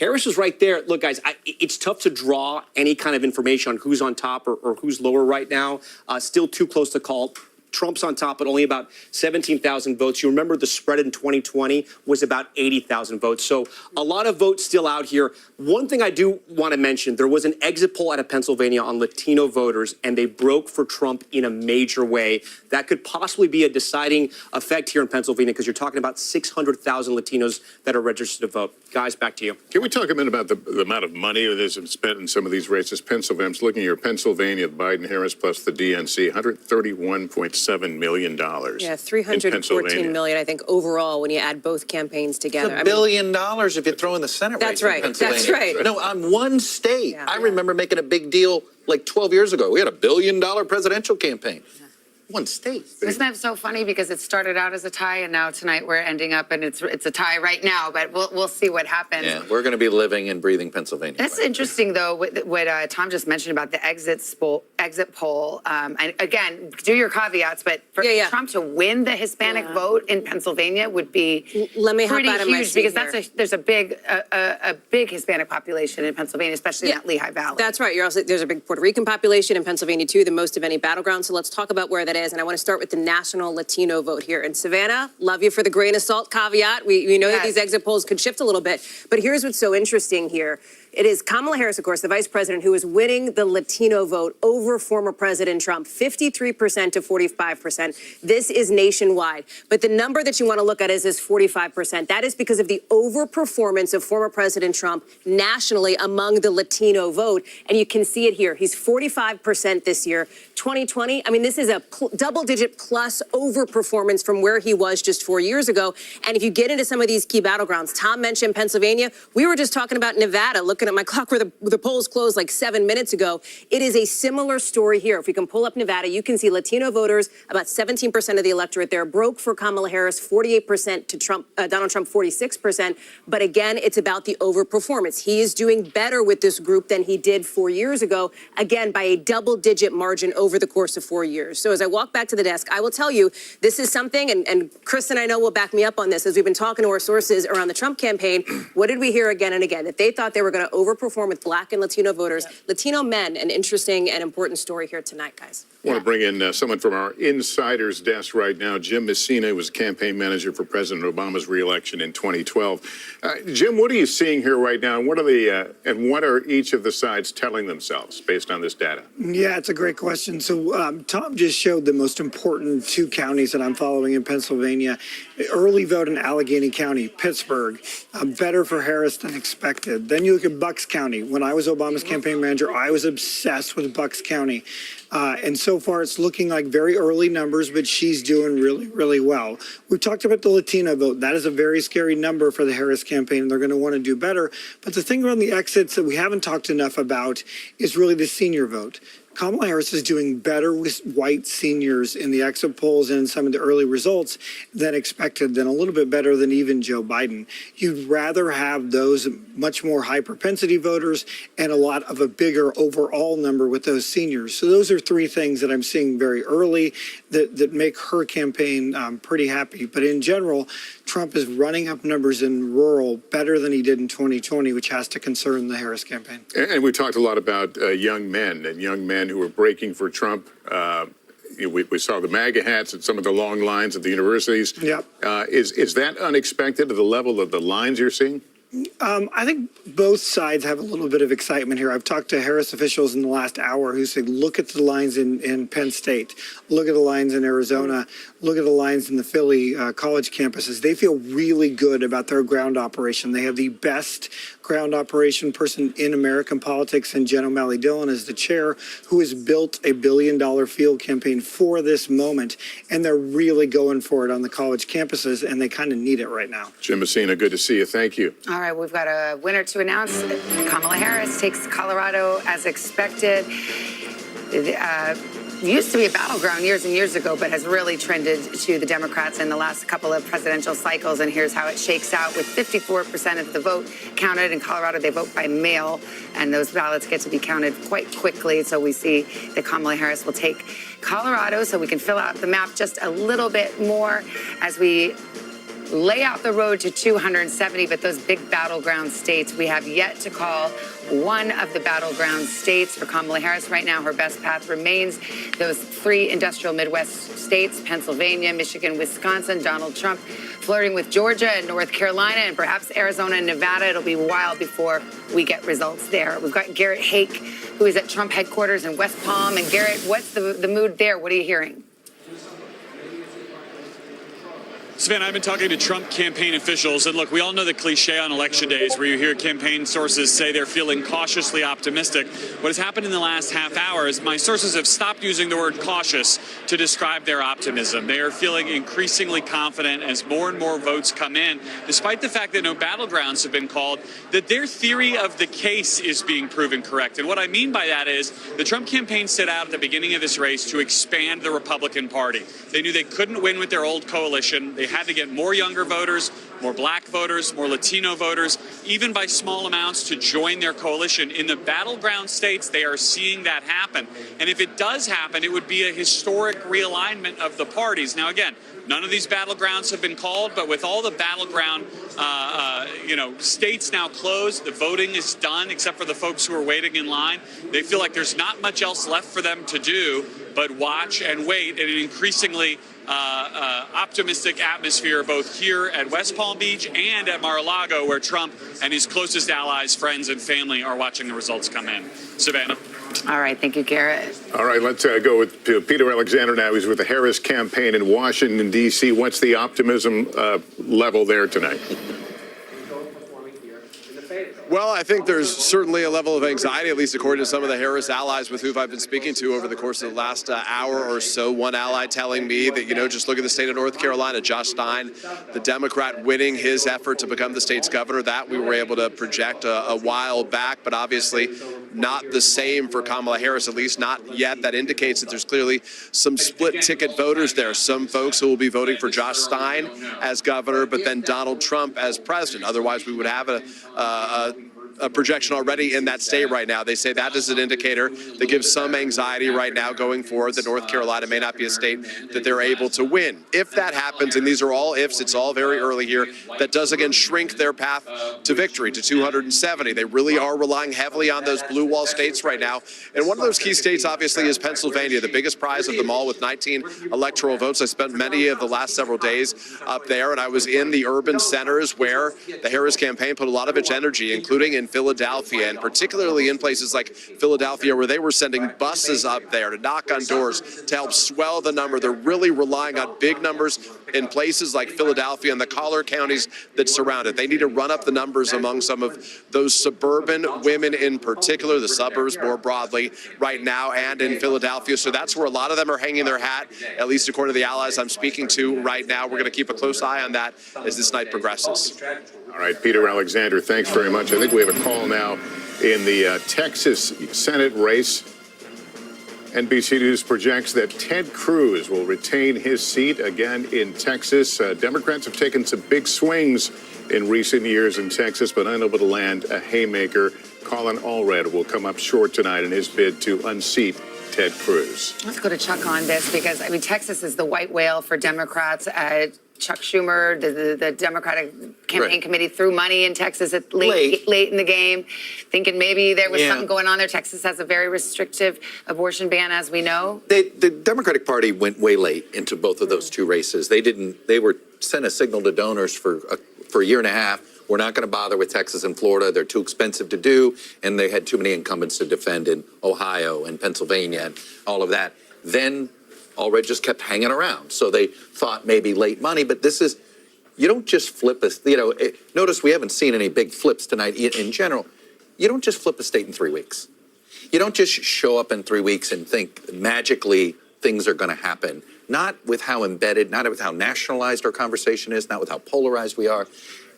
Harris was right there. Look, guys, it's tough to draw any kind of information on who's on top or who's lower right now. Still too close to call. Trump's on top at only about 17,000 votes. You remember the spread in 2020 was about 80,000 votes. So a lot of votes still out here. One thing I do want to mention, there was an exit poll out of Pennsylvania on Latino voters, and they broke for Trump in a major way. That could possibly be a deciding effect here in Pennsylvania because you're talking about 600,000 Latinos that are registered to vote. Guys, back to you. Can we talk a minute about the amount of money that is spent in some of these races? Pennsylvania's looking here. Pennsylvania, Biden-Harris plus the DNC, $131.7 million. Yeah, $314 million, I think, overall when you add both campaigns together. $1 billion if you throw in the Senate race. That's right. That's right. No, on one state. I remember making a big deal like 12 years ago. We had $1 billion presidential campaign. One state. Isn't that so funny? Because it started out as a tie, and now tonight we're ending up, and it's a tie right now. But we'll see what happens. Yeah, we're going to be living and breathing Pennsylvania. That's interesting, though, what Tom just mentioned about the exit poll. And again, do your caveats, but for Trump to win the Hispanic vote in Pennsylvania would be pretty huge because there's a big Hispanic population in Pennsylvania, especially in that Lehigh Valley. That's right. There's a big Puerto Rican population in Pennsylvania, too, the most of any battleground. So let's talk about where that is. And I want to start with the national Latino vote here. And Savannah, love you for the grain of salt caveat. We know that these exit polls could shift a little bit. But here's what's so interesting here. It is Kamala Harris, of course, the vice president, who is winning the Latino vote over former President Trump, 53% to 45%. This is nationwide. But the number that you want to look at is this 45%. That is because of the overperformance of former President Trump nationally among the Latino vote. And you can see it here. He's 45% this year. 2020, I mean, this is a double-digit plus overperformance from where he was just 4 years ago. And if you get into some of these key battlegrounds, Tom mentioned Pennsylvania. We were just talking about Nevada. Looking at my clock where the polls closed like 7 minutes ago. It is a similar story here. If we can pull up Nevada, you can see Latino voters, about 17% of the electorate there, broke for Kamala Harris, 48% to Donald Trump, 46%. But again, it's about the overperformance. He is doing better with this group than he did 4 years ago, again, by a double-digit margin over the course of 4 years. So as I walk back to the desk, I will tell you, this is something, and Chris and I know will back me up on this, as we've been talking to our sources around the Trump campaign. What did we hear again and again? That they thought they were going to overperform with Black and Latino voters. Latino men, an interesting and important story here tonight, guys. I want to bring in someone from our insider's desk right now. Jim Messina was campaign manager for President Obama's reelection in 2012. Jim, what are you seeing here right now? And what are each of the sides telling themselves based on this data? Yeah, it's a great question. So Tom just showed the most important two counties that I'm following in Pennsylvania. Early vote in Allegheny County, Pittsburgh, better for Harris than expected. Then you look at Bucks County. When I was Obama's campaign manager, I was obsessed with Bucks County. And so far, it's looking like very early numbers, but she's doing really, really well. We've talked about the Latino vote. That is a very scary number for the Harris campaign, and they're going to want to do better. But the thing around the exits that we haven't talked enough about is really the senior vote. Kamala Harris is doing better with white seniors in the exit polls and in some of the early results than expected, than a little bit better than even Joe Biden. You'd rather have those much more high propensity voters and a lot of a bigger overall number with those seniors. So those are three things that I'm seeing very early that make her campaign pretty happy. But in general, Trump is running up numbers in rural better than he did in 2020, which has to concern the Harris campaign. And we talked a lot about young men who were breaking for Trump. We saw the MAGA hats and some of the long lines at the universities. Yep. Is that unexpected at the level of the lines you're seeing? I think both sides have a little bit of excitement here. I've talked to Harris officials in the last hour who say, look at the lines in Penn State, look at the lines in Arizona, look at the lines in the Philly college campuses. They feel really good about their ground operation. They have the best ground operation person in American politics, and Jen O'Malley Dillon is the chair, who has built a $1 billion field campaign for this moment. And they're really going for it on the college campuses, and they kind of need it right now. Jim Messina, good to see you. Thank you. All All right, we've got a winner to announce. Kamala Harris takes Colorado as expected. Used to be a battleground years and years ago, but has really trended to the Democrats in the last couple of presidential cycles. And here's how it shakes out. With 54% of the vote counted in Colorado, they vote by mail, and those ballots get to be counted quite quickly. So we see that Kamala Harris will take Colorado, so we can fill out the map just a little bit more as we lay out the road to 270, but those big battleground states, we have yet to call one of the battleground states for Kamala Harris. Right now, her best path remains those three industrial Midwest states, Pennsylvania, Michigan, Wisconsin. Donald Trump flirting with Georgia and North Carolina and perhaps Arizona and Nevada. It'll be a while before we get results there. We've got Garrett Hake, who is at Trump headquarters in West Palm. And Garrett, what's the mood there? What are you hearing? Savannah, I've been talking to Trump campaign officials, and look, we all know the cliche on election days where you hear campaign sources say they're feeling cautiously optimistic. What has happened in the last half hour is my sources have stopped using the word cautious to describe their optimism. They are feeling increasingly confident as more and more votes come in, despite the fact that no battlegrounds have been called, that their theory of the case is being proven correct. And what I mean by that is the Trump campaign set out at the beginning of this race to expand the Republican Party. They knew they couldn't win with their old coalition. They had to get more younger voters, more black voters, more Latino voters, even by small amounts, to join their coalition. In the battleground states, they are seeing that happen. And if it does happen, it would be a historic realignment of the parties. Now, again, none of these battlegrounds have been called, but with all the battleground, states now closed, the voting is done, except for the folks who are waiting in line. They feel like there's not much else left for them to do but watch and wait in an increasingly optimistic atmosphere, both here at West Palm Beach and at Mar-a-Lago, where Trump and his closest allies, friends, and family are watching the results come in. Savannah. All right. Thank you, Garrett. All right. Let's go with Peter Alexander now. He's with the Harris campaign in Washington, D.C. What's the optimism level there tonight? Well, I think there's certainly a level of anxiety, at least according to some of the Harris allies with whom I've been speaking to over the course of the last hour or so. One ally telling me that, just look at the state of North Carolina. Josh Stein, the Democrat, winning his effort to become the state's governor. That we were able to project a while back, but obviously not the same for Kamala Harris, at least not yet. That indicates that there's clearly some split ticket voters there. Some folks who will be voting for Josh Stein as governor, but then Donald Trump as president. Otherwise, we would have a projection already in that state right now. They say that is an indicator that gives some anxiety right now going forward that North Carolina may not be a state that they're able to win. If that happens, and these are all ifs, it's all very early here, that does again shrink their path to victory to 270. They really are relying heavily on those blue wall states right now. And one of those key states obviously is Pennsylvania, the biggest prize of them all with 19 electoral votes. I spent many of the last several days up there, and I was in the urban centers where the Harris campaign put a lot of its energy, including in Philadelphia, and particularly in places like Philadelphia, where they were sending buses up there to knock on doors to help swell the number. They're really relying on big numbers in places like Philadelphia and the collar counties that surround it. They need to run up the numbers among some of those suburban women in particular, the suburbs more broadly right now, and in Philadelphia. So that's where a lot of them are hanging their hat, at least according to the allies I'm speaking to right now. We're going to keep a close eye on that as this night progresses. All right, Peter Alexander, thanks very much. I think we have a call now in the Texas Senate race. NBC News projects that Ted Cruz will retain his seat again in Texas. Democrats have taken some big swings in recent years in Texas, but unable to land a haymaker. Colin Allred will come up short tonight in his bid to unseat Ted Cruz. Let's go to Chuck on this because, Texas is the white whale for Democrats. Chuck Schumer, the Democratic campaign committee, threw money in Texas at late in the game, thinking maybe there was something going on there. Texas has a very restrictive abortion ban, as we know. The Democratic Party went way late into both of those two races. They were sent a signal to donors for a year and a half. We're not going to bother with Texas and Florida. They're too expensive to do, and they had too many incumbents to defend in Ohio and Pennsylvania and all of that. Then Allred just kept hanging around. So they thought maybe late money, but this is, you don't just flip a, notice we haven't seen any big flips tonight in general. You don't just flip a state in 3 weeks. You don't just show up in 3 weeks and think magically things are going to happen. Not with how embedded, not with how nationalized our conversation is, not with how polarized we are.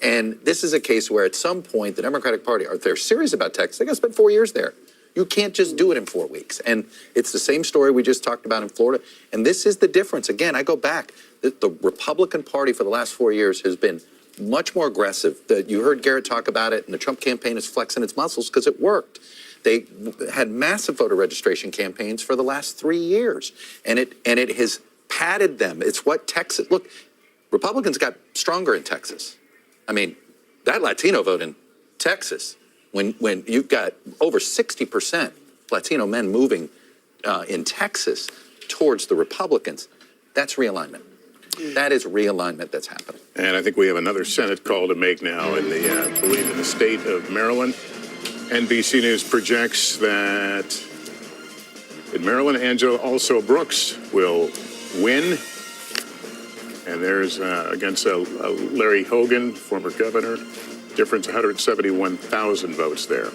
And this is a case where at some point the Democratic Party, if they're serious about Texas, they got to spend 4 years there. You can't just do it in 4 weeks. And it's the same story we just talked about in Florida. And this is the difference. Again, I go back. The Republican Party for the last 4 years has been much more aggressive. You heard Garrett talk about it, and the Trump campaign is flexing its muscles because it worked. They had massive voter registration campaigns for the last 3 years, and it has padded them. It's what Texas, look, Republicans got stronger in Texas. I mean, that Latino vote in Texas, when you've got over 60% Latino men moving in Texas towards the Republicans, that's realignment. That is realignment that's happening. And I think we have another Senate call to make now in the, I believe, in the state of Maryland. NBC News projects that in Maryland, Angela also Brooks will win. And there's against Larry Hogan, former governor, difference 171,000 votes there.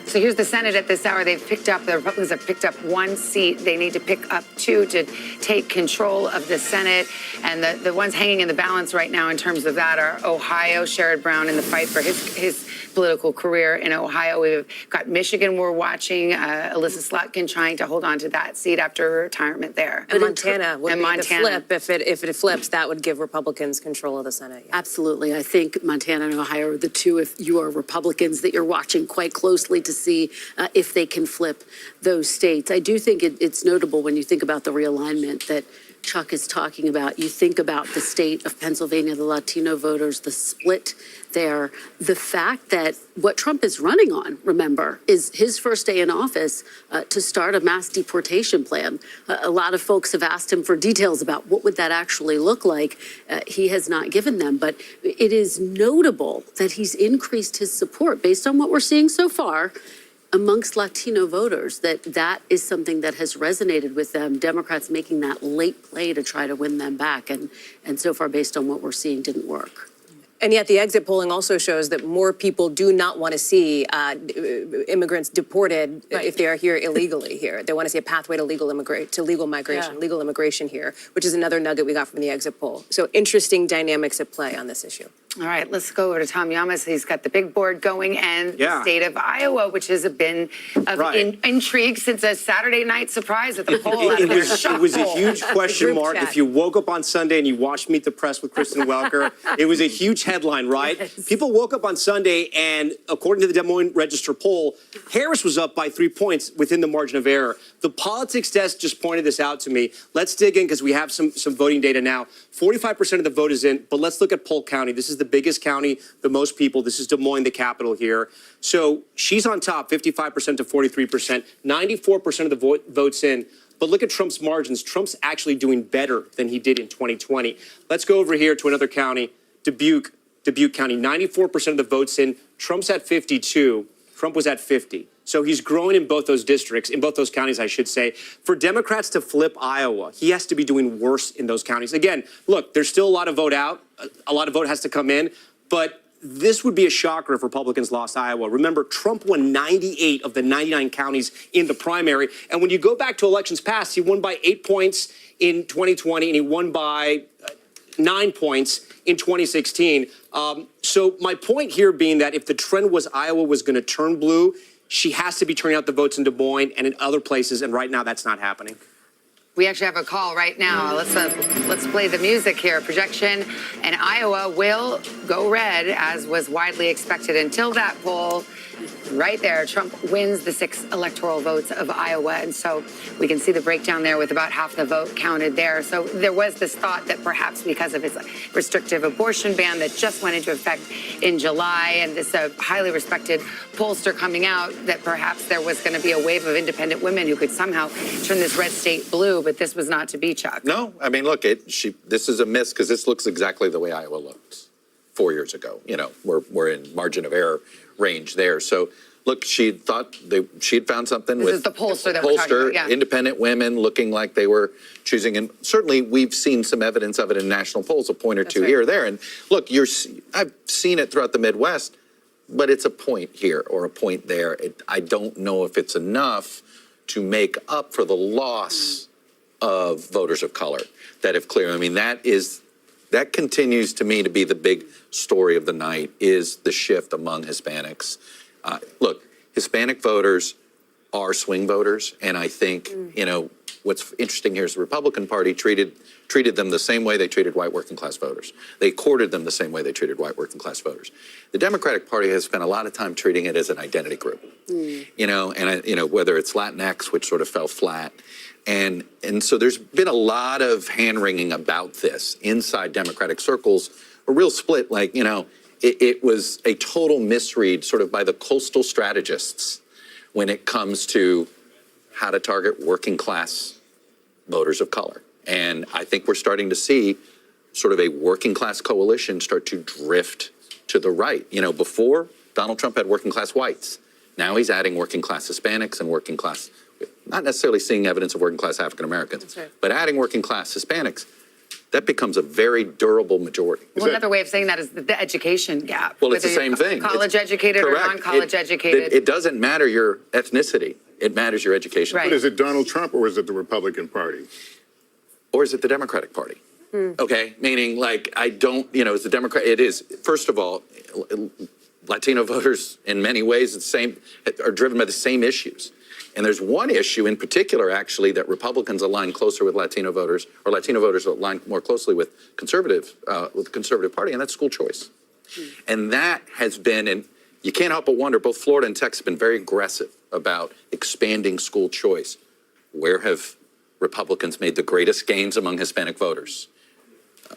So here's the Senate at this hour. The Republicans have picked up 1 seat. They need to pick up 2 to take control of the Senate. And the ones hanging in the balance right now in terms of that are Ohio, Sherrod Brown in the fight for his political career in Ohio. We've got Michigan we're watching, Alyssa Slotkin trying to hold on to that seat after her retirement there. And Montana would be the flip. If it flips, that would give Republicans control of the Senate. Yeah. Absolutely. I think Montana and Ohio are the two, if you are Republicans, that you're watching quite closely to see if they can flip those states. I do think it's notable when you think about the realignment that Chuck is talking about. You think about the state of Pennsylvania, the Latino voters, the split there, the fact that what Trump is running on, remember, is his first day in office to start a mass deportation plan. A lot of folks have asked him for details about what would that actually look like. He has not given them, but it is notable that he's increased his support based on what we're seeing so far amongst Latino voters, that is something that has resonated with them. Democrats making that late play to try to win them back. And so far, based on what we're seeing, didn't work. And yet the exit polling also shows that more people do not want to see immigrants deported if they are here illegally here. They want to see a pathway to legal immigration here, which is another nugget we got from the exit poll. So interesting dynamics at play on this issue. All right, let's go over to Tom Llamas. He's got the big board going, and the state of Iowa, which has been of intrigue since a Saturday night surprise at the poll. It was a huge question mark. If you woke up on Sunday and you watched Meet the Press with Kristen Welker, it was a huge headline, right? Yes. People woke up on Sunday, and according to the Des Moines Register poll, Harris was up by 3 points within the margin of error. The politics desk just pointed this out to me. Let's dig in because we have some voting data now. 45% of the vote is in, but let's look at Polk County. This is the biggest county, the most people. This is Des Moines, the capital here. So she's on top, 55% to 43%, 94% of the votes in. But look at Trump's margins. Trump's actually doing better than he did in 2020. Let's go over here to another county, Dubuque County, 94% of the votes in. Trump's at 52. Trump was at 50. So he's growing in both those districts, in both those counties, I should say. For Democrats to flip Iowa, he has to be doing worse in those counties. Again, look, there's still a lot of vote out. A lot of vote has to come in. But this would be a shocker if Republicans lost Iowa. Remember, Trump won 98 of the 99 counties in the primary. And when you go back to elections past, he won by 8 points in 2020, and he won by 9 points in 2016. So my point here being that if the trend was Iowa was going to turn blue, she has to be turning out the votes in Des Moines and in other places, and right now that's not happening. We actually have a call right now. Let's play the music here. Projection, and Iowa will go red, as was widely expected until that poll. Right there, Trump wins the 6 electoral votes of Iowa. And so we can see the breakdown there with about half the vote counted there. So there was this thought that perhaps because of his restrictive abortion ban that just went into effect in July, and this highly respected pollster coming out, that perhaps there was going to be a wave of independent women who could somehow turn this red state blue. But this was not to be, Chuck. No, I mean, look, this is a miss because this looks exactly the way Iowa looked 4 years ago. You know, we're in margin of error range there. So, look, she thought she had found something this with is the pollster that we're talking about, yeah. Independent women looking like they were choosing. And certainly we've seen some evidence of it in national polls, a point or two here or there. And look, I've seen it throughout the Midwest, but it's a point here or a point there. I don't know if it's enough to make up for the loss of voters of color that have cleared. I mean, that is that continues to me to be the big story of the night, is the shift among Hispanics. Look, Hispanic voters are swing voters, and I think, what's interesting here is the Republican Party treated them the same way they treated white working class voters. They courted them the same way they treated white working class voters. The Democratic Party has spent a lot of time treating it as an identity group, whether it's Latinx, which sort of fell flat. And so there's been a lot of hand-wringing about this inside Democratic circles, a real split, it was a total misread sort of by the coastal strategists when it comes to how to target working class voters of color. And I think we're starting to see sort of a working class coalition start to drift to the right. Before, Donald Trump had working class whites. Now he's adding working class Hispanics and working class, not necessarily seeing evidence of working class African Americans, but adding working class Hispanics. That becomes a very durable majority. Well, another way of saying that is the education gap. Well, it's the same thing. College educated or non-college educated. It doesn't matter your ethnicity. It matters your education. But is it Donald Trump or is it the Republican Party? Or is it the Democratic Party? Okay, meaning it's the Democrat. It is, first of all, Latino voters in many ways are driven by the same issues. And there's one issue in particular, actually, that Republicans align closer with Latino voters, or Latino voters align more closely with the Conservative Party, and that's school choice. And that has been, and you can't help but wonder, both Florida and Texas have been very aggressive about expanding school choice. Where have Republicans made the greatest gains among Hispanic voters?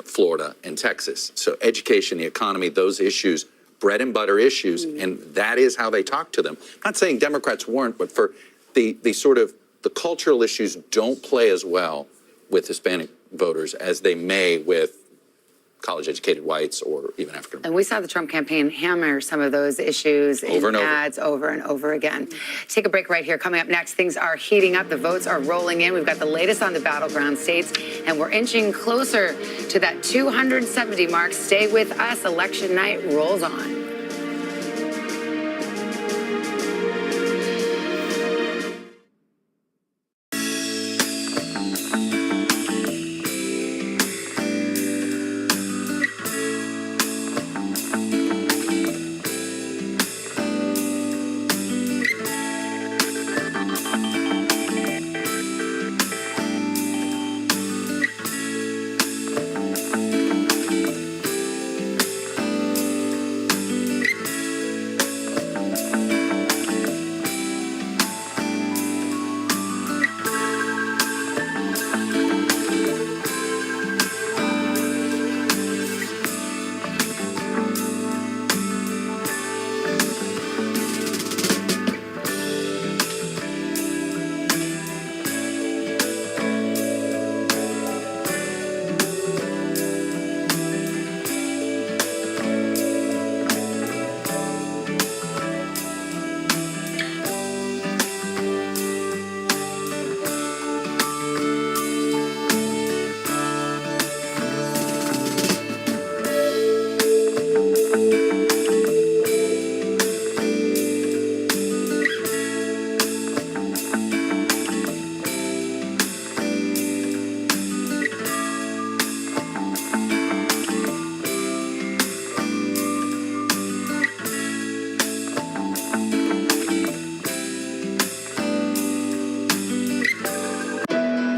Florida and Texas. So education, the economy, those issues, bread and butter issues, and that is how they talk to them. I'm not saying Democrats weren't, but for the cultural issues don't play as well with Hispanic voters as they may with college-educated whites or even African Americans. And we saw the Trump campaign hammer some of those issues in ads over and over again. Take a break right here. Coming up next, things are heating up. The votes are rolling in. We've got the latest on the battleground states, and we're inching closer to that 270 mark. Stay with us. Election night rolls on.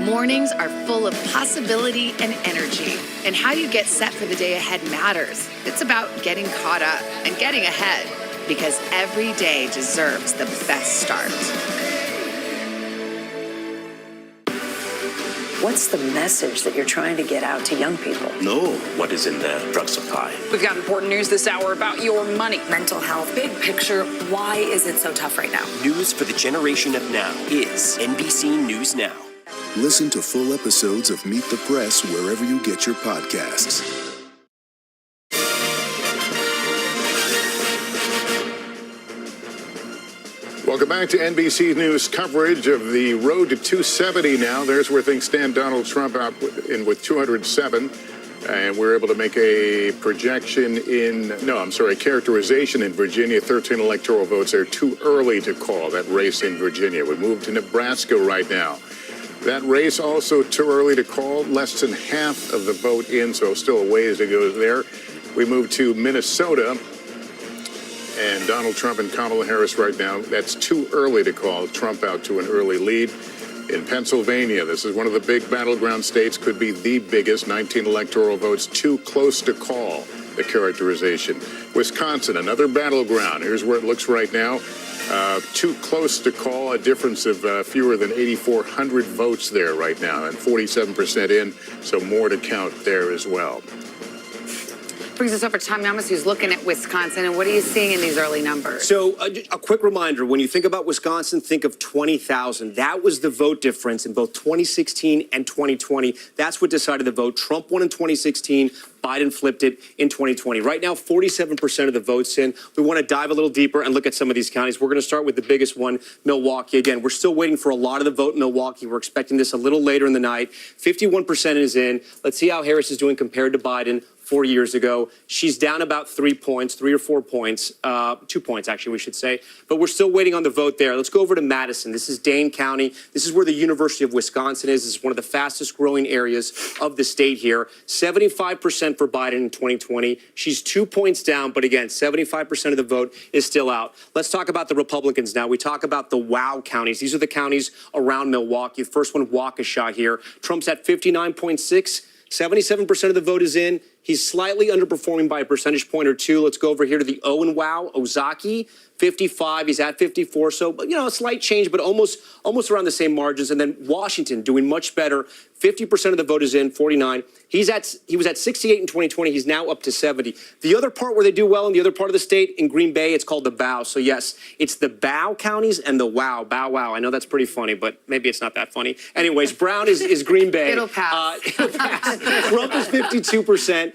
Mornings are full of possibility and energy, and how you get set for the day ahead matters. It's about getting caught up and getting ahead, because every day deserves the best start. What's the message that you're trying to get out to young people? Know what is in the drug supply. We've got important news this hour about your money. Mental health, big picture, why is it so tough right now? News for the generation of now is NBC News Now. Listen to full episodes of Meet the Press wherever you get your podcasts. Welcome back to NBC News coverage of the road to 270 now. There's where things stand. Donald Trump out with 207. And we're able to make a projection a characterization in Virginia. 13 electoral votes. They're too early to call that race in Virginia. We move to Nebraska right now. That race also too early to call. Less than half of the vote in, so still a ways to go there. We move to Minnesota. And Donald Trump and Kamala Harris right now, that's too early to call. Trump out to an early lead. In Pennsylvania, this is one of the big battleground states, could be the biggest, 19 electoral votes, too close to call, the characterization. Wisconsin, another battleground. Here's where it looks right now. Too close to call, a difference of fewer than 8,400 votes there right now, and 47% in, so more to count there as well. Brings us over to Tom Yamas, who's looking at Wisconsin. And what are you seeing in these early numbers? So a quick reminder, when you think about Wisconsin, think of 20,000. That was the vote difference in both 2016 and 2020. That's what decided the vote. Trump won in 2016. Biden flipped it in 2020. Right now, 47% of the votes in. We want to dive a little deeper and look at some of these counties. We're going to start with the biggest one, Milwaukee. Again, we're still waiting for a lot of the vote in Milwaukee. We're expecting this a little later in the night. 51% is in. Let's see how Harris is doing compared to Biden 4 years ago. She's down about 3 points, 3 or 4 points, 2 points, actually, we should say. But we're still waiting on the vote there. Let's go over to Madison. This is Dane County. This is where the University of Wisconsin is. This is one of the fastest growing areas of the state here. 75% for Biden in 2020. She's 2 points down, but again, 75% of the vote is still out. Let's talk about the Republicans now. We talk about the WOW counties. These are the counties around Milwaukee. The first one, Waukesha here. Trump's at 59.6. 77% of the vote is in. He's slightly underperforming by a percentage point or two. Let's go over here to the O and WOW, Ozaki, 55. He's at 54. So, a slight change, but almost around the same margins. And then Washington doing much better. 50% of the vote is in, 49. He was at 68 in 2020. He's now up to 70. The other part where they do well in the other part of the state, in Green Bay, it's called the BOW. So yes, it's the BOW counties and the WOW. Bow wow. I know that's pretty funny, but maybe it's not that funny. Anyways, Brown is Green Bay. It'll pass. It'll pass. Trump is 52%.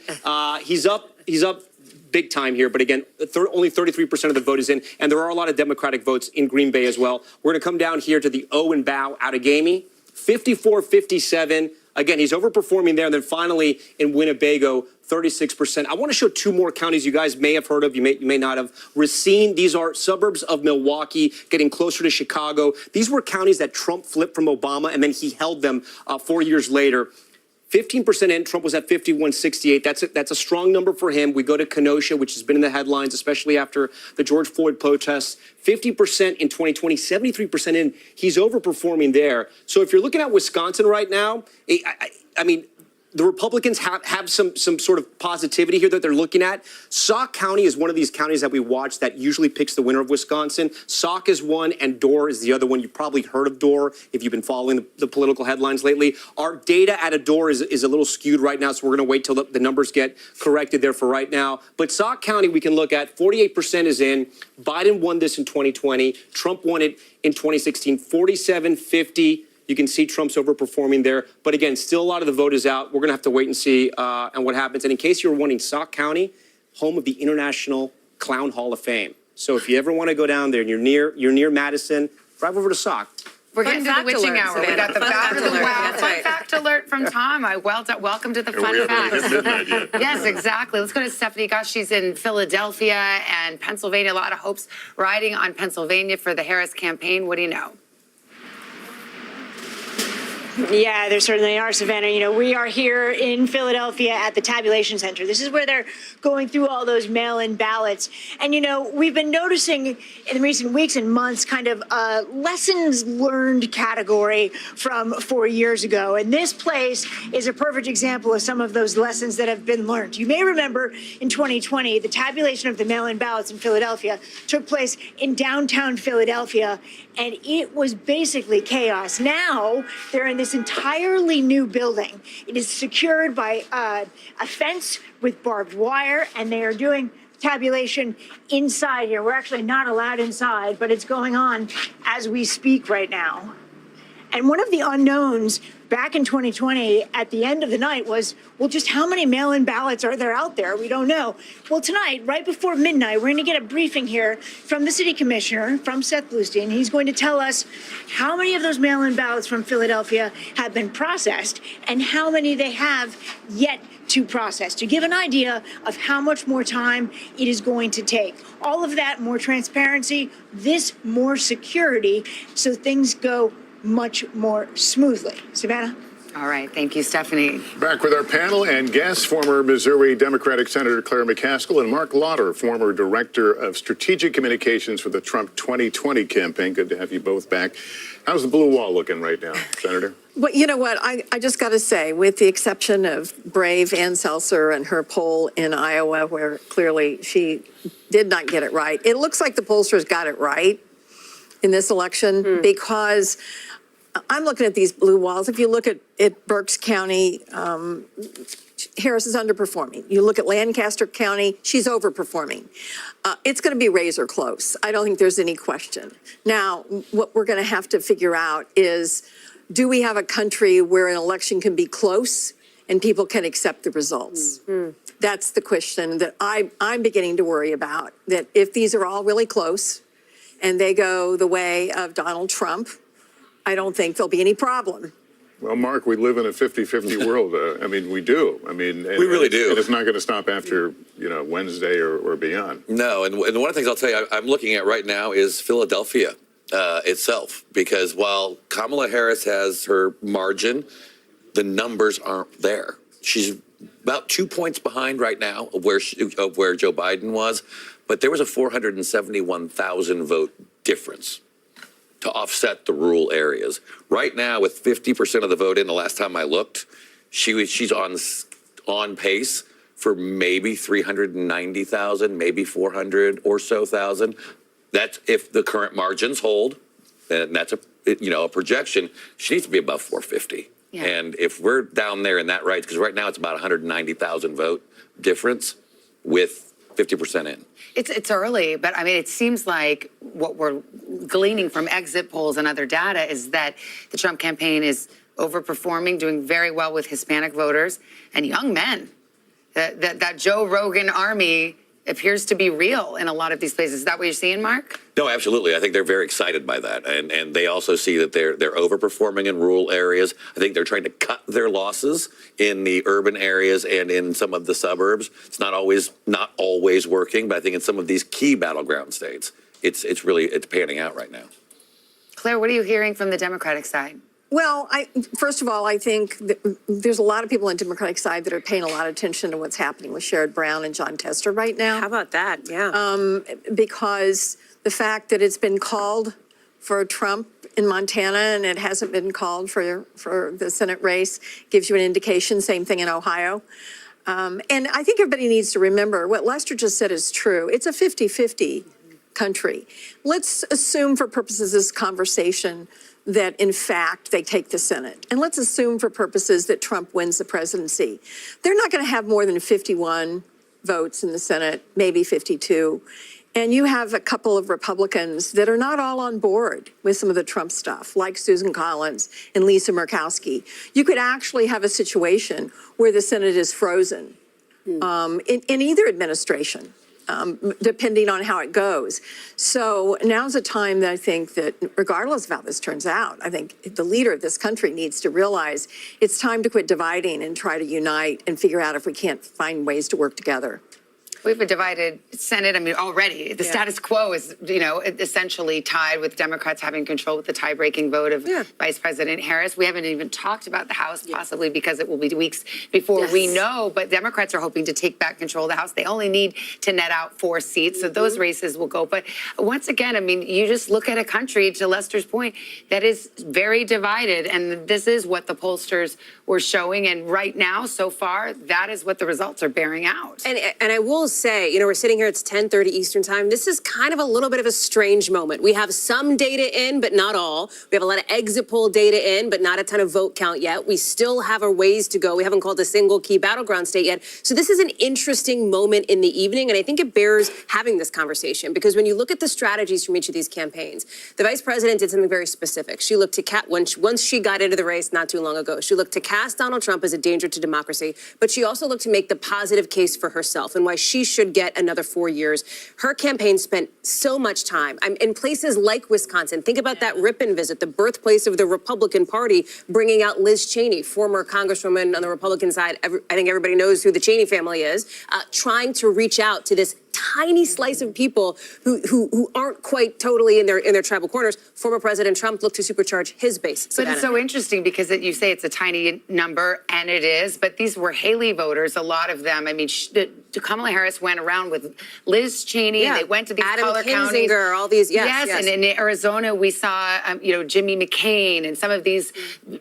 He's up big time here. But again, only 33% of the vote is in. And there are a lot of Democratic votes in Green Bay as well. We're going to come down here to the O and BOW, Outagamie, 54-57. Again, he's overperforming there. And then finally in Winnebago, 36%. I want to show two more counties you guys may have heard of, you may not have. Racine, these are suburbs of Milwaukee, getting closer to Chicago. These were counties that Trump flipped from Obama, and then he held them 4 years later. 15% in. Trump was at 51.68. That's a strong number for him. We go to Kenosha, which has been in the headlines, especially after the George Floyd protests. 50% in 2020, 73% in. He's overperforming there. So if you're looking at Wisconsin right now, I mean, the Republicans have some sort of positivity here that they're looking at. Sauk County is one of these counties that we watch that usually picks the winner of Wisconsin. Sauk is one, and Dorr is the other one. You've probably heard of Dorr if you've been following the political headlines lately. Our data at a Dorr is a little skewed right now, so we're going to wait till the numbers get corrected there for right now. But Sauk County, we can look at 48% is in. Biden won this in 2020. Trump won it in 2016, 47-50. You can see Trump's overperforming there. But again, still a lot of the vote is out. We're going to have to wait and see and what happens. And in case you were wondering, Sauk County, home of the International Clown Hall of Fame. So if you ever want to go down there and you're near Madison, drive over to Sauk. We're getting to the witching hour. We got the fact alert. That's Fun fact alert from Tom. Welcome to the fun facts. Yes, exactly. Let's go to Stephanie Gosh. She's in Philadelphia and Pennsylvania. A lot of hopes riding on Pennsylvania for the Harris campaign. What do you know? Yeah, there certainly are, Savannah. You know, we are here in Philadelphia at the tabulation center. This is where they're going through all those mail-in ballots. And, you know, we've been noticing in recent weeks and months kind of a lessons learned category from 4 years ago. And this place is a perfect example of some of those lessons that have been learned. You may remember in 2020, the tabulation of the mail-in ballots in Philadelphia took place in downtown Philadelphia, and it was basically chaos. Now they're in this entirely new building. It is secured by a fence with barbed wire, and they are doing tabulation inside here. We're actually not allowed inside, but it's going on as we speak right now. And one of the unknowns back in 2020 at the end of the night was, well, just how many mail-in ballots are there out there? We don't know. Well, tonight, right before midnight, we're going to get a briefing here from the city commissioner, from Seth Bluestein. He's going to tell us how many of those mail-in ballots from Philadelphia have been processed and how many they have yet to process, to give an idea of how much more time it is going to take. All of that, more transparency, this more security, so things go much more smoothly. Savannah? All right. Thank you, Stephanie. Back with our panel and guests, former Missouri Democratic Senator Claire McCaskill and Mark Lauder, former Director of Strategic Communications for the Trump 2020 campaign. Good to have you both back. How's the blue wall looking right now, Senator? Well, you know what? I just got to say, with the exception of brave Ann Seltzer and her poll in Iowa, where clearly she did not get it right, it looks like the pollsters got it right in this election because I'm looking at these blue walls. If you look at Berks County, Harris is underperforming. You look at Lancaster County, she's overperforming. It's going to be razor close. I don't think there's any question. Now, what we're going to have to figure out is, do we have a country where an election can be close and people can accept the results? That's the question that I'm beginning to worry about, that if these are all really close and they go the way of Donald Trump, I don't think there'll be any problem. Well, Mark, we live in a 50-50 world. I mean, we do. I mean, we really do. And it's not going to stop after, Wednesday or beyond. No, and one of the things I'll tell you I'm looking at right now is Philadelphia itself, because while Kamala Harris has her margin, the numbers aren't there. She's about 2 points behind right now of where Joe Biden was, but there was a 471,000 vote difference to offset the rural areas. Right now, with 50% of the vote in, the last time I looked, she's on pace for maybe 390,000, maybe 400 or so thousand. That's if the current margins hold, and that's a projection. She needs to be above 450. Yeah. And if we're down there in that because right now it's about 190,000 vote difference with 50% in. It's early, but I mean, it seems like what we're gleaning from exit polls and other data is that the Trump campaign is overperforming, doing very well with Hispanic voters and young men. That Joe Rogan army appears to be real in a lot of these places. Is that what you're seeing, Mark? No, absolutely. I think they're very excited by that. And they also see that they're overperforming in rural areas. I think they're trying to cut their losses in the urban areas and in some of the suburbs. It's not always working, but I think in some of these key battleground states, it's panning out right now. Claire, what are you hearing from the Democratic side? Well, first of all, I think there's a lot of people on the Democratic side that are paying a lot of attention to what's happening with Sherrod Brown and Jon Tester right now. How about that? Yeah. Because the fact that it's been called for Trump in Montana and it hasn't been called for the Senate race gives you an indication. Same thing in Ohio. And I think everybody needs to remember what Lester just said is true. It's a 50-50 country. Let's assume for purposes of this conversation that, in fact, they take the Senate. And let's assume for purposes that Trump wins the presidency. They're not going to have more than 51 votes in the Senate, maybe 52. And you have a couple of Republicans that are not all on board with some of the Trump stuff, like Susan Collins and Lisa Murkowski. You could actually have a situation where the Senate is frozen in either administration. Depending on how it goes. So now's a time that I think that regardless of how this turns out, I think the leader of this country needs to realize it's time to quit dividing and try to unite and figure out if we can't find ways to work together. We have a divided Senate. I mean, already the status quo is, essentially tied with Democrats having control with the tie-breaking vote of Vice President Harris. We haven't even talked about the House, possibly because it will be weeks before we know. But Democrats are hoping to take back control of the House. They only need to net out 4 seats, so those races will go. But once again, I mean, you just look at a country, to Lester's point, that is very divided, and this is what the pollsters were showing. And right now, so far, that is what the results are bearing out. And I will say, we're sitting here, it's 10:30 Eastern time. This is kind of a little bit of a strange moment. We have some data in, but not all. We have a lot of exit poll data in, but not a ton of vote count yet. We still have our ways to go. We haven't called a single key battleground state yet. So this is an interesting moment in the evening, and I think it bears having this conversation, because when you look at the strategies from each of these campaigns, the vice president did something very specific. She looked to once she got into the race not too long ago, she looked to cast Donald Trump as a danger to democracy, but she also looked to make the positive case for herself and why she should get another 4 years. Her campaign spent so much time in places like Wisconsin. Think about that Ripon visit, the birthplace of the Republican Party, bringing out Liz Cheney, former congresswoman on the Republican side. I think everybody knows who the Cheney family is, trying to reach out to this tiny slice of people who aren't quite totally in their tribal corners. Former President Trump looked to supercharge his base. But Savannah. it's so interesting because you say it's a tiny number, and it is, but these were Haley voters, a lot of them. I mean, Kamala Harris went around with Liz Cheney. Yeah. They went to these Adam color counties. Kinzinger, all these, yes. And in Arizona, we saw, Jimmy McCain and some of these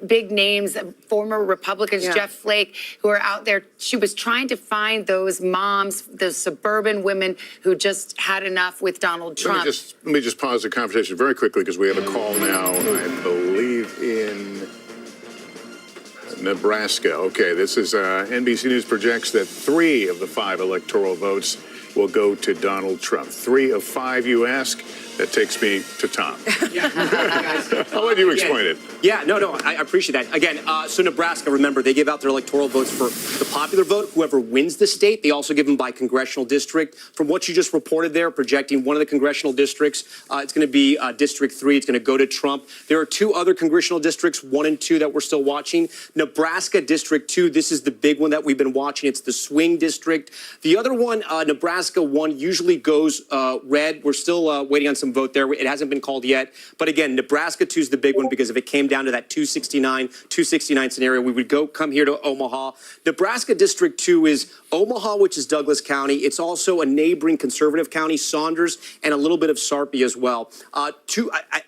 big names, former Republicans, Jeff Flake, who are out there. She was trying to find those moms, those suburban women who just had enough with Donald Trump. Let me just pause the conversation very quickly because we have a call now, I believe, in Nebraska. Okay, this is NBC News projects that 3 of the 5 electoral votes will go to Donald Trump. 3 of 5, you ask? That takes me to Tom. I'll let you explain it. Yeah, no, I appreciate that. Again, so Nebraska, remember, they give out their electoral votes for the popular vote, whoever wins the state. They also give them by congressional district. From what you just reported there, projecting one of the congressional districts, it's going to be District 3. It's going to go to Trump. There are 2 other congressional districts, 1 and 2, that we're still watching. Nebraska District 2, this is the big one that we've been watching. It's the swing district. The other one, Nebraska 1, usually goes red. We're still waiting on some vote there. It hasn't been called yet. But again, Nebraska 2 is the big one because if it came down to that 269 scenario, we would come here to Omaha. Nebraska District 2 is Omaha, which is Douglas County. It's also a neighboring conservative county, Saunders, and a little bit of Sarpy as well. I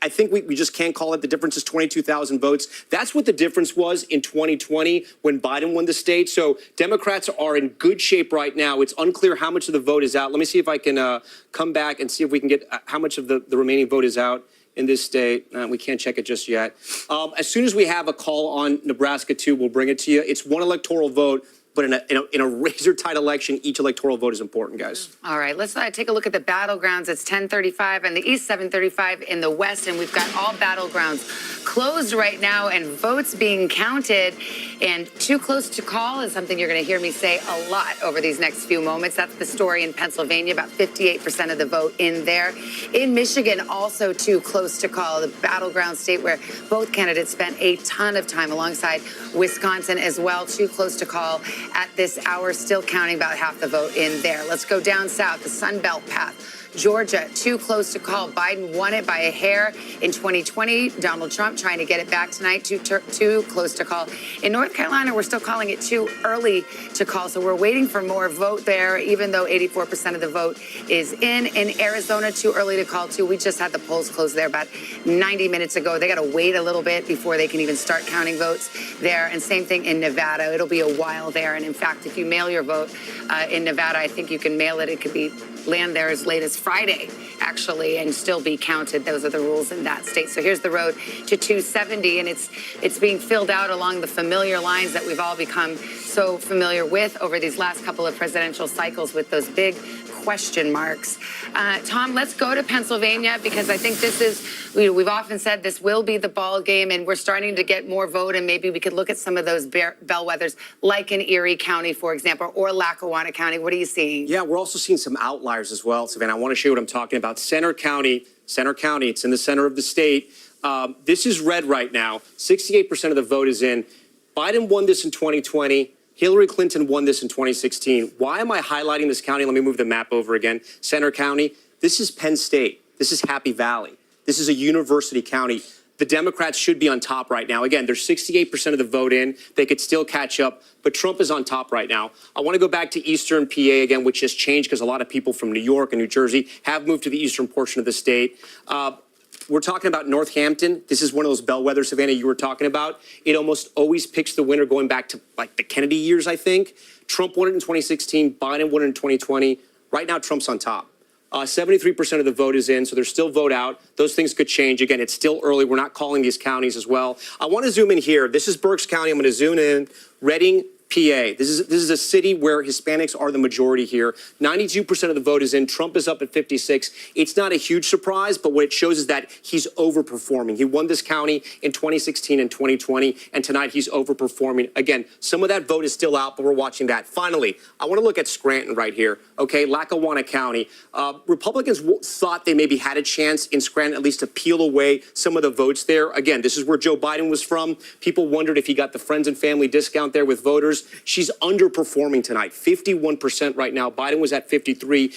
think we just can't call it. The difference is 22,000 votes. That's what the difference was in 2020 when Biden won the state. So Democrats are in good shape right now. It's unclear how much of the vote is out. Let me see if I can come back and see if we can get how much of the remaining vote is out in this state. We can't check it just yet. As soon as we have a call on Nebraska 2, we'll bring it to you. It's 1 electoral vote, but in a razor-tight election, each electoral vote is important, guys. All right, let's take a look at the battlegrounds. It's 10:35 in the east, 7:35 in the west, and we've got all battlegrounds closed right now and votes being counted. And too close to call is something you're going to hear me say a lot over these next few moments. That's the story in Pennsylvania, about 58% of the vote in there. In Michigan, also too close to call, the battleground state where both candidates spent a ton of time alongside Wisconsin as well, too close to call. At this hour, still counting about half the vote in there. Let's go down south, the Sun Belt path. Georgia, too close to call. Biden won it by a hair in 2020. Donald Trump trying to get it back tonight, too close to call. In North Carolina, we're still calling it too early to call, so we're waiting for more vote there, even though 84% of the vote is in. In Arizona, too early to call, too. We just had the polls closed there about 90 minutes ago. They got to wait a little bit before they can even start counting votes there. And same thing in Nevada. It'll be a while there. And in fact, if you mail your vote in Nevada, I think you can mail it. It could be land there as late as Friday, actually, and still be counted. Those are the rules in that state. So here's the road to 270, and it's being filled out along the familiar lines that we've all become so familiar with over these last couple of presidential cycles with those big question marks. Tom, let's go to Pennsylvania because I think this is, we've often said this will be the ball game, and we're starting to get more vote, and maybe we could look at some of those bellwethers, like in Erie County, for example, or Lackawanna County. What are you seeing? Yeah, we're also seeing some outliers as well, Savannah. I want to show you what I'm talking about. Center County, it's in the center of the state. This is red right now. 68% of the vote is in. Biden won this in 2020. Hillary Clinton won this in 2016. Why am I highlighting this county? Let me move the map over again. Center County. This is Penn State. This is Happy Valley. This is a university county. The Democrats should be on top right now. Again, there's 68% of the vote in. They could still catch up, but Trump is on top right now. I want to go back to Eastern PA again, which has changed because a lot of people from New York and New Jersey have moved to the eastern portion of the state. We're talking about Northampton. This is one of those bellwethers, Savannah, you were talking about. It almost always picks the winner going back to like the Kennedy years, I think. Trump won it in 2016. Biden won it in 2020. Right now, Trump's on top. 73% of the vote is in, so there's still vote out. Those things could change. Again, it's still early. We're not calling these counties as well. I want to zoom in here. This is Berks County. I'm going to zoom in. Reading, PA. This is a city where Hispanics are the majority here. 92% of the vote is in. Trump is up at 56. It's not a huge surprise, but what it shows is that he's overperforming. He won this county in 2016 and 2020, and tonight he's overperforming. Again, some of that vote is still out, but we're watching that. Finally, I want to look at Scranton right here. okay, Lackawanna County. Republicans thought they maybe had a chance in Scranton at least to peel away some of the votes there. Again, this is where Joe Biden was from. People wondered if he got the friends and family discount there with voters. She's underperforming tonight, 51% right now. Biden was at 53.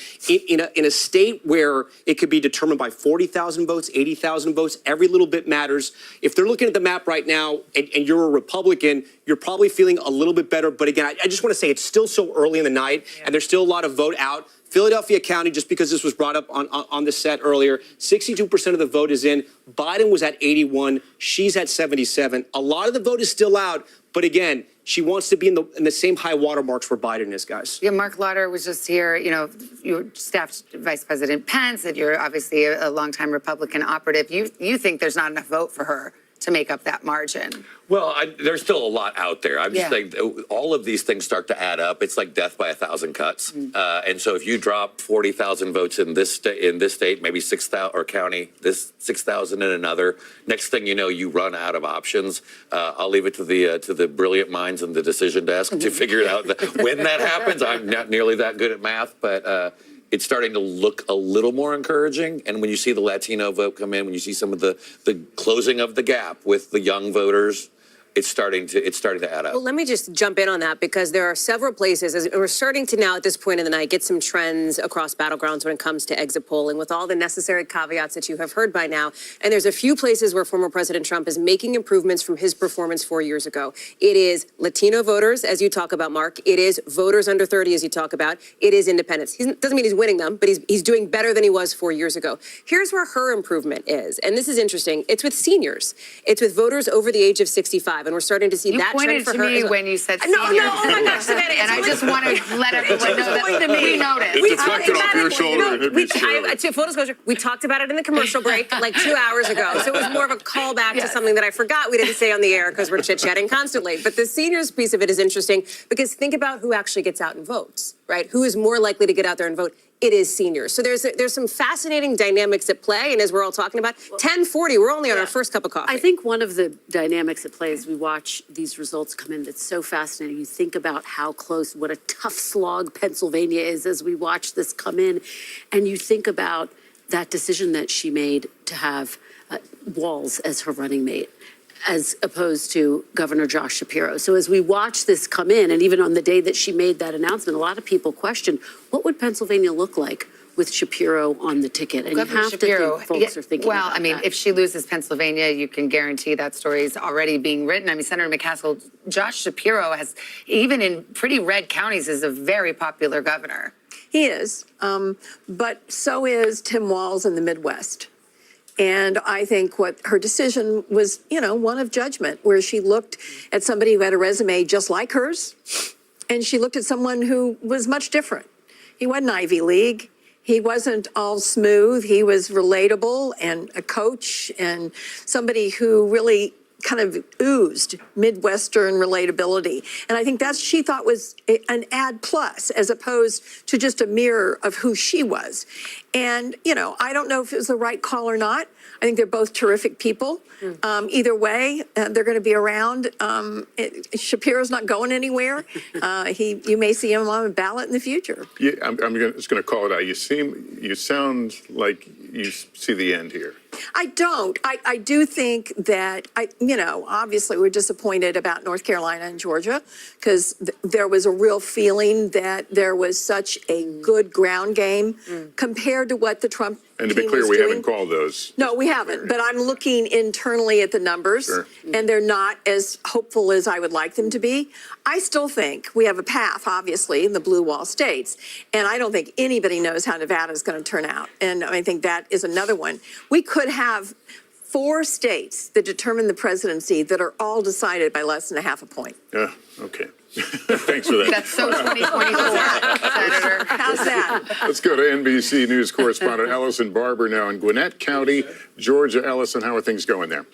In a state where it could be determined by 40,000 votes, 80,000 votes, every little bit matters. If they're looking at the map right now and you're a Republican, you're probably feeling a little bit better. But again, I just want to say it's still so early in the night and there's still a lot of vote out. Philadelphia County, just because this was brought up on the set earlier, 62% of the vote is in. Biden was at 81. She's at 77. A lot of the vote is still out. But again, she wants to be in the same high water marks where Biden is, guys. Yeah, Mark Lauder was just here. You know, you staffed Vice President Pence, and you're obviously a longtime Republican operative. You think there's not enough vote for her to make up that margin? Well, there's still a lot out there. I'm just Yeah. saying all of these things start to add up. It's like death by 1,000 cuts. And so if you drop 40,000 votes in this state, maybe 6,000 or county, this 6,000 in another, next thing you know, you run out of options. I'll leave it to the brilliant minds in the decision desk to figure it out when that happens. I'm not nearly that good at math, but it's starting to look a little more encouraging. And when you see the Latino vote come in, when you see some of the closing of the gap with the young voters, it's starting to add up. Well, let me just jump in on that because there are several places, as we're starting to now at this point in the night, get some trends across battlegrounds when it comes to exit polling with all the necessary caveats that you have heard by now. And there's a few places where former President Trump is making improvements from his performance 4 years ago. It is Latino voters, as you talk about, Mark. It is voters under 30, as you talk about. It is independents. He doesn't mean he's winning them, but he's doing better than he was 4 years ago. Here's where her improvement is, and this is interesting. It's with seniors. It's with voters over the age of 65. And we're starting to see that trend for her. You pointed to me when you said seniors. No, oh my gosh, Savannah. And I just want to let everyone know that we noticed. It deflected off your shoulder. Full disclosure, we talked about it in the commercial break like 2 hours ago. So it was more of a callback to something that I forgot we didn't say on the air because we're chit-chatting constantly. But the seniors piece of it is interesting because think about who actually gets out and votes, right? Who is more likely to get out there and vote? It is seniors. So there's some fascinating dynamics at play. And as we're all talking about, 10:40, we're only on our first cup of coffee. I think one of the dynamics at play as we watch these results come in that's so fascinating. You think about how close, what a tough slog Pennsylvania is as we watch this come in. And you think about that decision that she made to have Walz as her running mate, as opposed to Governor Josh Shapiro. So as we watch this come in, and even on the day that she made that announcement, a lot of people questioned, what would Pennsylvania look like with Shapiro on the ticket? And Governor you have Shapiro, to think folks are thinking well, about I mean, that. if she loses Pennsylvania, you can guarantee that story is already being written. I mean, Senator McCaskill, Josh Shapiro has, even in pretty red counties, is a very popular governor. He is, but so is Tim Walz in the Midwest. And I think what her decision was, one of judgment, where she looked at somebody who had a resume just like hers, and she looked at someone who was much different. He wasn't Ivy League. He wasn't all smooth. He was relatable and a coach and somebody who really kind of oozed Midwestern relatability. And I think she thought was an add plus as opposed to just a mirror of who she was. And, I don't know if it was the right call or not. I think they're both terrific people. Either way, they're going to be around. Shapiro's not going anywhere. You may see him on a ballot in the future. Yeah, I'm just going to call it out. You sound like you see the end here. I don't. I do think that, obviously we're disappointed about North Carolina and Georgia because there was a real feeling that there was such a good ground game compared to what the Trump And to be team clear, was we doing. haven't called those. No, we haven't, but I'm looking internally at the numbers, Sure. and they're not as hopeful as I would like them to be. I still think we have a path, obviously, in the blue wall states, and I don't think anybody knows how Nevada is going to turn out, and I think that is another one. We could have 4 states that determine the presidency that are all decided by less than a half a point. Yeah, okay. Thanks for that. That's so 2024, Senator. How's that? Let's go to NBC News correspondent Ellison Barber now in Gwinnett County, Georgia. Ellison, how are things going there?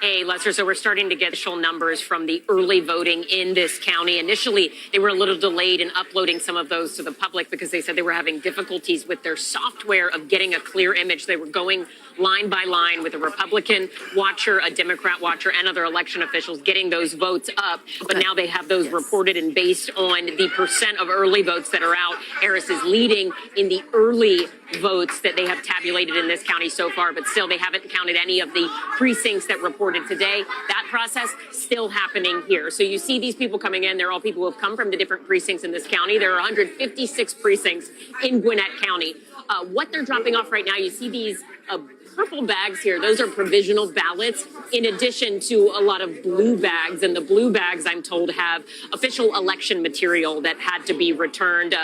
Hey, Lester, so we're starting to get initial numbers from the early voting in this county. Initially, they were a little delayed in uploading some of those to the public because they said they were having difficulties with their software of getting a clear image. They were going line by line with a Republican watcher, a Democrat watcher, and other election officials getting those votes up. But now they have those reported, and based on the percent of early votes that are out, Harris is leading in the early votes that they have tabulated in this county so far, but still they haven't counted any of the precincts that reported today. That process still happening here. So you see these people coming in. They're all people who have come from the different precincts in this county. There are 156 precincts in Gwinnett County. What they're dropping off right now, you see these purple bags here. Those are provisional ballots, in addition to a lot of blue bags. And the blue bags, I'm told, have official election material that had to be returned.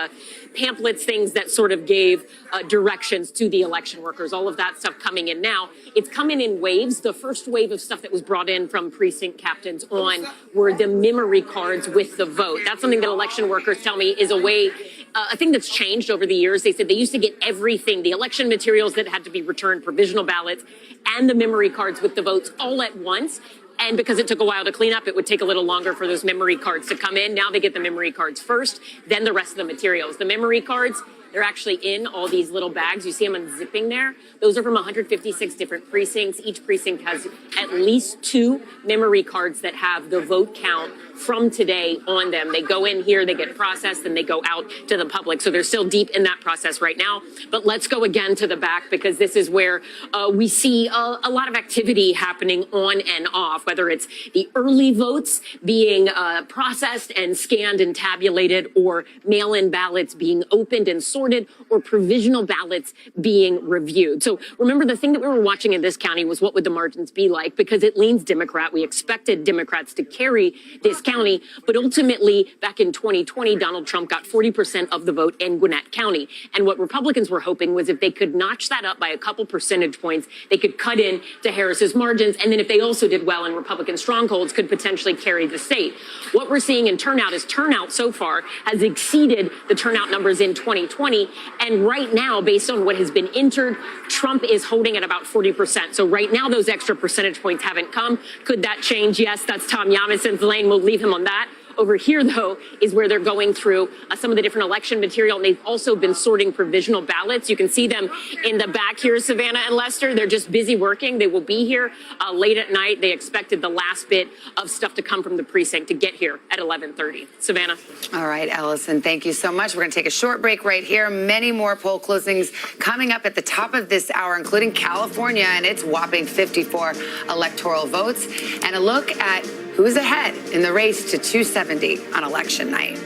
Pamphlets, things that sort of gave directions to the election workers, all of that stuff coming in now. It's coming in waves. The first wave of stuff that was brought in from precinct captains on were the memory cards with the vote. That's something that election workers tell me is a way, a thing that's changed over the years. They said they used to get everything, the election materials that had to be returned, provisional ballots, and the memory cards with the votes all at once. And because it took a while to clean up, it would take a little longer for those memory cards to come in. Now they get the memory cards first, then the rest of the materials. The memory cards, they're actually in all these little bags. You see them unzipping there. Those are from 156 different precincts. Each precinct has at least 2 memory cards that have the vote count from today on them. They go in here, they get processed, and they go out to the public. So they're still deep in that process right now. But let's go again to the back, because this is where we see a lot of activity happening on and off, whether it's the early votes being processed and scanned and tabulated, or mail-in ballots being opened and sorted, or provisional ballots being reviewed. So remember, the thing that we were watching in this county was what would the margins be like, because it leans Democrat. We expected Democrats to carry this county, but ultimately back in 2020, Donald Trump got 40% of the vote in Gwinnett County. And what Republicans were hoping was if they could notch that up by a couple percentage points, they could cut in to Harris's margins. And then if they also did well in Republican strongholds, could potentially carry the state. What we're seeing in turnout is turnout so far has exceeded the turnout numbers in 2020. And right now, based on what has been entered, Trump is holding at about 40%. So right now, those extra percentage points haven't come. Could that change? Yes, that's Tom Yamison's lane. We'll leave him on that. Over here, though, is where they're going through some of the different election material, and they've also been sorting provisional ballots. You can see them in the back here, Savannah and Lester. They're just busy working. They will be here late at night. They expected the last bit of stuff to come from the precinct to get here at 11:30. Savannah. All right, Ellison, thank you so much. We're going to take a short break right here. Many more poll closings coming up at the top of this hour, including California and its whopping 54 electoral votes, and a look at who's ahead in the race to 270 on election night.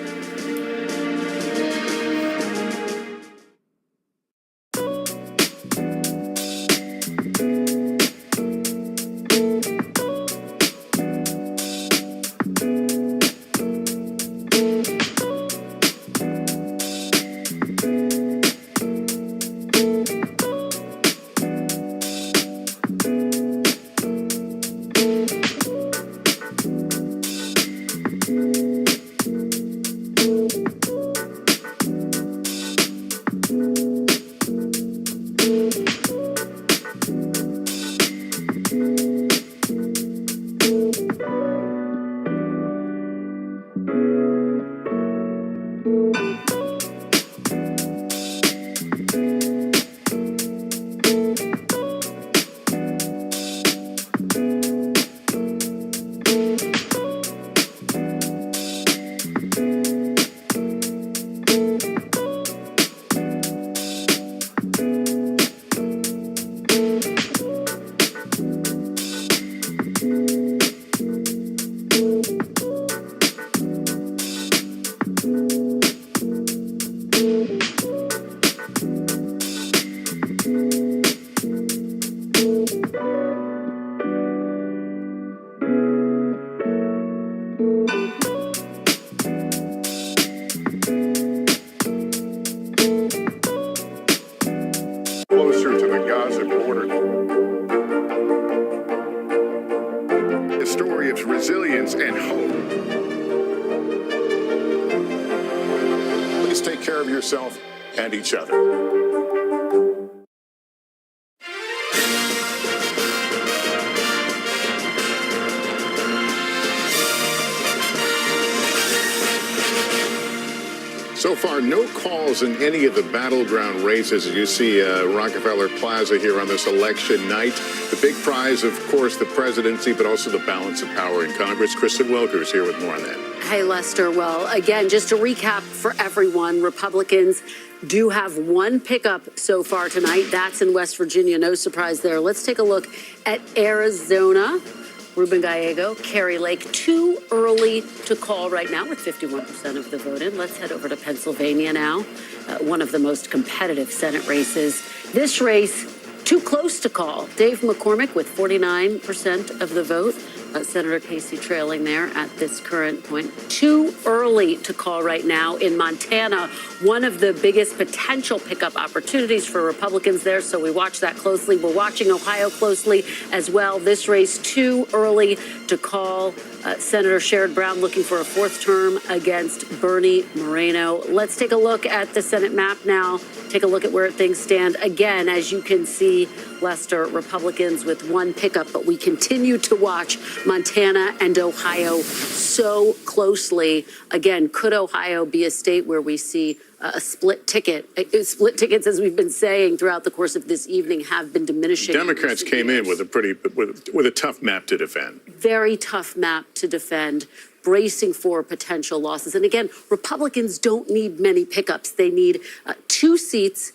Closer to the Gaza border. A story of resilience and hope. Please take care of yourself and each other. So far, no calls in any of the battleground races as you see Rockefeller Plaza here on this election night. The big prize, of course, the presidency, but also the balance of power in Congress. Kristen Welker is here with more on that. Hey, Lester. Well, again, just to recap for everyone, Republicans do have one pickup so far tonight. That's in West Virginia. No surprise there. Let's take a look at Arizona. Ruben Gallego, Kari Lake, too early to call right now with 51% of the vote in. Let's head over to Pennsylvania now, one of the most competitive Senate races. This race, too close to call. Dave McCormick with 49% of the vote. Senator Casey trailing there at this current point. Too early to call right now in Montana, one of the biggest potential pickup opportunities for Republicans there, so we watch that closely. We're watching Ohio closely as well. This race too early to call. Senator Sherrod Brown looking for a fourth term against Bernie Moreno. Let's take a look at the Senate map now. Take a look at where things stand. Again, as you can see, Lester, Republicans with one pickup, but we continue to watch Montana and Ohio so closely. Again, could Ohio be a state where we see a split ticket? Split tickets, as we've been saying throughout the course of this evening, have been diminishing. Democrats came in with a tough map to defend. Very tough map to defend, bracing for potential losses. And again, Republicans don't need many pickups. They need 2 seats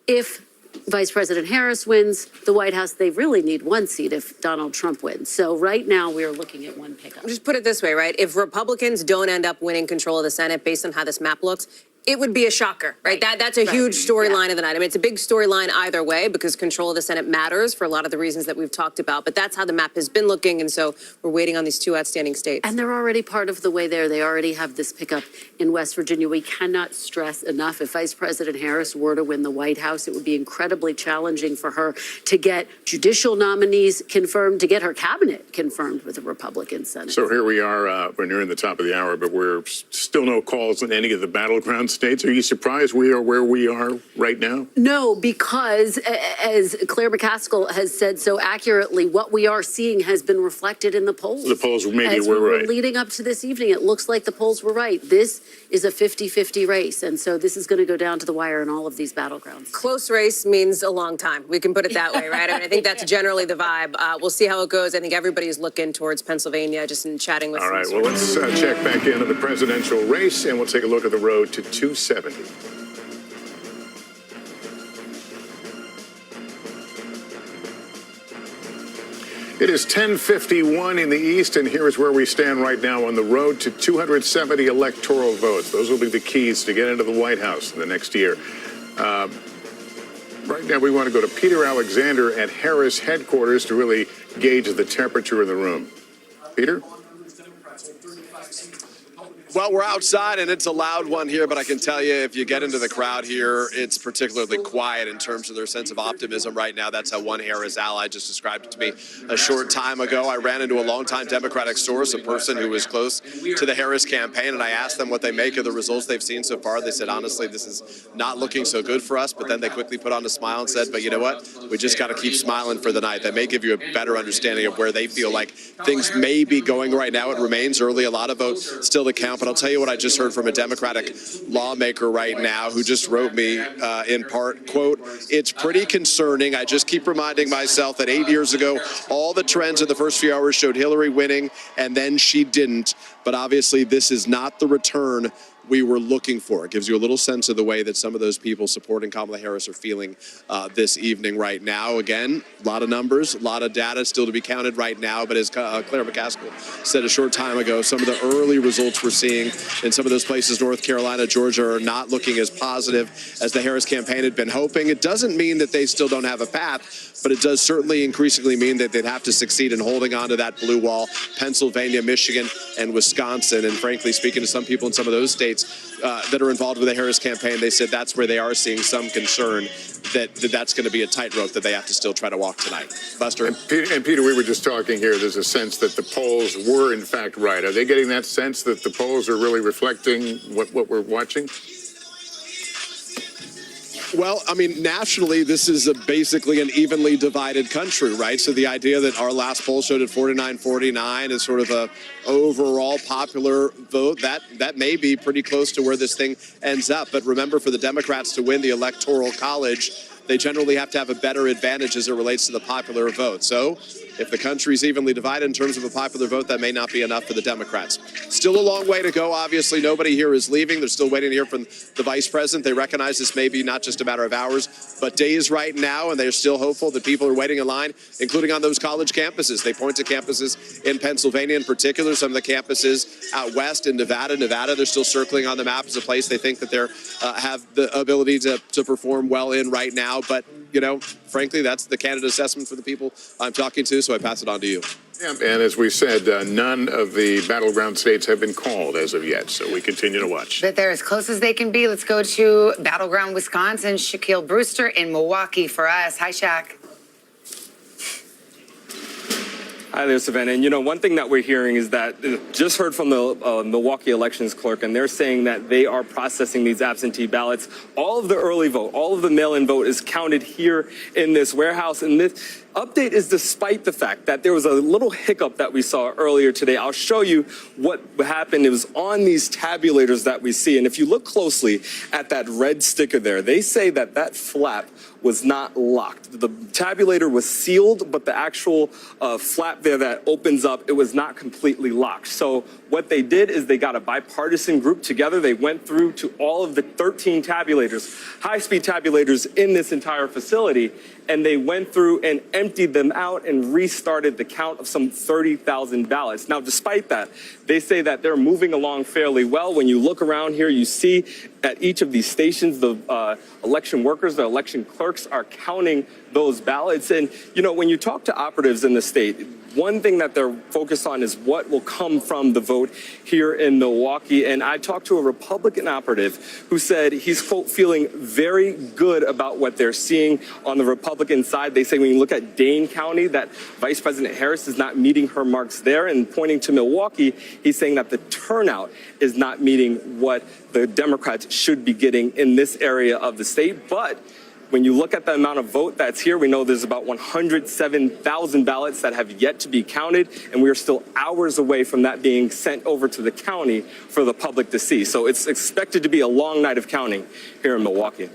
if Vice President Harris wins the White House. They really need 1 seat if Donald Trump wins. So right now we are looking at 1 pickup. Just put it this way, right? If Republicans don't end up winning control of the Senate based on how this map looks, it would be a shocker, right? That's a huge storyline of the night. I mean, it's a big storyline either way because control of the Senate matters for a lot of the reasons that we've talked about. But that's how the map has been looking. And so we're waiting on these 2 outstanding states. And they're already part of the way there. They already have this pickup in West Virginia. We cannot stress enough, if Vice President Harris were to win the White House, it would be incredibly challenging for her to get judicial nominees confirmed, to get her cabinet confirmed with the Republican Senate. So here we are, we're nearing the top of the hour, but we're still no calls in any of the battleground states. Are you surprised we are where we are right now? No, because as Claire McCaskill has said so accurately, what we are seeing has been reflected in the polls. The polls maybe As were we right. Leading up to this evening, it looks like the polls were right. This is a 50-50 race, and so this is going to go down to the wire in all of these battlegrounds. Close race means a long time. We can put it that way, right? I mean, I think that's generally the vibe. We'll see how it goes. I think everybody's looking towards Pennsylvania just in chatting with All right, well, let's check back into the presidential race, and we'll take a look at the road to 270. It is 10:51 in the East, and here is where we stand right now on the road to 270 electoral votes. Those will be the keys to get into the White House in the next year. Right now, we want to go to Peter Alexander at Harris headquarters to really gauge the temperature in the room. Peter? Well, we're outside and it's a loud one here, but I can tell you if you get into the crowd here, it's particularly quiet in terms of their sense of optimism right now. That's how one Harris ally just described it to me a short time ago. I ran into a longtime Democratic source, a person who was close to the Harris campaign, and I asked them what they make of the results they've seen so far. They said, honestly, this is not looking so good for us, but then they quickly put on a smile and said, but you know what? We just got to keep smiling for the night. That may give you a better understanding of where they feel like things may be going right now. It remains early, a lot of votes still to count, but I'll tell you what I just heard from a Democratic lawmaker right now who just wrote me in part, quote, it's pretty concerning. I just keep reminding myself that 8 years ago, all the trends in the first few hours showed Hillary winning, and then she didn't. But obviously, this is not the return we were looking for. It gives you a little sense of the way that some of those people supporting Kamala Harris are feeling this evening right now. Again, a lot of numbers, a lot of data still to be counted right now. But as Claire McCaskill said a short time ago, some of the early results we're seeing in some of those places, North Carolina, Georgia, are not looking as positive as the Harris campaign had been hoping. It doesn't mean that they still don't have a path, but it does certainly increasingly mean that they'd have to succeed in holding on to that blue wall. Pennsylvania, Michigan, and Wisconsin. And frankly, speaking to some people in some of those states that are involved with the Harris campaign, they said that's where they are seeing some concern that that's going to be a tightrope that they have to still try to walk tonight. Buster? And Peter, we were just talking here. There's a sense that the polls were, in fact, right. Are they getting that sense that the polls are really reflecting what we're watching? Well, I mean, nationally, this is basically an evenly divided country, right? So the idea that our last poll showed at 49-49 is sort of a overall popular vote, that may be pretty close to where this thing ends up. But remember, for the Democrats to win the Electoral College, they generally have to have a better advantage as it relates to the popular vote. So if the country's evenly divided in terms of a popular vote, that may not be enough for the Democrats. Still a long way to go. Obviously, nobody here is leaving. They're still waiting to hear from the vice president. They recognize this may be not just a matter of hours, but days right now, and they're still hopeful that people are waiting in line, including on those college campuses. They point to campuses in Pennsylvania in particular, some of the campuses out west in Nevada. They're still circling on the map as a place they think that they have the ability to perform well in right now. But, you know, frankly, that's the candidate assessment for the people I'm talking to, so I pass it on to you. Yeah, and as we said, none of the battleground states have been called as of yet, so we continue to watch. But they're as close as they can be. Let's go to battleground Wisconsin. Shaquille Brewster in Milwaukee for us. Hi, Shaq. Hi there, Savannah. And you know, one thing that we're hearing is that just heard from the Milwaukee elections clerk, and they're saying that they are processing these absentee ballots. All of the early vote, all of the mail-in vote is counted here in this warehouse. And this update is despite the fact that there was a little hiccup that we saw earlier today. I'll show you what happened. It was on these tabulators that we see. And if you look closely at that red sticker there, they say that that flap was not locked. The tabulator was sealed, but the actual flap there that opens up, it was not completely locked. So what they did is they got a bipartisan group together. They went through to all of the 13 tabulators, high-speed tabulators in this entire facility, and they went through and emptied them out and restarted the count of some 30,000 ballots. Now, despite that, they say that they're moving along fairly well. When you look around here, you see at each of these stations, the election workers, the election clerks are counting those ballots. And, you know, when you talk to operatives in the state, one thing that they're focused on is what will come from the vote here in Milwaukee. And I talked to a Republican operative who said he's, quote, feeling very good about what they're seeing on the Republican side. They say when you look at Dane County, that Vice President Harris is not meeting her marks there. And pointing to Milwaukee, he's saying that the turnout is not meeting what the Democrats should be getting in this area of the state. But when you look at the amount of vote that's here, we know there's about 107,000 ballots that have yet to be counted, and we are still hours away from that being sent over to the county for the public to see. So it's expected to be a long night of counting here in Milwaukee.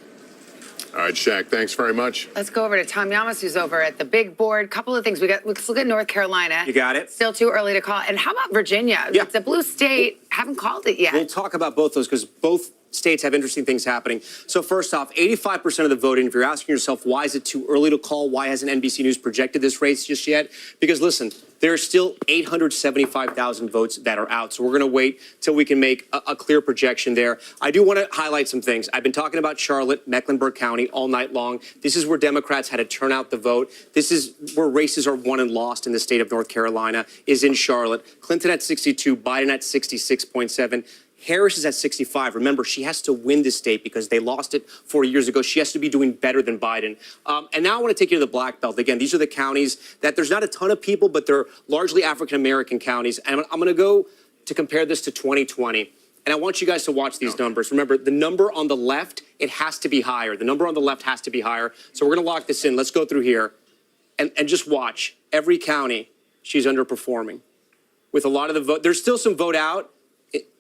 All right, Shaq, thanks very much. Let's go over to Tom Yamas, who's over at the big board. Couple of things. Let's look at North Carolina. You got it. Still too early to call. And how about Virginia? Yeah. It's a blue state. Haven't called it yet. We'll talk about both those because both states have interesting things happening. So first off, 85% of the voting, if you're asking yourself, why is it too early to call? Why hasn't NBC News projected this race just yet? Because listen, there are still 875,000 votes that are out. So we're going to wait till we can make a clear projection there. I do want to highlight some things. I've been talking about Charlotte, Mecklenburg County all night long. This is where Democrats had to turn out the vote. This is where races are won and lost in the state of North Carolina, is in Charlotte. Clinton at 62, Biden at 66.7. Harris is at 65. Remember, she has to win this state because they lost it 4 years ago. She has to be doing better than Biden. And now I want to take you to the Black Belt. Again, these are the counties that there's not a ton of people, but they're largely African-American counties. And I'm going to go to compare this to 2020. And I want you guys to watch these numbers. Remember, the number on the left, it has to be higher. The number on the left has to be higher. So we're going to lock this in. Let's go through here and just watch. Every county, she's underperforming. With a lot of the vote, there's still some vote out.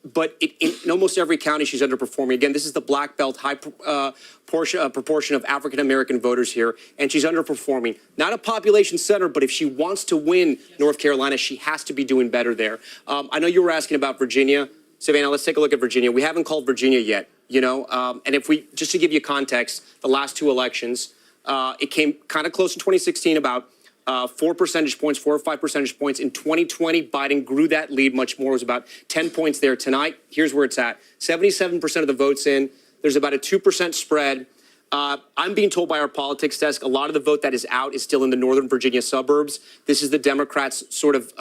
But in almost every county, she's underperforming. Again, this is the Black Belt, high proportion of African-American voters here, and she's underperforming. Not a population center, but if she wants to win North Carolina, she has to be doing better there. I know you were asking about Virginia. Savannah, let's take a look at Virginia. We haven't called Virginia yet, you know, and if we, just to give you context, the last two elections, it came kind of close in 2016, about 4 percentage points, 4 or 5 percentage points. In 2020, Biden grew that lead much more. It was about 10 points there. Tonight, here's where it's at. 77% of the votes in. There's about a 2% spread. I'm being told by our politics desk, a lot of the vote that is out is still in the Northern Virginia suburbs. This is the Democrats' sort of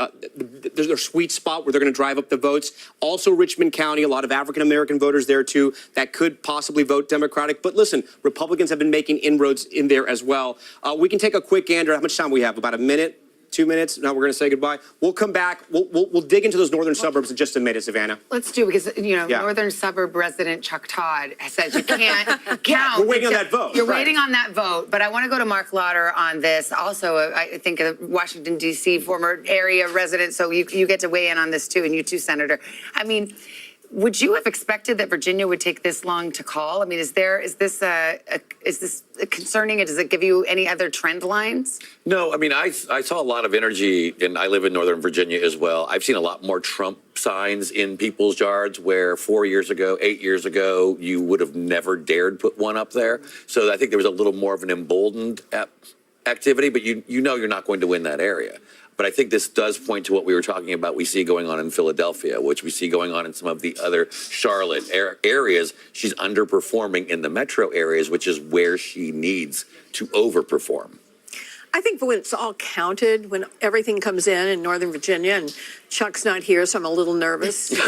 their sweet spot where they're going to drive up the votes. Also, Richmond County, a lot of African-American voters there, too, that could possibly vote Democratic. But listen, Republicans have been making inroads in there as well. We can take a quick gander. How much time we have? About a minute? 2 minutes. Now we're going to say goodbye. We'll come back. We'll dig into those northern suburbs in just a minute, Savannah. Let's do, because, Yeah. northern suburb resident Chuck Todd says you can't count. We're waiting on that vote. You're Right. waiting on that vote, but I want to go to Mark Lauder on this. Also, I think a Washington, D.C. former area resident, so you get to weigh in on this too, and you too, Senator. I mean, would you have expected that Virginia would take this long to call? I mean, is this concerning? Does it give you any other trend lines? No, I mean, I saw a lot of energy, and I live in Northern Virginia as well. I've seen a lot more Trump signs in people's yards where 4 years ago, 8 years ago, you would have never dared put one up there. So I think there was a little more of an emboldened activity, but you know you're not going to win that area. But I think this does point to what we were talking about we see going on in Philadelphia, which we see going on in some of the other Charlotte areas. She's underperforming in the metro areas, which is where she needs to overperform. I think when it's all counted, when everything comes in Northern Virginia, and Chuck's not here, so I'm a little nervous. But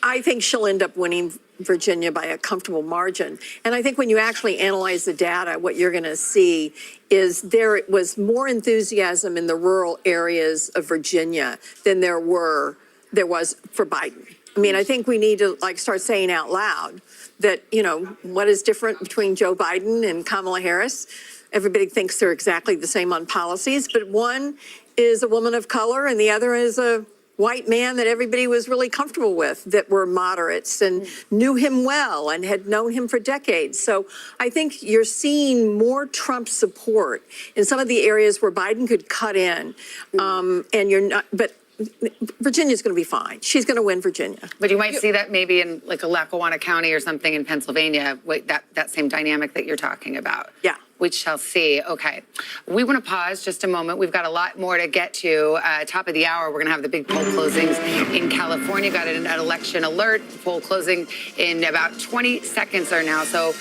I think she'll end up winning Virginia by a comfortable margin. And I think when you actually analyze the data, what you're going to see is there was more enthusiasm in the rural areas of Virginia than there was for Biden. I mean, I think we need to start saying out loud that, what is different between Joe Biden and Kamala Harris? Everybody thinks they're exactly the same on policies, but one is a woman of color and the other is a white man that everybody was really comfortable with, that were moderates and knew him well and had known him for decades. So I think you're seeing more Trump support in some of the areas where Biden could cut in. And you're not, but Virginia's going to be fine. She's going to win Virginia. But you might see that maybe in like a Lackawanna County or something in Pennsylvania, that same dynamic that you're talking about. Yeah. We shall see. Okay. We want to pause just a moment. We've got a lot more to get to. Top of the hour, we're going to have the big poll closings in California. Got an election alert. Poll closing in about 20 seconds or now. So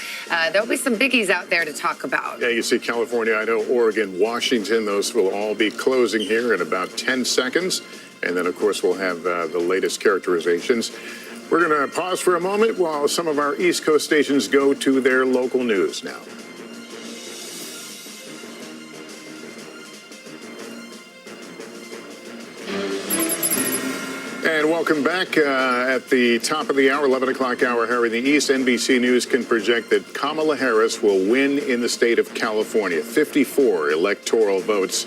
there'll be some biggies out there to talk about. Yeah, you see California, Idaho, Oregon, Washington. Those will all be closing here in about 10 seconds. And then, of course, we'll have the latest characterizations. We're going to pause for a moment while some of our East Coast stations go to their local news now. And welcome back. At the top of the hour, 11 o'clock hour here in the East, NBC News can project that Kamala Harris will win in the state of California. 54 electoral votes.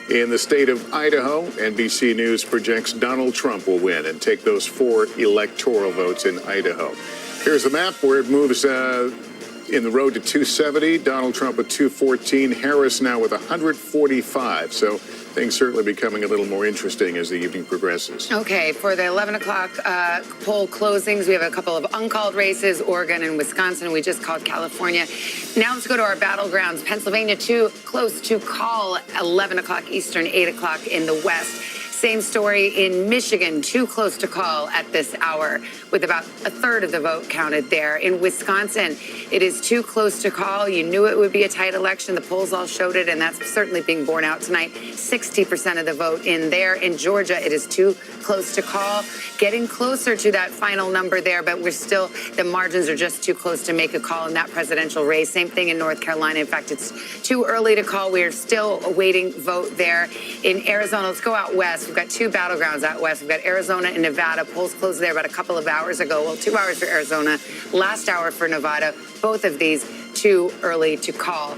In the state of Idaho, NBC News projects Donald Trump will win and take those 4 electoral votes in Idaho. Here's the map where it moves in the road to 270. Donald Trump with 214. Harris now with 145. So things certainly becoming a little more interesting as the evening progresses. Okay, for the 11 o'clock poll closings, we have a couple of uncalled races, Oregon and Wisconsin. We just called California. Now let's go to our battlegrounds. Pennsylvania, too close to call, 11 o'clock Eastern, 8 o'clock in the West. Same story in Michigan, too close to call at this hour, with about a third of the vote counted there. In Wisconsin, it is too close to call. You knew it would be a tight election. The polls all showed it, and that's certainly being borne out tonight. 60% of the vote in there. In Georgia, it is too close to call. Getting closer to that final number there, but the margins are just too close to make a call in that presidential race. Same thing in North Carolina. In fact, it's too early to call. We are still awaiting vote there. In Arizona, let's go out west. We've got 2 battlegrounds out west. We've got Arizona and Nevada. Polls closed there about a couple of hours ago. Well, 2 hours for Arizona, last hour for Nevada. Both of these too early to call.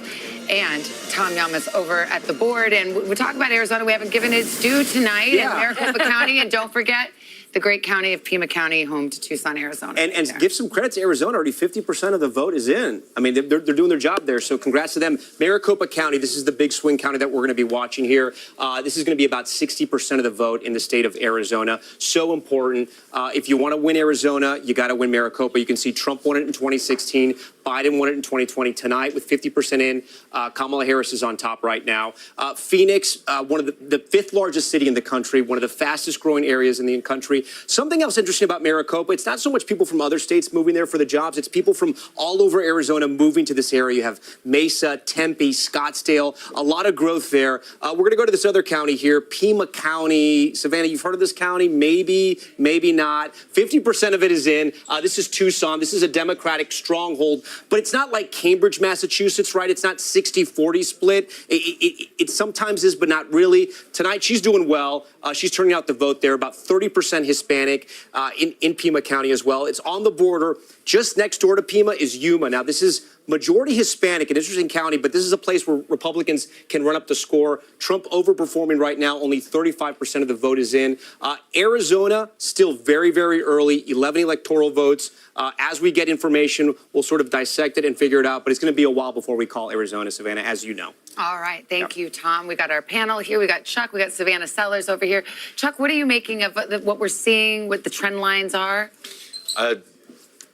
And Tom Llamas over at the board. And we talk about Arizona. We haven't given its due tonight in Maricopa County. And don't forget, the great county of Pima County, home to Tucson, Arizona. And give some credit to Arizona. Already 50% of the vote is in. I mean, they're doing their job there. So congrats to them. Maricopa County, this is the big swing county that we're going to be watching here. This is going to be about 60% of the vote in the state of Arizona. So important. If you want to win Arizona, you got to win Maricopa. You can see Trump won it in 2016. Biden won it in 2020. Tonight, with 50% in, Kamala Harris is on top right now. Phoenix, one of the 5th largest city in the country, one of the fastest growing areas in the country. County. Something else interesting about Maricopa, it's not so much people from other states moving there for the jobs, it's people from all over Arizona moving to this area. You have Mesa, Tempe, Scottsdale, a lot of growth there. We're going to go to this other county here, Pima County. Savannah, you've heard of this county? Maybe, maybe not. 50% of it is in. This is Tucson. This is a Democratic stronghold, but it's not like Cambridge, Massachusetts, right? It's not 60-40 split. It sometimes is, but not really. Tonight, she's doing well. She's turning out the vote there, about 30% Hispanic in Pima County as well. It's on the border. Just next door to Pima is Yuma. Now, this is majority Hispanic, an interesting county, but this is a place where Republicans can run up the score. Trump overperforming right now, only 35% of the vote is in. Arizona, still very, very early, 11 electoral votes. As we get information, we'll sort of dissect it and figure it out, but it's going to be a while before we call Arizona, Savannah, as you know. All right. Thank you, Tom. We got our panel here. We got Chuck. We got Savannah Sellers over here. Chuck, what are you making of what we're seeing, what the trend lines are?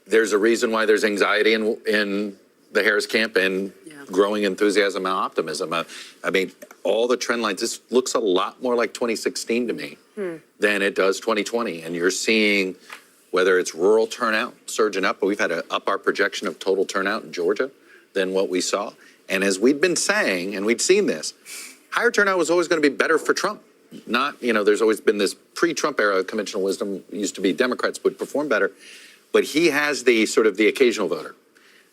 There's a reason why there's anxiety in the Harris camp and growing enthusiasm and optimism. I mean, all the trend lines, this looks a lot more like 2016 to me than it does 2020. And you're seeing whether it's rural turnout surging up, but we've had to up our projection of total turnout in Georgia than what we saw. And as we'd been saying, and we'd seen this, higher turnout was always going to be better for Trump. Not, there's always been this pre-Trump era conventional wisdom used to be Democrats would perform better, but he has the sort of the occasional voter.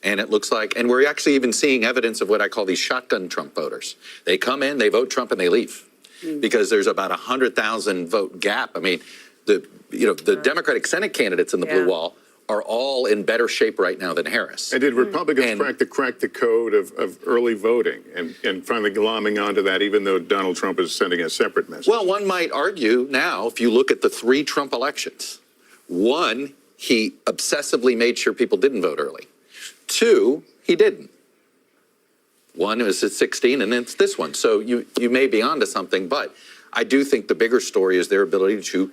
And it looks like, and we're actually even seeing evidence of what I call these shotgun Trump voters. They come in, they vote Trump, and they leave because there's about 100,000 vote gap. I mean, the Democratic Senate candidates in the blue wall are all in better shape right now than Harris. And did Republicans crack the code of early voting and finally glomming onto that, even though Donald Trump is sending a separate message? Well, one might argue now, if you look at the 3 Trump elections, 1, he obsessively made sure people didn't vote early. 2, he didn't. 1 was at 16, and then it's this one. So you may be onto something, but I do think the bigger story is their ability to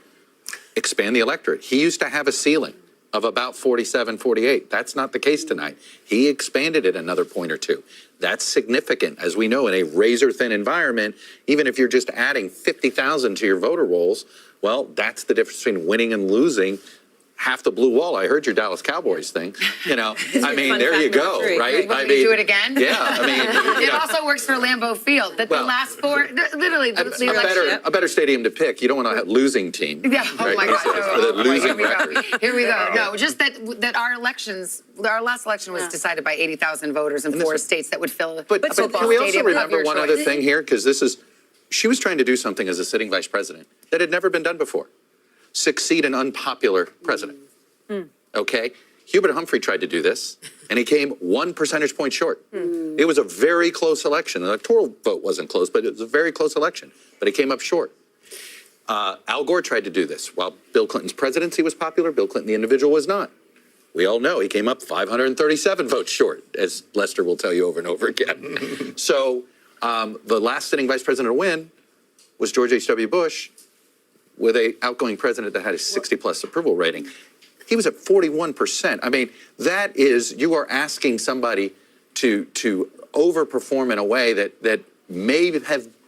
expand the electorate. He used to have a ceiling of about 47, 48. That's not the case tonight. He expanded it another point or 2. That's significant. As we know, in a razor-thin environment, even if you're just adding 50,000 to your voter rolls, well, that's the difference between winning and losing. Half the blue wall. I heard your Dallas Cowboys thing. I mean, there you go, right? I mean, do it again? Yeah, I mean, it also works for Lambeau Field. That the last 4, literally, a better stadium to pick. You don't want to have a losing team. Yeah. Oh my gosh. Here we go. No, just that our elections, our last election was decided by 80,000 voters in 4 states that would fill a football stadium. But can we also remember one other thing here? Because she was trying to do something as a sitting vice president that had never been done before. Succeed an unpopular president. Okay? Hubert Humphrey tried to do this, and he came 1 percentage point short. It was a very close election. The electoral vote wasn't close, but it was a very close election. But he came up short. Al Gore tried to do this. While Bill Clinton's presidency was popular, Bill Clinton, the individual, was not. We all know he came up 537 votes short, as Lester will tell you over and over again. So the last sitting vice president to win was George H.W. Bush, with an outgoing president that had a 60-plus approval rating. He was at 41%. I mean, that is, you are asking somebody to overperform in a way that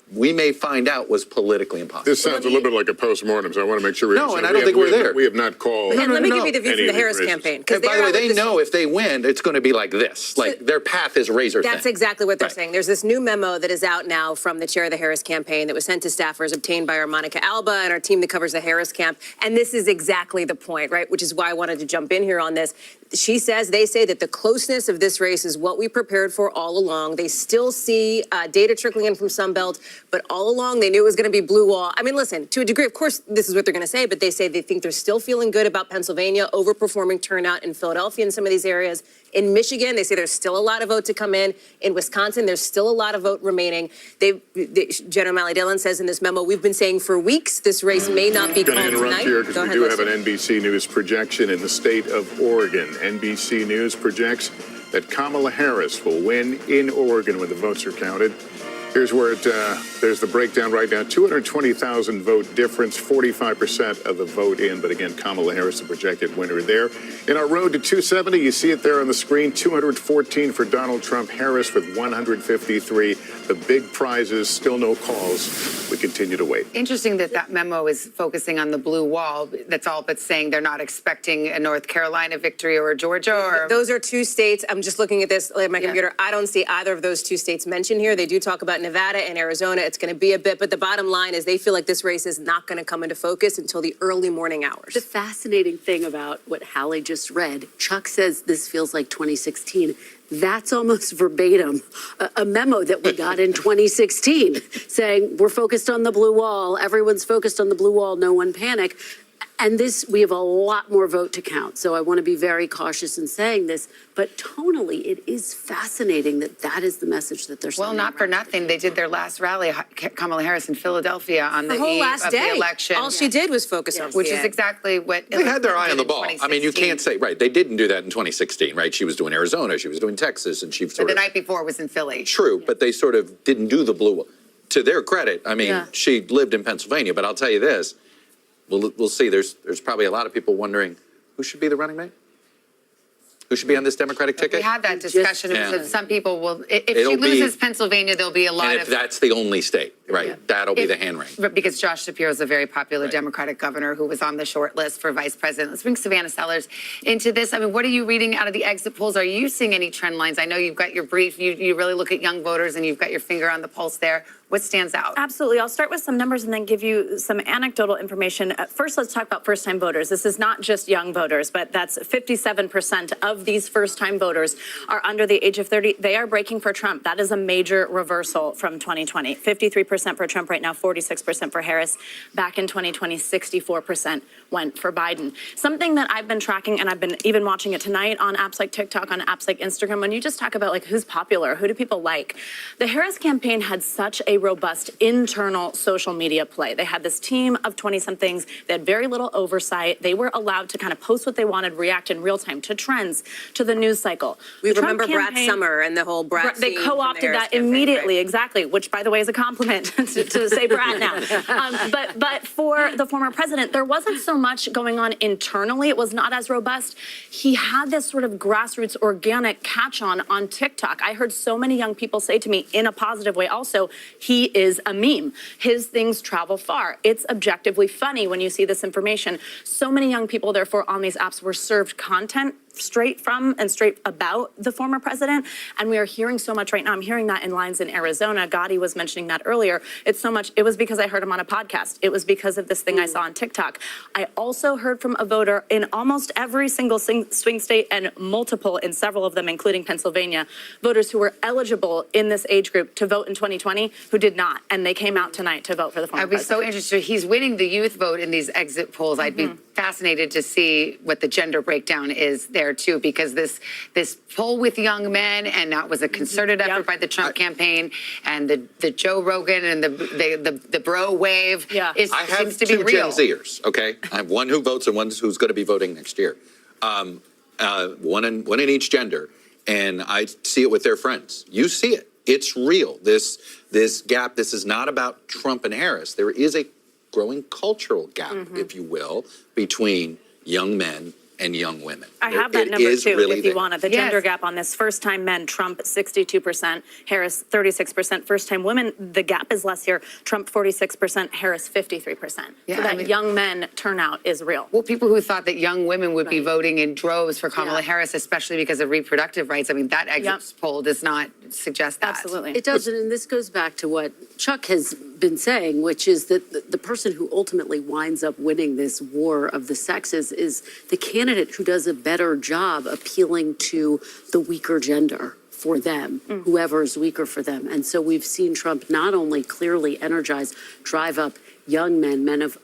we may find out was politically impossible. This sounds a little bit like a postmortem, so I want to make sure we and I don't think we're there. We have not called. And let me give you the view from the Harris campaign. And by the way, they know if they win, it's going to be like this. Like their path is razor thin. That's exactly what they're saying. There's this new memo that is out now from the chair of the Harris campaign that was sent to staffers, obtained by our Monica Alba and our team that covers the Harris camp. And this is exactly the point, right? Which is why I wanted to jump in here on this. They say that the closeness of this race is what we prepared for all along. They still see data trickling in from Sunbelt, but all along they knew it was going to be blue wall. I mean, listen, to a degree, of course, this is what they're going to say, but they say they think they're still feeling good about Pennsylvania, overperforming turnout in Philadelphia in some of these areas. In Michigan, they say there's still a lot of vote to come in. In Wisconsin, there's still a lot of vote remaining. General O'Malley Dillon says in this memo, we've been saying for weeks this race may not be called tonight. I'm going to interrupt here because we do have an NBC News projection in the state of Oregon. NBC News projects that Kamala Harris will win in Oregon when the votes are counted. Here's where there's the breakdown right now. 220,000 vote difference, 45% of the vote in. But again, Kamala Harris, the projected winner there. In our road to 270, you see it there on the screen, 214 for Donald Trump, Harris with 153. The big prizes, still no calls. We continue to wait. Interesting that that memo is focusing on the blue wall. That's all but saying they're not expecting a North Carolina victory or a Georgia or. Those are two states. I'm just looking at this on my computer. I don't see either of those two states mentioned here. They do talk about Nevada and Arizona. It's going to be a bit, but the bottom line is they feel like this race is not going to come into focus until the early morning hours. The fascinating thing about what Hallie just read, Chuck says this feels like 2016. That's almost verbatim a memo that we got in 2016 saying we're focused on the blue wall. Everyone's focused on the blue wall. No one panic. And this, we have a lot more vote to count. So I want to be very cautious in saying this, but tonally, it is fascinating that that is the message that they're sending. Well, not for nothing. They did their last rally, Kamala Harris in Philadelphia on the whole eve last of day. the election. All she did was focus on Which CA. is exactly what. They had their eye on the in ball. I mean, you 2016. can't say, right, they didn't do that in 2016, right? She was doing Arizona, she was doing Texas, and she But sort the of, night before was in Philly. true, but they sort of didn't do the blue. To their credit, I mean, Yeah. she lived in Pennsylvania, but I'll tell you this, we'll see, there's probably a lot of people wondering, who should be the running mate? Who should be on this Democratic We ticket? had that discussion. Yeah. So some people will, if It'll she be- loses Pennsylvania, there'll be a lot And if of. that's the only state, right, that'll be If- the hand wring. Because Josh Shapiro is a very popular Right. Democratic governor who was on the short list for vice president. Let's bring Savannah Sellers into this. I mean, what are you reading out of the exit polls? Are you seeing any trend lines? I know you've got your brief. You really look at young voters and you've got your finger on the pulse there. What stands out? Absolutely. I'll start with some numbers and then give you some anecdotal information. First, let's talk about first-time voters. This is not just young voters, but that's 57% of these first-time voters are under the age of 30. They are breaking for Trump. That is a major reversal from 2020. 53% for Trump right now, 46% for Harris. Back in 2020, 64% went for Biden. Something that I've been tracking, and I've been even watching it tonight on apps like TikTok, on apps like Instagram, when you just talk about like who's popular, who do people like? The Harris campaign had such a robust internal social media play. They had this team of 20-somethings. They had very little oversight. They were allowed to kind of post what they wanted, react in real time to trends, to the news cycle. We The Trump remember Brat campaign- Summer and the whole Brat They scene from the co-opted Harris that campaign, immediately, right? exactly, which, by the way, is a compliment to say Brat now. But for the former president, there wasn't so much going on internally. It was not as robust. He had this sort of grassroots organic catch-on TikTok. I heard so many young people say to me, in a positive way also, he is a meme. His things travel far. It's objectively funny when you see this information. So many young people, therefore, on these apps were served content straight from and straight about the former president. And we are hearing so much right now. I'm hearing that in lines in Arizona. Gotti was mentioning that earlier. It's so much. It was because I heard him on a podcast. It was because of this thing I saw on TikTok. I also heard from a voter in almost every single swing state and multiple in several of them, including Pennsylvania, voters who were eligible in this age group to vote in 2020 who did not. And they came out tonight to vote for the former I'd be president. so interested. He's winning the youth vote in these exit polls. I'd be fascinated to see what the gender breakdown is there too, because this poll with young men, and that was a concerted effort by the Trump campaign, and the Joe Rogan and the bro wave is I have seems to be two real. Gen Zers, okay? I have one who votes and one who's going to be voting next year. One in each gender, and I see it with their friends. You see it. It's real. This gap, this is not about Trump and Harris. There is a growing cultural gap, if you will, between young men and young women. I have that It number is too, really if you there. want it. The gender gap on this, first-time men, Trump 62%, Harris 36%. First-time women, the gap is less here. Trump 46%, Harris 53%. Yeah, So that I mean- young men turnout is real. Well, people who thought that young women would be voting in droves for Kamala Harris, especially because of reproductive rights. I mean, that exit poll does not suggest that. Absolutely. It doesn't, and this goes back to what Chuck has been saying, which is that the person who ultimately winds up winning this war of the sexes is the candidate who does a better job appealing to the weaker gender for them, whoever is weaker for them. And so we've seen Trump not only clearly energize, drive up young men of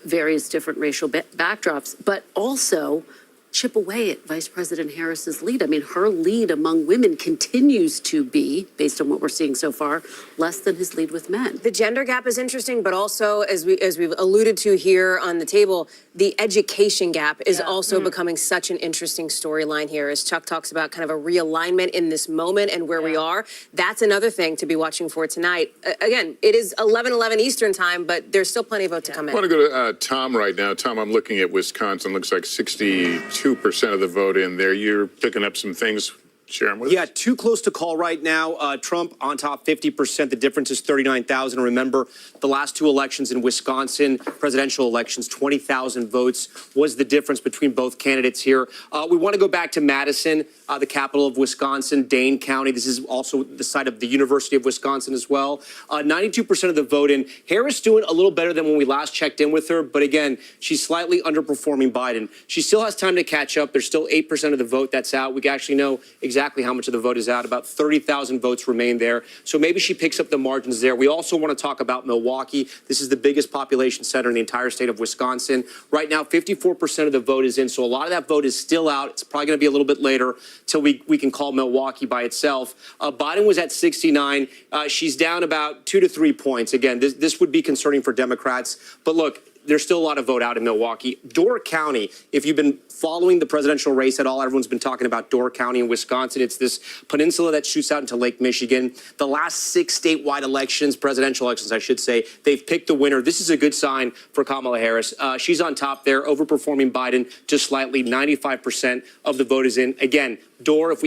various different racial backdrops, but also chip away at Vice President Harris's lead. I mean, her lead among women continues to be, based on what we're seeing so far, less than his lead with men. The gender gap is interesting, but also, as we've alluded to here on the table, the education gap is also becoming such an interesting storyline here, as Chuck talks about kind of a realignment in this moment and where we are. That's another thing to be watching for tonight. Again, it is 11:11 Eastern time, but there's still plenty of vote to come I want in. to go to Tom right now. Tom, I'm looking at Wisconsin. Looks like 62% of the vote in there. You're picking up some things Sharon, what Yeah, too close to call right now. Trump on top 50%. The difference is 39,000. Remember, the last two elections in Wisconsin, presidential elections, 20,000 votes was the difference between both candidates here. We want to go back to Madison, the capital of Wisconsin, Dane County. This is also the site of the University of Wisconsin as well. 92% of the vote in. Harris doing a little better than when we last checked in with her. But again, she's slightly underperforming Biden. She still has time to catch up. There's still 8% of the vote that's out. We actually know exactly how much of the vote is out. About 30,000 votes remain there. So maybe she picks up the margins there. We also want to talk about Milwaukee. This is the biggest population center in the entire state of Wisconsin. Right now, 54% of the vote is in. So a lot of that vote is still out. It's probably going to be a little bit later till we can call Milwaukee by itself. Biden was at 69. She's down about 2 to 3 points. Again, this would be concerning for Democrats. But look, there's still a lot of vote out in Milwaukee. Door County, if you've been following the presidential race at all, everyone's been talking about Door County in Wisconsin. It's this peninsula that shoots out into Lake Michigan. The last 6 statewide elections, presidential elections, I should say, they've picked the winner. This is a good sign for Kamala Harris. She's on top there, overperforming Biden just slightly. 95% of the vote is in. Again, Door, if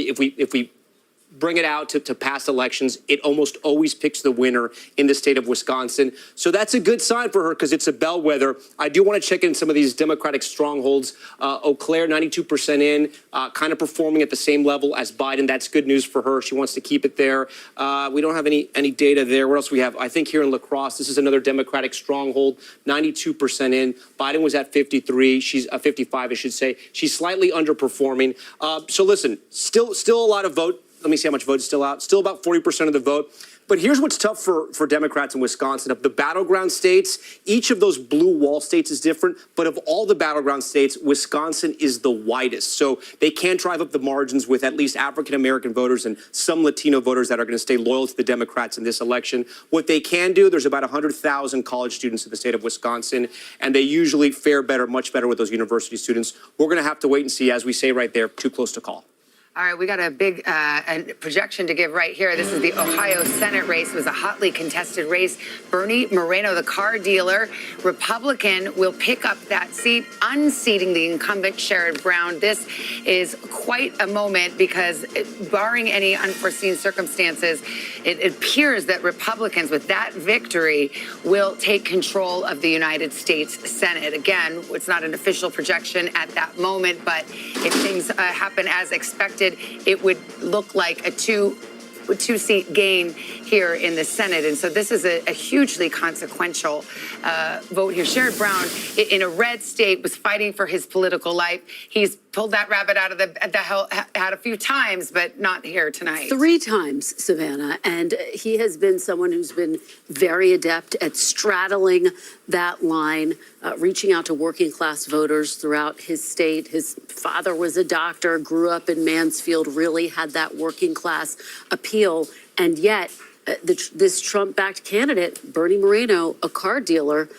we bring it out to past elections, it almost always picks the winner in the state of Wisconsin. So that's a good sign for her because it's a bellwether. I do want to check in some of these Democratic strongholds. Eau Claire, 92% in, kind of performing at the same level as Biden. That's good news for her. She wants to keep it there. We don't have any data there. What else we have? I think here in La Crosse, this is another Democratic stronghold, 92% in. Biden was at 53. She's 55, I should say. She's slightly underperforming. So listen, still a lot of vote. Let me see how much vote is still out. Still about 40% of the vote. But here's what's tough for Democrats in Wisconsin. Of the battleground states, each of those blue wall states is different. But of all the battleground states, Wisconsin is the widest. So they can drive up the margins with at least African-American voters and some Latino voters that are going to stay loyal to the Democrats in this election. What they can do, there's about 100,000 college students in the state of Wisconsin, and they usually fare better, much better with those university students. We're going to have to wait and see, as we say right there, too close to call. All right, we got a big projection to give right here. This is the Ohio Senate race. It was a hotly contested race. Bernie Moreno, the car dealer, Republican, will pick up that seat, unseating the incumbent Sherrod Brown. This is quite a moment because, barring any unforeseen circumstances, it appears that Republicans, with that victory, will take control of the United States Senate. Again, it's not an official projection at that moment, but if things happen as expected, it would look like a two-seat gain here in the Senate. And so this is a hugely consequential vote here. Sherrod Brown, in a red state, was fighting for his political life. He's pulled that rabbit out of the hat a few times, but not here tonight. 3 times, Savannah. And he has been someone who's been very adept at straddling that line, reaching out to working class voters throughout his state. His father was a doctor, grew up in Mansfield, really had that working class appeal. And yet, this Trump-backed candidate, Bernie Moreno, a car dealer,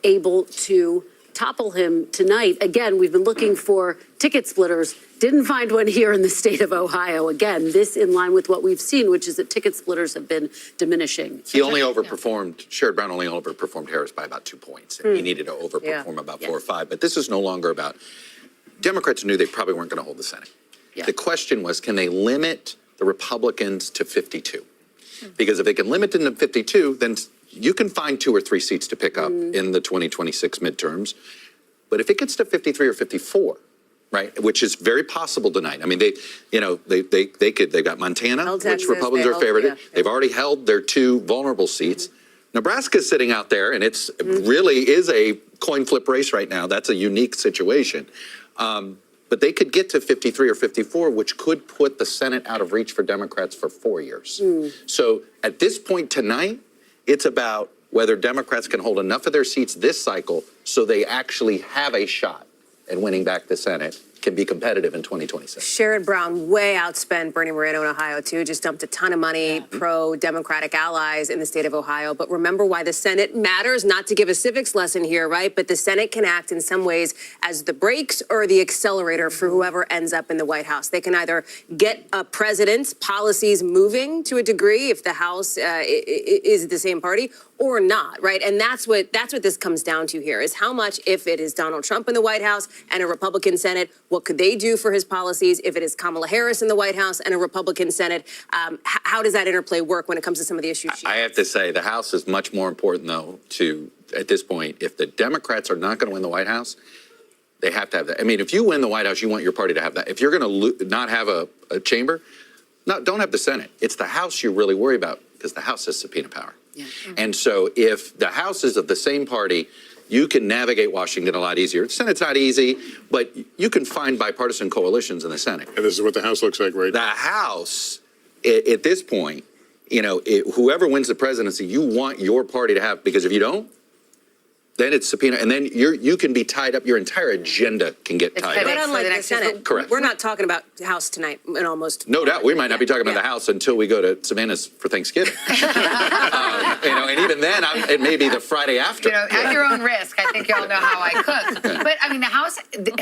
able to topple him tonight. Again, we've been looking for ticket splitters. Didn't find one here in the state of Ohio. Again, this in line with what we've seen, which is that ticket splitters have been diminishing. He only overperformed, Sherrod Brown only overperformed Harris by about 2 points. And he needed to overperform about 4 or 5. But this is no longer about, Democrats knew they probably weren't going to hold the Senate. The question was, can they limit the Republicans to 52? Because if they can limit them to 52, then you can find 2 or 3 seats to pick up in the 2026 midterms. But if it gets to 53 or 54, right, which is very possible tonight. I mean, they've got Montana, which Republicans are favored. They've already held their 2 vulnerable seats. Nebraska's sitting out there, and it's really is a coin flip race right now. That's a unique situation. But they could get to 53 or 54, which could put the Senate out of reach for Democrats for 4 years. So at this point tonight, it's about whether Democrats can hold enough of their seats this cycle so they actually have a shot at winning back the Senate, can be competitive in 2026. Sherrod Brown way outspent Bernie Moreno in Ohio, too. Just dumped a ton of money, pro-Democratic allies in the state of Ohio. But remember why the Senate matters, not to give a civics lesson here, right? But the Senate can act in some ways as the brakes or the accelerator for whoever ends up in the White House. They can either get a president's policies moving to a degree if the House is the same party, or not, right? And that's what this comes down to here, is how much, if it is Donald Trump in the White House and a Republican Senate, What could they do for his policies if it is Kamala Harris in the White House and a Republican Senate? How does that interplay work when it comes to some of the issues? I have to say the House is much more important, though, at this point. If the Democrats are not going to win the White House, they have to have that. I mean, if you win the White House, you want your party to have that. If you're going to not have a chamber, don't have the Senate. It's the House you really worry about because the House has subpoena power. Yeah. And so if the House is of the same party, you can navigate Washington a lot easier. The Senate's not easy, but you can find bipartisan coalitions in the Senate. And this is what the House looks like right now. The House, at this point, whoever wins the presidency, you want your party to have, because if you don't, then it's subpoena, and then you can be tied up. Your entire agenda can get tied up. But unlike the Senate, Correct. we're not talking about the House tonight in almost. No doubt, we might not be talking about the House until we go to Savannah's for Thanksgiving. And even then, it may be the Friday after. At your own risk. I think y'all know how I cook. But I mean, the House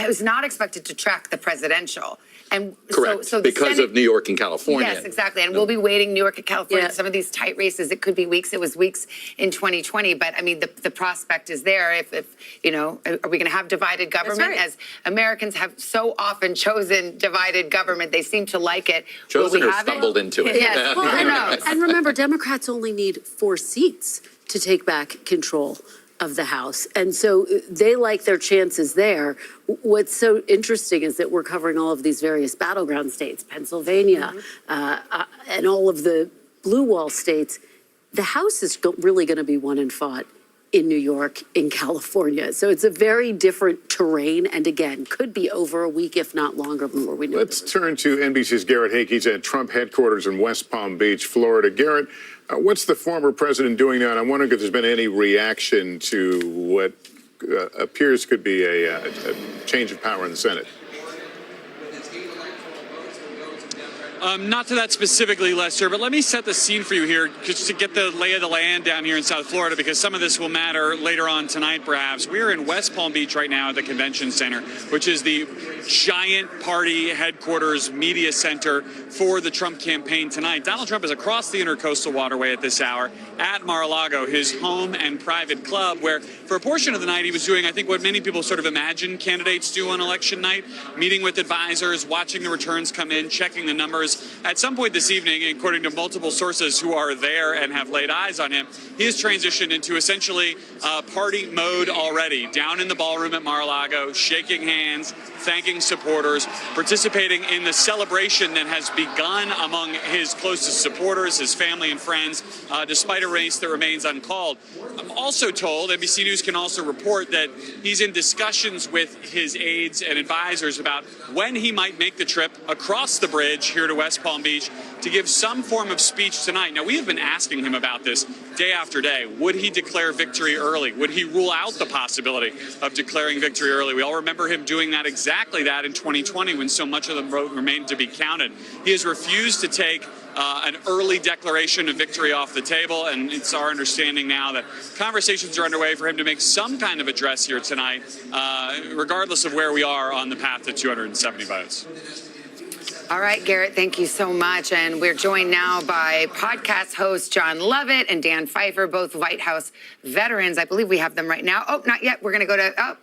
was not expected to track the presidential. And Correct, so the because Senate, of New York and California. Yes, exactly. And we'll be waiting New York and California. Some of these tight races, it could be weeks. It was weeks in 2020. But I mean, the prospect is there. If are we going to have divided government? right. As Americans have so often chosen divided government, they seem to like it. Chosen Will we or have stumbled into it. Yes. Well, Who knows? and remember, Democrats only need 4 seats to take back control of the House. And so they like their chances there. What's so interesting is that we're covering all of these various battleground states, Pennsylvania, and all of the blue wall states. The House is really going to be won and fought in New York, in California. So it's a very different terrain. And again, could be over a week, if not longer, before we know. Let's turn to NBC's Garrett Haake. He's at Trump headquarters in West Palm Beach, Florida. Garrett, what's the former president doing now? And I'm wondering if there's been any reaction to what appears could be a change of power in the Senate. Not to that specifically, Lester, but let me set the scene for you here just to get the lay of the land down here in South Florida, because some of this will matter later on tonight, perhaps. We're in West Palm Beach right now at the Convention Center, which is the giant party headquarters media center for the Trump campaign tonight. Donald Trump is across the Intercoastal Waterway at this hour at Mar-a-Lago, his home and private club, where for a portion of the night he was doing, I think, what many people sort of imagine candidates do on election night, meeting with advisors, watching the returns come in, checking the numbers. At some point this evening, according to multiple sources who are there and have laid eyes on him, he has transitioned into essentially party mode already, down in the ballroom at Mar-a-Lago, shaking hands, thanking supporters, participating in the celebration that has begun among his closest supporters, his family and friends, despite a race that remains uncalled. I'm also told, NBC News can also report, that he's in discussions with his aides and advisors about when he might make the trip across the bridge here to West Palm Beach to give some form of speech tonight. Now, we have been asking him about this day after day. Would he declare victory early? Would he rule out the possibility of declaring victory early? We all remember him doing exactly that in 2020 when so much of the vote remained to be counted. He has refused to take an early declaration of victory off the table, and it's our understanding now that conversations are underway for him to make some kind of address here tonight, regardless of where we are on the path to 270 votes. All right, Garrett, thank you so much. And we're joined now by podcast host John Lovett and Dan Pfeiffer, both White House veterans. I believe we have them right now. Oh, not yet. We're going to go to,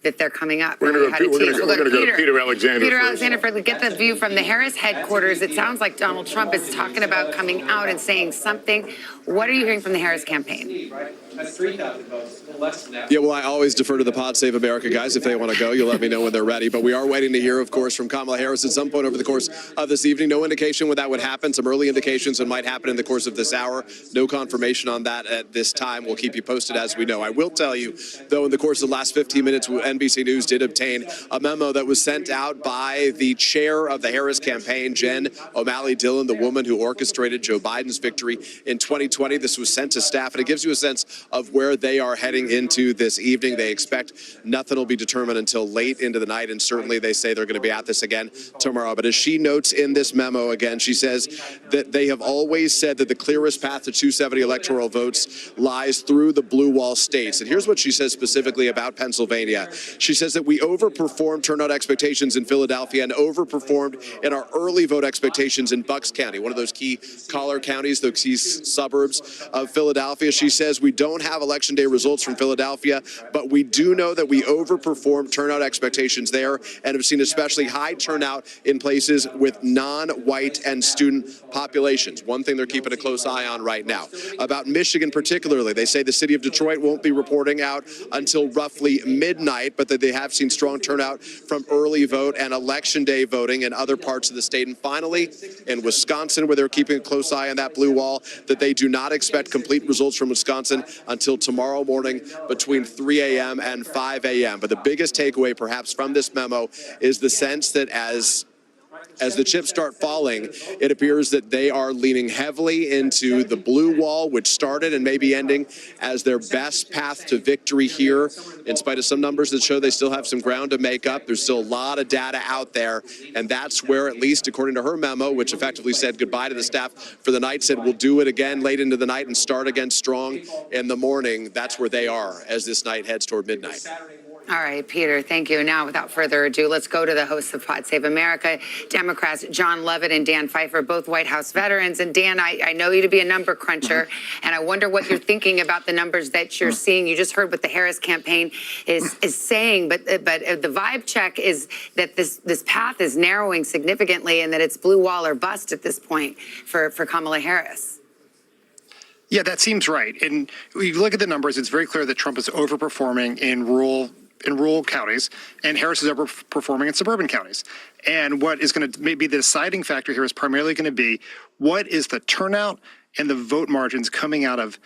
that they're coming up. We're going to go to Peter Alexander. Peter Alexander, for get the view from the Harris headquarters. It sounds like Donald Trump is talking about coming out and saying something. What are you hearing from the Harris campaign? That's 3,000 votes, less than that. Yeah, well, I always defer to the Pod Save America guys. If they want to go, you'll let me know when they're ready. But we are waiting to hear, of course, from Kamala Harris at some point over the course of this evening. No indication when that would happen. Some early indications it might happen in the course of this hour. No confirmation on that at this time. We'll keep you posted as we know. I will tell you, though, in the course of the last 15 minutes, NBC News did obtain a memo that was sent out by the chair of the Harris campaign, Jen O'Malley Dillon, the woman who orchestrated Joe Biden's victory in 2020. This was sent to staff, and it gives you a sense of where they are heading into this evening. They expect nothing will be determined until late into the night, and certainly they say they're going to be at this again tomorrow. But as she notes in this memo again, she says that they have always said that the clearest path to 270 electoral votes lies through the blue wall states. And here's what she says specifically about Pennsylvania. She says that we overperformed turnout expectations in Philadelphia and overperformed in our early vote expectations in Bucks County, one of those key collar counties, those key suburbs of Philadelphia. She says we don't have election day results from Philadelphia, but we do know that we overperformed turnout expectations there and have seen especially high turnout in places with non-white and student populations. One thing they're keeping a close eye on right now. About Michigan particularly, they say the city of Detroit won't be reporting out until roughly midnight, but that they have seen strong turnout from early vote and election day voting in other parts of the state. And finally, in Wisconsin, where they're keeping a close eye on that blue wall, that they do not expect complete results from Wisconsin until tomorrow morning between 3 a.m. and 5 a.m. But the biggest takeaway perhaps from this memo is the sense that as the chips start falling, it appears that they are leaning heavily into the blue wall, which started and may be ending as their best path to victory here. In spite of some numbers that show they still have some ground to make up, there's still a lot of data out there. And that's where, at least according to her memo, which effectively said goodbye to the staff for the night, said we'll do it again late into the night and start again strong in the morning. That's where they are as this night heads toward midnight. All right, Peter, thank you. Now, without further ado, let's go to the hosts of Pod Save America, Democrats John Lovett and Dan Pfeiffer, both White House veterans. And Dan, I know you to be a number cruncher, and I wonder what you're thinking about the numbers that you're seeing. You just heard what the Harris campaign is saying, but the vibe check is that this path is narrowing significantly and that it's blue wall or bust at this point for Kamala Harris. Yeah, that seems right. And when you look at the numbers, it's very clear that Trump is overperforming in rural counties, and Harris is overperforming in suburban counties. And what is going to maybe the deciding factor here is primarily going to be what is the turnout and the vote margins coming out of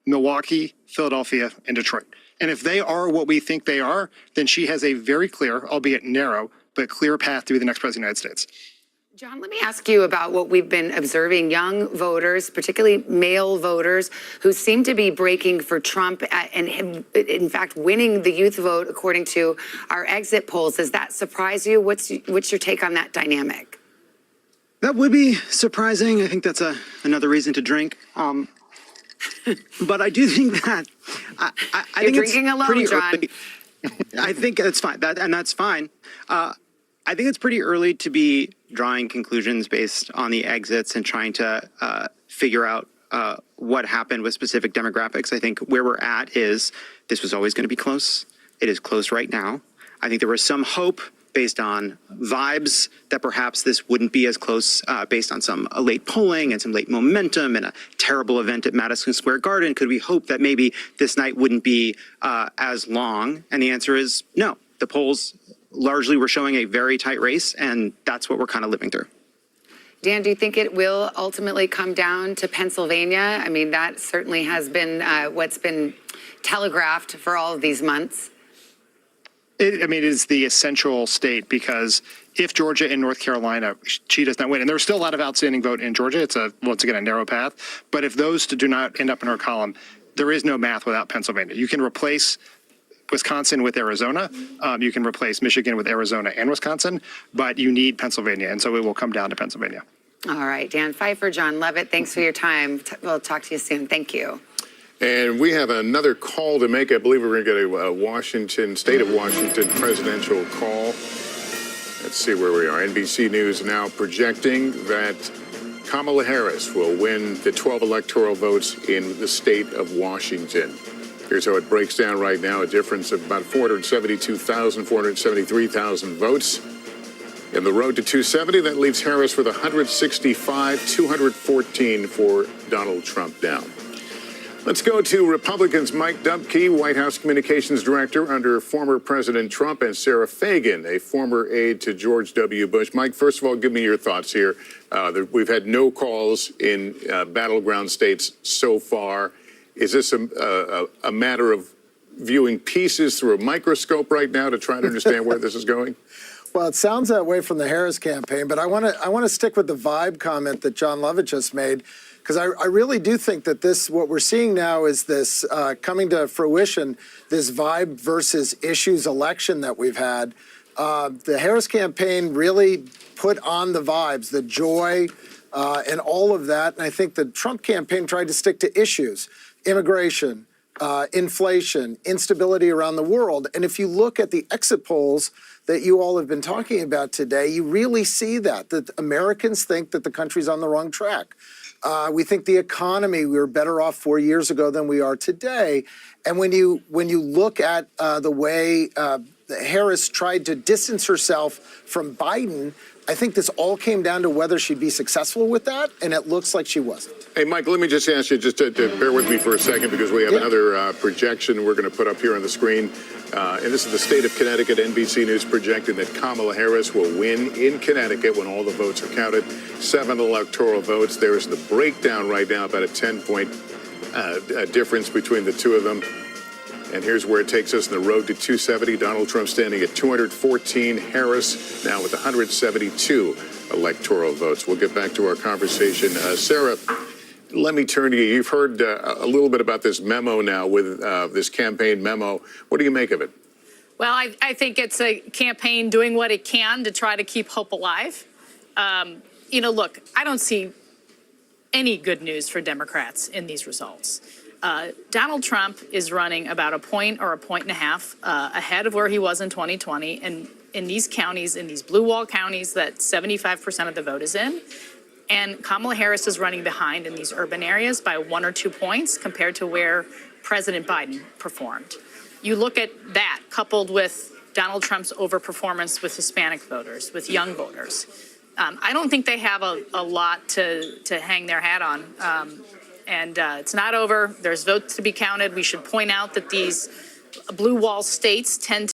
Milwaukee, Philadelphia, and Detroit. And if they are what we think they are, then she has a very clear, albeit narrow, but clear path to be the next president of the United States. John, let me ask you about what we've been observing. Young voters, particularly male voters, who seem to be breaking for Trump and in fact winning the youth vote according to our exit polls. Does that surprise you? What's your take on that dynamic? That would be surprising. I think that's another reason to drink. But I do think that I You're think drinking it's alone, pretty John. early. I think that's fine. That's fine. I think it's pretty early to be drawing conclusions based on the exits and trying to figure out what happened with specific demographics. I think where we're at is this was always going to be close. It is close right now. I think there was some hope based on vibes that perhaps this wouldn't be as close based on some late polling and some late momentum and a terrible event at Madison Square Garden. Could we hope that maybe this night wouldn't be as long? And the answer is no. The polls largely were showing a very tight race, and that's what we're kind of living through. Dan, do you think it will ultimately come down to Pennsylvania? I mean, that certainly has been what's been telegraphed for all of these months. It is the essential state because if Georgia and North Carolina, she does not win, and there's still a lot of outstanding vote in Georgia. It's once again a narrow path. But if those do not end up in her column, there is no math without Pennsylvania. You can replace Wisconsin with Arizona. You can replace Michigan with Arizona and Wisconsin, but you need Pennsylvania, and so it will come down to Pennsylvania. All right, Dan Pfeiffer, John Lovett, thanks for your time. We'll talk to you soon. Thank you. And we have another call to make. I believe we're going to get a state of Washington presidential call. Let's see where we are. NBC News now projecting that Kamala Harris will win the 12 electoral votes in the state of Washington. Here's how it breaks down right now, a difference of about 473,000 votes. In the road to 270, that leaves Harris with 165, 214 for Donald Trump down. Let's go to Republicans Mike Dubke, White House Communications Director under former President Trump, and Sarah Fagan, a former aide to George W. Bush. Mike, first of all, give me your thoughts here. We've had no calls in battleground states so far. Is this a matter of viewing pieces through a microscope right now to try to understand where this is going? Well, it sounds that way from the Harris campaign, but I want to stick with the vibe comment that John Lovett just made, because I really do think that what we're seeing now is this coming to fruition, this vibe versus issues election that we've had. The Harris campaign really put on the vibes, the joy, and all of that. And I think the Trump campaign tried to stick to issues, immigration, inflation, instability around the world. And if you look at the exit polls that you all have been talking about today, you really see that Americans think that the country's on the wrong track. We think the economy, we were better off 4 years ago than we are today. And when you look at the way Harris tried to distance herself from Biden, I think this all came down to whether she'd be successful with that, and it looks like she wasn't. Hey, Mike, let me just ask you just to bear with me for a second because we have another projection we're going to put up here on the screen. And this is the state of Connecticut. NBC News projecting that Kamala Harris will win in Connecticut when all the votes are counted. 7 electoral votes. There is the breakdown right now, about a 10-point difference between the two of them. And here's where it takes us in the road to 270. Donald Trump standing at 214. Harris now with 172 electoral votes. We'll get back to our conversation. Sarah, let me turn to you. You've heard a little bit about this memo now with this campaign memo. What do you make of it? Well, I think it's a campaign doing what it can to try to keep hope alive. Look, I don't see any good news for Democrats in these results. Donald Trump is running about a point or a point and a half ahead of where he was in 2020. And in these counties, in these blue wall counties that 75% of the vote is in. And Kamala Harris is running behind in these urban areas by 1 or 2 points compared to where President Biden performed. You look at that coupled with Donald Trump's overperformance with Hispanic voters, with young voters. I don't think they have a lot to hang their hat on. And it's not over. There's votes to be counted. We should point out that these blue wall states tend